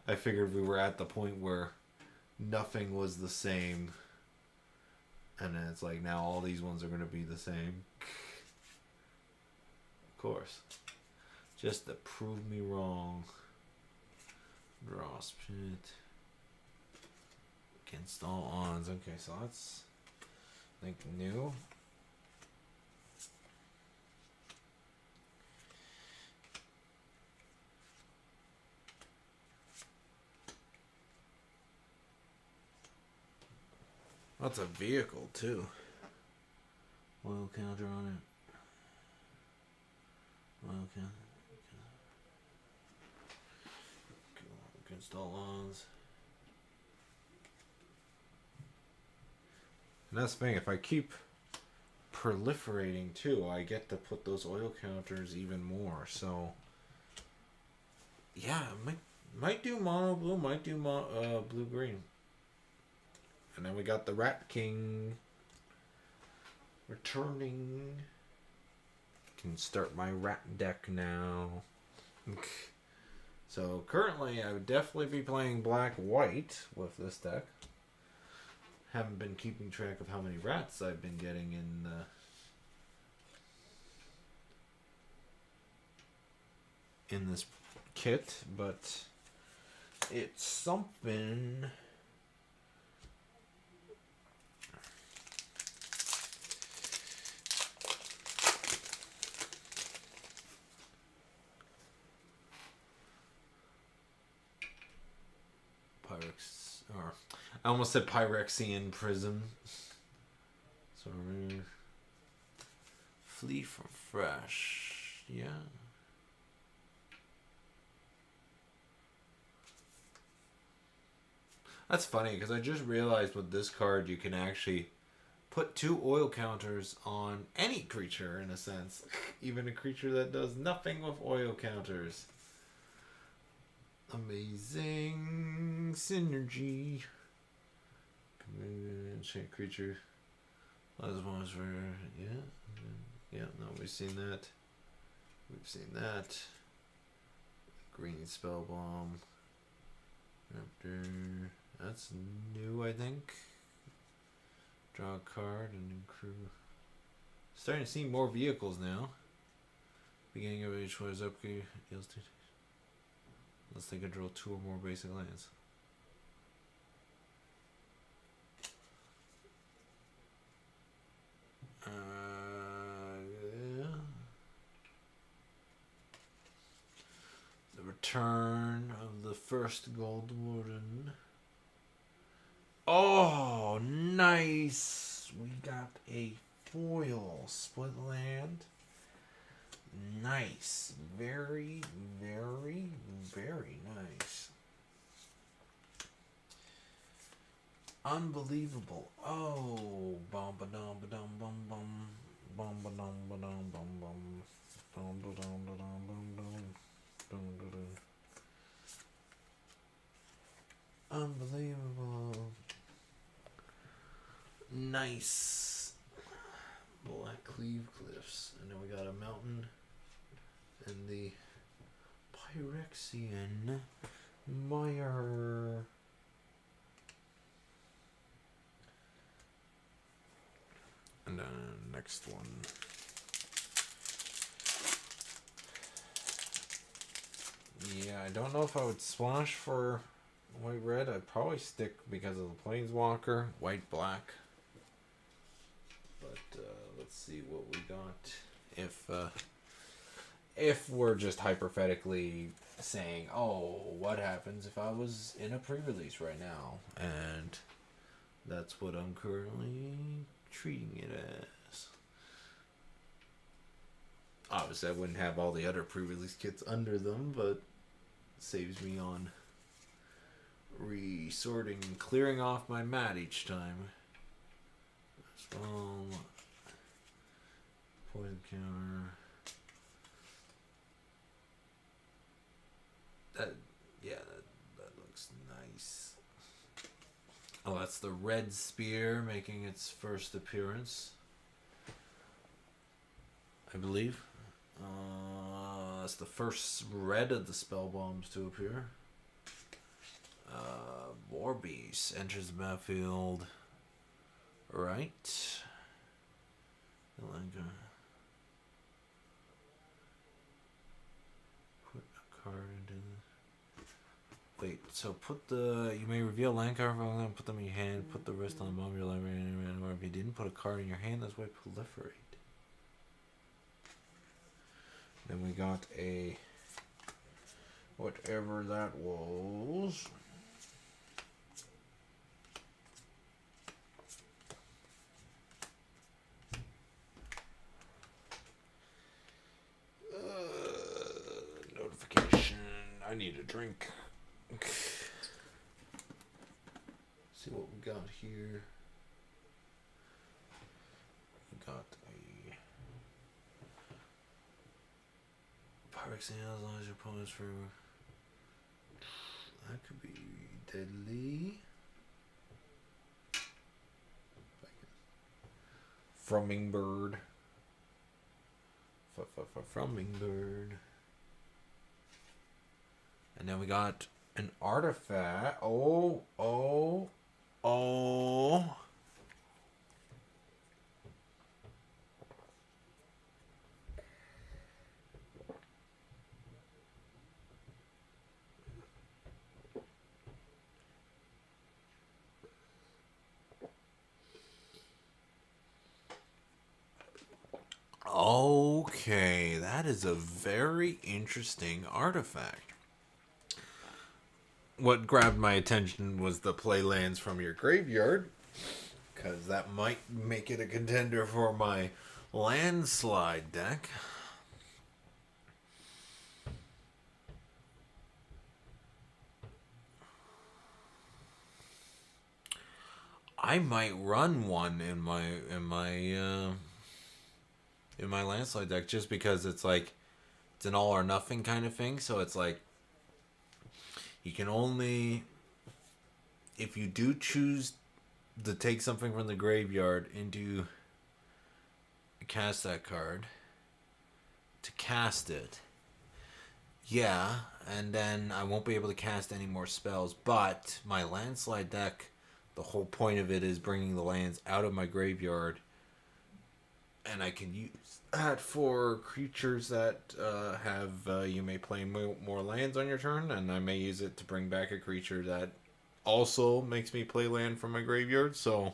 I figured we were at the point where nothing was the same, and then it's like now all these ones are gonna be the same. Of course, just to prove me wrong. Draw spit. Against all odds. Okay, so let's think new. That's a vehicle too. Oil counter on it. Oil counter. Against all odds. And that's the thing, if I keep proliferating too, I get to put those oil counters even more. So yeah, might do mono blue, might do blue green. And then we got the Rat King returning. Can start my rat deck now. So currently I would definitely be playing black-white with this deck. Haven't been keeping track of how many rats I've been getting in this kit, but it's something. I almost said Phyrexian Prism. So flee from fresh. Yeah. That's funny because I just realized with this card you can actually put 2 oil counters on any creature in a sense. Even a creature that does nothing with oil counters. Amazing synergy. Enchant creature. Last ones for yeah. No, we've seen that. We've seen that. Green spell bomb. Raptor. That's new, I think. Draw a card and crew. Starting to see more vehicles now. Beginning of each was upgrade deals 2. Unless they control 2 or more basic lands. Yeah. The return of the first gold warden. Oh, nice! We got a foil split land. Nice. Very, very, very nice. Unbelievable. Oh, bum ba dum ba dum bum bum bum ba dum ba dum bum bum bum ba dum ba dum bum bum bum ba dum. Unbelievable. Nice. Black Cleave Cliffs. And then we got a mountain and the Phyrexian Mire. And then next one. Yeah, I don't know if I would splash for white red. I'd probably stick because of the Planeswalker. White black. But let's see what we got. If we're just hypothetically saying, oh, what happens if I was in a pre-release right now? And that's what I'm currently treating it as. Obviously, I wouldn't have all the other pre-release kits under them, but it saves me on resorting and clearing off my mat each time. Poison counter. That looks nice. Oh, that's the red spear making its first appearance, I believe. That's the first red of the spell bombs to appear. Warbeast enters the battlefield. Right. Put a card into the... Wait, so put the... You may reveal land card from them, put them in your hand, put the rest on the bottom of your library, or if you didn't put a card in your hand, that's why proliferate. Then we got a... Whatever that was... Notification. I need a drink. See what we got here. We got a Phyrexian as long as your opponent's for. That could be deadly. Frummingbird. Frummingbird. And then we got an artifact. Oh. Okay, that is a very interesting artifact. What grabbed my attention was the play lands from your graveyard, because that might make it a contender for my landslide deck. I might run one in my landslide deck just because it's like it's an all or nothing kind of thing. So it's like you can only, if you do choose to take something from the graveyard into cast that card, to cast it, and then I won't be able to cast any more spells, but my landslide deck the whole point of it is bringing the lands out of my graveyard, and I can use that for creatures that you may play more lands on your turn, and I may use it to bring back a creature that also makes me play land from my graveyard. So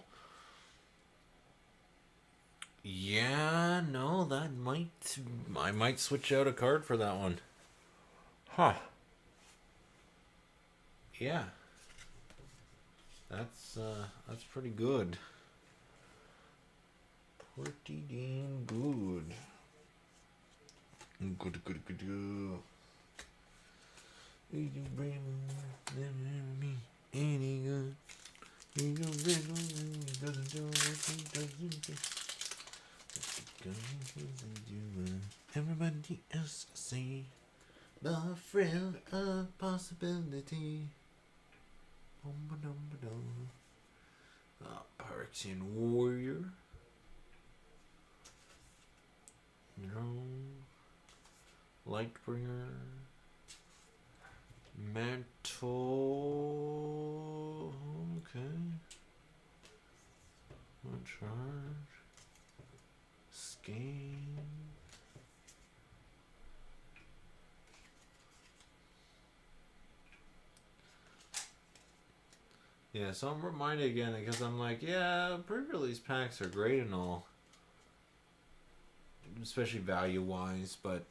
yeah, no, I might switch out a card for that one. Huh. Yeah. That's pretty good. Pretty dang good. Good. Any good. Everybody else see the thrill of possibility. Phyrexian warrior. No. Lightbringer. Mantle. Okay. One charge. Skein. Yeah, so I'm reminded again because I'm like, yeah, pre-release packs are great and all, especially value-wise, but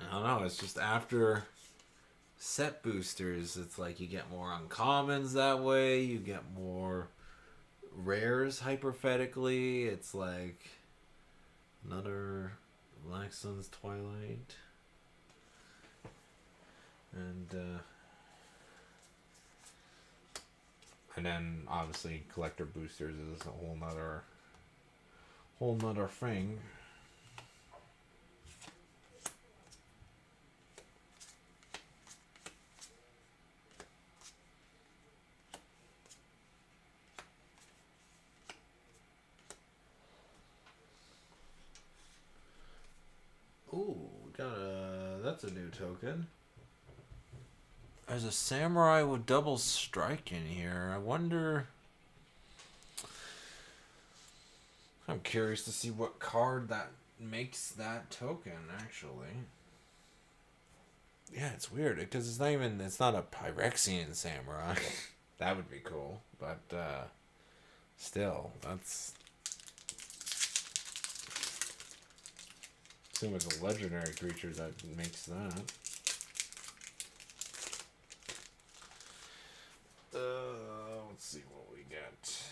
I don't know, it's just after set boosters, it's like you get more uncommons that way, you get more rares hypothetically, it's like another Black Sun's Twilight, and then obviously collector boosters is a whole nother thing. Ooh, that's a new token. There's a samurai with double strike in here. I wonder. I'm curious to see what card that makes that token, actually. Yeah, it's weird because it's not a Phyrexian samurai. That would be cool, but still, that's. Assume it's a legendary creature that makes that. Let's see what we get.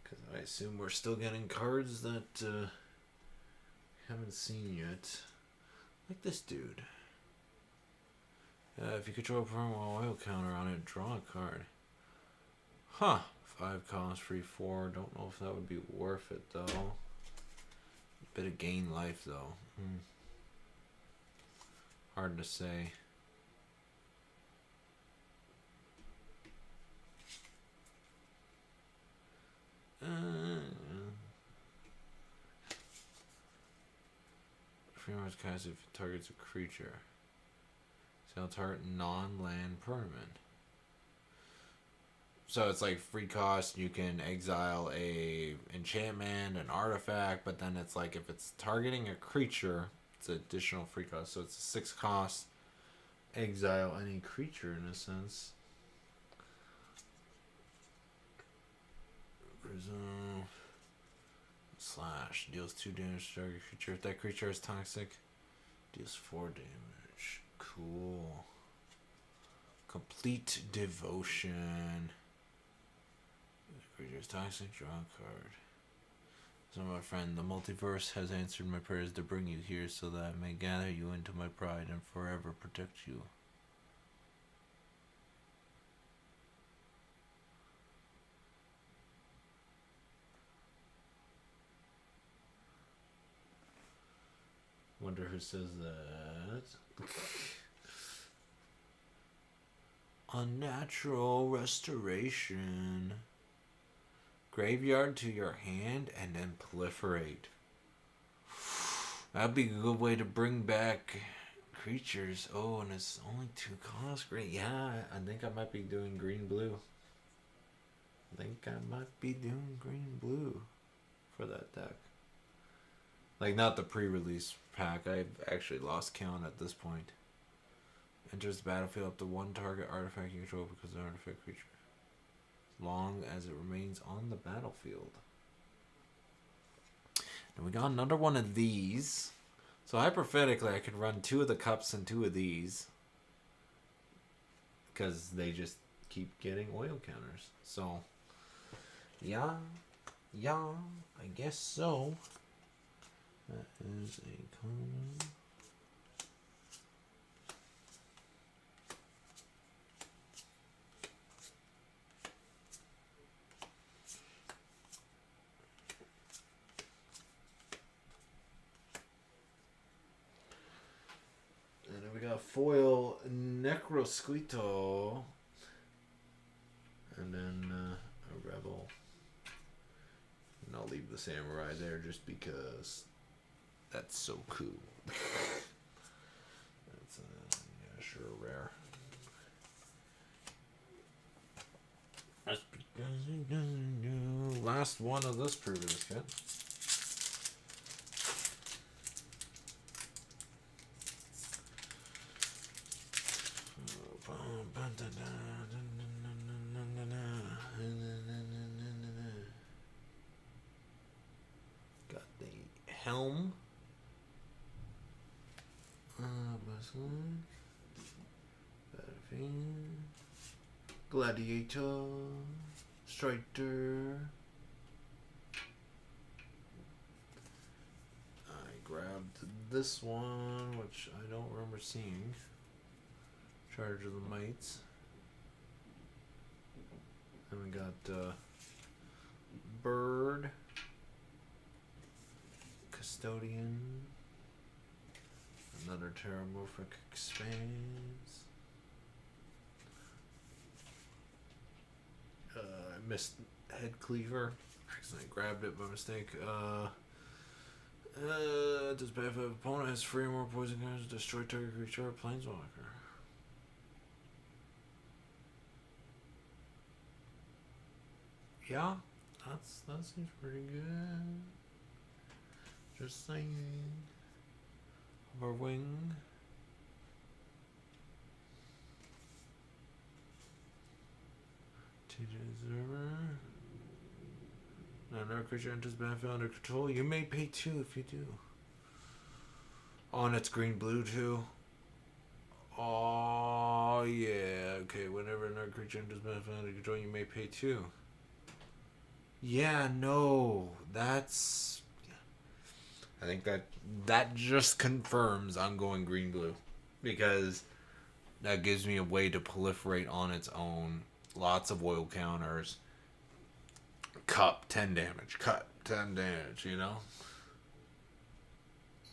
Because I assume we're still getting cards that haven't seen yet. Like this dude. If you control a permanent oil counter on it, draw a card. Huh. 5 cost, free 4. Don't know if that would be worth it though. A bit of gain life though. Hard to say. Free one's cast if it targets a creature. So target non-land permanent. So it's like free cost, you can exile a enchantment, an artifact, but then it's like if it's targeting a creature, it's additional free cost. So it's a 6 cost, exile any creature in a sense. Resolve. Slash. Deals 2 damage to target creature. If that creature is toxic, deals 4 damage. Cool. Complete Devotion. Creature is toxic, draw a card. So my friend, the multiverse has answered my prayers to bring you here so that I may gather you into my pride and forever protect you. Wonder who says that. Unnatural restoration. Graveyard to your hand and then proliferate. That'd be a good way to bring back creatures. Oh, and it's only 2 costs. Great. Yeah, I think I might be doing green-blue. I think I might be doing green-blue for that deck. Like, not the pre-release pack. I've actually lost count at this point. Enters the battlefield up to 1 target artifact you control because of the artifact creature. As long as it remains on the battlefield. And we got another one of these. So hypothetically, I could run 2 of the cups and 2 of these. Because they just keep getting oil counters. So, yeah, I guess so. That is a common. And then we got foil Necrosquito. And then a rebel. And I'll leave the samurai there just because that's so cool. That's yeah, sure rare. That's because last one of this previous kit. Got the helm. Gladiator. Strider. I grabbed this one, which I don't remember seeing. Charge of the Mites. And we got Bird. Custodian. Another Terramorphic Expanse. I missed Head Cleaver. Accidentally grabbed it by mistake. This bad if opponent has 3 or more poison cards, destroy target creature or planeswalker. Yeah, that seems pretty good. Just saying. Hoverwing. TJ Observer. Now, another creature enters battlefield under control. You may pay 2 if you do. Oh, and it's green-blue too. Oh, yeah. Okay, whenever another creature enters battlefield under control, you may pay 2. Yeah, no. That's... I think that just confirms I'm going green-blue. Because that gives me a way to proliferate on its own. Lots of oil counters. Cup, 10 damage. Cut, 10 damage, you know?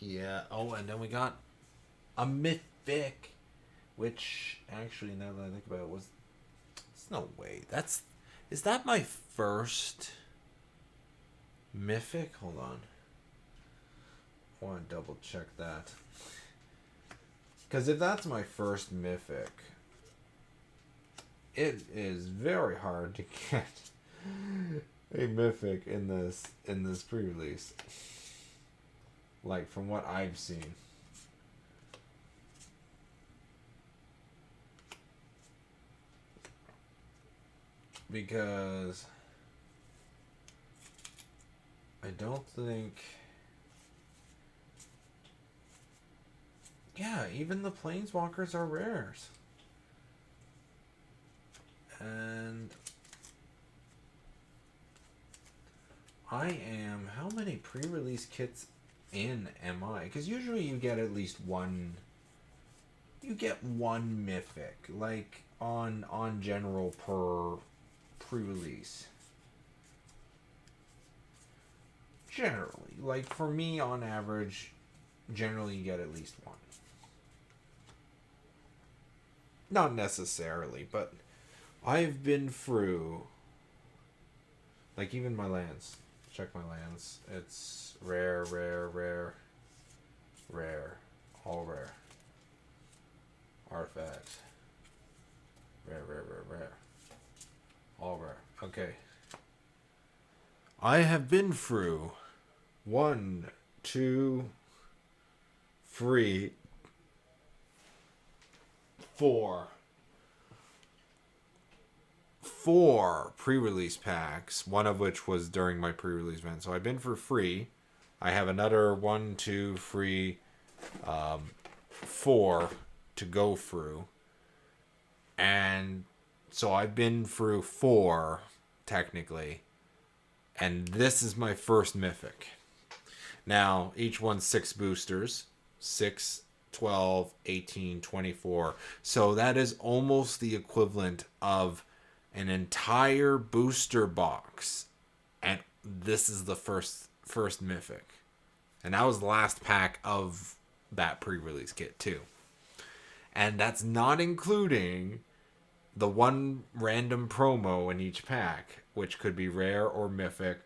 Yeah. Oh, and then we got a Mythic. Which, actually, now that I think about it, was... There's no way. Is that my first Mythic? Hold on. I want to double check that. Because if that's my first Mythic, it is very hard to get a Mythic in this pre-release. Like, from what I've seen. Because I don't think... Yeah, even the planeswalkers are rares. And I am... How many pre-release kits in am I? Because usually you get at least one... You get one Mythic. Like, on general per pre-release. Generally. Like, for me, on average, generally you get at least one. Not necessarily, but I've been through, like, even my lands. Check my lands. It's rare, rare, rare, rare. All rare. Artifacts. Rare, rare, rare, rare. All rare. Okay. I have been through 1, 2, 3, 4 pre-release packs, one of which was during my pre-release event. So I've been for free. I have another 1, 2, 3, 4 to go through. And so I've been through 4, technically. And this is my first mythic. Now, each one's 6 boosters. 6, 12, 18, 24. So that is almost the equivalent of an entire booster box. And this is the first mythic. And that was the last pack of that pre-release kit too. And that's not including the one random promo in each pack, which could be rare or mythic.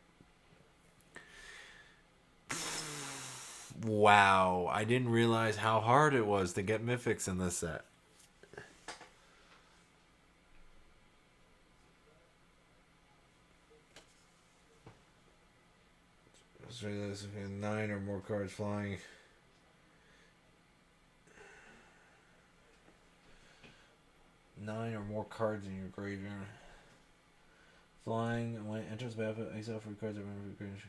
Wow, I didn't realize how hard it was to get mythics in this set. So 9 or more cards flying. Nine or more cards in your graveyard. Flying, when it enters the battlefield, exile for cards that remember your graveyard.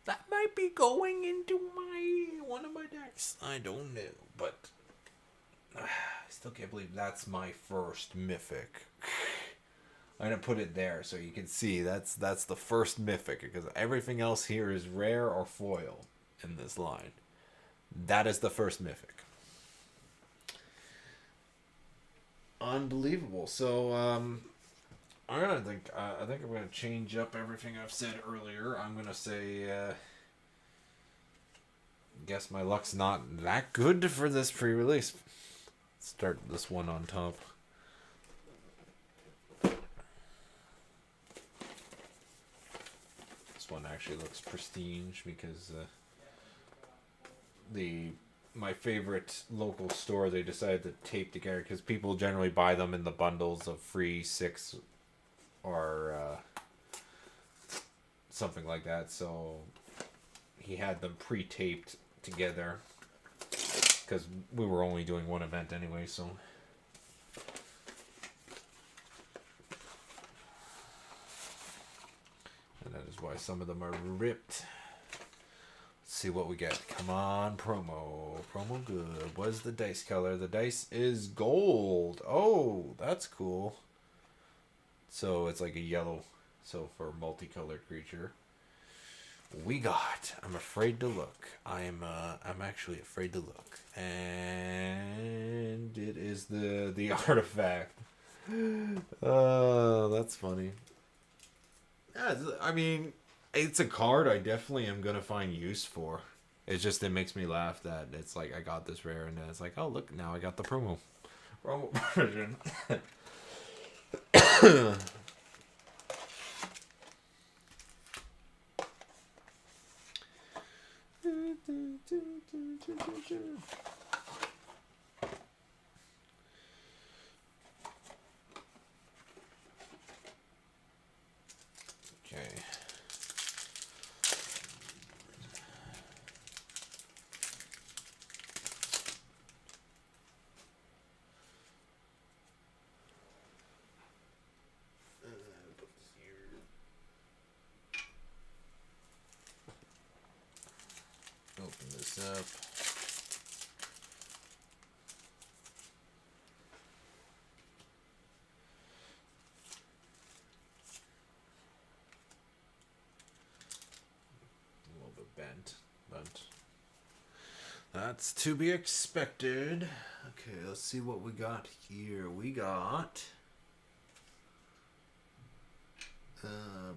That might be going into one of my decks. I don't know, but I still can't believe that's my first mythic. I'm gonna put it there so you can see that's the first mythic, because everything else here is rare or foil in this line. That is the first mythic. Unbelievable. So I think I'm gonna change up everything I've said earlier. I'm gonna say, guess my luck's not that good for this pre-release. Start this one on top. This one actually looks pristine because my favorite local store, they decided to tape together, because people generally buy them in the bundles of free 6 or something like that. So he had them pre-taped together because we were only doing one event anyway. So and that is why some of them are ripped. Let's see what we get. Come on, promo good. What is the dice color? The dice is gold. Oh, that's cool. So it's like a yellow. So for a multicolored creature, we got. I'm afraid to look. I'm actually afraid to look. And it is the artifact. Oh, that's funny. Yeah, I mean, it's a card I definitely am gonna find use for. It's just, it makes me laugh that it's like I got this rare and then it's like, oh look, now I got the promo version. Okay. Open this up. A little bit bent, but that's to be expected. Okay, let's see what we got here. We got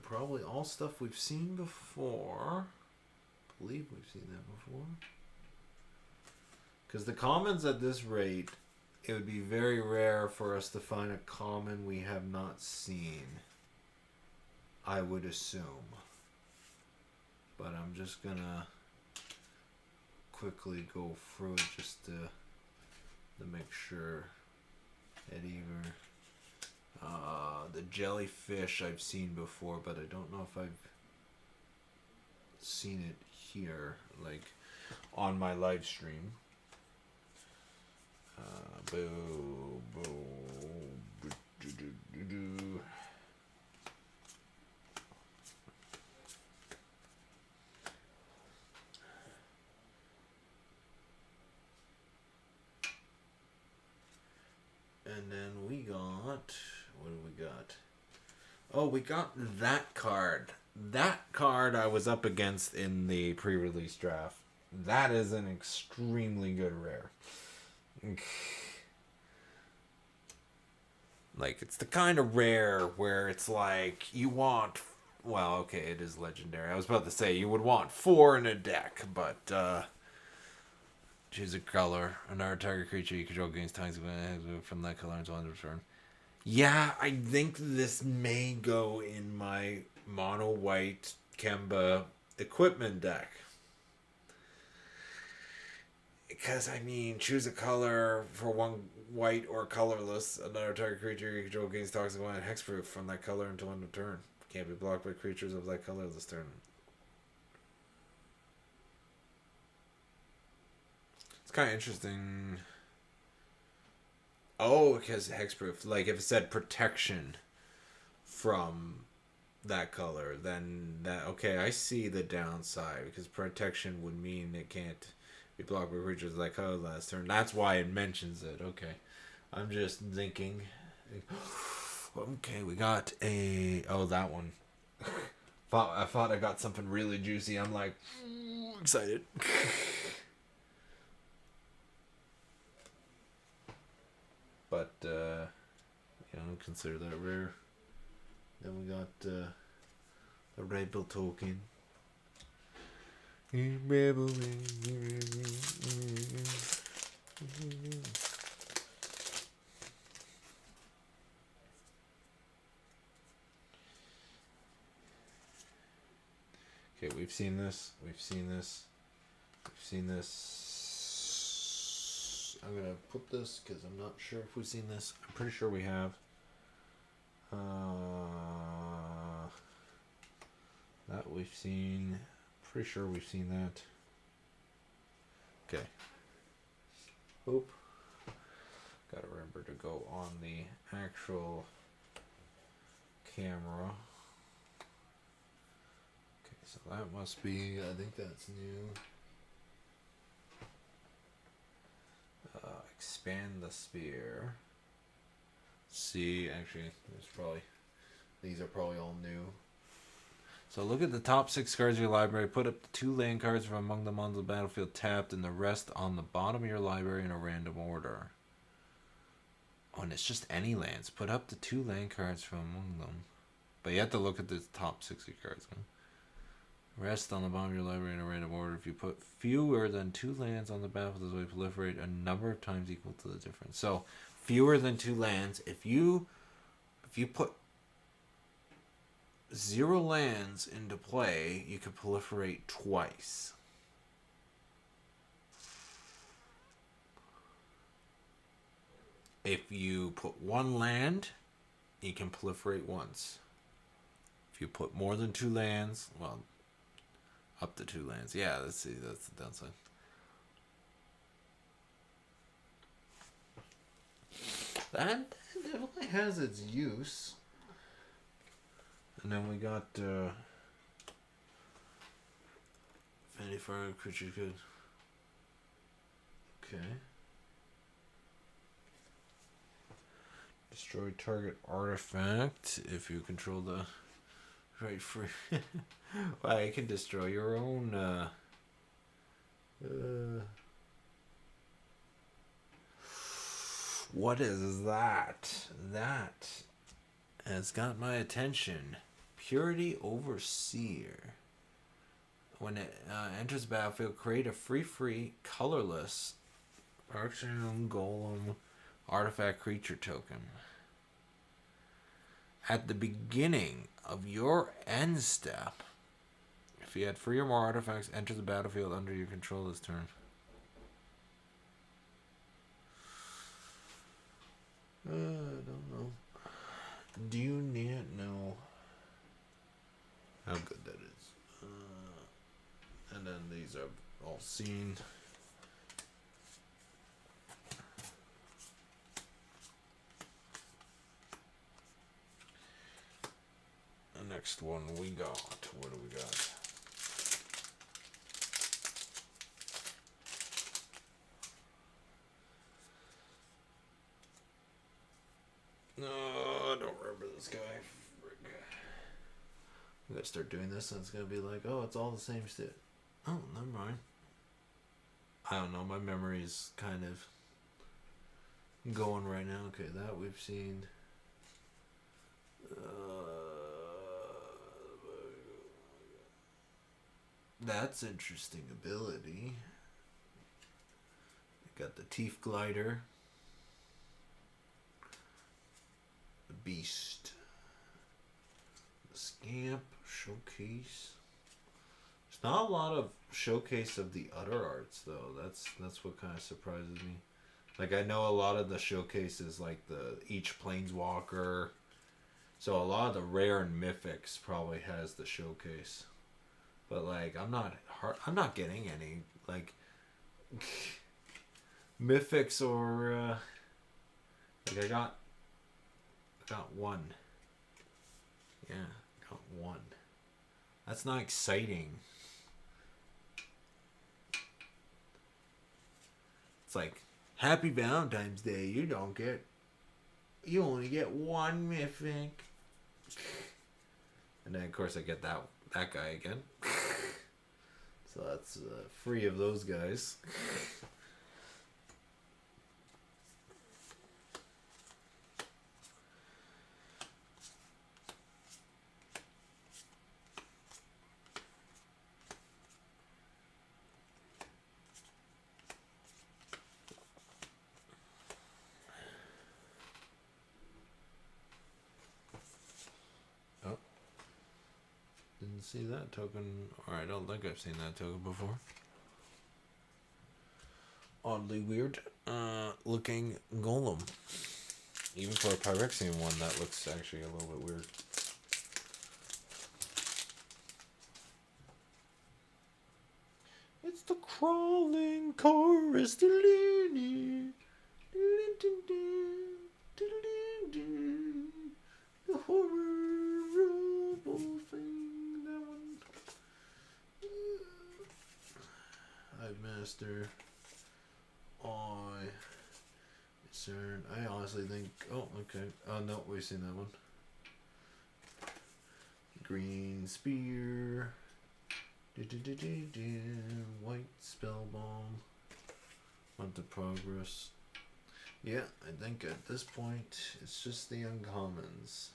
probably all stuff we've seen before. I believe we've seen that before. Because the commons at this rate, it would be very rare for us to find a common we have not seen. I would assume. But I'm just gonna quickly go through it just to make sure that either the jellyfish I've seen before, but I don't know if I've seen it here, like on my live stream. Boo, boo, do, do, do, do. And then we got, what do we got? Oh, we got that card. That card I was up against in the pre-release draft. That is an extremely good rare. Like, it's the kind of rare where it's like, you want, well, okay, it is legendary. I was about to say, you would want 4 in a deck, but, choose a color. Another target creature you control gains times from that color until end of turn. Yeah, I think this may go in my mono white Kemba equipment deck. Because, I mean, choose a color for 1 white or colorless. Another target creature you control gains toxic 1 and hexproof from that color until end of turn. Can't be blocked by creatures of that color this turn. It's kind of interesting. Oh, because hexproof. Like, if it said protection from that color, then that, okay, I see the downside. Because protection would mean it can't be blocked by creatures like color last turn. That's why it mentions it. Okay. I'm just thinking. Okay, we got a... Oh, that one. I thought I got something really juicy. I'm like, excited. But, consider that rare. Then we got the Rebel token. Okay, we've seen this. We've seen this. We've seen this. I'm going to put this because I'm not sure if we've seen this. I'm pretty sure we have. That we've seen. Pretty sure we've seen that. Okay. Oop. Gotta remember to go on the actual camera. Okay, so that must be, I think that's new. Expand the sphere. See, actually, these are probably all new. So look at the top 6 cards of your library. Put up 2 land cards from among them on the battlefield tapped, and the rest on the bottom of your library in a random order. Oh, and it's just any lands. Put up the 2 land cards from among them. But you have to look at the top 60 cards. Huh? Rest on the bottom of your library in a random order. If you put fewer than 2 lands on the battlefield, this way proliferate a number of times equal to the difference. So, fewer than 2 lands. If you put 0 lands into play, you can proliferate twice. If you put 1 land, you can proliferate once. If you put more than 2 lands, well, up to 2 lands. Yeah, let's see, that's the downside. That definitely has its use. And then we got Vanity Fire creature good. Okay. Destroy target artifact if you control the right free. Well, you can destroy your own what is that? That has got my attention. Purity Overseer. When it enters the battlefield, create a free, colorless Phyrexian Golem artifact creature token. At the beginning of your end step, if you had 3 or more artifacts enter the battlefield under your control this turn. I don't know. Do you need to know how good that is? And then these are all seen. The next one we got. What do we got? No, I don't remember this guy. I'm gonna start doing this and it's gonna be like, oh, it's all the same shit. Oh, never mind. I don't know, my memory's kind of going right now. Okay, that we've seen. That's interesting ability. Got the Teeth Glider. The Beast. The Scamp. Showcase. There's not a lot of showcase of the other arts though. That's what kind of surprises me. Like I know a lot of the showcases like each planeswalker. So a lot of the rare and mythics probably has the showcase. But like I'm not getting any like mythics or like I got one. Yeah, got one. That's not exciting. It's like Happy Valentine's Day. You only get one mythic. And then of course I get that guy again. So that's 3 of those guys. Didn't see that token, or I don't think I've seen that token before. Oddly weird looking golem. Even for a Phyrexian one, that looks actually a little bit weird. It's the crawling Choristolini. The horrible thing. Master. Concern. I honestly think. Oh, okay. Oh no, we've seen that one. Green Spear. White Spell Bomb. Want the progress. Yeah, I think at this point it's just the uncommons.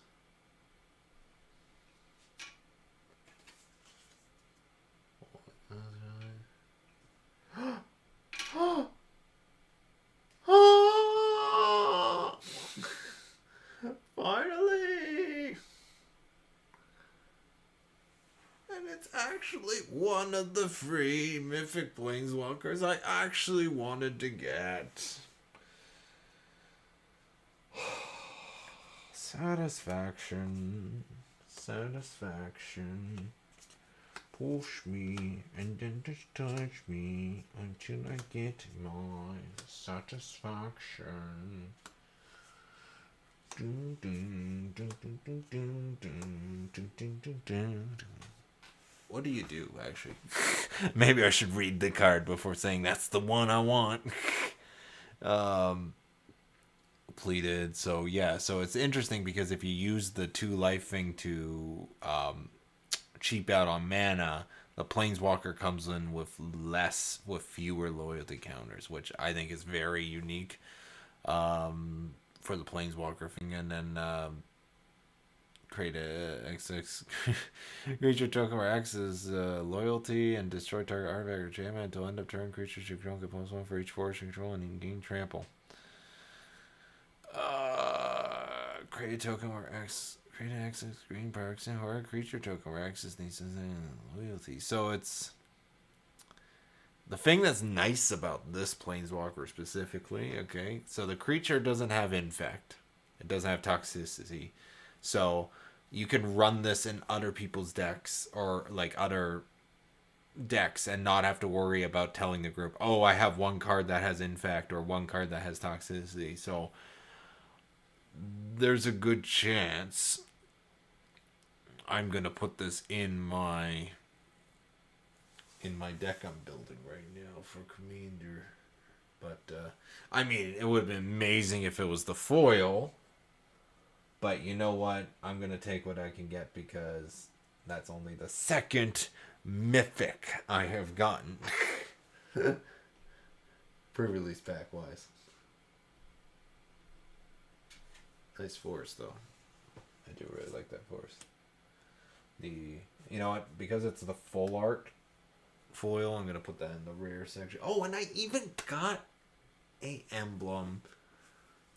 Finally! And it's actually one of the 3 mythic planeswalkers I actually wanted to get. Satisfaction. Push me and then just touch me until I get my satisfaction. What do you do, actually? Maybe I should read the card before saying that's the one I want. Pleated. So yeah, so it's interesting because if you use the 2 life thing to cheap out on mana, the planeswalker comes in with fewer loyalty counters, which I think is very unique for the planeswalker thing. And then create a XX creature token where X is loyalty and destroy target artifact or jam until end of turn. Creatures you control get +1 for each force you control and you can gain trample. Create a token where X. Create an XX green Phyrexian or a creature token where X is loyalty. So it's. The thing that's nice about this Planeswalker specifically, okay, so the creature doesn't have infect. It doesn't have toxicity. So you can run this in other people's decks or like other decks and not have to worry about telling the group, oh, I have one card that has infect or one card that has toxicity. So there's a good chance I'm going to put this in my deck I'm building right now for Commander. But, I mean, it would have been amazing if it was the foil. But you know what? I'm going to take what I can get because that's only the second mythic I have gotten. Pre-release pack-wise. Nice forest, though. I do really like that forest. You know what? Because it's the full art foil, I'm going to put that in the rare section. Oh, and I even got a emblem.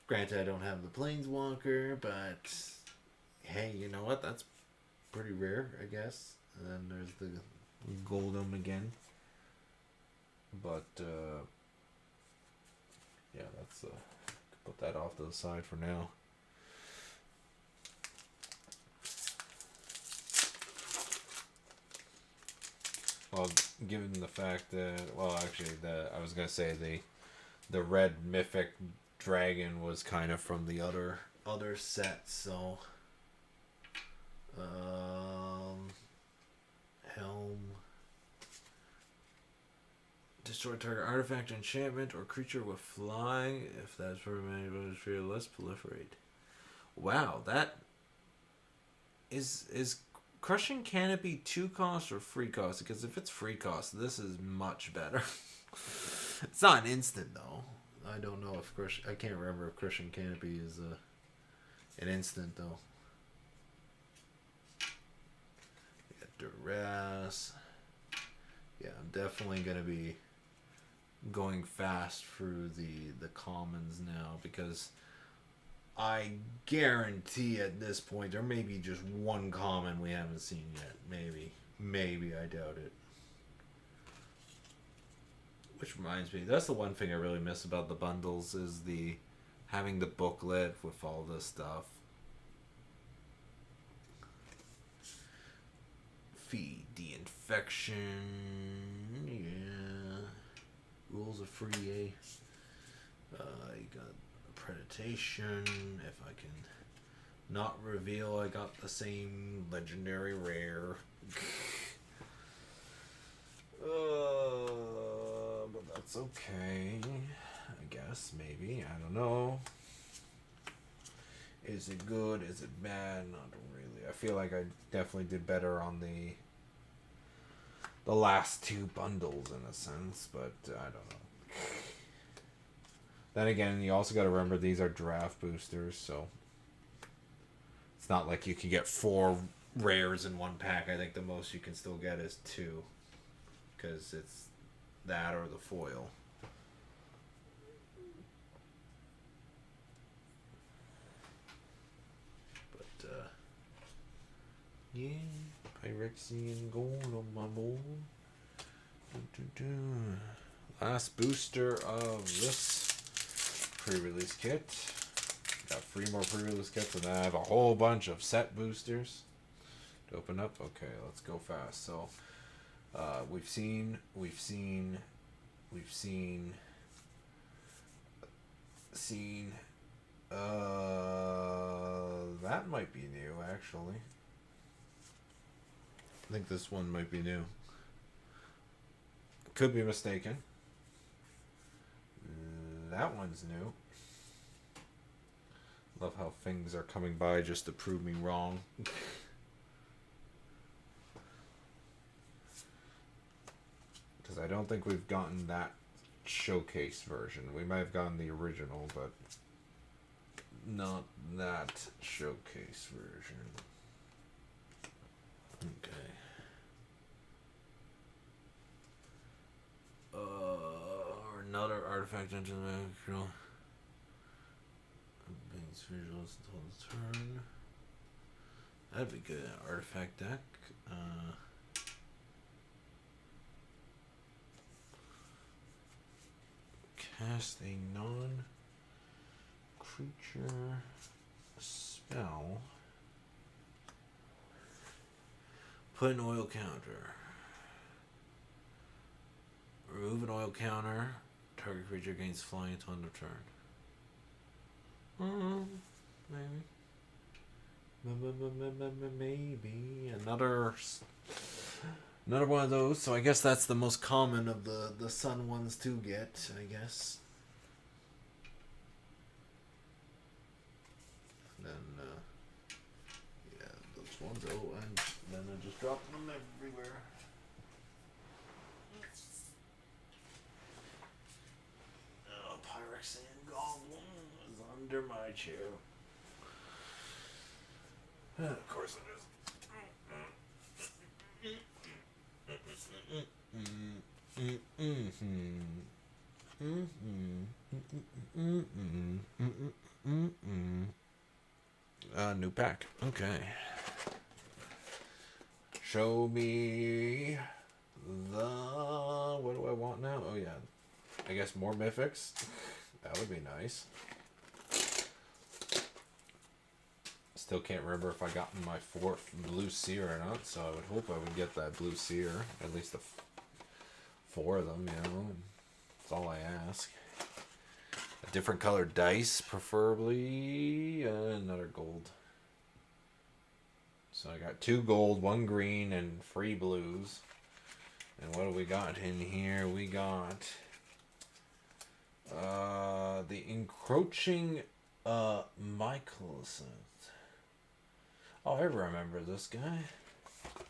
Granted, I don't have the Planeswalker, but hey, you know what? That's pretty rare, I guess. And then there's the Goldum again. But, yeah, that's, put that off to the side for now. Well, given the fact that, well, actually, I was gonna say the red mythic dragon was kind of from the other set, so helm, destroy target artifact, enchantment, or creature with flying. If that's for many voters fear, let's proliferate. Wow, that is Crushing Canopy 2 cost or free cost? Because if it's free cost, this is much better. It's not an instant though. I don't know if I can't remember if Crushing Canopy is an instant though. We got Duress. Yeah, I'm definitely gonna be going fast through the commons now because I guarantee at this point there may be just one common we haven't seen yet. Maybe, I doubt it. Which reminds me, that's the one thing I really miss about the bundles is having the booklet with all this stuff. Feed the infection. Yeah. Rules of free A. You got Predation. If I can not reveal I got the same legendary rare. But that's okay. I guess, maybe. I don't know. Is it good? Is it bad? Not really. I feel like I definitely did better on the last two bundles in a sense, but I don't know. Then again, you also got to remember these are draft boosters, so it's not like you can get 4 rares in one pack. I think the most you can still get is 2, because it's that or the foil. But yeah, Phyrexian gold on my board. Last booster of this pre-release kit. Got 3 more pre-release kits, and I have a whole bunch of set boosters to open up. Okay, let's go fast. So, we've seen. That might be new, actually. I think this one might be new. Could be mistaken. That one's new. Love how things are coming by just to prove me wrong. Because I don't think we've gotten that showcase version. We might have gotten the original, but not that showcase version. Okay. Or another artifact into the control. Beings visuals until the turn. That'd be good. Artifact deck. Cast a non-creature spell. Put an oil counter. Remove an oil counter. Target creature gains flying until end of turn. Maybe. Maybe another one of those. So I guess that's the most common of the sun ones to get, I guess. Then yeah, those ones. Oh, and then I just dropped them everywhere. Oh, Phyrexian Goblin is under my chair. Of course it is. New pack. Okay. Show me the... What do I want now? Oh, yeah. I guess more mythics. That would be nice. Still can't remember if I got my 4th blue seer or not, so I would hope I would get that blue seer. At least 4 of them, you know. That's all I ask. A different colored dice, preferably. Another gold. So I got 2 gold, 1 green, and 3 blues. And what do we got in here? We got the encroaching Michaelson. Oh, I remember this guy. I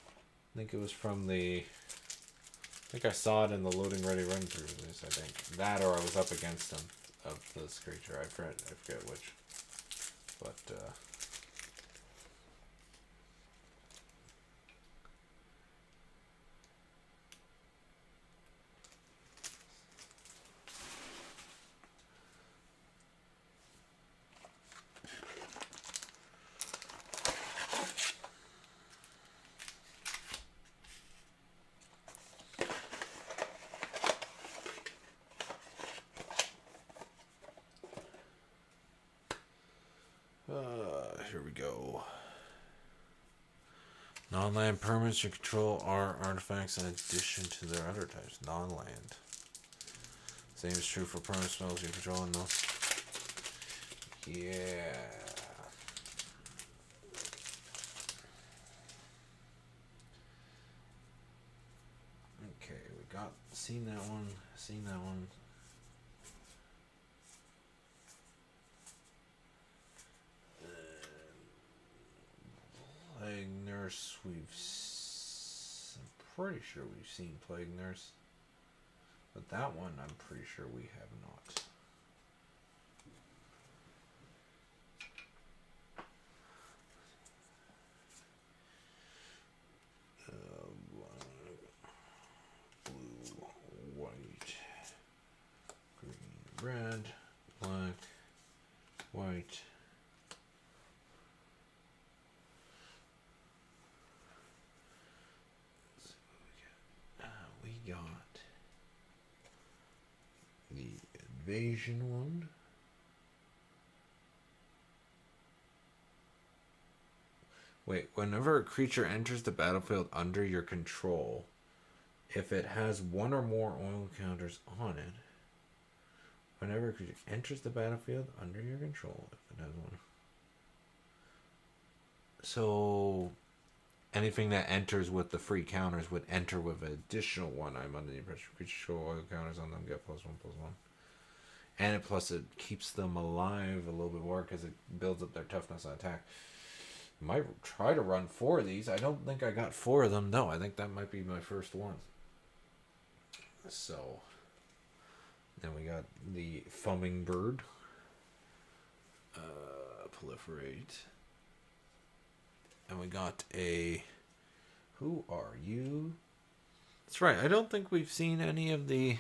think it was from the... I think I saw it in the loading ready run through this, I think. That or I was up against him of this creature. I forget which. But, here we go. Non-land permanents you control are artifacts in addition to their other types. Non-land. Same is true for permanent spells you control and those. Yeah. Okay, we got seen that one. Plague Nurse, I'm pretty sure we've seen Plague Nurse. But that one, I'm pretty sure we have not. Blue, white, green, red, black, white. We got the invasion one. Wait, whenever a creature enters the battlefield under your control, if it has 1 or more oil counters on it, whenever a creature enters the battlefield under your control, if it has 1. So anything that enters with the free counters would enter with an additional 1. I'm under the impression creatures show oil counters on them get +1/+1. And plus it keeps them alive a little bit more because it builds up their toughness on attack. Might try to run 4 of these. I don't think I got 4 of them. No, I think that might be my first one. So then we got the foaming bird. Proliferate. And we got a Who are you? That's right. I don't think we've seen any of the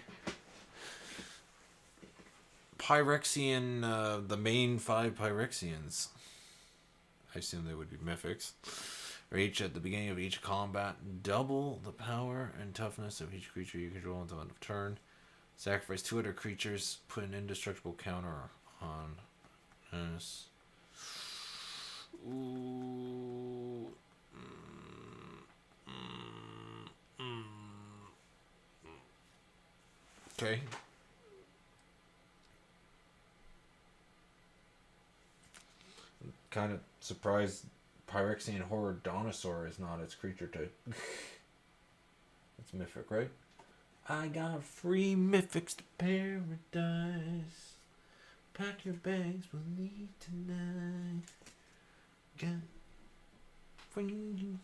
Phyrexian, the main 5 Phyrexians. I assume they would be mythics. Each at the beginning of each combat, double the power and toughness of each creature you control until end of turn. Sacrifice 2 other creatures, put an indestructible counter on this. Ooh. Okay. Kind of surprised Phyrexian Horror Dinosaur is not its creature type. It's mythic, right? I got free mythics to paradise. Pack your bags, we'll leave tonight. Got free.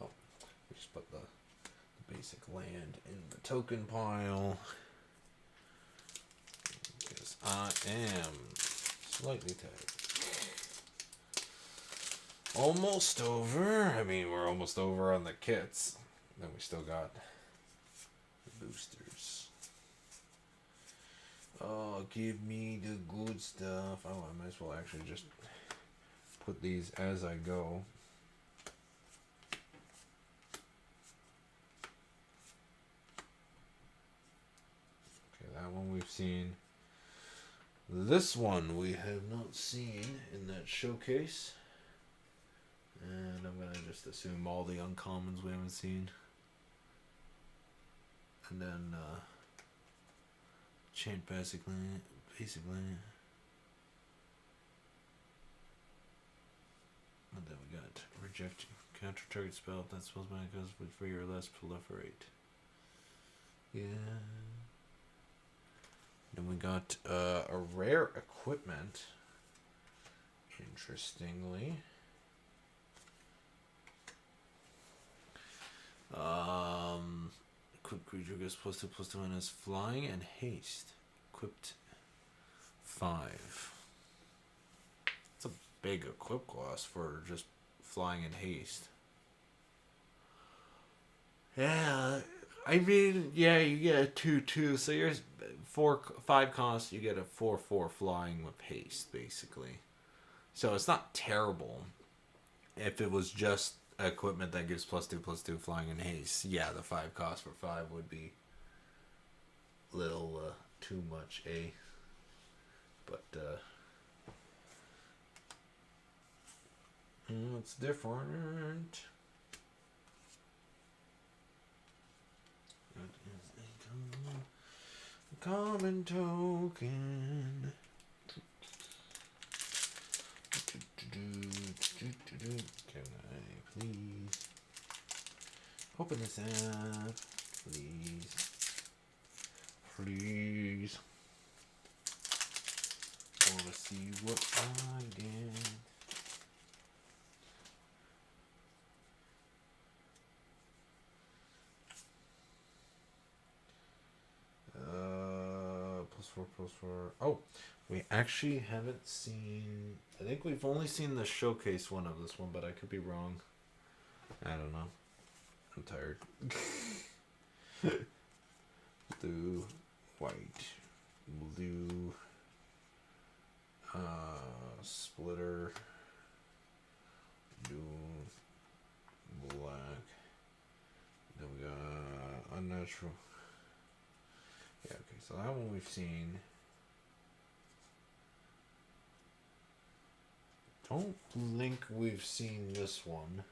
Oh, we just put the basic land in the token pile. Because I am slightly tired. Almost over. I mean, we're almost over on the kits. Then we still got the boosters. Oh, give me the good stuff. Oh, I might as well actually just put these as I go. Okay, that one we've seen. This one we have not seen in that showcase. And I'm going to just assume all the uncommons we haven't seen. And then, chant basically. And then we got reject counter target spell. That spell's mana cost with 3 or less proliferate. Yeah. Then we got a rare equipment. Interestingly. Equipped creature gets +2/+2 and has flying and haste. Equipped 5. It's a big equip cost for just flying and haste. Yeah, I mean, yeah, you get a 2/2, so you're 5 costs, you get a 4/4 flying with haste, basically. So it's not terrible. If it was just equipment that gives +2/+2 flying and haste, yeah, the 5 cost for 5 would be a little too much, eh? But it's different. That is a common token. Can I please open this app? Please. I want to see what I get. +4/+4. Oh, we actually haven't seen. I think we've only seen the showcase one of this one, but I could be wrong. I don't know. I'm tired. Blue, white, blue, splitter, blue, black. Then we got unnatural. Yeah, okay, so that one we've seen. Don't think we've seen this one.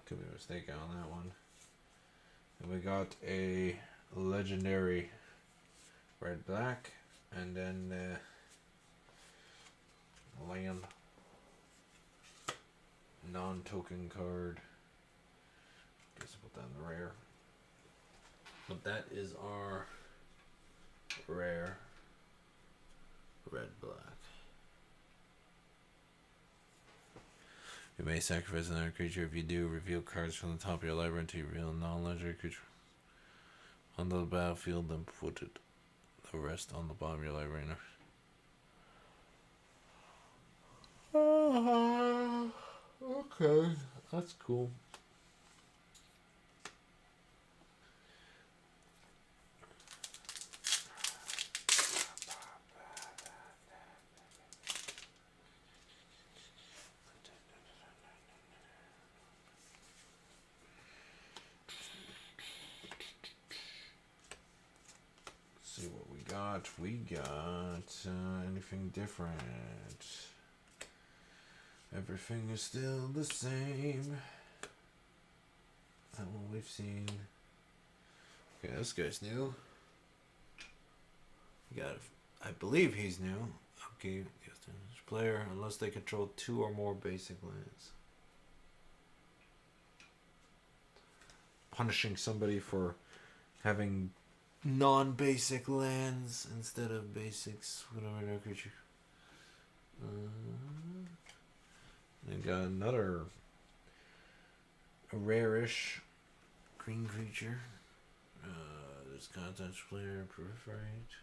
Could be mistaken on that one. And we got a legendary red black, and then land non-token card. Guess I'll put that in the rare. But that is our rare red black. You may sacrifice another creature. If you do, reveal cards from the top of your library until you reveal a non-legendary creature onto the battlefield, then put the rest on the bottom of your library. Okay, that's cool. See what we got. We got anything different. Everything is still the same. That one we've seen. Okay, this guy's new. You got, I believe he's new. Okay, player unless they control 2 or more basic lands. Punishing somebody for having non-basic lands instead of basics. Whatever their creature. They got another rare-ish green creature. This contest player proliferate.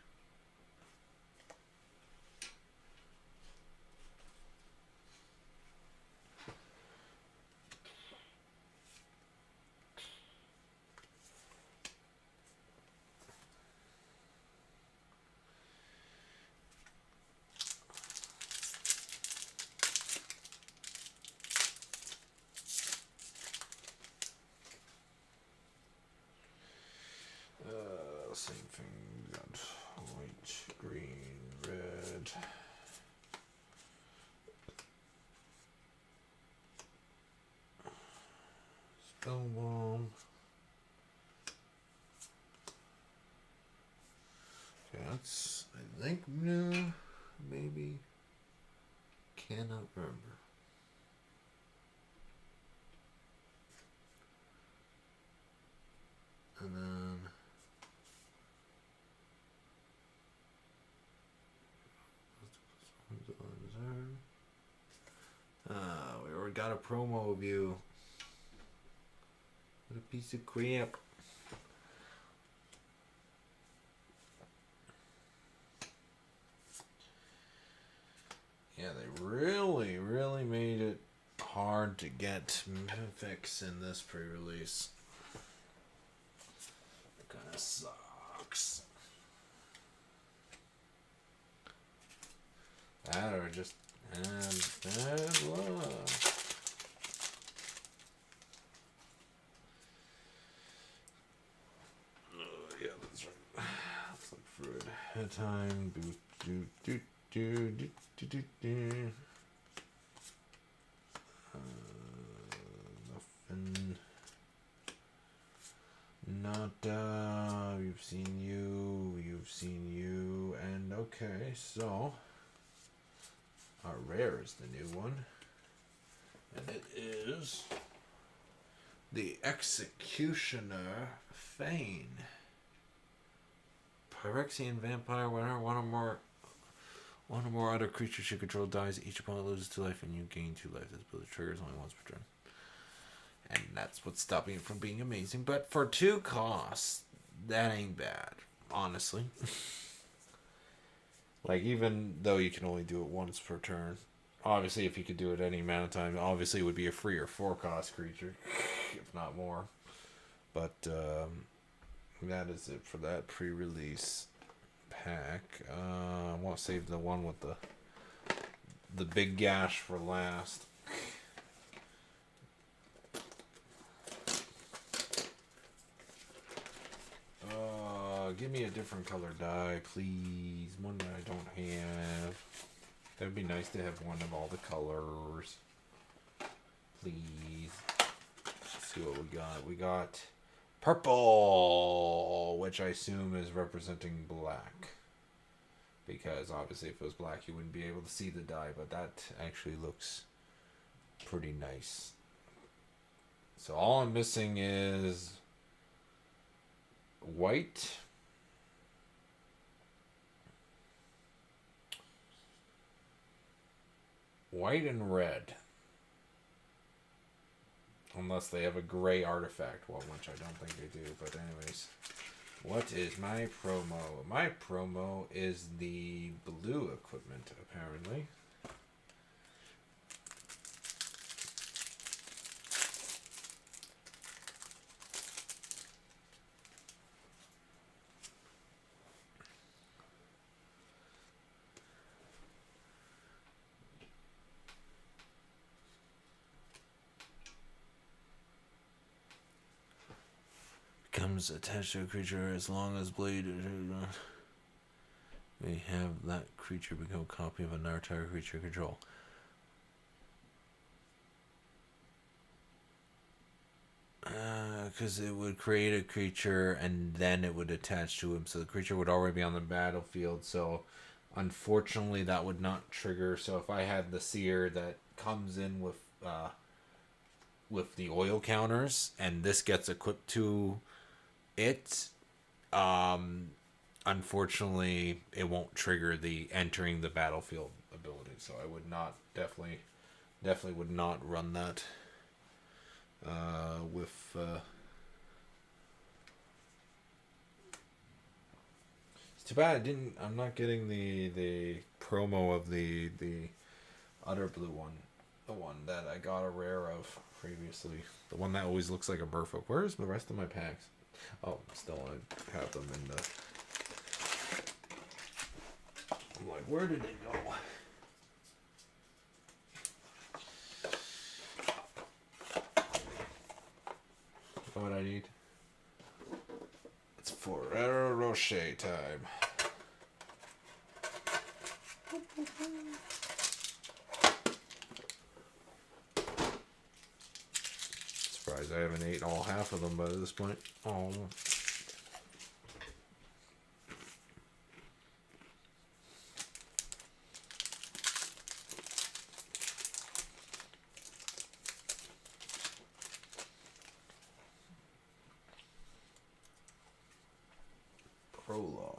Same thing. We got white, green, red. Spell bomb. Okay, that's I think new, maybe. Cannot remember. And then we already got a promo of you. What a piece of crap. Yeah, they really made it hard to get mythics in this pre-release. It kind of sucks. That or just bad luck. Oh, yeah, that's right. Let's look through it ahead of time. Nothing. Not, you've seen you, and okay, so our rare is the new one, and it is the Executioner Fane. Phyrexian vampire. Whenever one or more other creatures you control dies, each opponent loses 2 life, and you gain 2 life. This ability triggers only once per turn, and that's what's stopping it from being amazing. But for 2 costs, that ain't bad, honestly. Like, even though you can only do it once per turn, obviously if you could do it any amount of time, obviously it would be a 3 or 4 cost creature, if not more. But that is it for that pre-release pack. I want to save the one with the big gash for last. Give me a different color die, please. One that I don't have. That would be nice to have one of all the colors. Please. Let's see what we got. We got purple, which I assume is representing black. Because obviously if it was black you wouldn't be able to see the die, but that actually looks pretty nice. So all I'm missing is white, and red. Unless they have a gray artifact one, which I don't think they do. But anyways, what is my promo? My promo is the blue equipment, apparently. items attached to a creature as long as blade may have that creature become a copy of another target creature control. Because it would create a creature and then it would attach to him, so the creature would already be on the battlefield. So unfortunately that would not trigger. So if I had the seer that comes in with the oil counters and this gets equipped to it, unfortunately it won't trigger the entering the battlefield ability. So I would not, definitely would not run that with it's too bad I'm not getting the promo of the other blue one, the one that I got a rare of previously, the one that always looks like a merfolk. Where's the rest of my packs? Oh, still I have them in the, I'm like, where did they go? What I need? It's Ferrero Rocher time. Surprised I haven't ate all half of them by this point. Oh. Prologue.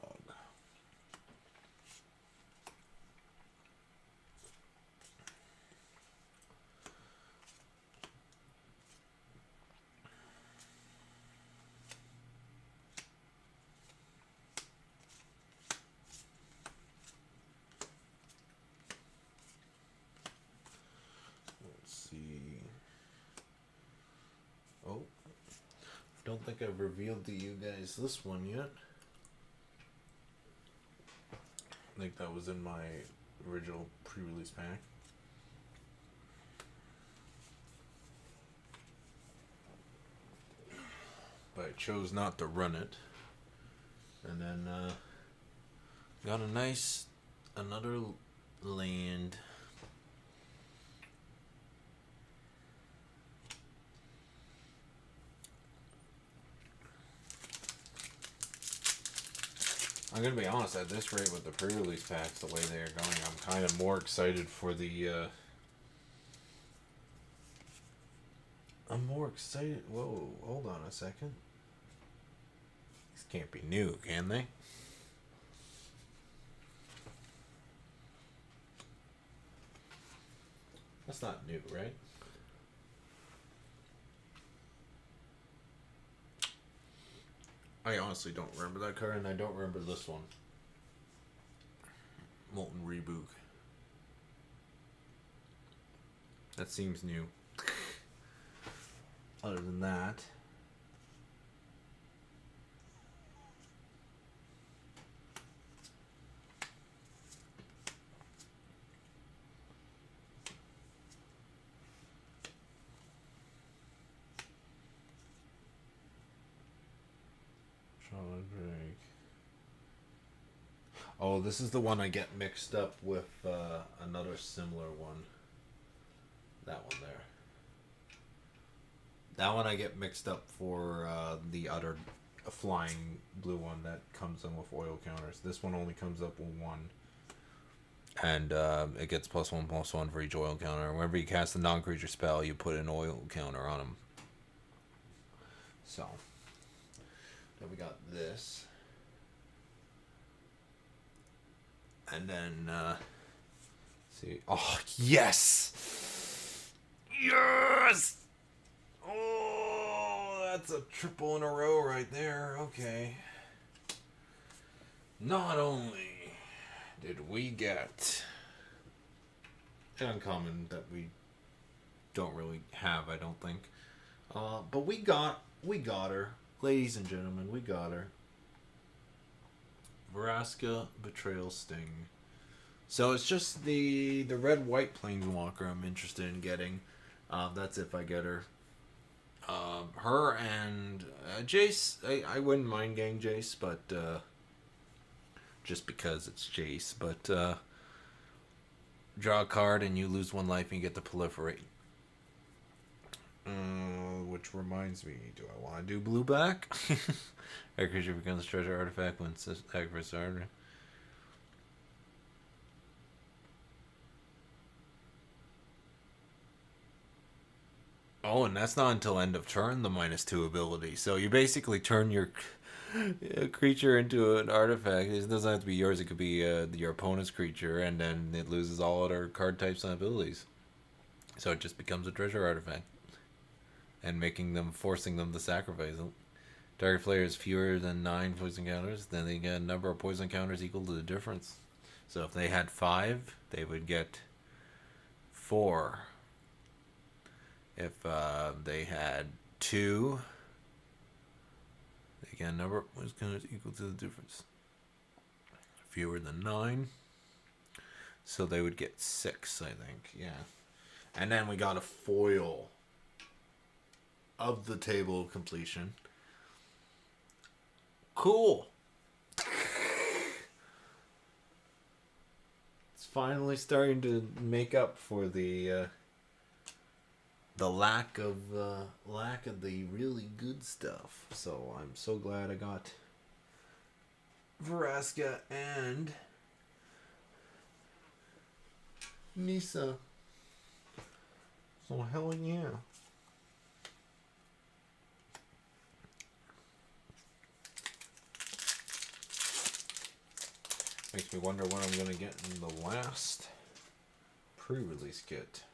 Let's see. Oh, don't think I've revealed to you guys this one yet. I think that was in my original pre-release pack. But I chose not to run it. And then got another land. I'm gonna be honest, at this rate with the pre-release packs, the way they are going, I'm kind of more excited for the, I'm more excited, whoa, hold on a second. These can't be new, can they? That's not new, right? I honestly don't remember that card, and I don't remember this one. Molten Reboot. That seems new. Other than that, oh, this is the one I get mixed up with another similar one. That one there. That one I get mixed up for the other flying blue one that comes in with oil counters. This one only comes up with one. And it gets +1/+1 for each oil counter. Whenever you cast a non-creature spell, you put an oil counter on them. So, then we got this. And then, see. Oh, yes! Yes! Oh, that's a triple in a row right there. Okay. Not only did we get an uncommon that we don't really have, I don't think. But we got her. Ladies and gentlemen, we got her. Vraska Betrayal Sting. So it's just the red-white planeswalker I'm interested in getting. That's if I get her. Her and Jace. I wouldn't mind getting Jace, but just because it's Jace. But draw a card and you lose 1 life and you get to proliferate. Which reminds me, do I want to do blue black? A creature becomes a treasure artifact when sacrifice starter. Oh, and that's not until end of turn, the -2 ability. So you basically turn your creature into an artifact. It doesn't have to be yours. It could be your opponent's creature, and then it loses all other card types and abilities. So it just becomes a treasure artifact. And forcing them to sacrifice it. Target player has fewer than 9 poison counters, then they get a number of poison counters equal to the difference. So if they had 5, they would get 4. If they had 2, they get a number of poison counters equal to the difference. Fewer than 9, so they would get 6, I think. Yeah. And then we got a foil of the Table of Completion. Cool. It's finally starting to make up for the lack of the really good stuff. So I'm so glad I got Phyrexia and Nisa. So hell yeah. Makes me wonder what I'm going to get in the last pre-release kit.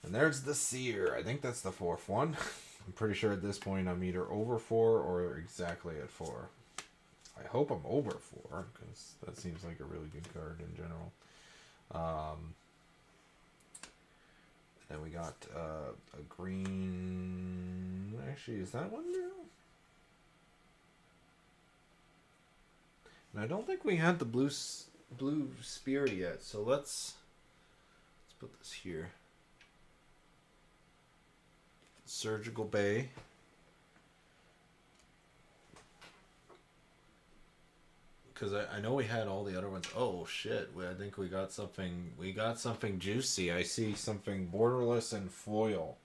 And there's the Seer. I think that's the 4th one. I'm pretty sure at this point I'm either over 4 or exactly at 4. I hope I'm over 4, because that seems like a really good card in general. Then we got a green... Actually, is that one new? And I don't think we had the blue spear yet, so let's put this here. Surgical Bay. Because I know we had all the other ones. Oh shit! I think we got something. We got something juicy. I see something borderless and foil.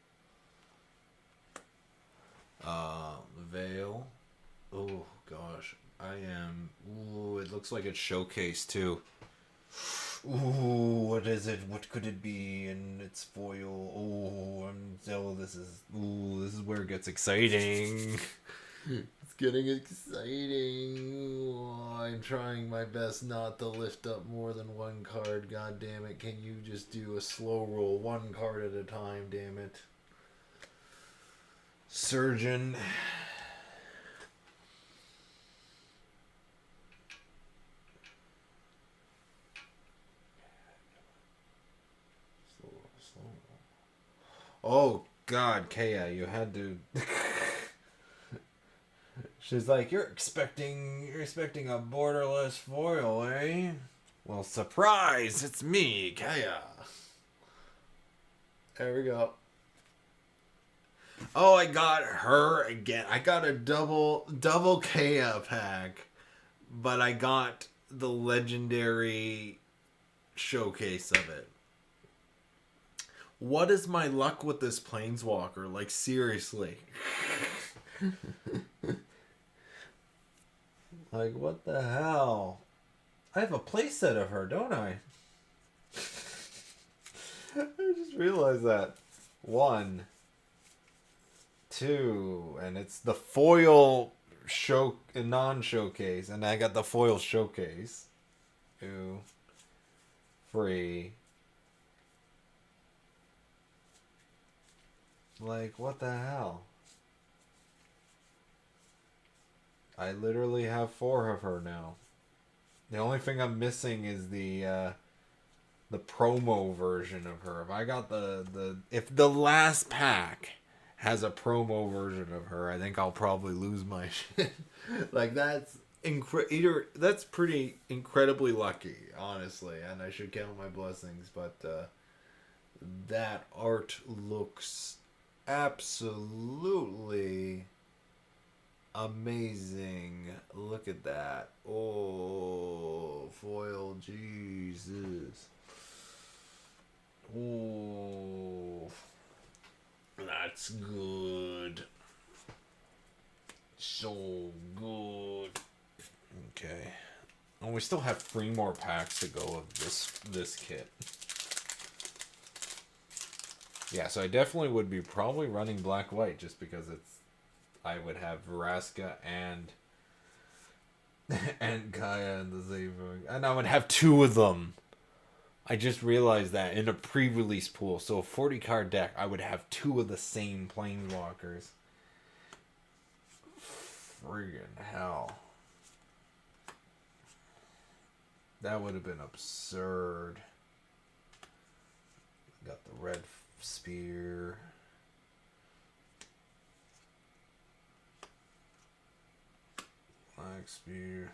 Veil. Oh gosh. I am... Ooh, it looks like it's showcased too. Ooh, what is it? What could it be? And it's foil. Oh, this is where it gets exciting. It's getting exciting. Oh, I'm trying my best not to lift up more than 1 card. God damn it. Can you just do a slow roll? 1 card at a time, damn it. Surgeon. Oh God, Kaya, you had to. She's like, you're expecting a borderless foil, eh? Well, surprise! It's me, Kaya. There we go. Oh, I got her again. I got a double Kaya pack, but I got the legendary showcase of it. What is my luck with this planeswalker? Like, seriously. Like, what the hell? I have a playset of her, don't I? I just realized that. 1, 2, and it's the foil non-showcase, and I got the foil showcase. 2, 3. Like, what the hell? I literally have 4 of her now. The only thing I'm missing is the promo version of her. If I got if the last pack has a promo version of her, I think I'll probably lose my shit. Like, that's that's pretty incredibly lucky, honestly, and I should count my blessings, but that art looks absolutely amazing. Look at that. Oh, foil, Jesus. Oh, that's good. So good. Okay. And we still have 3 more packs to go of this kit. Yeah, so I definitely would be probably running black-white just because I would have Vraska and Gaia in the same, and I would have 2 of them. I just realized that in a pre-release pool, so a 40 card deck, I would have 2 of the same planeswalkers. Friggin' hell. That would have been absurd. Got the red spear. Black spear.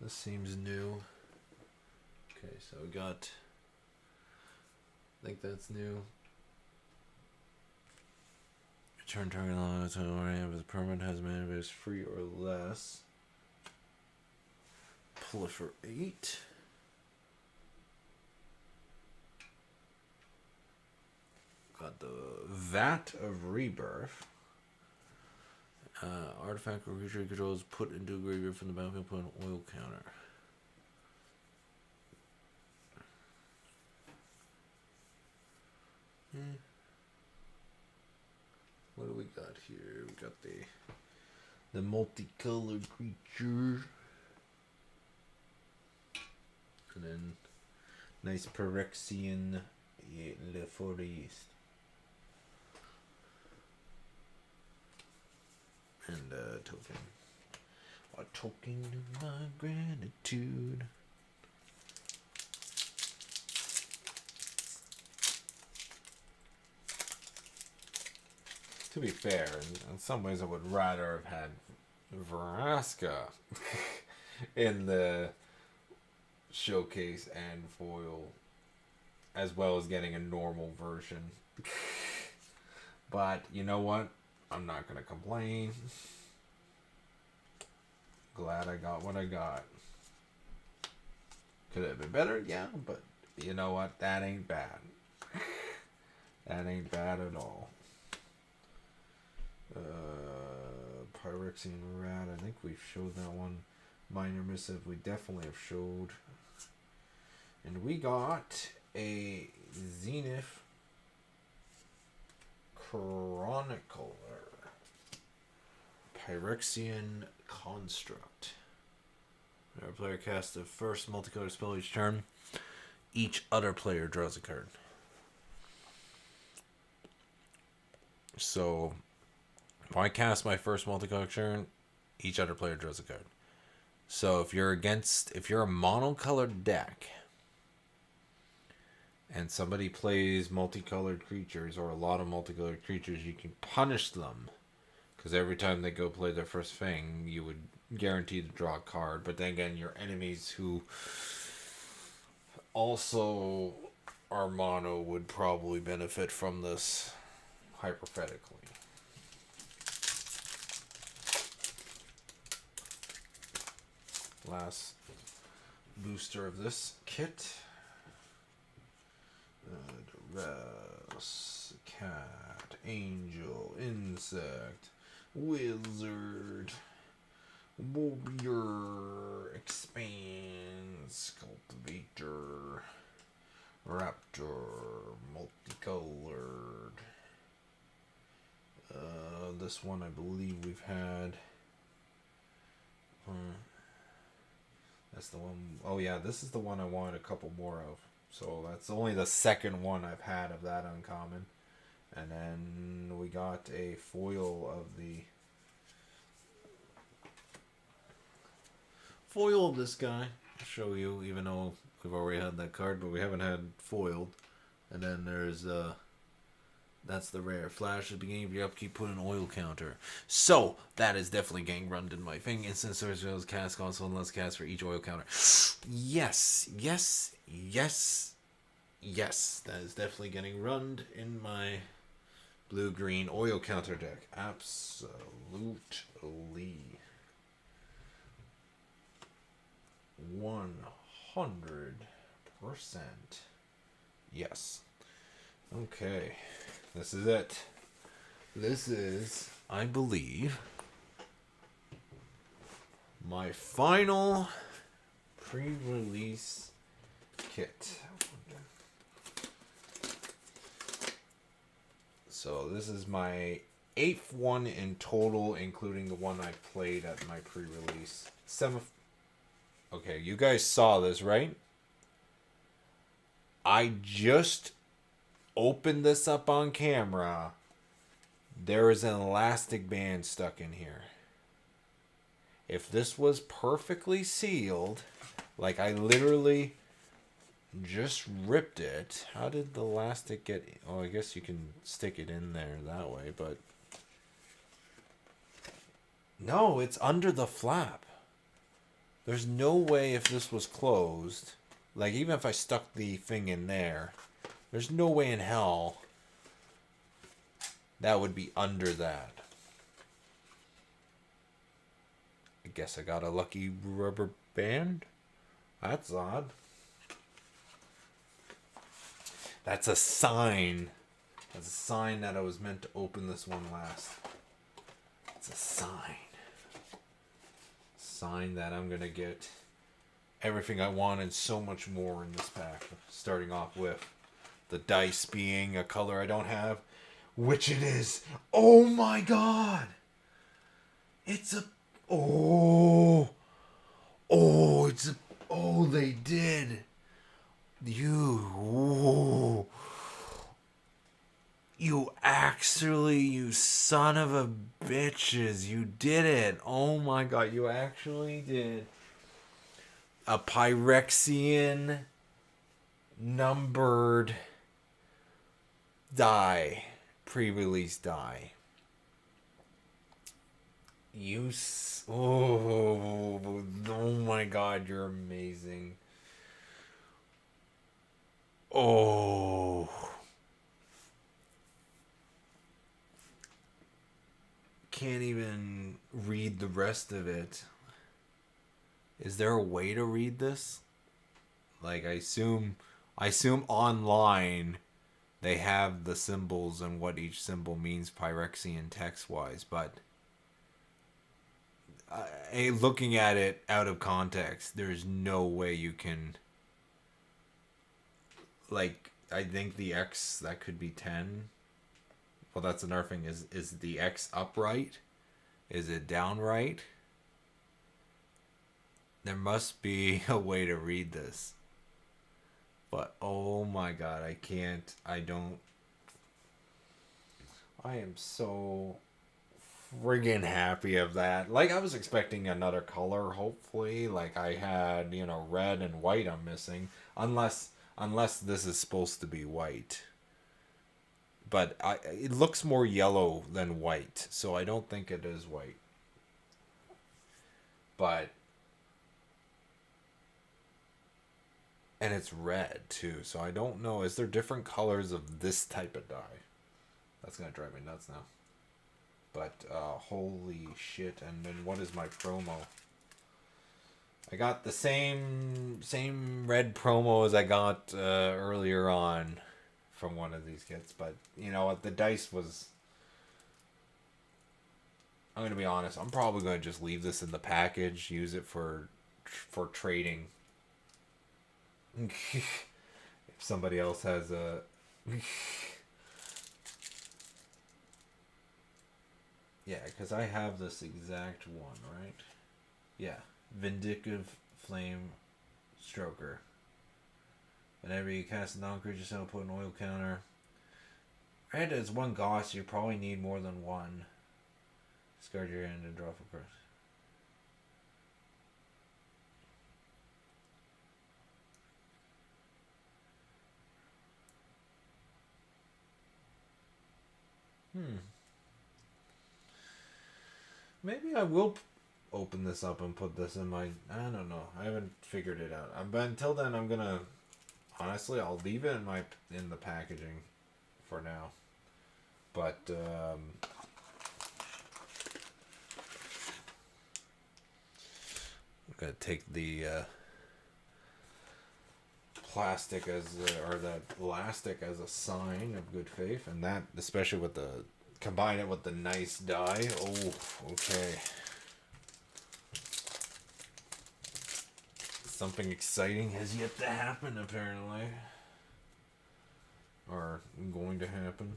This seems new. Okay, so we got... I think that's new. Return target along to orient with permanent has mana is free or less. Proliferate. Got the Vat of Rebirth. Artifact or creature controls put into a graveyard from the battlefield, put an oil counter. What do we got here? We got the multicolored creature. And then nice Phyrexian Le Forest. And a token. A token of my gratitude. To be fair, in some ways I would rather have had Vraska in the showcase and foil, as well as getting a normal version. But you know what? I'm not going to complain. Glad I got what I got. Could it have been better? Yeah, but you know what? That ain't bad. That ain't bad at all. Phyrexian Rat. I think we've showed that one. Minor Missive. We definitely have showed. And we got a Zenith Chronicler. Phyrexian Construct. Our player casts the first multicolored spell each turn. Each other player draws a card. So, if I cast my first multicolored turn, each other player draws a card. So if you're a monocolored deck, and somebody plays multicolored creatures, or a lot of multicolored creatures, you can punish them. Because every time they go play their first thing, you would guarantee to draw a card. But then again, your enemies who also are mono would probably benefit from this, hypothetically. Last booster of this kit. Dress, cat, angel, insect, wizard, warrior, expands, cultivator, raptor, multicolored. This one I believe we've had. That's the one. Oh yeah, this is the one I wanted a couple more of. So that's only the second one I've had of that uncommon. And then we got a foil of this guy. I'll show you, even though we've already had that card, but we haven't had foiled. And then there's that's the rare. Flash at the beginning of your upkeep, put an oil counter. So, that is definitely gang run in my thing. Instant source spells cast console and less cast for each oil counter. Yes, yes, yes, Yes, that is definitely getting run in my blue-green oil counter deck. Absolutely. 100%. Yes. Okay. This is it. This is, I believe, my final pre-release kit. So this is my 8th one in total, including the one I played at my pre-release. 7th. Okay, you guys saw this, right? I just opened this up on camera. There is an elastic band stuck in here. If this was perfectly sealed, like I literally just ripped it. How did the elastic get... Oh, I guess you can stick it in there that way, but... No, it's under the flap. There's no way if this was closed, like even if I stuck the thing in there, there's no way in hell that would be under that. I guess I got a lucky rubber band. That's odd. That's a sign. That's a sign that I was meant to open this one last. It's a sign. Sign that I'm going to get everything I want and so much more in this pack. Starting off with the dice being a color I don't have, which it is. Oh my god! It's a... Oh! Oh, it's a... Oh, they did. You actually, you son of a bitches, you did it. Oh my god, you actually did. A Phyrexian numbered die, pre-release die. Oh my god, you're amazing. Oh. Can't even read the rest of it. Is there a way to read this? Like, I assume online they have the symbols and what each symbol means Phyrexian text-wise, but looking at it out of context, there's no way you can... Like, I think the X, that could be 10. Well, that's another thing. Is the X upright? Is it downright? There must be a way to read this. But, oh my god, I can't. I am so friggin' happy of that. Like, I was expecting another color, hopefully. Like, I had, red and white I'm missing. Unless this is supposed to be white. But it looks more yellow than white, so I don't think it is white. But... And it's red, too, so I don't know. Is there different colors of this type of dye? That's going to drive me nuts now. But, holy shit. And then what is my promo? I got the same red promo as I got earlier on from one of these kits. But, you know what? The dice was... I'm going to be honest. I'm probably going to just leave this in the package. Use it for trading. If somebody else has a... Yeah, because I have this exact one, right? Yeah. Vindictive Flame Stroker. Whenever you cast a non-creature spell, put an oil counter. Granted, it's one cost, you probably need more than one. Discard your hand and draw for cards. Maybe I will open this up and put this in my... I don't know. I haven't figured it out. But until then, I'm Honestly, I'll leave it in the packaging for now. But I'm gonna take the plastic as or that elastic as a sign of good faith, and that especially with the combine it with the nice dye. Oh, okay. Something exciting has yet to happen, apparently, or going to happen.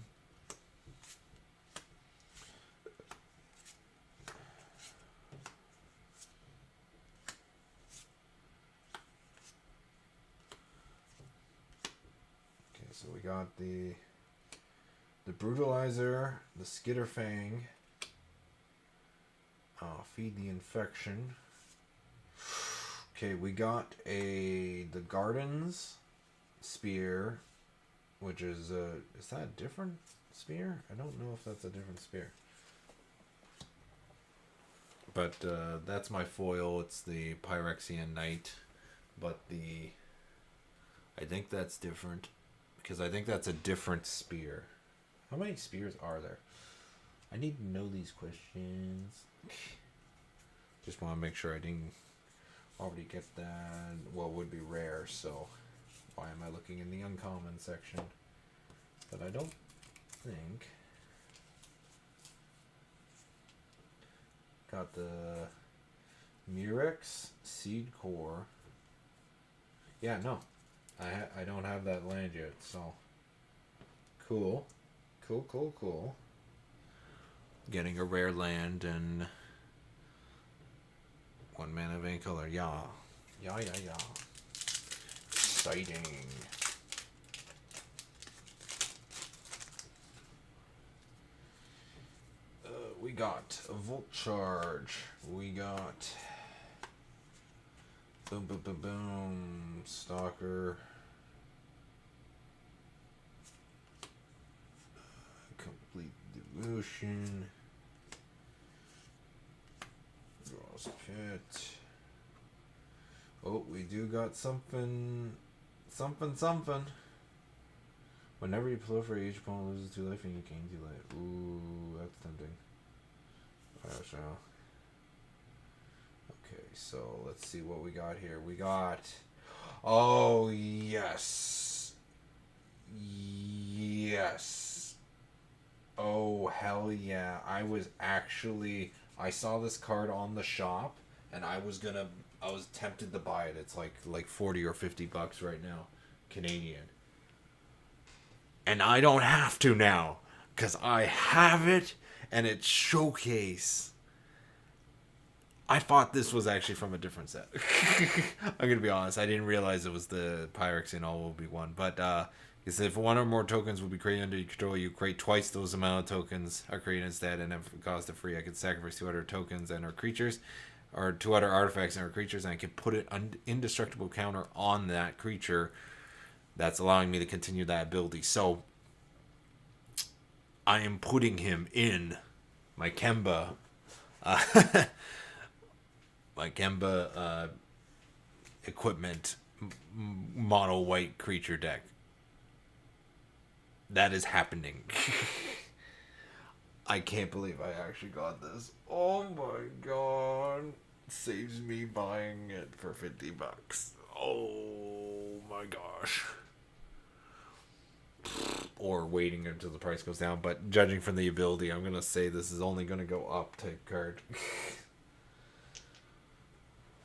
So we got the brutalizer, the skitterfang, feed the infection. Okay, we got the gardens spear, which is that a different spear? I don't know if that's a different spear. But that's my foil. It's the Phyrexian Knight, but I think that's different. Because I think that's a different spear. How many spears are there? I need to know these questions. Just want to make sure I didn't already get that. What would be rare, so why am I looking in the uncommon section? But I don't think. Got the Murex Seed Core. Yeah, no. I don't have that land yet, so cool. Getting a rare land and 1 mana vein color. Yeah. Exciting. We got a Volt Charge. We got boom. Stalker. Complete Devotion. Gross Pit. Oh, we do got something. Whenever you proliferate, each opponent loses 2 life and you gain 2 life. Ooh, that's tempting. So. Okay, so let's see what we got here. We got. Oh, yes. Oh, hell yeah. I saw this card on the shop and I was tempted to buy it. It's like 40 or 50 bucks right now, Canadian. And I don't have to now because I have it and it's showcase. I thought this was actually from a different set. I'm going to be honest. I didn't realize it was the Phyrexian All Will Be One. But it said if 1 or more tokens will be created under your control, you create twice those amount of tokens are created instead. And if it costs it free, I can sacrifice 2 other tokens and our creatures, or 2 other artifacts and our creatures, and I can put an indestructible counter on that creature. That's allowing me to continue that ability. So I am putting him in my Kemba. My Kemba equipment mono white creature deck. That is happening. I can't believe I actually got this. Oh my god. Saves me buying it for 50 bucks. Oh my gosh. Or waiting until the price goes down. But judging from the ability, I'm going to say this is only going to go up type card.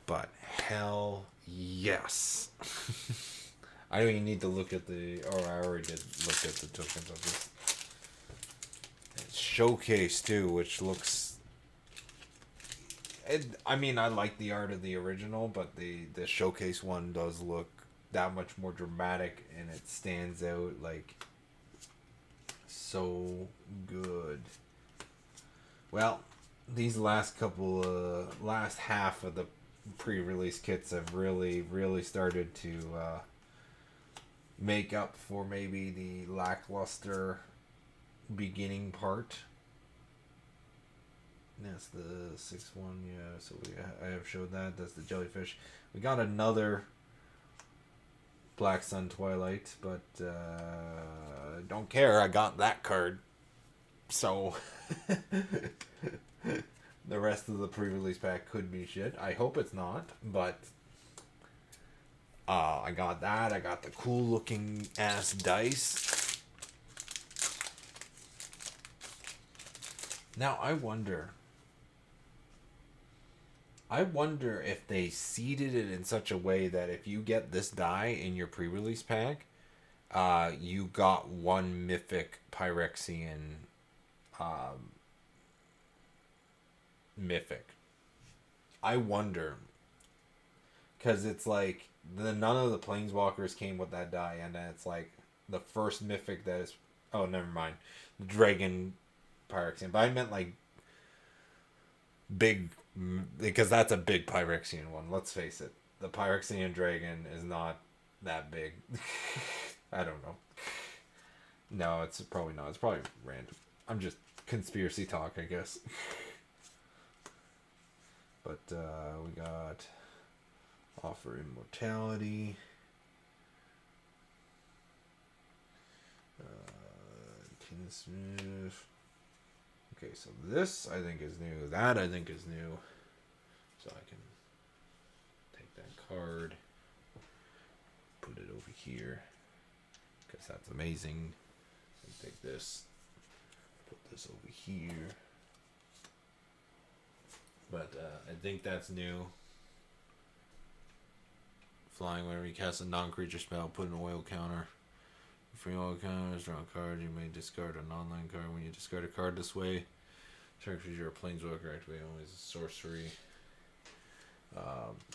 But hell yes. I don't even need to look at I already did look at the tokens of this. It's showcase too, which looks. I mean, I like the art of the original, but the showcase one does look that much more dramatic, and it stands out like so good. Well, these last half of the pre-release kits have really started to make up for maybe the lackluster beginning part. That's the 6-1, yeah. So I have showed that. That's the jellyfish. We got another Black Sun Twilight, but don't care. I got that card, so the rest of the pre-release pack could be shit. I hope it's not, but I got that. I got the cool looking ass dice. Now I wonder if they seeded it in such a way that if you get this die in your pre-release pack, you got one mythic Phyrexian mythic. I wonder, because it's like none of the planeswalkers came with that die, and then it's like the first mythic that is. Oh, never mind, the dragon Phyrexian. But I meant like big, because that's a big Phyrexian one. Let's face it, the Phyrexian dragon is not that big. I don't know. No, it's probably not. It's probably random. I'm just conspiracy talk, I guess. But we got offer immortality. Kinsmith. Okay, so this I think is new. That I think is new. So I can take that card, put it over here, because that's amazing. And take this, put this over here. But I think that's new. Flying, whenever you cast a non-creature spell, put an oil counter. For your oil counters, draw a card. You may discard an online card. When you discard a card this way, characters you're a planeswalker activate only as a sorcery.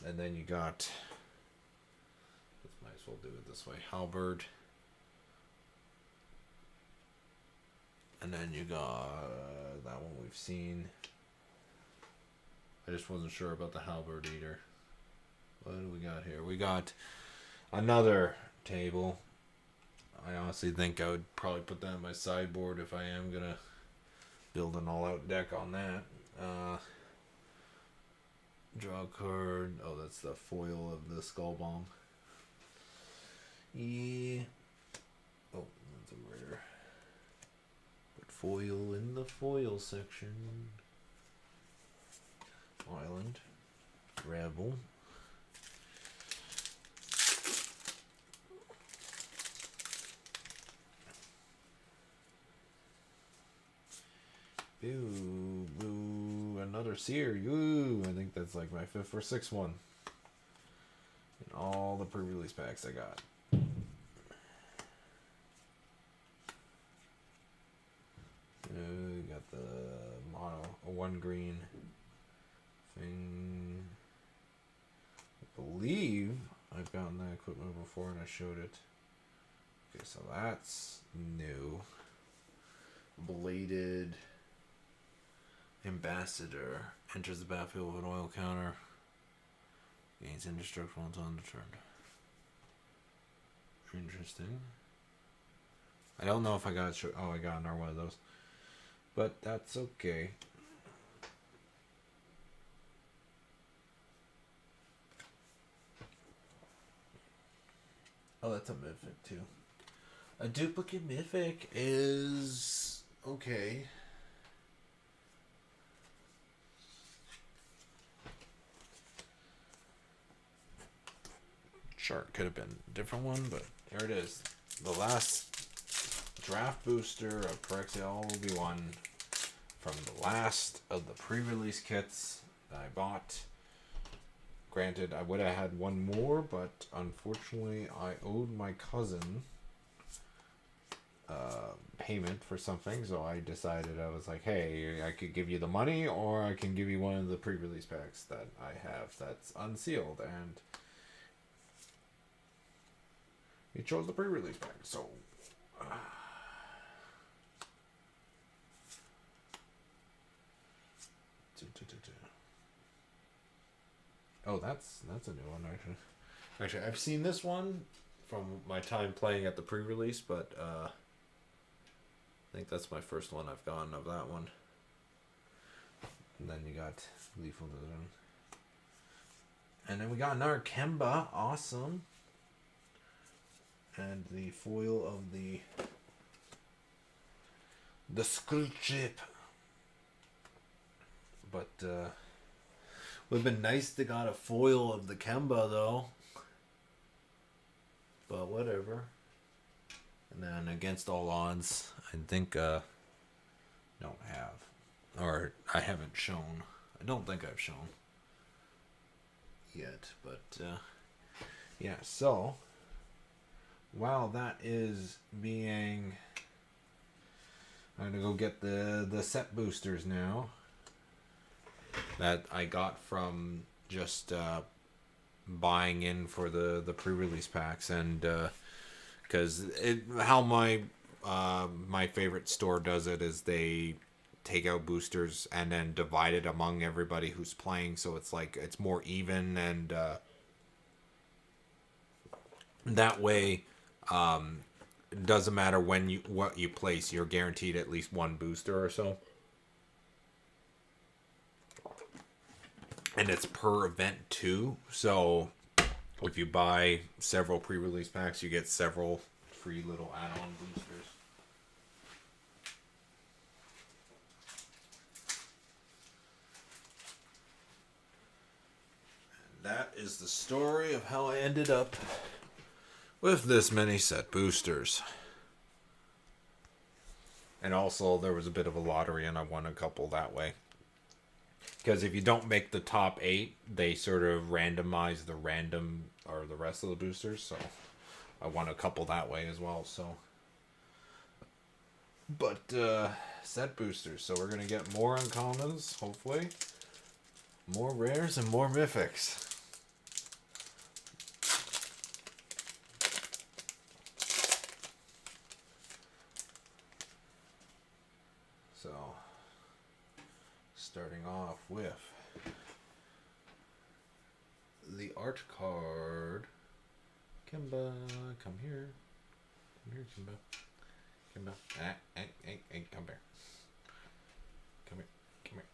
And then you got. Might as well do it this way. Halberd. And then you got that one we've seen. I just wasn't sure about the Halberd Eater. What do we got here? We got another table. I honestly think I would probably put that in my sideboard if I am going to build an all-out deck on that. Draw a card. Oh, that's the foil of the Skull Bomb. Yeah. Oh, that's a rare. Put foil in the foil section. Island. Rebel. Boo, boo, another seer. Ooh, I think that's like my 5th or 6th one. In all the pre-release packs I got. Got the mono, a 1 green thing. I believe I've gotten that equipment before and I showed it. Okay, so that's new. Bladed Ambassador enters the battlefield with an oil counter. Gains indestructible until end of turn. Interesting. I don't know if I got oh, I got another one of those. But that's okay. Oh, that's a mythic too. A duplicate mythic is okay. Sure, it could have been a different one, but here it is. The last draft booster of Phyrexia All will be one from the last of the pre-release kits that I bought. Granted, I would have had one more, but unfortunately I owed my cousin payment for something, so I decided, I was like, hey, I could give you the money, or I can give you one of the pre-release packs that I have that's unsealed, and he chose the pre-release pack, so oh, that's a new one, actually. Actually, I've seen this one from my time playing at the pre-release, but I think that's my first one I've gotten of that one. And then you got Lethal Design. And then we got another Kemba, awesome. and the foil of the skull chip. But would have been nice to got a foil of the Kemba though. But whatever. And then against all odds, I think don't have, or I haven't shown. I don't think I've shown yet. But yeah. So while that is being, I'm gonna go get the set boosters now that I got from just buying in for the pre-release packs, and because how my my favorite store does it is they take out boosters and then divide it among everybody who's playing, so it's like it's more even, and that way it doesn't matter what you place, you're guaranteed at least one booster or so. And it's per event too, so if you buy several pre-release packs, you get several free little add-on boosters. And that is the story of how I ended up with this many set boosters. And also, there was a bit of a lottery, and I won a couple that way. Because if you don't make the top 8, they sort of randomize the random or the rest of the boosters. So I won a couple that way as well. So, but set boosters. So we're gonna get more uncommons, hopefully, more rares, and more mythics. So, starting off with the art card. Kimba, come here. Come here, Kimba. Kimba. Come here. Come here. Come here.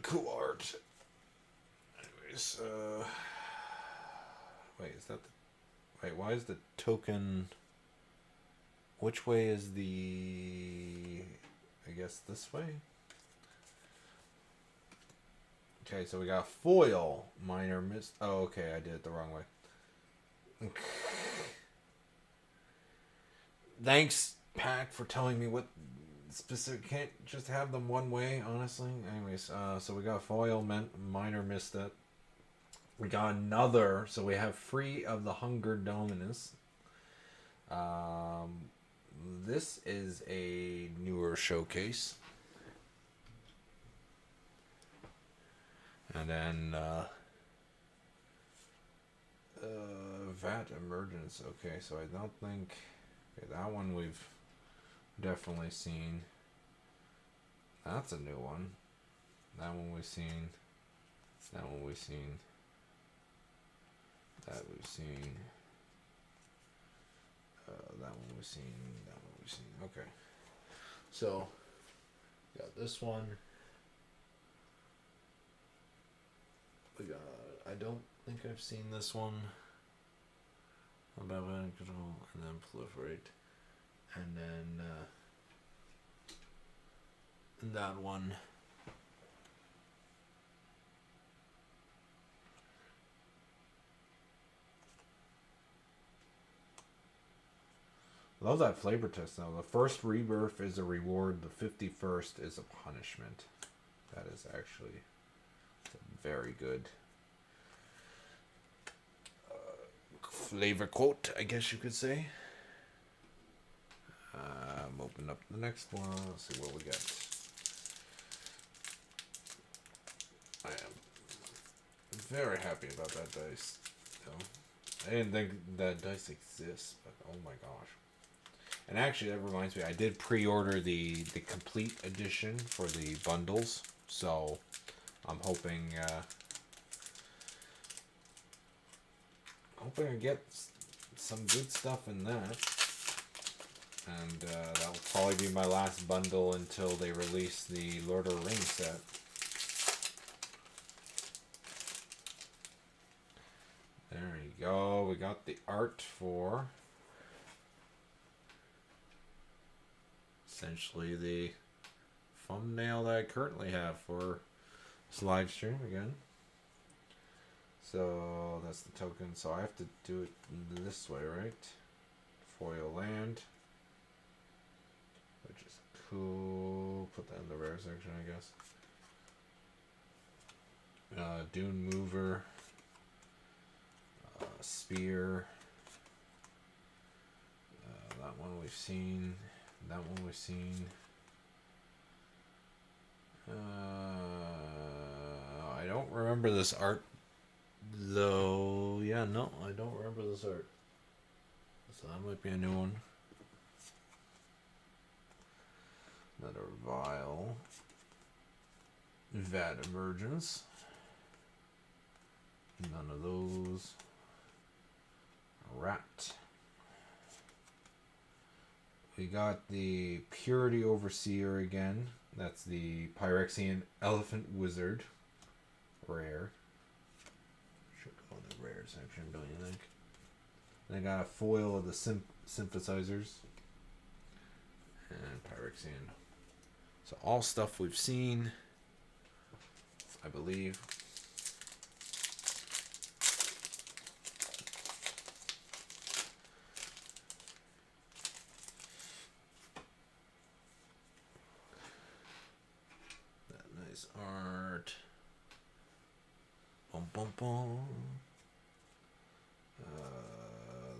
Cool art. Anyways, wait, is that the... Wait, why is the token... Which way is the... I guess this way? Okay, so we got foil, minor mist... Oh, okay, I did it the wrong way. Thanks, Pack, for telling me what specific... Can't just have them one way, honestly. Anyways, so we got foil, minor misstep. We got another, so we have Free of the Hunger Dominus. This is a newer showcase. And then VAT Emergence. Okay, so I don't think... Okay, that one we've definitely seen. That's a new one. That one we've seen. That one we've seen. That we've seen. That one we've seen. That one we've seen. Okay. So, got this one. We got... I don't think I've seen this one. About control, and then proliferate. And then that one. Love that flavor test though. The first rebirth is a reward. The 51st is a punishment. That is actually very good flavor quote, I guess you could say. Open up the next one. Let's see what we got. I am very happy about that dice. I didn't think that dice exists, but oh my gosh. And actually, that reminds me, I did pre-order the complete edition for the bundles, so I'm hoping I get some good stuff in that. And that will probably be my last bundle until they release the Lord of the Rings set. There you go. We got the art for essentially the thumbnail that I currently have for this live stream again. So that's the token. So I have to do it this way, right? Foil land. Which is cool. Put that in the rare section, I guess. Dune mover. Spear. That one we've seen. That one we've seen. I don't remember this art though. Yeah, no, I don't remember this art. So that might be a new one. Another vial. Vat emergence. None of those. Rat. We got the Purity Overseer again. That's the Phyrexian Elephant Wizard. Rare. Should go in the rare section, don't you think? And I got a foil of the synthesizers. And Phyrexian. So all stuff we've seen, I believe. Art. Bum bum bum.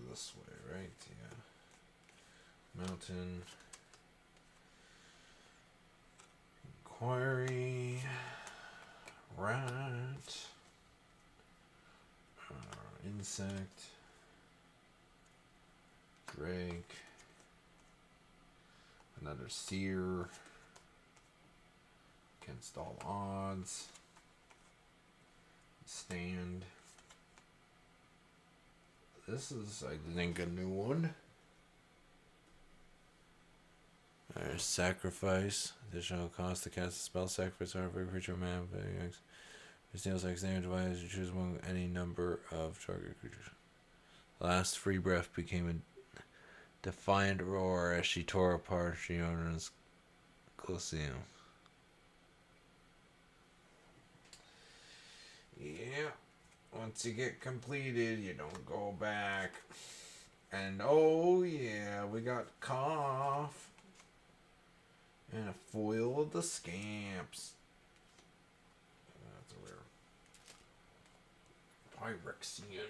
This way, right? Yeah. Mountain. Inquiry. Rat. Insect. Drake. Another seer. Against all odds. Stand. This is, I think, a new one. Sacrifice. Additional cost to cast a spell. Sacrifice for a creature man. It deals X damage as you choose among any number of target creatures. Last free breath became a defiant roar as she tore apart Shiona's Colosseum. Yeah, once you get completed, you don't go back. And oh yeah, we got Cough. And a foil of the Scamps. That's a rare Phyrexian.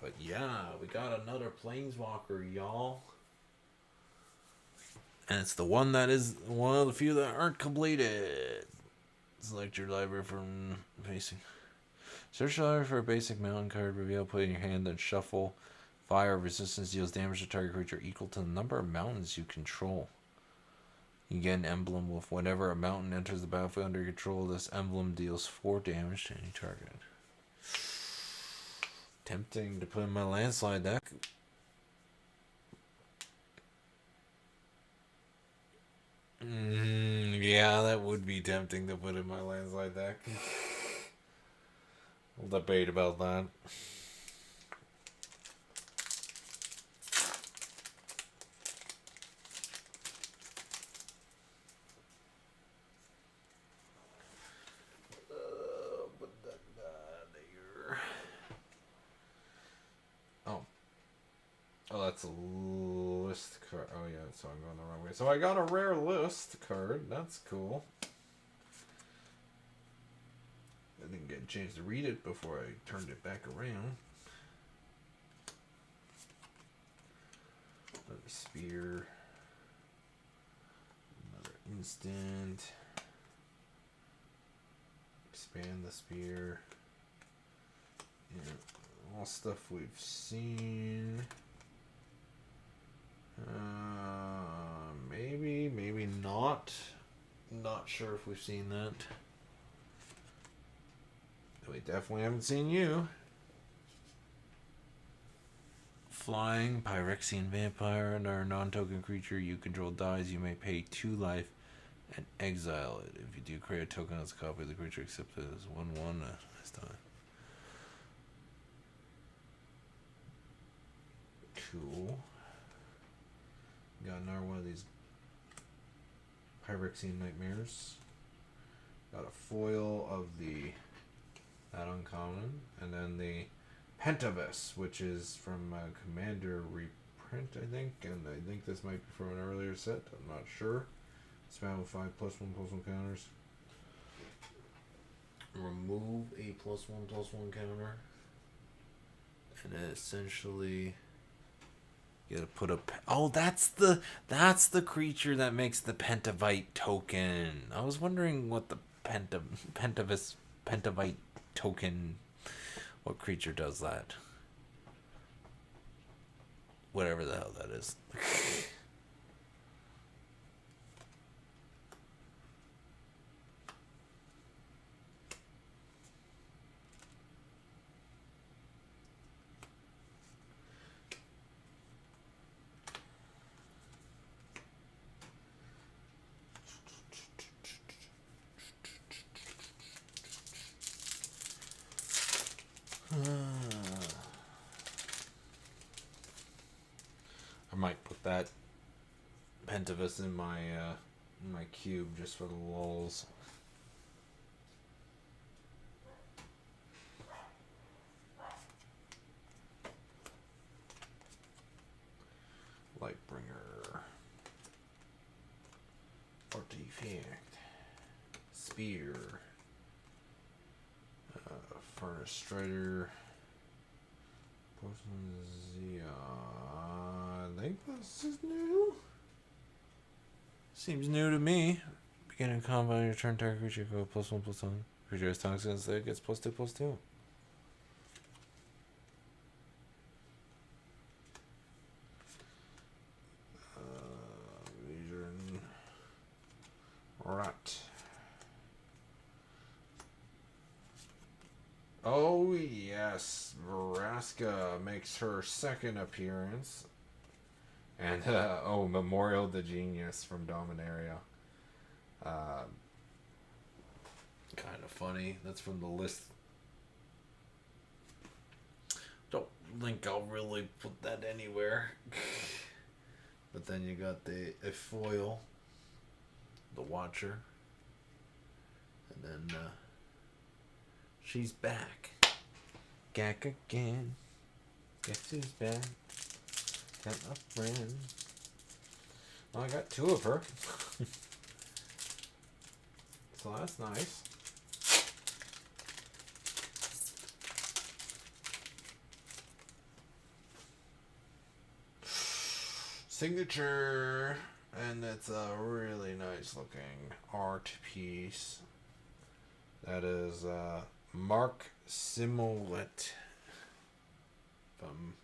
But yeah, we got another Planeswalker, y'all. And it's the one that is one of the few that aren't completed. Select your library from facing. Search your library for a basic mountain card. Reveal, put it in your hand, then shuffle. Fire resistance deals damage to target creature equal to the number of mountains you control. You get an emblem with whenever a mountain enters the battlefield under your control. This emblem deals 4 damage to any target. Tempting to put in my landslide deck. Yeah, that would be tempting to put in my landslide deck. We'll debate about that. Oh, that's a list card. Oh yeah, so I'm going the wrong way. So I got a rare list card. That's cool. I didn't get a chance to read it before I turned it back around. Another spear. Another instant. Expand the spear. Yeah, all stuff we've seen. Maybe not. Not sure if we've seen that. We definitely haven't seen you. Flying Phyrexian vampire and our non-token creature you control dies, you may pay 2 life and exile it. If you do, create a token as a copy of the creature, except it is 1/1 this time. Cool. Got another one of these Phyrexian nightmares. Got a foil of that uncommon, and then the Pentavis, which is from Commander reprint, I think, and I think this might be from an earlier set. I'm not sure. Spam with 5+1/+1 counters. Remove a +1/+1 counter, and then essentially you gotta put a. Oh, that's the creature that makes the Pentavite token. I was wondering what the Pentavite token. What creature does that? Whatever the hell that is. I might put that Pentavis in my cube just for the lulz. Lightbringer, Artifact, Spear, Furnace Strider. I think this is new. Seems new to me. Beginning combat on your turn, target creature go +1/+1. Creature has toxins that gets +2/+2. Vision. Right. Oh yes, Vraska makes her second appearance. And, Memorial the Genius from Dominaria. Kind of funny. That's from the list. Don't think I'll really put that anywhere. But then you got a foil. The Watcher. And then, she's back. Back again. Guess who's back? Got a friend. Well, I got 2 of her. So that's nice. Signature. And it's a really nice looking art piece. That is Mark Simolet. If I'm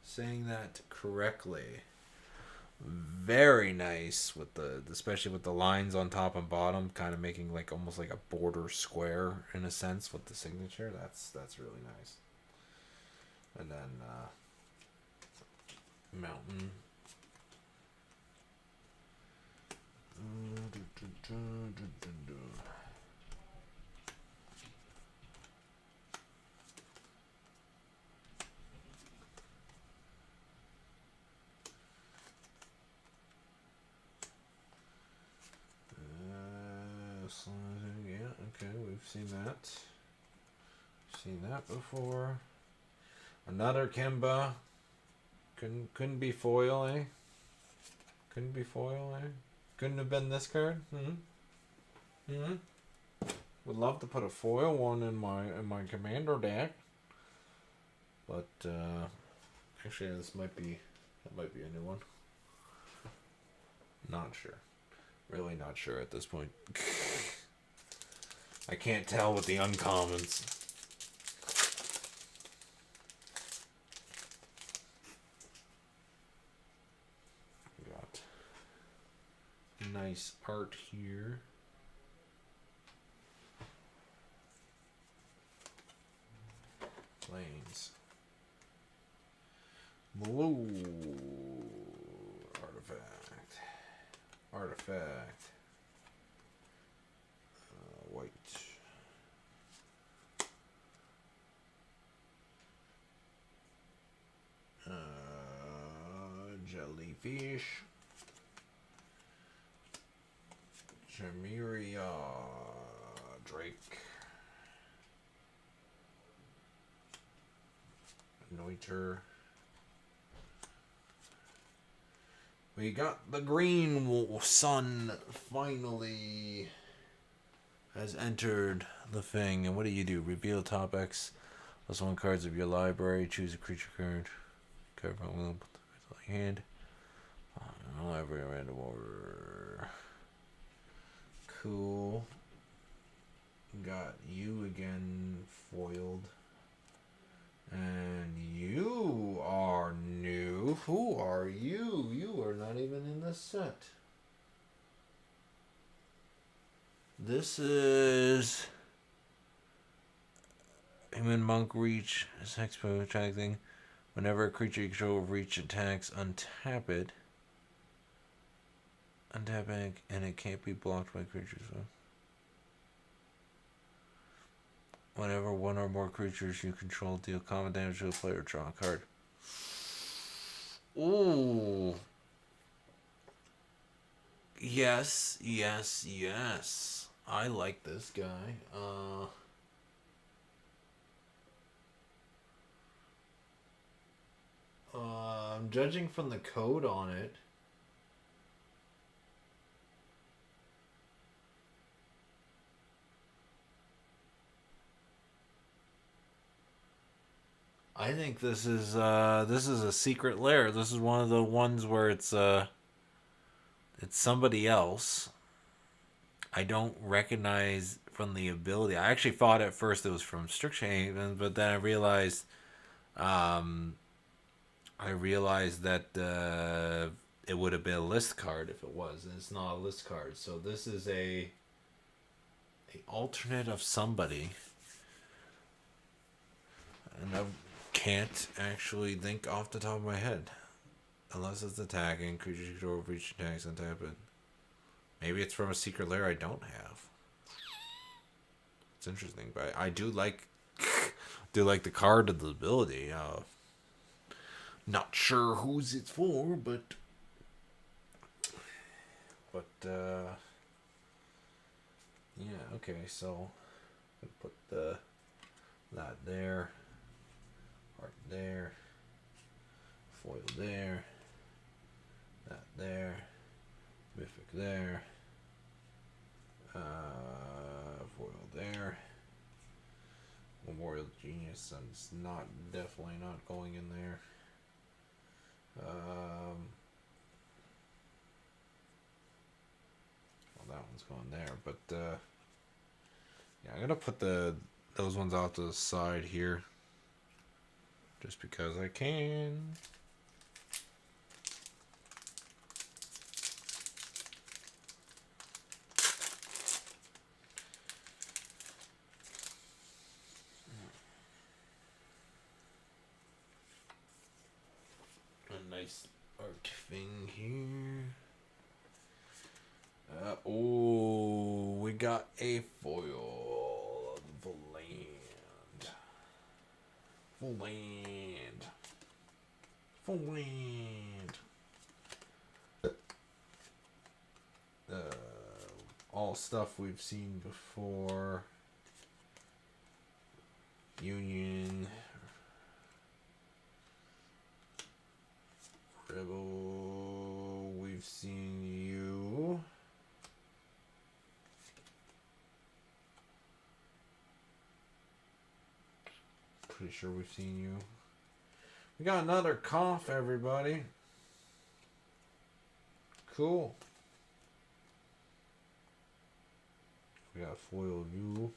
saying that correctly. Very nice with especially with the lines on top and bottom, kind of making like almost like a border square in a sense with the signature. That's really nice. And then mountain. Yeah, okay, we've seen that. Seen that before. Another Kemba. Couldn't be foil, eh? Couldn't be foil, eh? Couldn't have been this card? Would love to put a foil one in my commander deck. But actually that might be a new one. Not sure. Really not sure at this point. I can't tell with the uncommons. Got nice art here. Planes. Blue. Artifact. Artifact. White. Jellyfish. Chimera. Drake. Anointer. We got the green sun finally has entered the thing. And what do? Reveal top X plus 1 cards of your library. Choose a creature card. Card from will put the hand. Library random order. Cool. Got you again foiled. And you are new. Who are you? You are not even in the set. This is Human Monk Reach. This expo attack thing. Whenever a creature you control reach attacks, untap it. Untap it, and it can't be blocked by creatures. So. Whenever one or more creatures you control deal common damage to a player, draw a card. Ooh. Yes, yes, yes. I like this guy. I'm judging from the code on it. I think this is a secret lair. This is one of the ones where it's somebody else. I don't recognize from the ability. I actually thought at first it was from Strixhaven, but then I realized that it would have been a list card if it was, and it's not a list card. So this is a alternate of somebody, and I can't actually think off the top of my head, unless it's attacking. Creatures control reach attacks and tap it. Maybe it's from a secret lair I don't have. It's interesting, but I do like the card of the ability. Not sure who's it's for, but yeah, okay, so I'm gonna put that there, heart there, foil there, that there, mythic there, foil there, Memorial Genius, and it's definitely not going in there. Well, that one's going there, but yeah, I'm gonna put those ones off to the side here, just because I can. A nice art thing here. Oh, we got a foil of the land. Full land. Full land. All stuff we've seen before. Union. Rebel. We've seen you. Pretty sure we've seen you. We got another cough, everybody. Cool. We got foil you.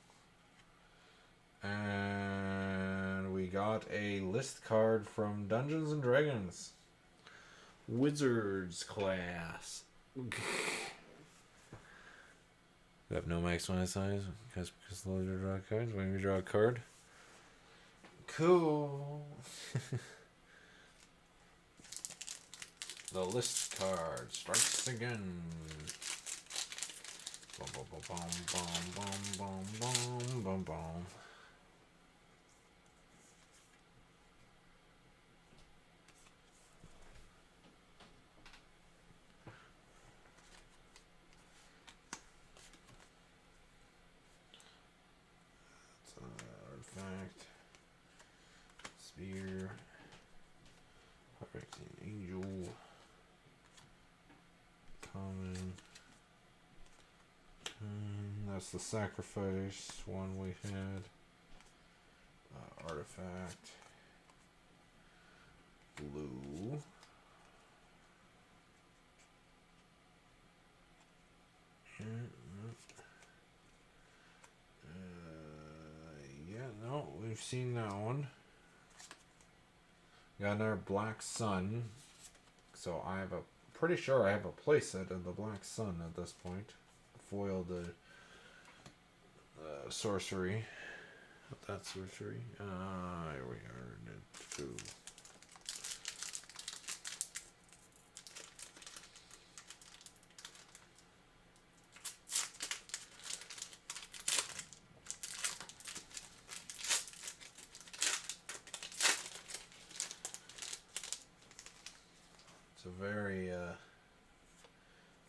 And we got a list card from Dungeons and Dragons. Wizards class. We have no max one size. Because slowly draw cards. When we draw a card. Cool. The list card strikes again. Boom, boom, boom, boom, boom, boom, boom, boom, boom. That's an artifact. Spear. Phyrexian Angel. Common. That's the sacrifice one we had. Artifact. Blue. Yeah, no, we've seen that one. Got another Black Sun. So I have pretty sure I have a playset of the Black Sun at this point. Foil the sorcery. That sorcery. Here we are. Two. It's a very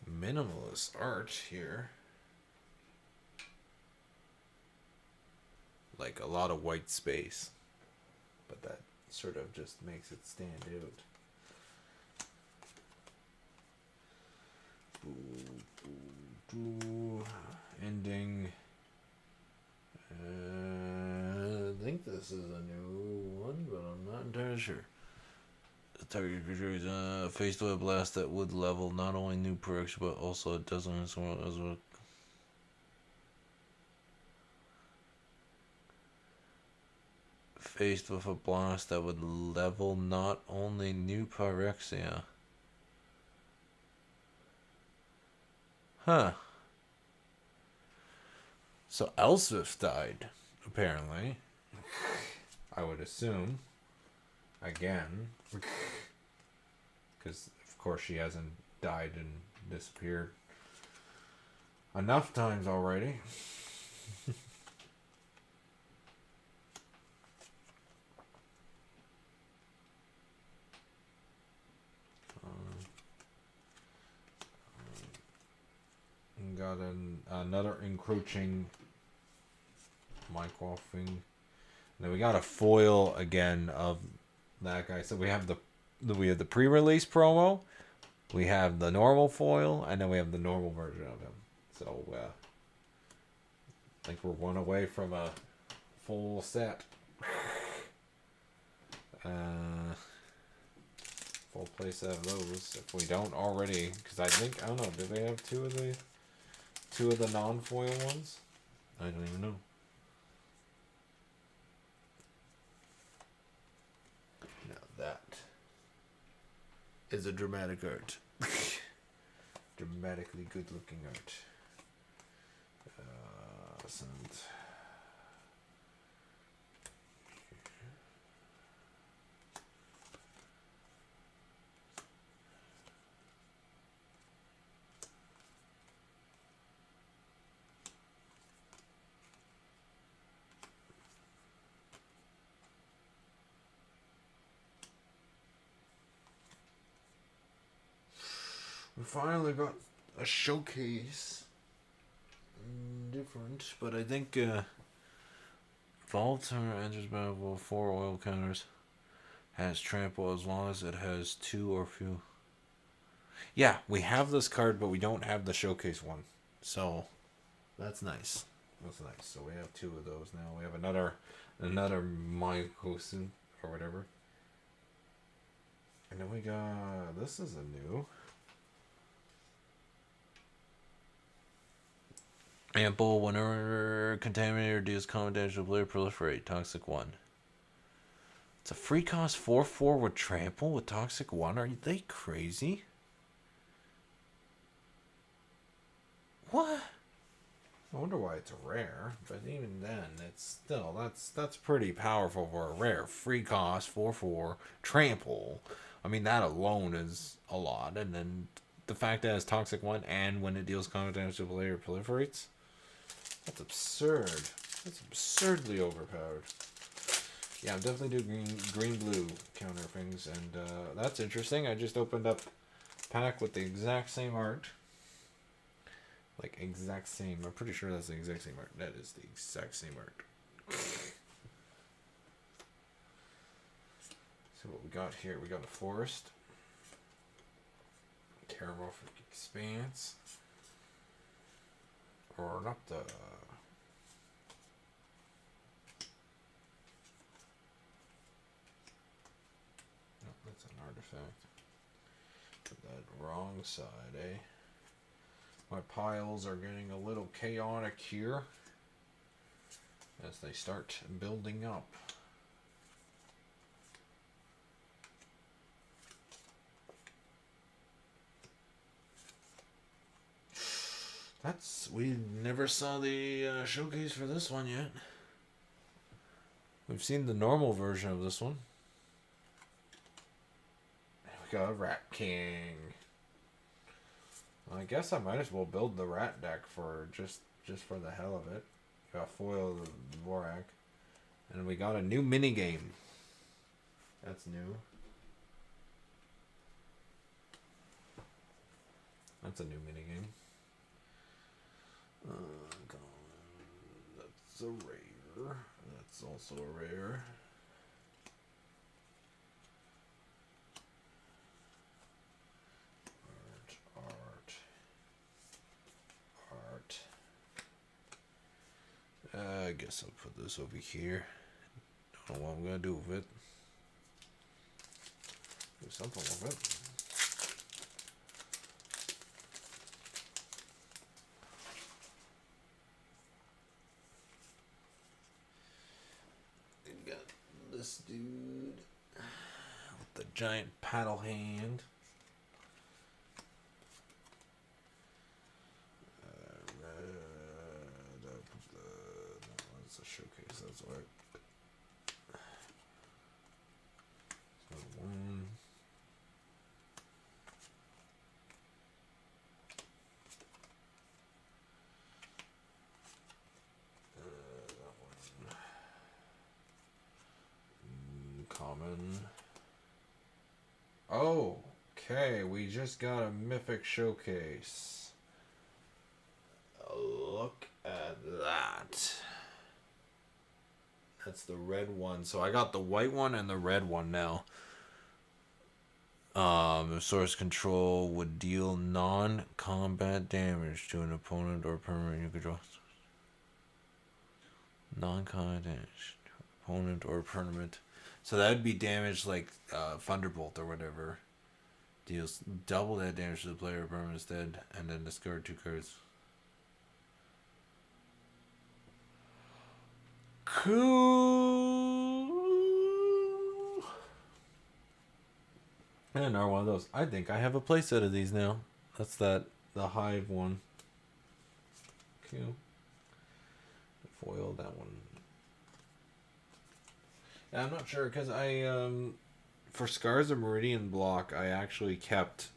minimalist art here. Like a lot of white space, but that sort of just makes it stand out. Ending. I think this is a new one, but I'm not entirely sure. The target creature is faced with a blast that would level not only new Phyrexia, but also a dozen as well. Faced with a blast that would level not only new Phyrexia. Huh. So Elswif died, apparently. I would assume. Again. Because, of course, she hasn't died and disappeared enough times already. Got another encroaching Mycroft thing. And then we got a foil again of that guy. So we have the pre-release promo, we have the normal foil, and then we have the normal version of him. So I think we're one away from a full set. Full play set of those if we don't already, because I don't know, do they have two of the non-foil ones? I don't even know. Now that is a dramatic art. Dramatically good looking art. We finally got a showcase. Different, but I think Valentine enters battle with 4 oil counters. Has trample as long as it has 2 or few. Yeah, we have this card, but we don't have the showcase one. So that's nice. That's nice. So we have 2 of those now. We have another Mycosin or whatever. And then we got, this is a new. Ample, whenever contaminator deals common damage to player, proliferate. Toxic 1. It's a free cost 4/4 with trample with Toxic 1. Are they crazy? What? I wonder why it's a rare, but even then, it's still, that's pretty powerful for a rare. Free cost 4/4 trample I mean, that alone is a lot. And then the fact that it's Toxic 1 and when it deals combat damage to the player proliferates. That's absurd. That's absurdly overpowered. Yeah, I'm definitely doing green-blue counter things. And that's interesting. I just opened up a pack with the exact same art. Like, exact same. I'm pretty sure that's the exact same art. That is the exact same art. So what we got here, we got a forest. Terramorphic Expanse. Or not the... No, that's an artifact. Put that wrong side, eh? My piles are getting a little chaotic here as they start building up. We never saw the showcase for this one yet. We've seen the normal version of this one. We got a Rat King. I guess I might as well build the rat deck for just for the hell of it. Got foil the Vorak. And we got a new minigame. That's new. That's a new minigame. That's a rare. That's also a rare. I guess I'll put this over here. Don't know what I'm gonna do with it. Do something with it. We got this dude with the giant paddle hand. Showcase, that's right. So one. That one. Common. Oh, okay. We just got a mythic showcase. Look at that. That's the red one. So I got the white one and the red one now. Source control would deal non-combat damage to an opponent or permanent you control. Non-combat damage to an opponent or permanent. So that would be damage like Thunderbolt or whatever. Deals double that damage to the player or permanent instead, and then discard 2 cards. Cool. And another one of those. I think I have a playset of these now. That's the Hive one. Cool. Foil that one. Yeah, I'm not sure because for Scars of Meridian block I actually kept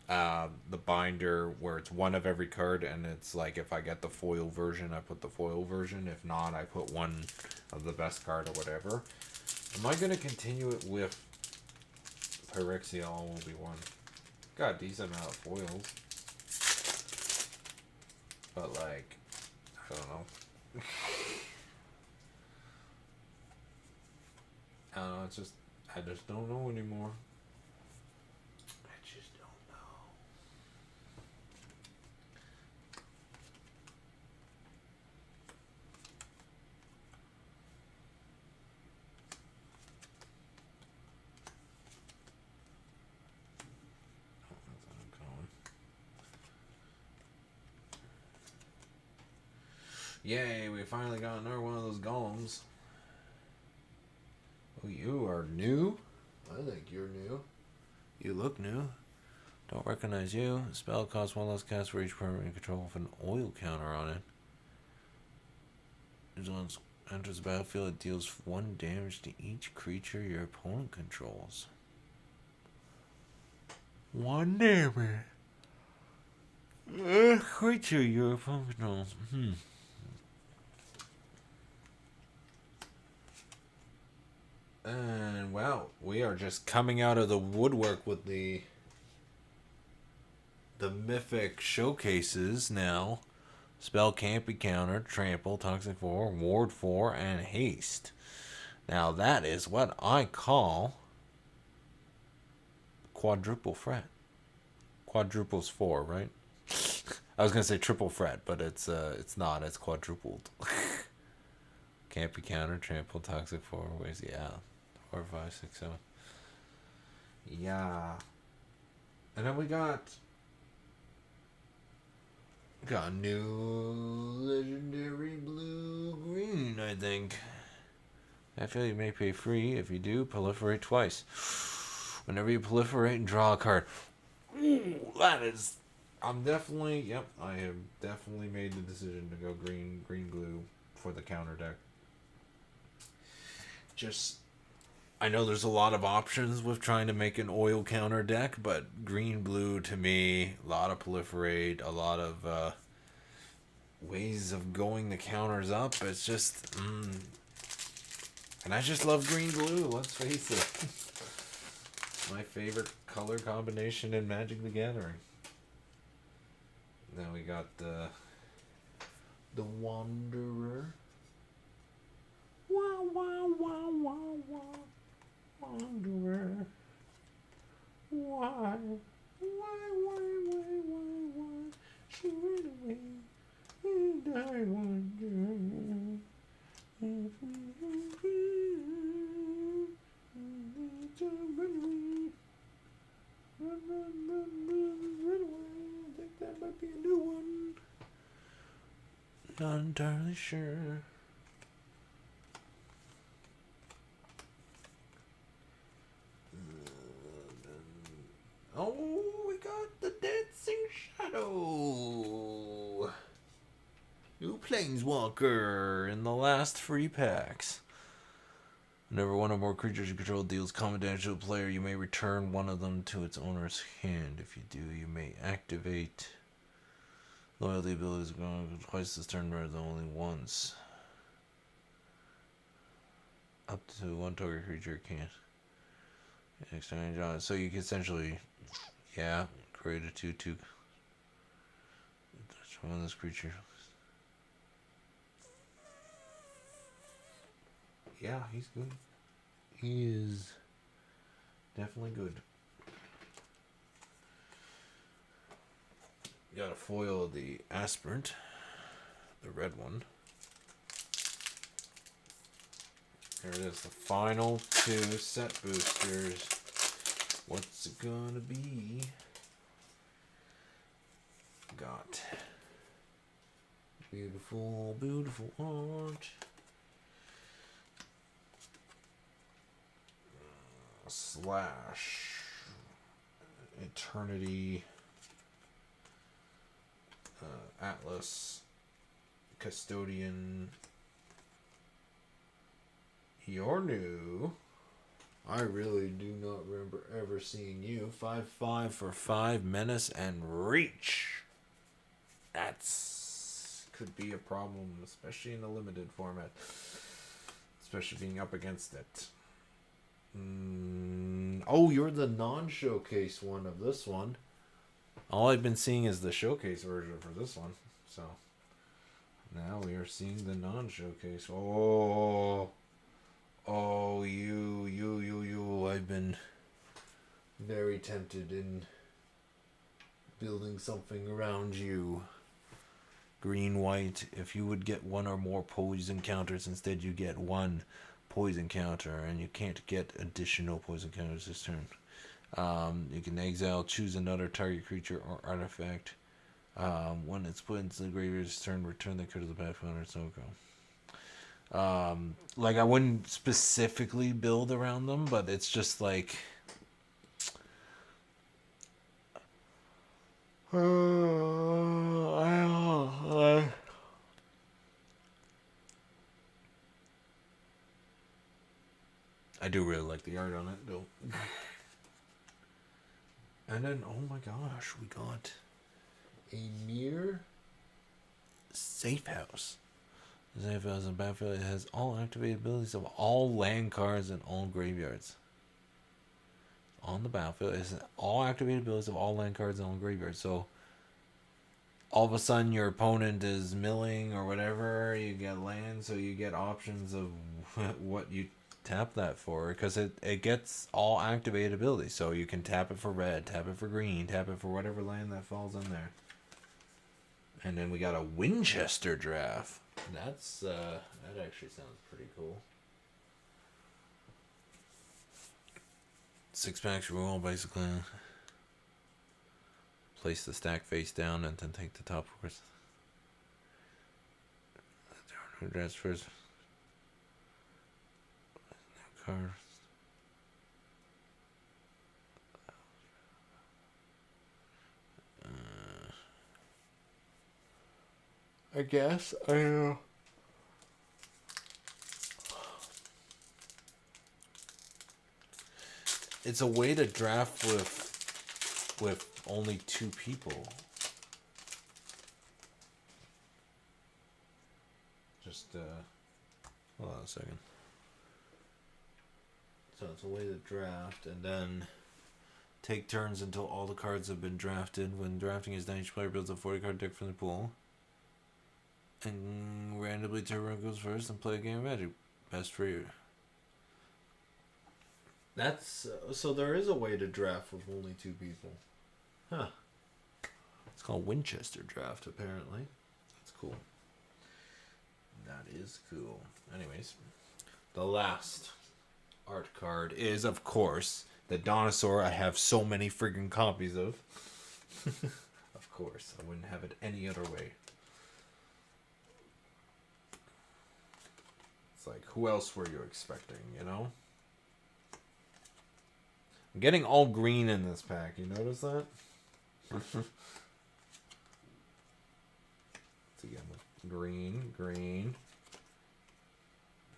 the binder where it's one of every card, and it's like if I get the foil version, I put the foil version. If not, I put one of the best card or whatever. Am I going to continue it with Phyrexia all will be one? Got a decent amount of foils. But like, I don't know. I don't know, it's just, I just don't know anymore. Yay, we finally got another one of those golems. Oh, you are new? I think you're new. You look new. Don't recognize you. Spell costs 1 less cast for each permanent you control with an oil counter on it. As once enters the battlefield, it deals 1 damage to each creature your opponent controls. Wonder. Creature, you're functional. And wow, we are just coming out of the woodwork with the mythic showcases now. Spell can't be countered, trample, toxic 4, ward 4, and haste. Now that is what I call quadruple threat. Quadruple's 4, right? I was gonna say triple threat, but it's not. It's quadrupled. Can't be countered, trample, toxic 4. Where's yeah, 4, 5, 6, 7. Yeah. And then we got a new legendary blue-green, I think. I feel you may pay free. If you do, proliferate twice. Whenever you proliferate and draw a card. Ooh, that is... I'm definitely... Yep, I have definitely made the decision to go green glue for the counter deck. Just... I know there's a lot of options with trying to make an oil counter deck, but green-blue to me, a lot of proliferate, a lot of ways of going the counters up. It's just... And I just love green-blue, let's face it. My favorite color combination in Magic the Gathering. Then we got the Wanderer. Wow, wow, wow, wow, wow. Wanderer. Why? She ran away, and I wonder if run away. I think that might be a new one. Not entirely sure. Oh, we got the Dancing Shadow. New Planeswalker in the last 3 packs. Whenever one or more creatures you control deals combat damage to a player, you may return one of them to its owner's hand. If you do, you may activate loyalty abilities going twice this turn rather than only once. Up to one target creature can't exchange on it. So you can essentially, yeah, create a 2/2. One of this creature. Yeah, he's good. He is definitely good. Got a foil of the Aspirant, the red one. Here it is, the final 2 set boosters. What's it gonna be? Got beautiful, beautiful art. Slash Eternity Atlas Custodian. You're new. I really do not remember ever seeing you. 5/5 for 5 menace and reach. That's could be a problem, especially in the limited format. Especially being up against it. Oh, you're the non-showcase one of this one. All I've been seeing is the showcase version for this one. So now we are seeing the non-showcase. Oh, you. I've been very tempted in building something around you. Green, white. If you would get one or more poison counters, instead you get one poison counter, and you can't get additional poison counters this turn. You can exile, choose another target creature or artifact. When it's put into the graveyard this turn, return the card to the battlefield. It's no go. Like, I wouldn't specifically build around them, but it's just like I do really like the art on it, though. And then, oh my gosh, we got a mirror safe house. The safe house in Battlefield has all activated abilities of all land cards and all graveyards. On the battlefield, it has all activated abilities of all land cards and all graveyards. So, all of a sudden, your opponent is milling or whatever, you get land, so you get options of what you tap that for, because it gets all activated abilities. So you can tap it for red, tap it for green, tap it for whatever land that falls in there. And then we got a Winchester draft. That's that actually sounds pretty cool. 6 packs roll, basically. Place the stack face down and then take the top course. Drafts first. Card. I guess I don't know. It's a way to draft with only 2 people. Just hold on a second. So it's a way to draft and then take turns until all the cards have been drafted. When drafting is done, each player builds a 40 card deck from the pool. And randomly turn goes first and play a game of Magic. Best for you. That's so there is a way to draft with only 2 people. Huh. It's called Winchester draft, apparently. That's cool. That is cool. Anyways, the last art card is, of course, the Dinosaur I have so many friggin' copies of. Of course, I wouldn't have it any other way. It's like, who else were you expecting, you know? I'm getting all green in this pack. You notice that? It's again green, green.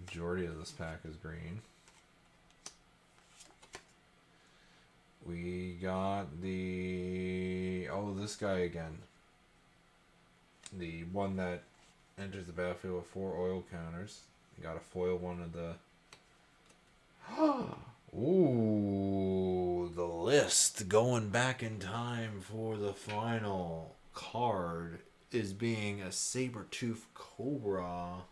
Majority of this pack is green. We got this guy again. The one that enters the battlefield with 4 oil counters. We got a foil one of the ooh, the list going back in time for the final card is being a saber-tooth cobra.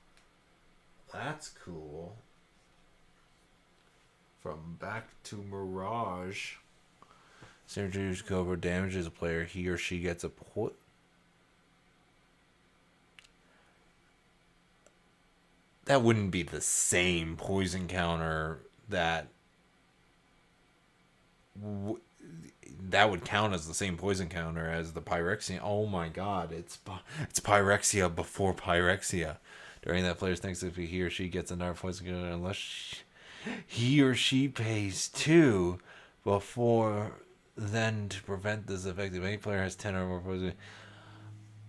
That's cool. From Back to Mirage. Saber-tooth cobra damages a player. He or she gets a that wouldn't be the same poison counter that that would count as the same poison counter as the Phyrexian. Oh my god, it's Phyrexia before Phyrexia. During that player's next, if he or she gets another poison counter, unless he or she pays 2 before then to prevent this effect. If any player has 10 or more poison,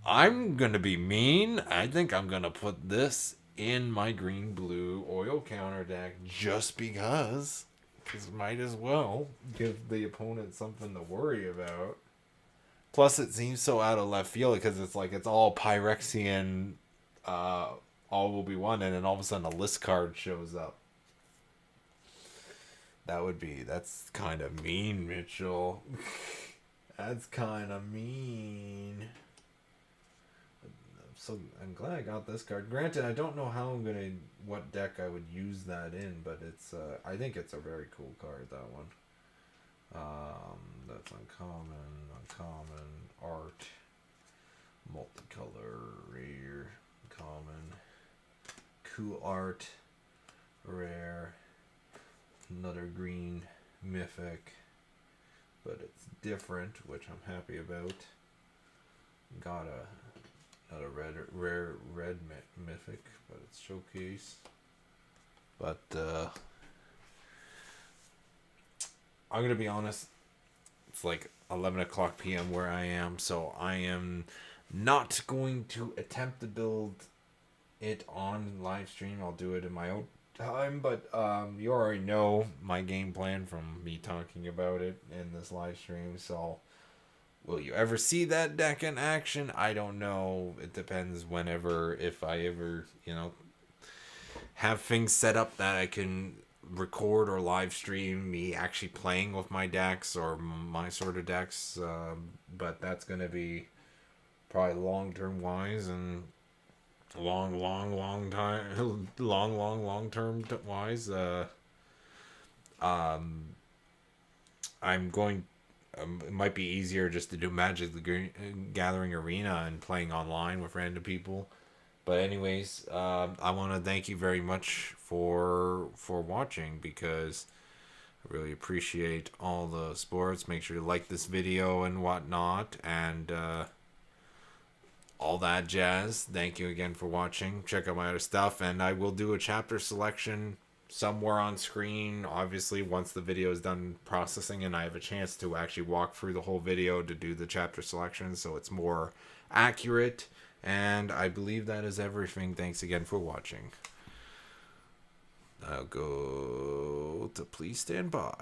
I'm gonna be mean. I think I'm gonna put this in my green-blue oil counter deck just because. Because might as well give the opponent something to worry about. Plus, it seems so out of left field because it's like it's all Phyrexian, all will be one, and then all of a sudden a list card shows up. That's kind of mean, Mitchell. That's kind of mean. I'm glad I got this card. Granted, I don't know what deck I would use that in, but it's I think it's a very cool card, that one. That's uncommon, art, multicolor, rare, common, cool art, rare, another green, mythic, but it's different, which I'm happy about. Got not a rare red mythic, but it's showcase. But I'm gonna be honest, it's like 11 o'clock p.m. where I am, so I am not going to attempt to build it on live stream. I'll do it in my own time, but you already know my game plan from me talking about it in this live stream. So, will you ever see that deck in action? I don't know. It depends whenever, if I ever, have things set up that I can record or live stream me actually playing with my decks or my sort of decks. But that's gonna be probably long term wise and long time, long term wise. Um, I'm going. It might be easier just to do Magic the Gathering Arena and playing online with random people. But anyways, I want to thank you very much for watching, because I really appreciate all the sports. Make sure to like this video and whatnot, and all that jazz. Thank you again for watching. Check out my other stuff, and I will do a chapter selection somewhere on screen, obviously, once the video is done processing and I have a chance to actually walk through the whole video to do the chapter selection, so it's more accurate. And I believe that is everything. Thanks again for watching. I'll go to please stand by.